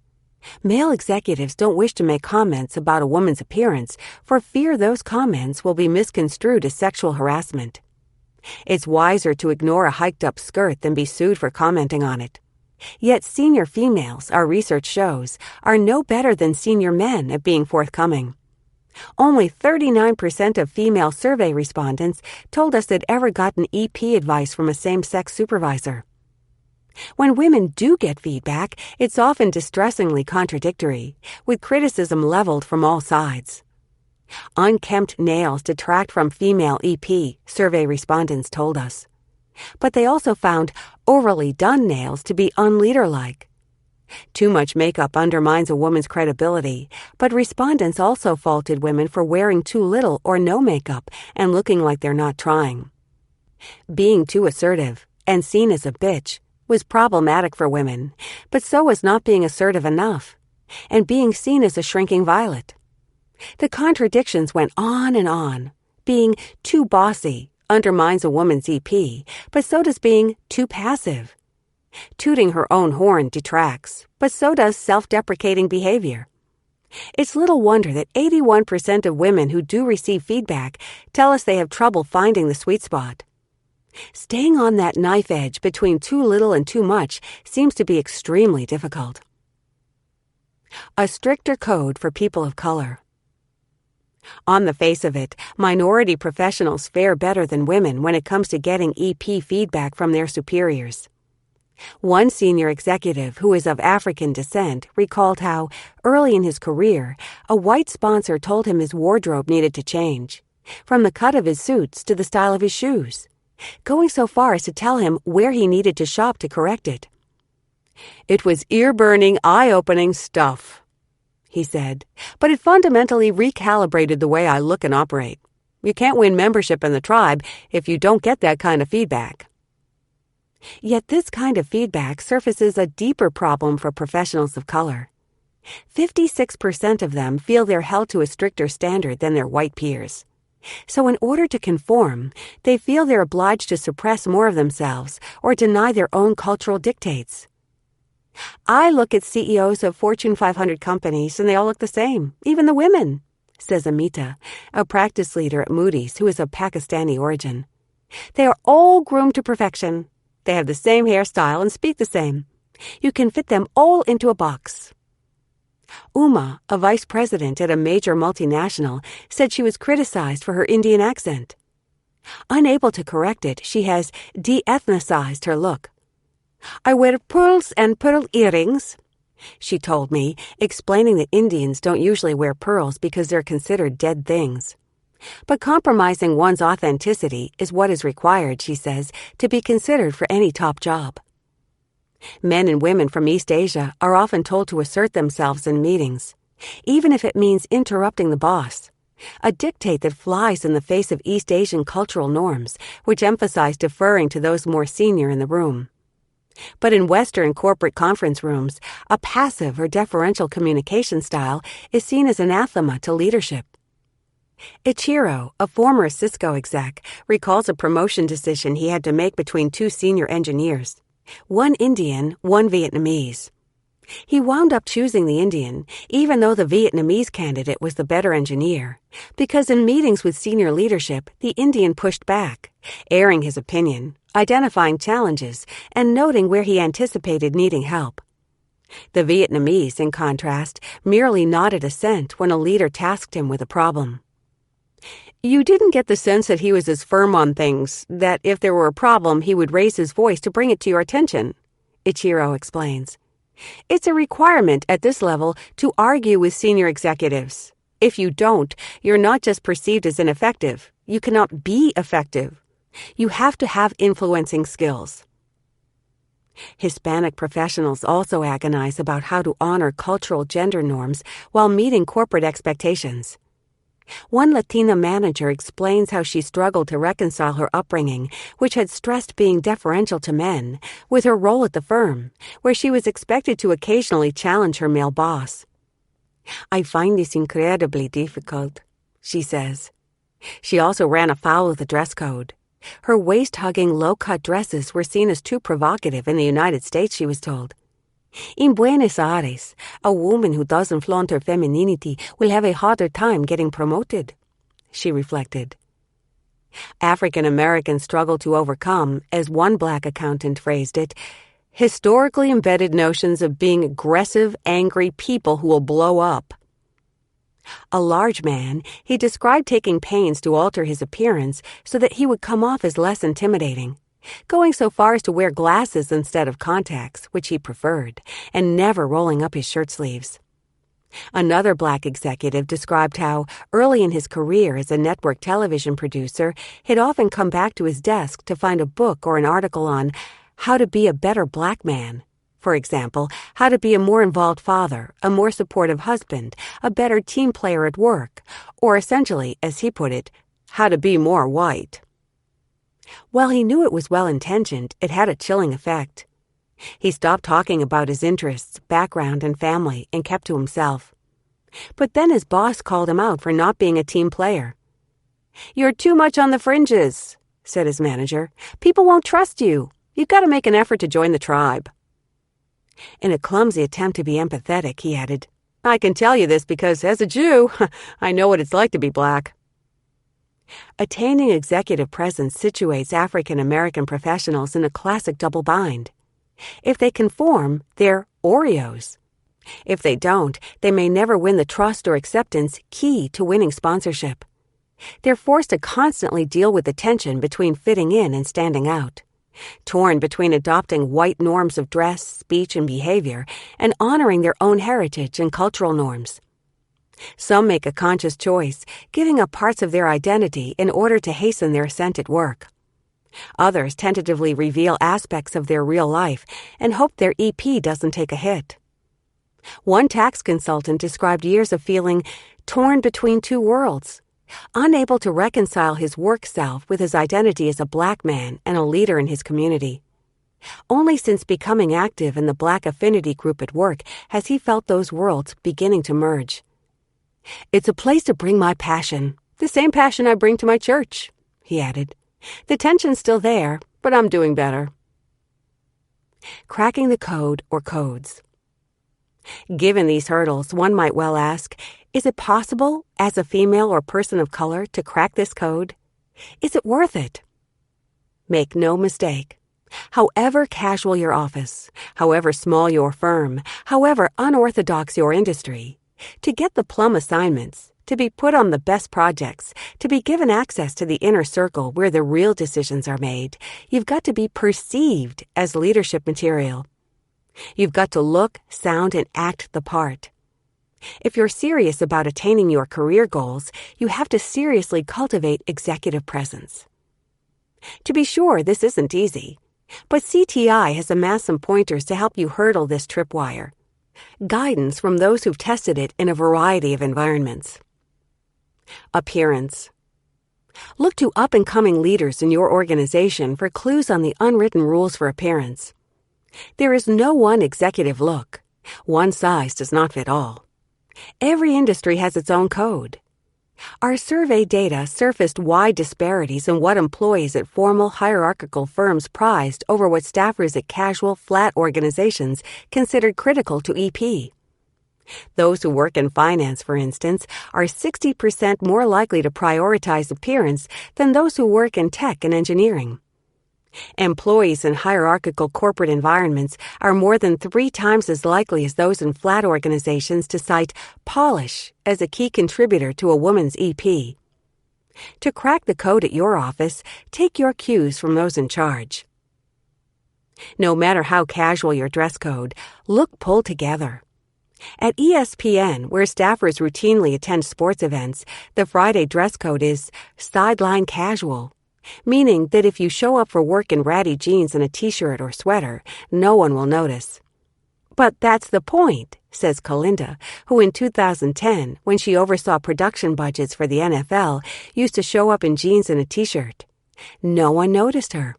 Male executives don't wish to make comments about a woman's appearance for fear those comments will be misconstrued as sexual harassment. It's wiser to ignore a hiked-up skirt than be sued for commenting on it. Yet senior females, our research shows, are no better than senior men at being forthcoming. Only 39% of female survey respondents told us they'd ever gotten EP advice from a same-sex supervisor. When women do get feedback, it's often distressingly contradictory, with criticism leveled from all sides. Unkempt nails detract from female EP, survey respondents told us. But they also found overly done nails to be unleader-like. Too much makeup undermines a woman's credibility, but respondents also faulted women for wearing too little or no makeup and looking like they're not trying. Being too assertive, and seen as a bitch, was problematic for women, but so was not being assertive enough, and being seen as a shrinking violet. The contradictions went on and on. Being too bossy undermines a woman's EP, but so does being too passive. Tooting her own horn detracts, but so does self-deprecating behavior. It's little wonder that 81% of women who do receive feedback tell us they have trouble finding the sweet spot. Staying on that knife edge between too little and too much seems to be extremely difficult. A stricter code for people of color. On the face of it, minority professionals fare better than women when it comes to getting EP feedback from their superiors. One senior executive who is of African descent recalled how, early in his career, a white sponsor told him his wardrobe needed to change, from the cut of his suits to the style of his shoes, going so far as to tell him where he needed to shop to correct it. "It was ear-burning, eye-opening stuff," he said, "but it fundamentally recalibrated the way I look and operate. You can't win membership in the tribe if you don't get that kind of feedback." Yet this kind of feedback surfaces a deeper problem for professionals of color. 56% of them feel they're held to a stricter standard than their white peers. So in order to conform, they feel they're obliged to suppress more of themselves or deny their own cultural dictates. "I look at CEOs of Fortune 500 companies and they all look the same, even the women," says Amita, a practice leader at Moody's who is of Pakistani origin. "They are all groomed to perfection. They have the same hairstyle and speak the same. You can fit them all into a box." Uma, a vice president at a major multinational, said she was criticized for her Indian accent. Unable to correct it, she has de-ethnicized her look. "I wear pearls and pearl earrings," she told me, explaining that Indians don't usually wear pearls because they're considered dead things. But compromising one's authenticity is what is required, she says, to be considered for any top job. Men and women from East Asia are often told to assert themselves in meetings, even if it means interrupting the boss, a dictate that flies in the face of East Asian cultural norms, which emphasize deferring to those more senior in the room. But in Western corporate conference rooms, a passive or deferential communication style is seen as anathema to leadership. Ichiro, a former Cisco exec, recalls a promotion decision he had to make between two senior engineers, one Indian, one Vietnamese. He wound up choosing the Indian, even though the Vietnamese candidate was the better engineer, because in meetings with senior leadership, the Indian pushed back, airing his opinion, identifying challenges, and noting where he anticipated needing help. The Vietnamese, in contrast, merely nodded assent when a leader tasked him with a problem. "You didn't get the sense that he was as firm on things, that if there were a problem, he would raise his voice to bring it to your attention," Ichiro explains. "It's a requirement at this level to argue with senior executives. If you don't, you're not just perceived as ineffective, you cannot be effective. You have to have influencing skills." Hispanic professionals also agonize about how to honor cultural gender norms while meeting corporate expectations. One Latina manager explains how she struggled to reconcile her upbringing, which had stressed being deferential to men, with her role at the firm, where she was expected to occasionally challenge her male boss. "I find this incredibly difficult," she says. She also ran afoul of the dress code. Her waist-hugging, low-cut dresses were seen as too provocative in the United States, she was told. "In Buenos Aires, a woman who doesn't flaunt her femininity will have a harder time getting promoted," she reflected. African Americans struggle to overcome, as one black accountant phrased it, historically embedded notions of being aggressive, angry people who will blow up. A large man, he described taking pains to alter his appearance so that he would come off as less intimidating, going so far as to wear glasses instead of contacts, which he preferred, and never rolling up his shirt sleeves. Another black executive described how, early in his career as a network television producer, he'd often come back to his desk to find a book or an article on how to be a better black man. For example, how to be a more involved father, a more supportive husband, a better team player at work, or essentially, as he put it, how to be more white. While he knew it was well-intentioned, it had a chilling effect. He stopped talking about his interests, background, and family and kept to himself. But then his boss called him out for not being a team player. "You're too much on the fringes," said his manager. "People won't trust you. You've got to make an effort to join the tribe." In a clumsy attempt to be empathetic, he added, "I can tell you this because, as a Jew, I know what it's like to be black." Attaining executive presence situates African American professionals in a classic double bind. If they conform, they're Oreos. If they don't, they may never win the trust or acceptance key to winning sponsorship. They're forced to constantly deal with the tension between fitting in and standing out, torn between adopting white norms of dress, speech, and behavior and honoring their own heritage and cultural norms. Some make a conscious choice, giving up parts of their identity in order to hasten their ascent at work. Others tentatively reveal aspects of their real life and hope their EP doesn't take a hit. One tax consultant described years of feeling torn between two worlds, unable to reconcile his work self with his identity as a black man and a leader in his community. Only since becoming active in the Black Affinity group at work has he felt those worlds beginning to merge. "It's a place to bring my passion, the same passion I bring to my church," he added. "The tension's still there, but I'm doing better." Cracking the code or codes. Given these hurdles, one might well ask, is it possible, as a female or person of color, to crack this code? Is it worth it? Make no mistake, However casual your office, however small your firm, however unorthodox your industry, to get the plum assignments, to be put on the best projects, to be given access to the inner circle where the real decisions are made, you've got to be perceived as leadership material. You've got to look, sound, and act the part. If you're serious about attaining your career goals, you have to seriously cultivate executive presence. To be sure, this isn't easy, but CTI has amassed some pointers to help you hurdle this tripwire. Guidance from those who've tested it in a variety of environments. Appearance. Look to up-and-coming leaders in your organization for clues on the unwritten rules for appearance. There is no one executive look. One size does not fit all. Every industry has its own code. Our survey data surfaced wide disparities in what employees at formal hierarchical firms prized over what staffers at casual, flat organizations considered critical to EP. Those who work in finance, for instance, are 60% more likely to prioritize appearance than those who work in tech and engineering. Employees in hierarchical corporate environments are more than 3 times as likely as those in flat organizations to cite polish as a key contributor to a woman's EP. To crack the code at your office, take your cues from those in charge. No matter how casual your dress code, look pulled together. At ESPN, where staffers routinely attend sports events, the Friday dress code is sideline casual, meaning that if you show up for work in ratty jeans and a t-shirt or sweater, no one will notice. But that's the point, says Kalinda, who in 2010, when she oversaw production budgets for the NFL, used to show up in jeans and a t-shirt. No one noticed her.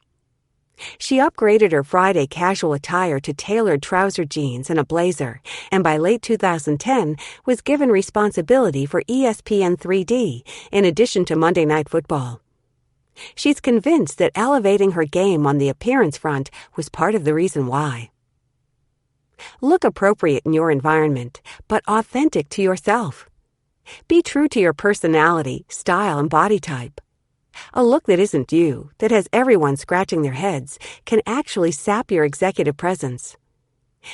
She upgraded her Friday casual attire to tailored trouser jeans and a blazer, and by late 2010 was given responsibility for ESPN 3D, in addition to Monday Night Football. She's convinced that elevating her game on the appearance front was part of the reason why. Look appropriate in your environment, but authentic to yourself. Be true to your personality, style, and body type. A look that isn't you, that has everyone scratching their heads, can actually sap your executive presence.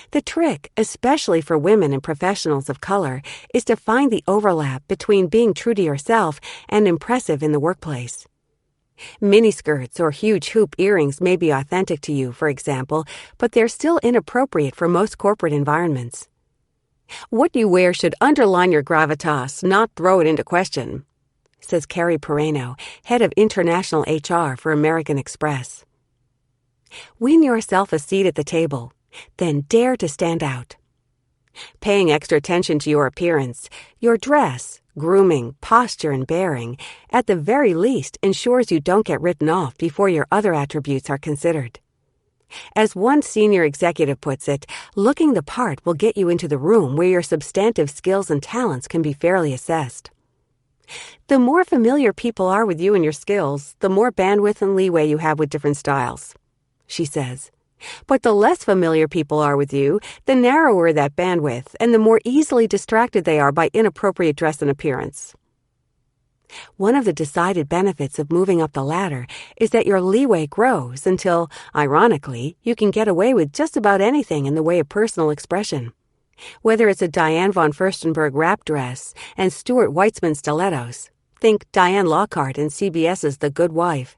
The trick, especially for women and professionals of color, is to find the overlap between being true to yourself and impressive in the workplace. Miniskirts or huge hoop earrings may be authentic to you, for example, but they're still inappropriate for most corporate environments. What you wear should underline your gravitas, not throw it into question, says Carrie Pereno, head of international HR for American Express. Win yourself a seat at the table, then dare to stand out. Paying extra attention to your appearance, your dress, grooming, posture, and bearing, at the very least ensures you don't get written off before your other attributes are considered. As one senior executive puts it, looking the part will get you into the room where your substantive skills and talents can be fairly assessed. The more familiar people are with you and your skills, the more bandwidth and leeway you have with different styles, she says. But the less familiar people are with you, the narrower that bandwidth and the more easily distracted they are by inappropriate dress and appearance. One of the decided benefits of moving up the ladder is that your leeway grows until, ironically, you can get away with just about anything in the way of personal expression. Whether it's a Diane von Furstenberg wrap dress and Stuart Weitzman stilettos, think Diane Lockhart in CBS's The Good Wife,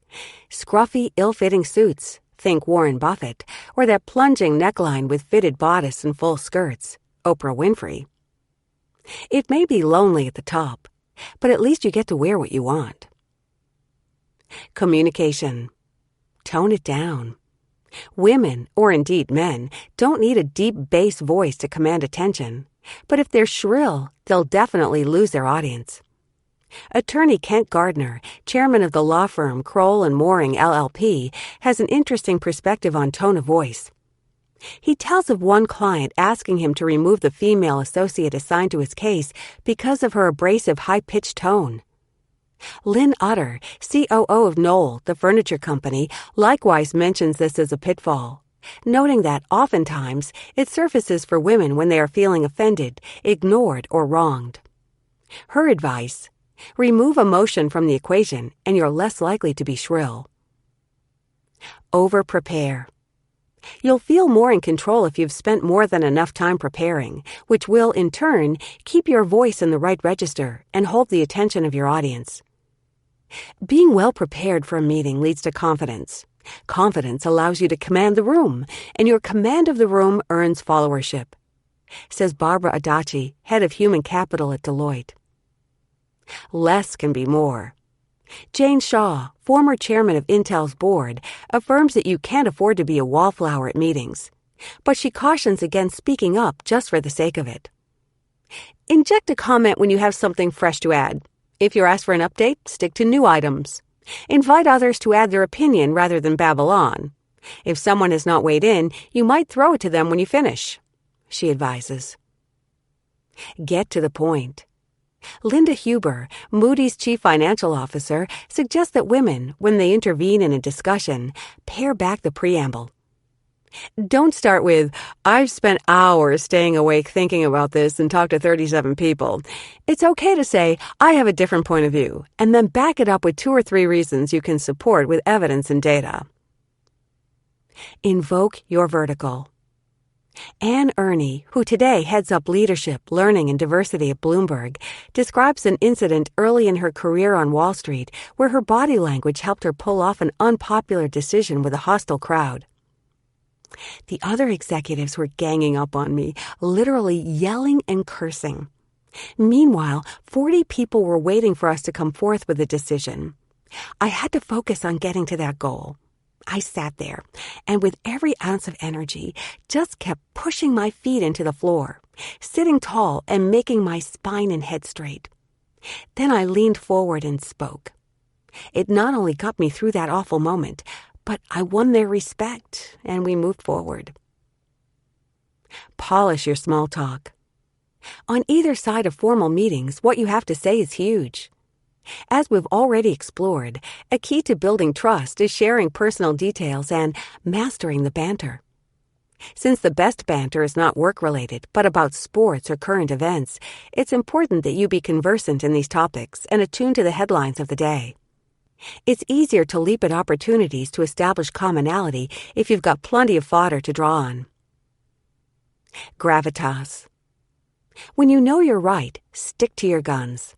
scruffy, ill-fitting suits, think Warren Buffett, or that plunging neckline with fitted bodice and full skirts, Oprah Winfrey. It may be lonely at the top, but at least you get to wear what you want. Communication. Tone it down. Women, or indeed men, don't need a deep bass voice to command attention, but if they're shrill, they'll definitely lose their audience. Attorney Kent Gardner, chairman of the law firm Kroll and Mooring LLP, has an interesting perspective on tone of voice. He tells of one client asking him to remove the female associate assigned to his case because of her abrasive high-pitched tone. Lynn Utter, COO of Knoll, the furniture company, likewise mentions this as a pitfall, noting that oftentimes it surfaces for women when they are feeling offended, ignored, or wronged. Her advice: remove emotion from the equation and you're less likely to be shrill. Over-prepare. You'll feel more in control if you've spent more than enough time preparing, which will, in turn, keep your voice in the right register and hold the attention of your audience. Being well prepared for a meeting leads to confidence. Confidence allows you to command the room, and your command of the room earns followership, says Barbara Adachi, head of human capital at Deloitte. Less can be more. Jane Shaw, former chairman of Intel's board, affirms that you can't afford to be a wallflower at meetings, but she cautions against speaking up just for the sake of it. Inject a comment when you have something fresh to add. If you're asked for an update, stick to new items. Invite others to add their opinion rather than babble on. If someone has not weighed in, you might throw it to them when you finish, she advises. Get to the point. Linda Huber, Moody's chief financial officer, suggests that women, when they intervene in a discussion, pare back the preamble. Don't start with, "I've spent hours staying awake thinking about this and talked to 37 people. It's okay to say, "I have a different point of view," and then back it up with 2 or 3 reasons you can support with evidence and data. Invoke your vertical. Anne Ernie, who today heads up leadership, learning, and diversity at Bloomberg, describes an incident early in her career on Wall Street where her body language helped her pull off an unpopular decision with a hostile crowd. The other executives were ganging up on me, literally yelling and cursing. Meanwhile, 40 people were waiting for us to come forth with a decision. I had to focus on getting to that goal. I sat there, and with every ounce of energy, just kept pushing my feet into the floor, sitting tall and making my spine and head straight. Then I leaned forward and spoke. It not only got me through that awful moment, but I won their respect, and we moved forward. Polish your small talk. On either side of formal meetings, what you have to say is huge. As we've already explored, a key to building trust is sharing personal details and mastering the banter. Since the best banter is not work-related, but about sports or current events, it's important that you be conversant in these topics and attuned to the headlines of the day. It's easier to leap at opportunities to establish commonality if you've got plenty of fodder to draw on. Gravitas. When you know you're right, stick to your guns.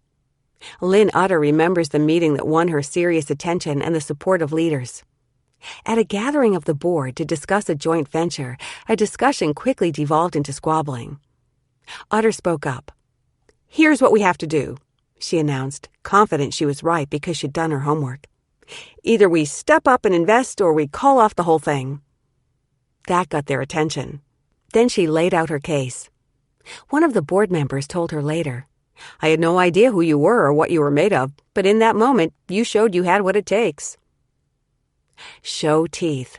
Lynn Utter remembers the meeting that won her serious attention and the support of leaders. At a gathering of the board to discuss a joint venture, a discussion quickly devolved into squabbling. Utter spoke up. "Here's what we have to do," she announced, confident she was right because she'd done her homework. "Either we step up and invest or we call off the whole thing." That got their attention. Then she laid out her case. One of the board members told her later, "I had no idea who you were or what you were made of, but in that moment, you showed you had what it takes." Show teeth.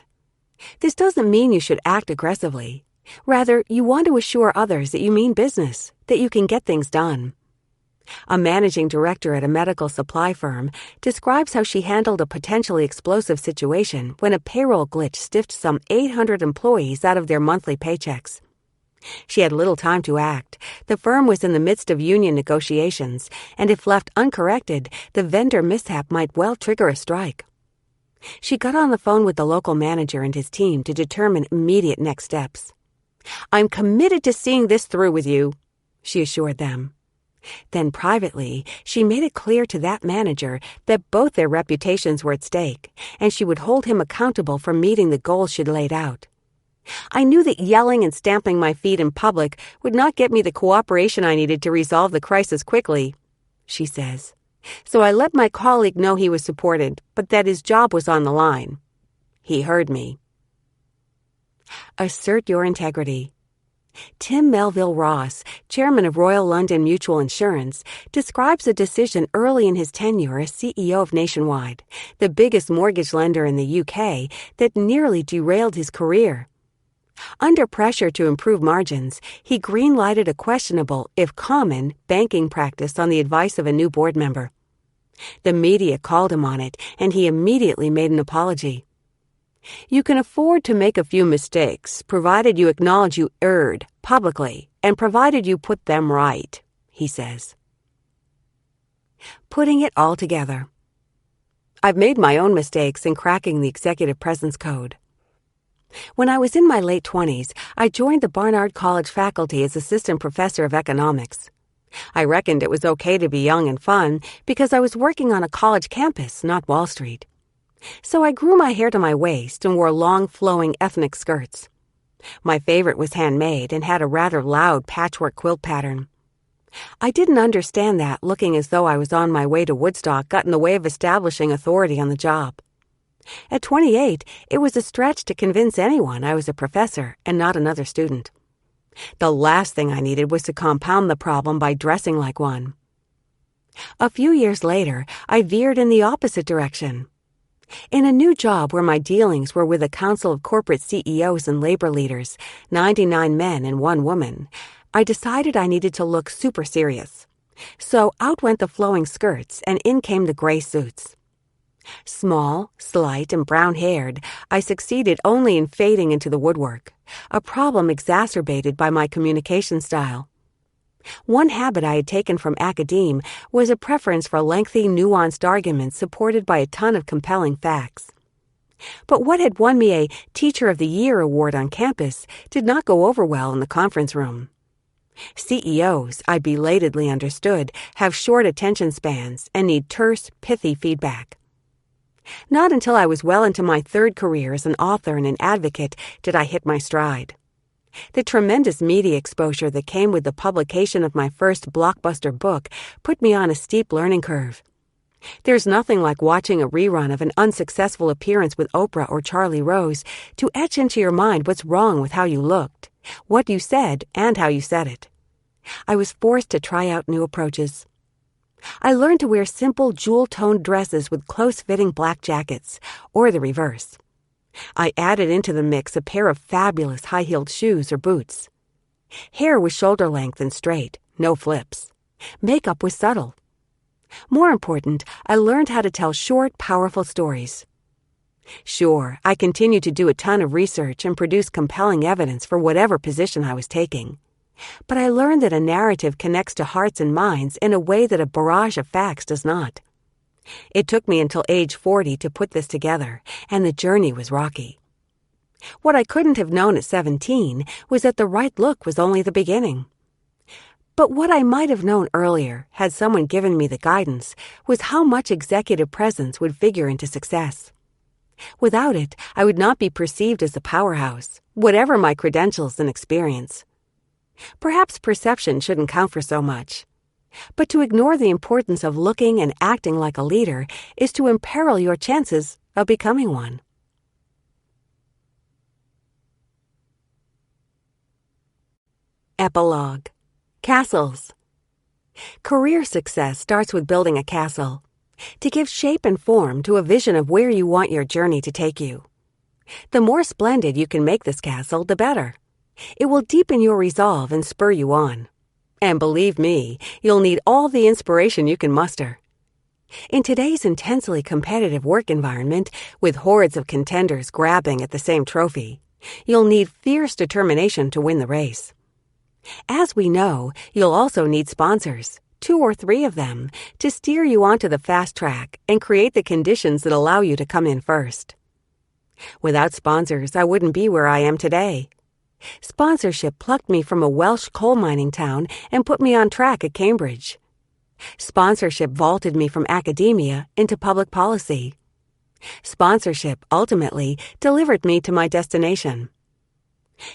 This doesn't mean you should act aggressively. Rather, you want to assure others that you mean business, that you can get things done. A managing director at a medical supply firm describes how she handled a potentially explosive situation when a payroll glitch stiffed some 800 employees out of their monthly paychecks. She had little time to act. The firm was in the midst of union negotiations, and if left uncorrected, the vendor mishap might well trigger a strike. She got on the phone with the local manager and his team to determine immediate next steps. "I'm committed to seeing this through with you," she assured them. Then privately, she made it clear to that manager that both their reputations were at stake, and she would hold him accountable for meeting the goals she'd laid out. "I knew that yelling and stamping my feet in public would not get me the cooperation I needed to resolve the crisis quickly," she says. "So I let my colleague know he was supported, but that his job was on the line. He heard me." Assert your integrity. Tim Melville Ross, chairman of Royal London Mutual Insurance, describes a decision early in his tenure as CEO of Nationwide, the biggest mortgage lender in the UK, that nearly derailed his career. Under pressure to improve margins, he green-lighted a questionable, if common, banking practice on the advice of a new board member. The media called him on it, and he immediately made an apology. "You can afford to make a few mistakes, provided you acknowledge you erred publicly, and provided you put them right," he says. Putting it all together. I've made my own mistakes in cracking the executive presence code. When I was in my late 20s, I joined the Barnard College faculty as assistant professor of economics. I reckoned it was okay to be young and fun because I was working on a college campus, not Wall Street. So I grew my hair to my waist and wore long, flowing ethnic skirts. My favorite was handmade and had a rather loud patchwork quilt pattern. I didn't understand that looking as though I was on my way to Woodstock got in the way of establishing authority on the job. At 28, it was a stretch to convince anyone I was a professor and not another student. The last thing I needed was to compound the problem by dressing like one. A few years later, I veered in the opposite direction. In a new job where my dealings were with a council of corporate CEOs and labor leaders, 99 men and 1 woman, I decided I needed to look super serious. So out went the flowing skirts and in came the gray suits. Small, slight, and brown-haired, I succeeded only in fading into the woodwork, a problem exacerbated by my communication style. One habit I had taken from academe was a preference for lengthy, nuanced arguments supported by a ton of compelling facts. But what had won me a Teacher of the Year award on campus did not go over well in the conference room. CEOs, I belatedly understood, have short attention spans and need terse, pithy feedback. Not until I was well into my 3rd career as an author and an advocate did I hit my stride. The tremendous media exposure that came with the publication of my first blockbuster book put me on a steep learning curve. There's nothing like watching a rerun of an unsuccessful appearance with Oprah or Charlie Rose to etch into your mind what's wrong with how you looked, what you said, and how you said it. I was forced to try out new approaches. I learned to wear simple jewel-toned dresses with close-fitting black jackets, or the reverse. I added into the mix a pair of fabulous high-heeled shoes or boots. Hair was shoulder-length and straight, no flips. Makeup was subtle. More important, I learned how to tell short, powerful stories. Sure, I continued to do a ton of research and produce compelling evidence for whatever position I was taking. But I learned that a narrative connects to hearts and minds in a way that a barrage of facts does not. It took me until age 40 to put this together, and the journey was rocky. What I couldn't have known at 17 was that the right look was only the beginning. But what I might have known earlier, had someone given me the guidance, was how much executive presence would figure into success. Without it, I would not be perceived as a powerhouse, whatever my credentials and experience. Perhaps perception shouldn't count for so much. But to ignore the importance of looking and acting like a leader is to imperil your chances of becoming one. Epilogue. Castles. Career success starts with building a castle, to give shape and form to a vision of where you want your journey to take you. The more splendid you can make this castle, the better. It will deepen your resolve and spur you on. And believe me, you'll need all the inspiration you can muster. In today's intensely competitive work environment, with hordes of contenders grabbing at the same trophy, you'll need fierce determination to win the race. As we know, you'll also need sponsors, 2 or 3 of them, to steer you onto the fast track and create the conditions that allow you to come in first. Without sponsors, I wouldn't be where I am today. Sponsorship plucked me from a Welsh coal mining town and put me on track at Cambridge. Sponsorship vaulted me from academia into public policy. Sponsorship, ultimately, delivered me to my destination.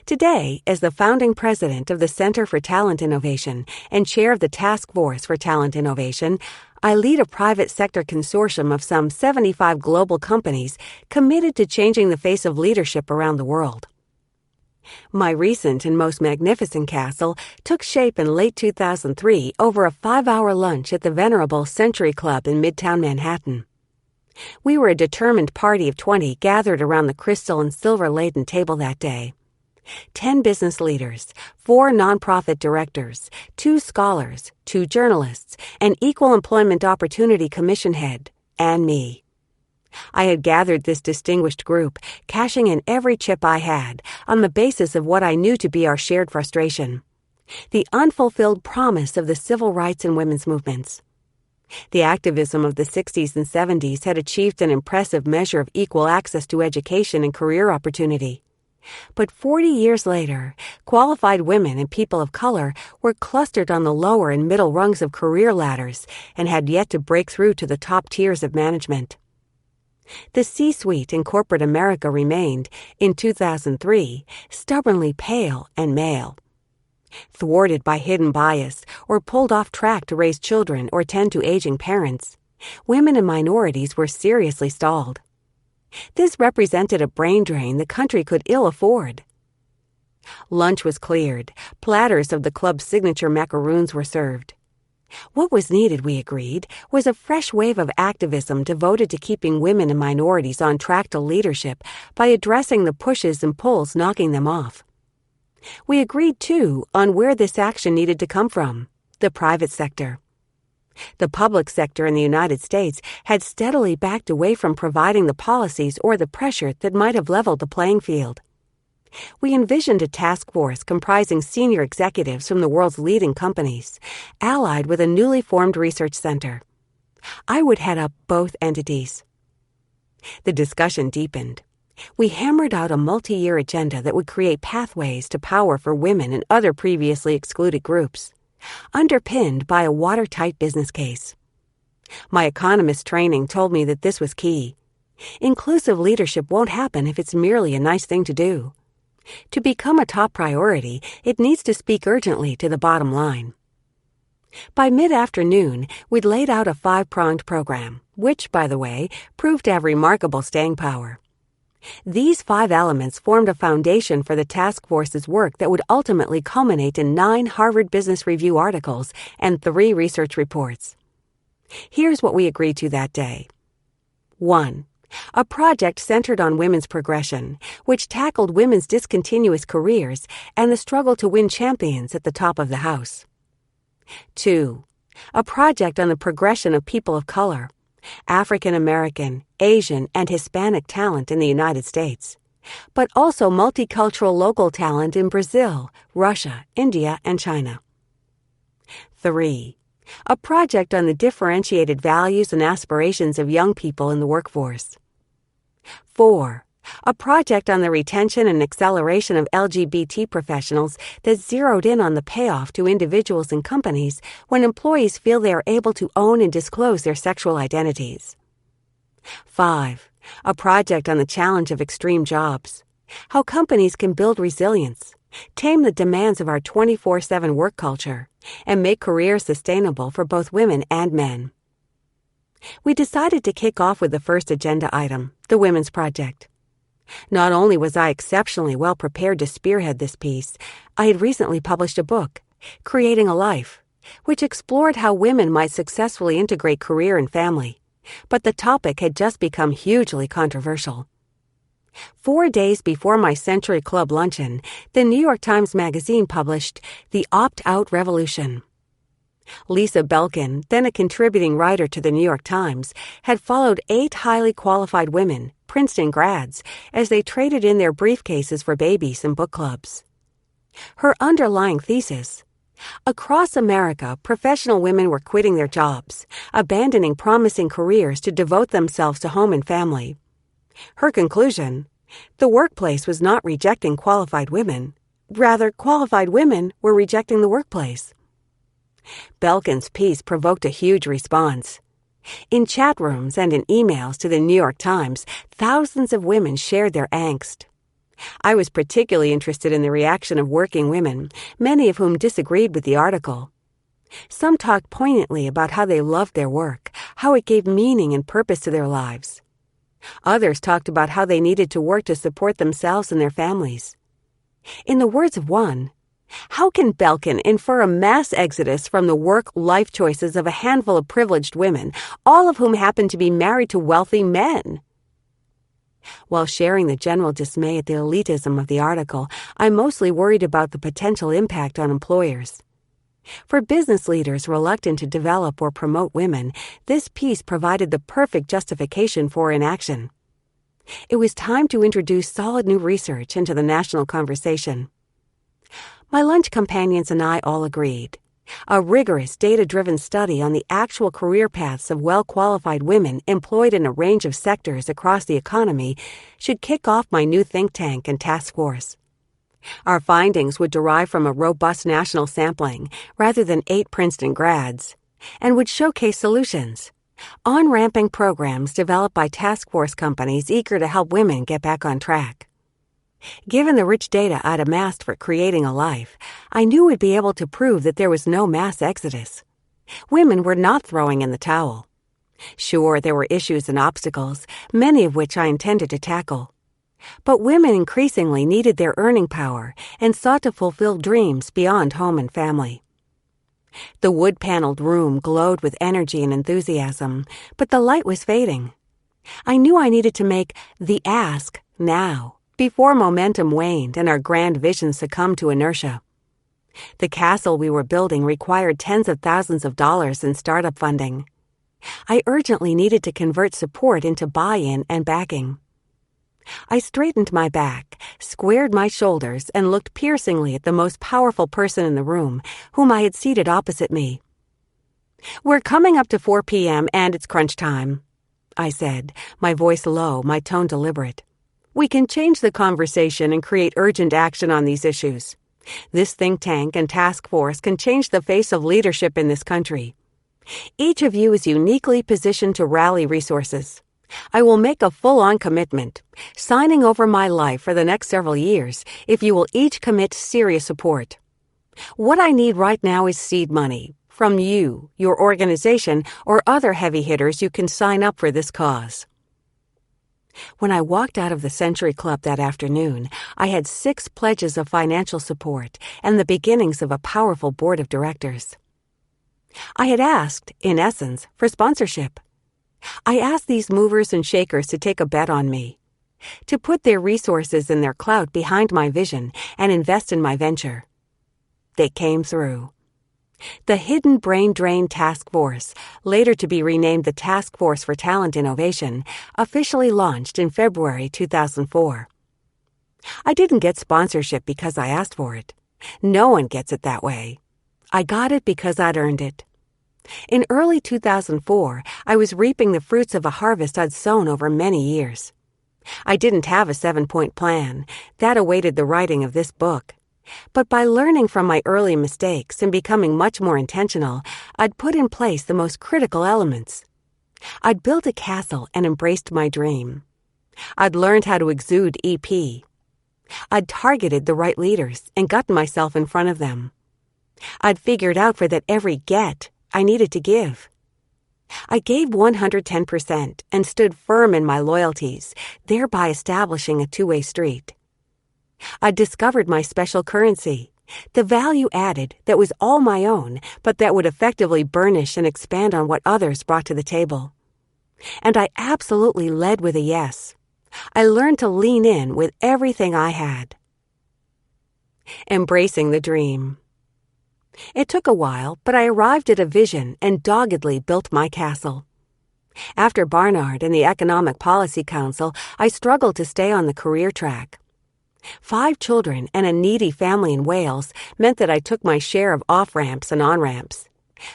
Today, as the founding president of the Center for Talent Innovation and chair of the Task Force for Talent Innovation, I lead a private sector consortium of some 75 global companies committed to changing the face of leadership around the world. My recent and most magnificent castle took shape in late 2003 over a 5-hour lunch at the venerable Century Club in Midtown Manhattan. We were a determined party of 20 gathered around the crystal and silver-laden table that day. 10 business leaders, 4 nonprofit directors, 2 scholars, 2 journalists, an Equal Employment Opportunity Commission head, and me. I had gathered this distinguished group, cashing in every chip I had, on the basis of what I knew to be our shared frustration: the unfulfilled promise of the civil rights and women's movements. The activism of the 60s and 70s had achieved an impressive measure of equal access to education and career opportunity. But 40 years later, qualified women and people of color were clustered on the lower and middle rungs of career ladders and had yet to break through to the top tiers of management. The C-suite in corporate America remained, in 2003, stubbornly pale and male. Thwarted by hidden bias or pulled off track to raise children or tend to aging parents, women and minorities were seriously stalled. This represented a brain drain the country could ill afford. Lunch was cleared. Platters of the club's signature macaroons were served. What was needed, we agreed, was a fresh wave of activism devoted to keeping women and minorities on track to leadership by addressing the pushes and pulls knocking them off. We agreed, too, on where this action needed to come from: the private sector. The public sector in the United States had steadily backed away from providing the policies or the pressure that might have leveled the playing field. We envisioned a task force comprising senior executives from the world's leading companies, allied with a newly formed research center. I would head up both entities. The discussion deepened. We hammered out a multi-year agenda that would create pathways to power for women and other previously excluded groups, underpinned by a watertight business case. My economist training told me that this was key. Inclusive leadership won't happen if it's merely a nice thing to do. To become a top priority, it needs to speak urgently to the bottom line. By mid-afternoon, we'd laid out a 5-pronged program, which, by the way, proved to have remarkable staying power. These 5 elements formed a foundation for the task force's work that would ultimately culminate in 9 Harvard Business Review articles and 3 research reports. Here's what we agreed to that day. 1. A project centered on women's progression, which tackled women's discontinuous careers and the struggle to win champions at the top of the house. 2. A project on the progression of people of color, African American, Asian, and Hispanic talent in the United States, but also multicultural local talent in Brazil, Russia, India, and China. 3. A project on the differentiated values and aspirations of young people in the workforce. 4. A project on the retention and acceleration of LGBT professionals that zeroed in on the payoff to individuals and companies when employees feel they are able to own and disclose their sexual identities. 5. A project on the challenge of extreme jobs, how companies can build resilience, tame the demands of our 24/7 work culture, and make careers sustainable for both women and men. We decided to kick off with the first agenda item, the Women's Project. Not only was I exceptionally well prepared to spearhead this piece, I had recently published a book, Creating a Life, which explored how women might successfully integrate career and family, but the topic had just become hugely controversial. 4 days before my Century Club luncheon, the New York Times Magazine published The Opt-Out Revolution. Lisa Belkin, then a contributing writer to the New York Times, had followed 8 highly qualified women, Princeton grads, as they traded in their briefcases for babies and book clubs. Her underlying thesis: across America, professional women were quitting their jobs, abandoning promising careers to devote themselves to home and family. Her conclusion: the workplace was not rejecting qualified women. Rather, qualified women were rejecting the workplace. Belkin's piece provoked a huge response. In chat rooms and in emails to the New York Times, thousands of women shared their angst. I was particularly interested in the reaction of working women, many of whom disagreed with the article. Some talked poignantly about how they loved their work, how it gave meaning and purpose to their lives. Others talked about how they needed to work to support themselves and their families. In the words of one, how can Belkin infer a mass exodus from the work-life choices of a handful of privileged women, all of whom happen to be married to wealthy men? While sharing the general dismay at the elitism of the article, I mostly worried about the potential impact on employers. For business leaders reluctant to develop or promote women, this piece provided the perfect justification for inaction. It was time to introduce solid new research into the national conversation. My lunch companions and I all agreed. A rigorous, data-driven study on the actual career paths of well-qualified women employed in a range of sectors across the economy should kick off my new think tank and task force. Our findings would derive from a robust national sampling rather than 8 Princeton grads, and would showcase solutions, on-ramping programs developed by task force companies eager to help women get back on track. Given the rich data I'd amassed for creating a life, I knew we'd be able to prove that there was no mass exodus. Women were not throwing in the towel. Sure, there were issues and obstacles, many of which I intended to tackle. But women increasingly needed their earning power and sought to fulfill dreams beyond home and family. The wood-paneled room glowed with energy and enthusiasm, but the light was fading. I knew I needed to make the ask now, before momentum waned and our grand vision succumbed to inertia. The castle we were building required tens of thousands of dollars in startup funding. I urgently needed to convert support into buy-in and backing. I straightened my back, squared my shoulders, and looked piercingly at the most powerful person in the room, whom I had seated opposite me. "We're coming up to 4 p.m. and it's crunch time," I said, my voice low, my tone deliberate. "We can change the conversation and create urgent action on these issues. This think tank and task force can change the face of leadership in this country. Each of you is uniquely positioned to rally resources. I will make a full-on commitment, signing over my life for the next several years if you will each commit serious support. What I need right now is seed money from you, your organization, or other heavy hitters you can sign up for this cause." When I walked out of the Century Club that afternoon, I had 6 pledges of financial support and the beginnings of a powerful board of directors. I had asked, in essence, for sponsorship. I asked these movers and shakers to take a bet on me, to put their resources and their clout behind my vision and invest in my venture. They came through. The Hidden Brain Drain Task Force, later to be renamed the Task Force for Talent Innovation, officially launched in February 2004. I didn't get sponsorship because I asked for it. No one gets it that way. I got it because I'd earned it. In early 2004, I was reaping the fruits of a harvest I'd sown over many years. I didn't have a 7-point plan. That awaited the writing of this book. But by learning from my early mistakes and becoming much more intentional, I'd put in place the most critical elements. I'd built a castle and embraced my dream. I'd learned how to exude EP. I'd targeted the right leaders and gotten myself in front of them. I'd figured out for that every get, I needed to give. I gave 110% and stood firm in my loyalties, thereby establishing a two-way street. I discovered my special currency, the value added that was all my own, but that would effectively burnish and expand on what others brought to the table. And I absolutely led with a yes. I learned to lean in with everything I had. Embracing the dream. It took a while, but I arrived at a vision and doggedly built my castle. After Barnard and the Economic Policy Council, I struggled to stay on the career track. 5 children and a needy family in Wales meant that I took my share of off-ramps and on-ramps.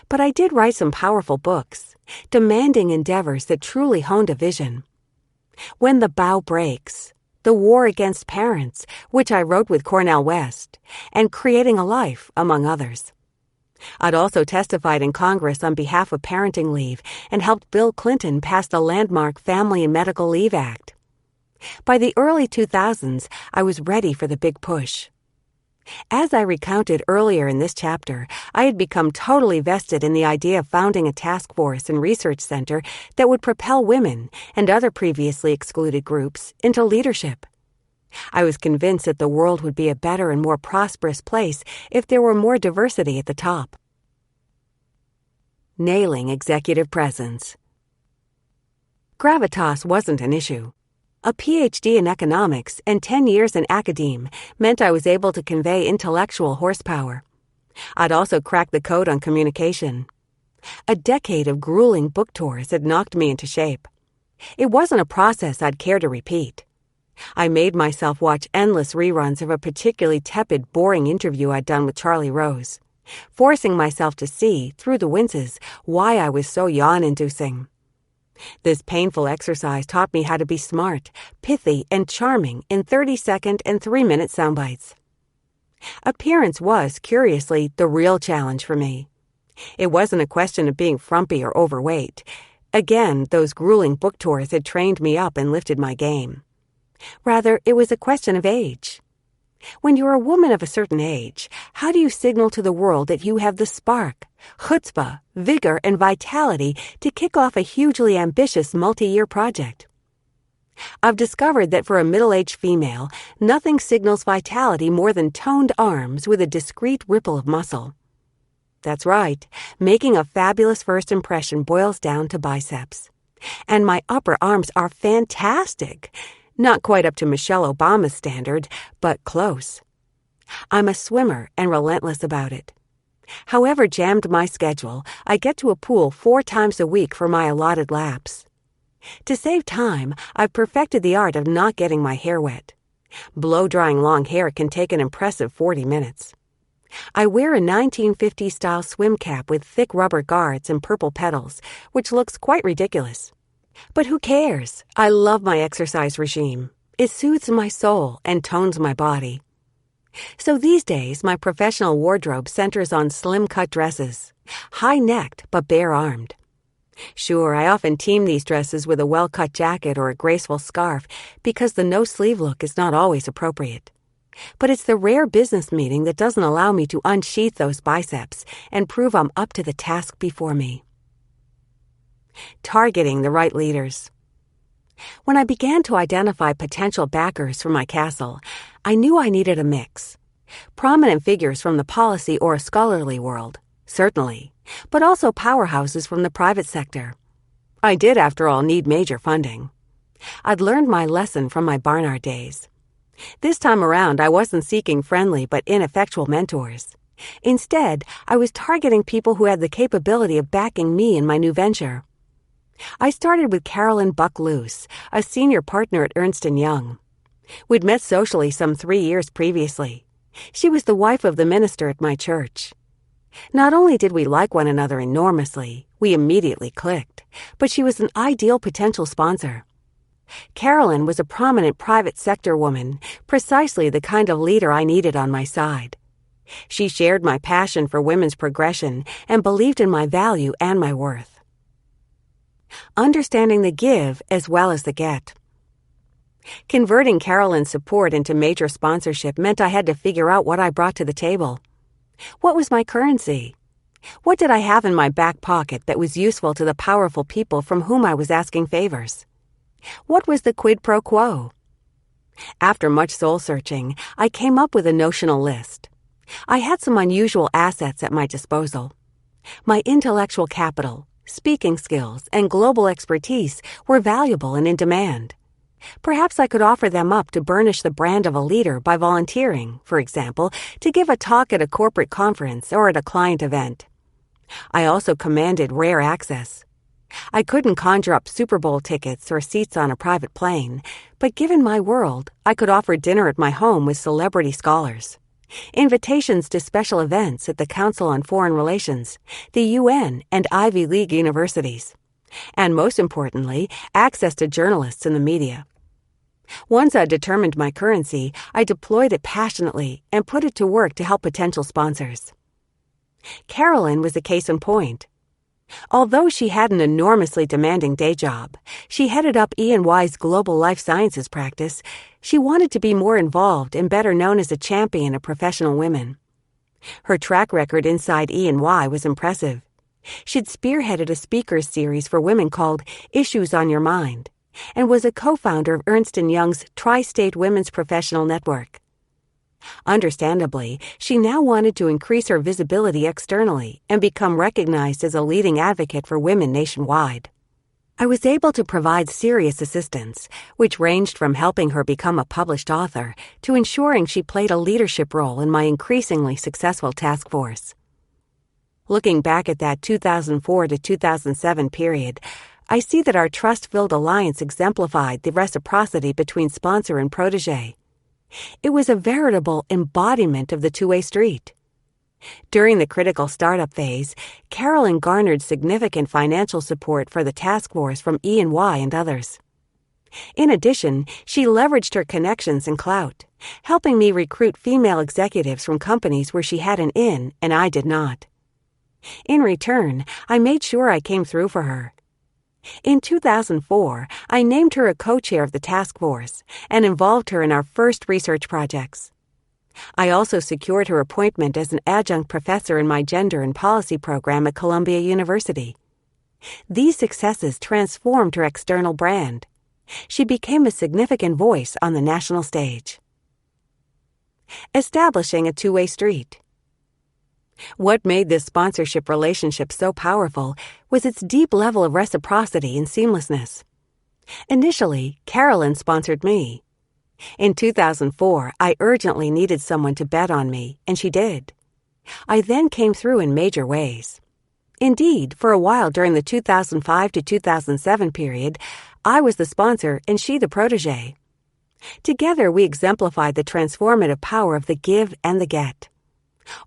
But I did write some powerful books, demanding endeavors that truly honed a vision. When the Bow Breaks, The War Against Parents, which I wrote with Cornel West, and Creating a Life, among others. I'd also testified in Congress on behalf of parenting leave and helped Bill Clinton pass the landmark Family and Medical Leave Act. By the early 2000s, I was ready for the big push. As I recounted earlier in this chapter, I had become totally vested in the idea of founding a task force and research center that would propel women and other previously excluded groups into leadership. I was convinced that the world would be a better and more prosperous place if there were more diversity at the top. Nailing executive presence. Gravitas wasn't an issue. A PhD in economics and 10 years in academe meant I was able to convey intellectual horsepower. I'd also cracked the code on communication. A decade of grueling book tours had knocked me into shape. It wasn't a process I'd care to repeat. I made myself watch endless reruns of a particularly tepid, boring interview I'd done with Charlie Rose. forcing myself to see, through the winces, why I was so yawn-inducing. This painful exercise taught me how to be smart, pithy, and charming in 30-second and 3-minute sound bites. Appearance was, curiously, the real challenge for me. It wasn't a question of being frumpy or overweight. Again, those grueling book tours had trained me up and lifted my game. Rather, it was a question of age. When you're a woman of a certain age, how do you signal to the world that you have the spark, chutzpah, vigor, and vitality to kick off a hugely ambitious multi-year project? I've discovered that for a middle-aged female, nothing signals vitality more than toned arms with a discreet ripple of muscle. That's right, making a fabulous first impression boils down to biceps. And my upper arms are fantastic. Not quite up to Michelle Obama's standard, but close. I'm a swimmer and relentless about it. However jammed my schedule, I get to a pool 4 times a week for my allotted laps. To save time, I've perfected the art of not getting my hair wet. Blow-drying long hair can take an impressive 40 minutes. I wear a 1950s-style swim cap with thick rubber guards and purple petals, which looks quite ridiculous. But who cares? I love my exercise regime. It soothes my soul and tones my body. So these days, my professional wardrobe centers on slim-cut dresses, high-necked but bare-armed. Sure, I often team these dresses with a well-cut jacket or a graceful scarf because the no-sleeve look is not always appropriate. But it's the rare business meeting that doesn't allow me to unsheath those biceps and prove I'm up to the task before me. Targeting the right leaders. When I began to identify potential backers for my castle, I knew I needed a mix. Prominent figures from the policy or scholarly world, certainly, but also powerhouses from the private sector. I did, after all, need major funding. I'd learned my lesson from my Barnard days. This time around, I wasn't seeking friendly but ineffectual mentors. Instead, I was targeting people who had the capability of backing me in my new venture. I started with Carolyn Buck-Luce, a senior partner at Ernst & Young. We'd met socially some 3 years previously. She was the wife of the minister at my church. Not only did we like one another enormously, we immediately clicked, but she was an ideal potential sponsor. Carolyn was a prominent private sector woman, precisely the kind of leader I needed on my side. She shared my passion for women's progression and believed in my value and my worth. Understanding the give as well as the get. Converting Carolyn's support into major sponsorship meant I had to figure out what I brought to the table. What was my currency? What did I have in my back pocket that was useful to the powerful people from whom I was asking favors? What was the quid pro quo? After much soul-searching, I came up with a notional list. I had some unusual assets at my disposal. My intellectual capital, speaking skills, and global expertise were valuable and in demand. Perhaps I could offer them up to burnish the brand of a leader by volunteering, for example, to give a talk at a corporate conference or at a client event. I also commanded rare access. I couldn't conjure up Super Bowl tickets or seats on a private plane, but given my world, I could offer dinner at my home with celebrity scholars, invitations to special events at the Council on Foreign Relations, the UN, and Ivy League universities, and most importantly, access to journalists and the media. Once I'd determined my currency, I deployed it passionately and put it to work to help potential sponsors. Carolyn was a case in point. Although she had an enormously demanding day job, she headed up E&Y's global life sciences practice. She wanted to be more involved and better known as a champion of professional women. Her track record inside E&Y was impressive. She'd spearheaded a speakers series for women called Issues on Your Mind, and was a co-founder of Ernst & Young's Tri-State Women's Professional Network. Understandably, she now wanted to increase her visibility externally and become recognized as a leading advocate for women nationwide. I was able to provide serious assistance, which ranged from helping her become a published author to ensuring she played a leadership role in my increasingly successful task force. Looking back at that 2004 to 2007 period, I see that our trust-filled alliance exemplified the reciprocity between sponsor and protege. It was a veritable embodiment of the two-way street. During the critical startup phase, Carolyn garnered significant financial support for the task force from E&Y and others. In addition, she leveraged her connections and clout, helping me recruit female executives from companies where she had an in and I did not. In return, I made sure I came through for her. In 2004, I named her a co-chair of the task force and involved her in our first research projects. I also secured her appointment as an adjunct professor in my gender and policy program at Columbia University. These successes transformed her external brand. She became a significant voice on the national stage. Establishing a two-way street. What made this sponsorship relationship so powerful was its deep level of reciprocity and seamlessness. Initially, Carolyn sponsored me. In 2004, I urgently needed someone to bet on me, and she did. I then came through in major ways. Indeed, for a while during the 2005 to 2007 period, I was the sponsor and she the protege. Together, we exemplified the transformative power of the give and the get.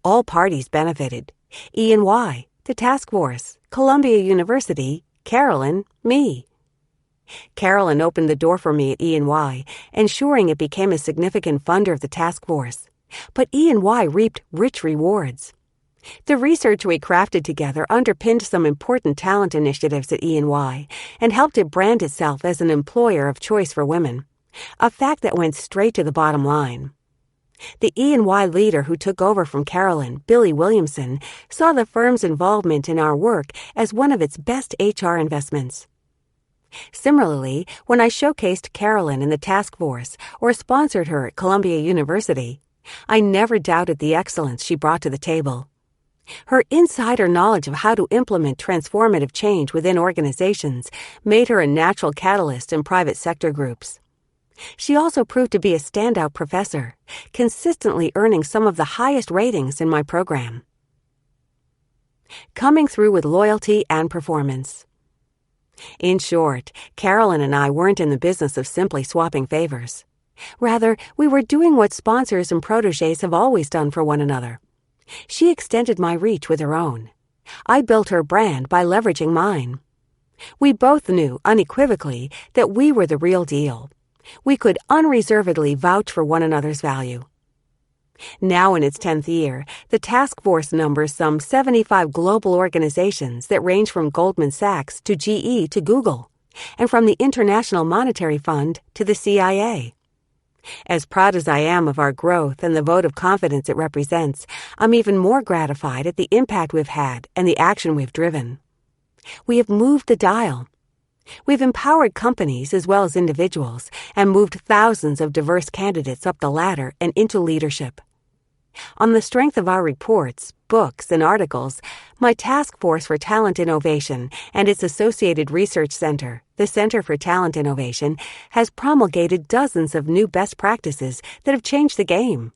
All parties benefited: E&Y, the task force, Columbia University, Carolyn, me. Carolyn opened the door for me at E&Y, ensuring it became a significant funder of the task force. But E&Y reaped rich rewards. The research we crafted together underpinned some important talent initiatives at E&Y and helped it brand itself as an employer of choice for women, a fact that went straight to the bottom line. The E&Y leader who took over from Carolyn, Billy Williamson, saw the firm's involvement in our work as one of its best HR investments. Similarly, when I showcased Carolyn in the task force or sponsored her at Columbia University, I never doubted the excellence she brought to the table. Her insider knowledge of how to implement transformative change within organizations made her a natural catalyst in private sector groups. She also proved to be a standout professor, consistently earning some of the highest ratings in my program. Coming through with loyalty and performance. In short, Carolyn and I weren't in the business of simply swapping favors. Rather, we were doing what sponsors and protégés have always done for one another. She extended my reach with her own. I built her brand by leveraging mine. We both knew unequivocally that we were the real deal. We could unreservedly vouch for one another's value. Now in its 10th year, the task force numbers some 75 global organizations that range from Goldman Sachs to GE to Google, and from the International Monetary Fund to the CIA. As proud as I am of our growth and the vote of confidence it represents, I'm even more gratified at the impact we've had and the action we've driven. We have moved the dial. We've empowered companies as well as individuals and moved thousands of diverse candidates up the ladder and into leadership. On the strength of our reports, books, and articles, my Task Force for Talent Innovation and its associated research center, the Center for Talent Innovation, has promulgated dozens of new best practices that have changed the game,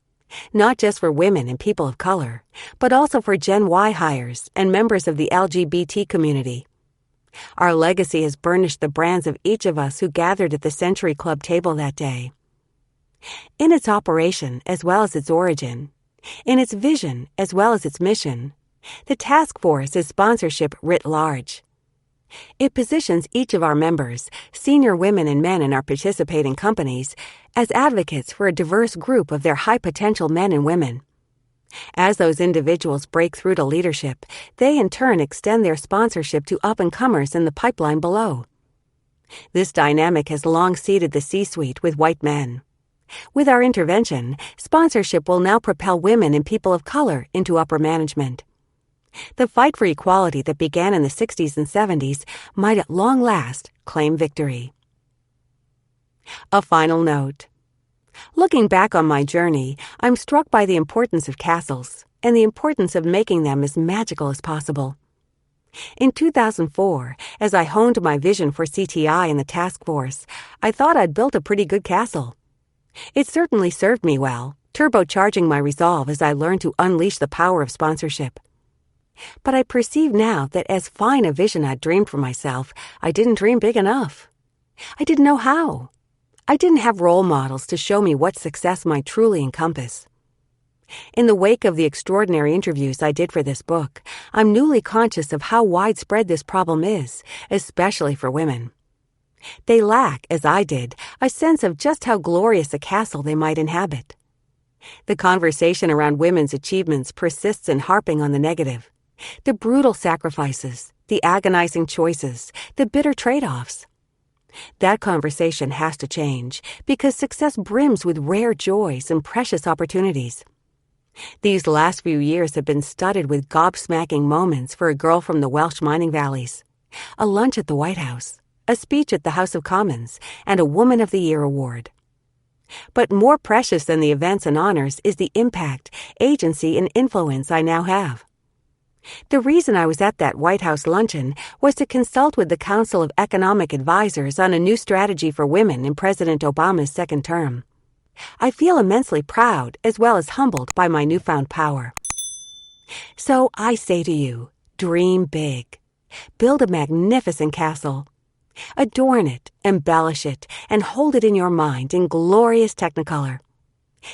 not just for women and people of color, but also for Gen Y hires and members of the LGBT community. Our legacy has burnished the brands of each of us who gathered at the Century Club table that day. In its operation as well as its origin, in its vision as well as its mission, the task force is sponsorship writ large. It positions each of our members, senior women and men in our participating companies, as advocates for a diverse group of their high-potential men and women. As those individuals break through to leadership, they in turn extend their sponsorship to up-and-comers in the pipeline below. This dynamic has long seeded the C-suite with white men. With our intervention, sponsorship will now propel women and people of color into upper management. The fight for equality that began in the 60s and 70s might at long last claim victory. A final note. Looking back on my journey, I'm struck by the importance of castles and the importance of making them as magical as possible. In 2004, as I honed my vision for CTI and the task force, I thought I'd built a pretty good castle. It certainly served me well, turbocharging my resolve as I learned to unleash the power of sponsorship. But I perceive now that as fine a vision I'd dreamed for myself, I didn't dream big enough. I didn't know how. I didn't have role models to show me what success might truly encompass. In the wake of the extraordinary interviews I did for this book, I'm newly conscious of how widespread this problem is, especially for women. They lack, as I did, a sense of just how glorious a castle they might inhabit. The conversation around women's achievements persists in harping on the negative. The brutal sacrifices, the agonizing choices, the bitter trade-offs. That conversation has to change because success brims with rare joys and precious opportunities. These last few years have been studded with gobsmacking moments for a girl from the Welsh mining valleys. A lunch at the White House, a speech at the House of Commons, and a Woman of the Year award. But more precious than the events and honors is the impact, agency, and influence I now have. The reason I was at that White House luncheon was to consult with the Council of Economic Advisors on a new strategy for women in President Obama's second term. I feel immensely proud as well as humbled by my newfound power. So I say to you, dream big. Build a magnificent castle. Adorn it, embellish it, and hold it in your mind in glorious technicolor.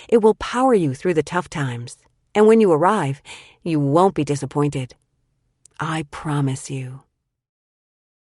It will power you through the tough times, and when you arrive, you won't be disappointed. I promise you.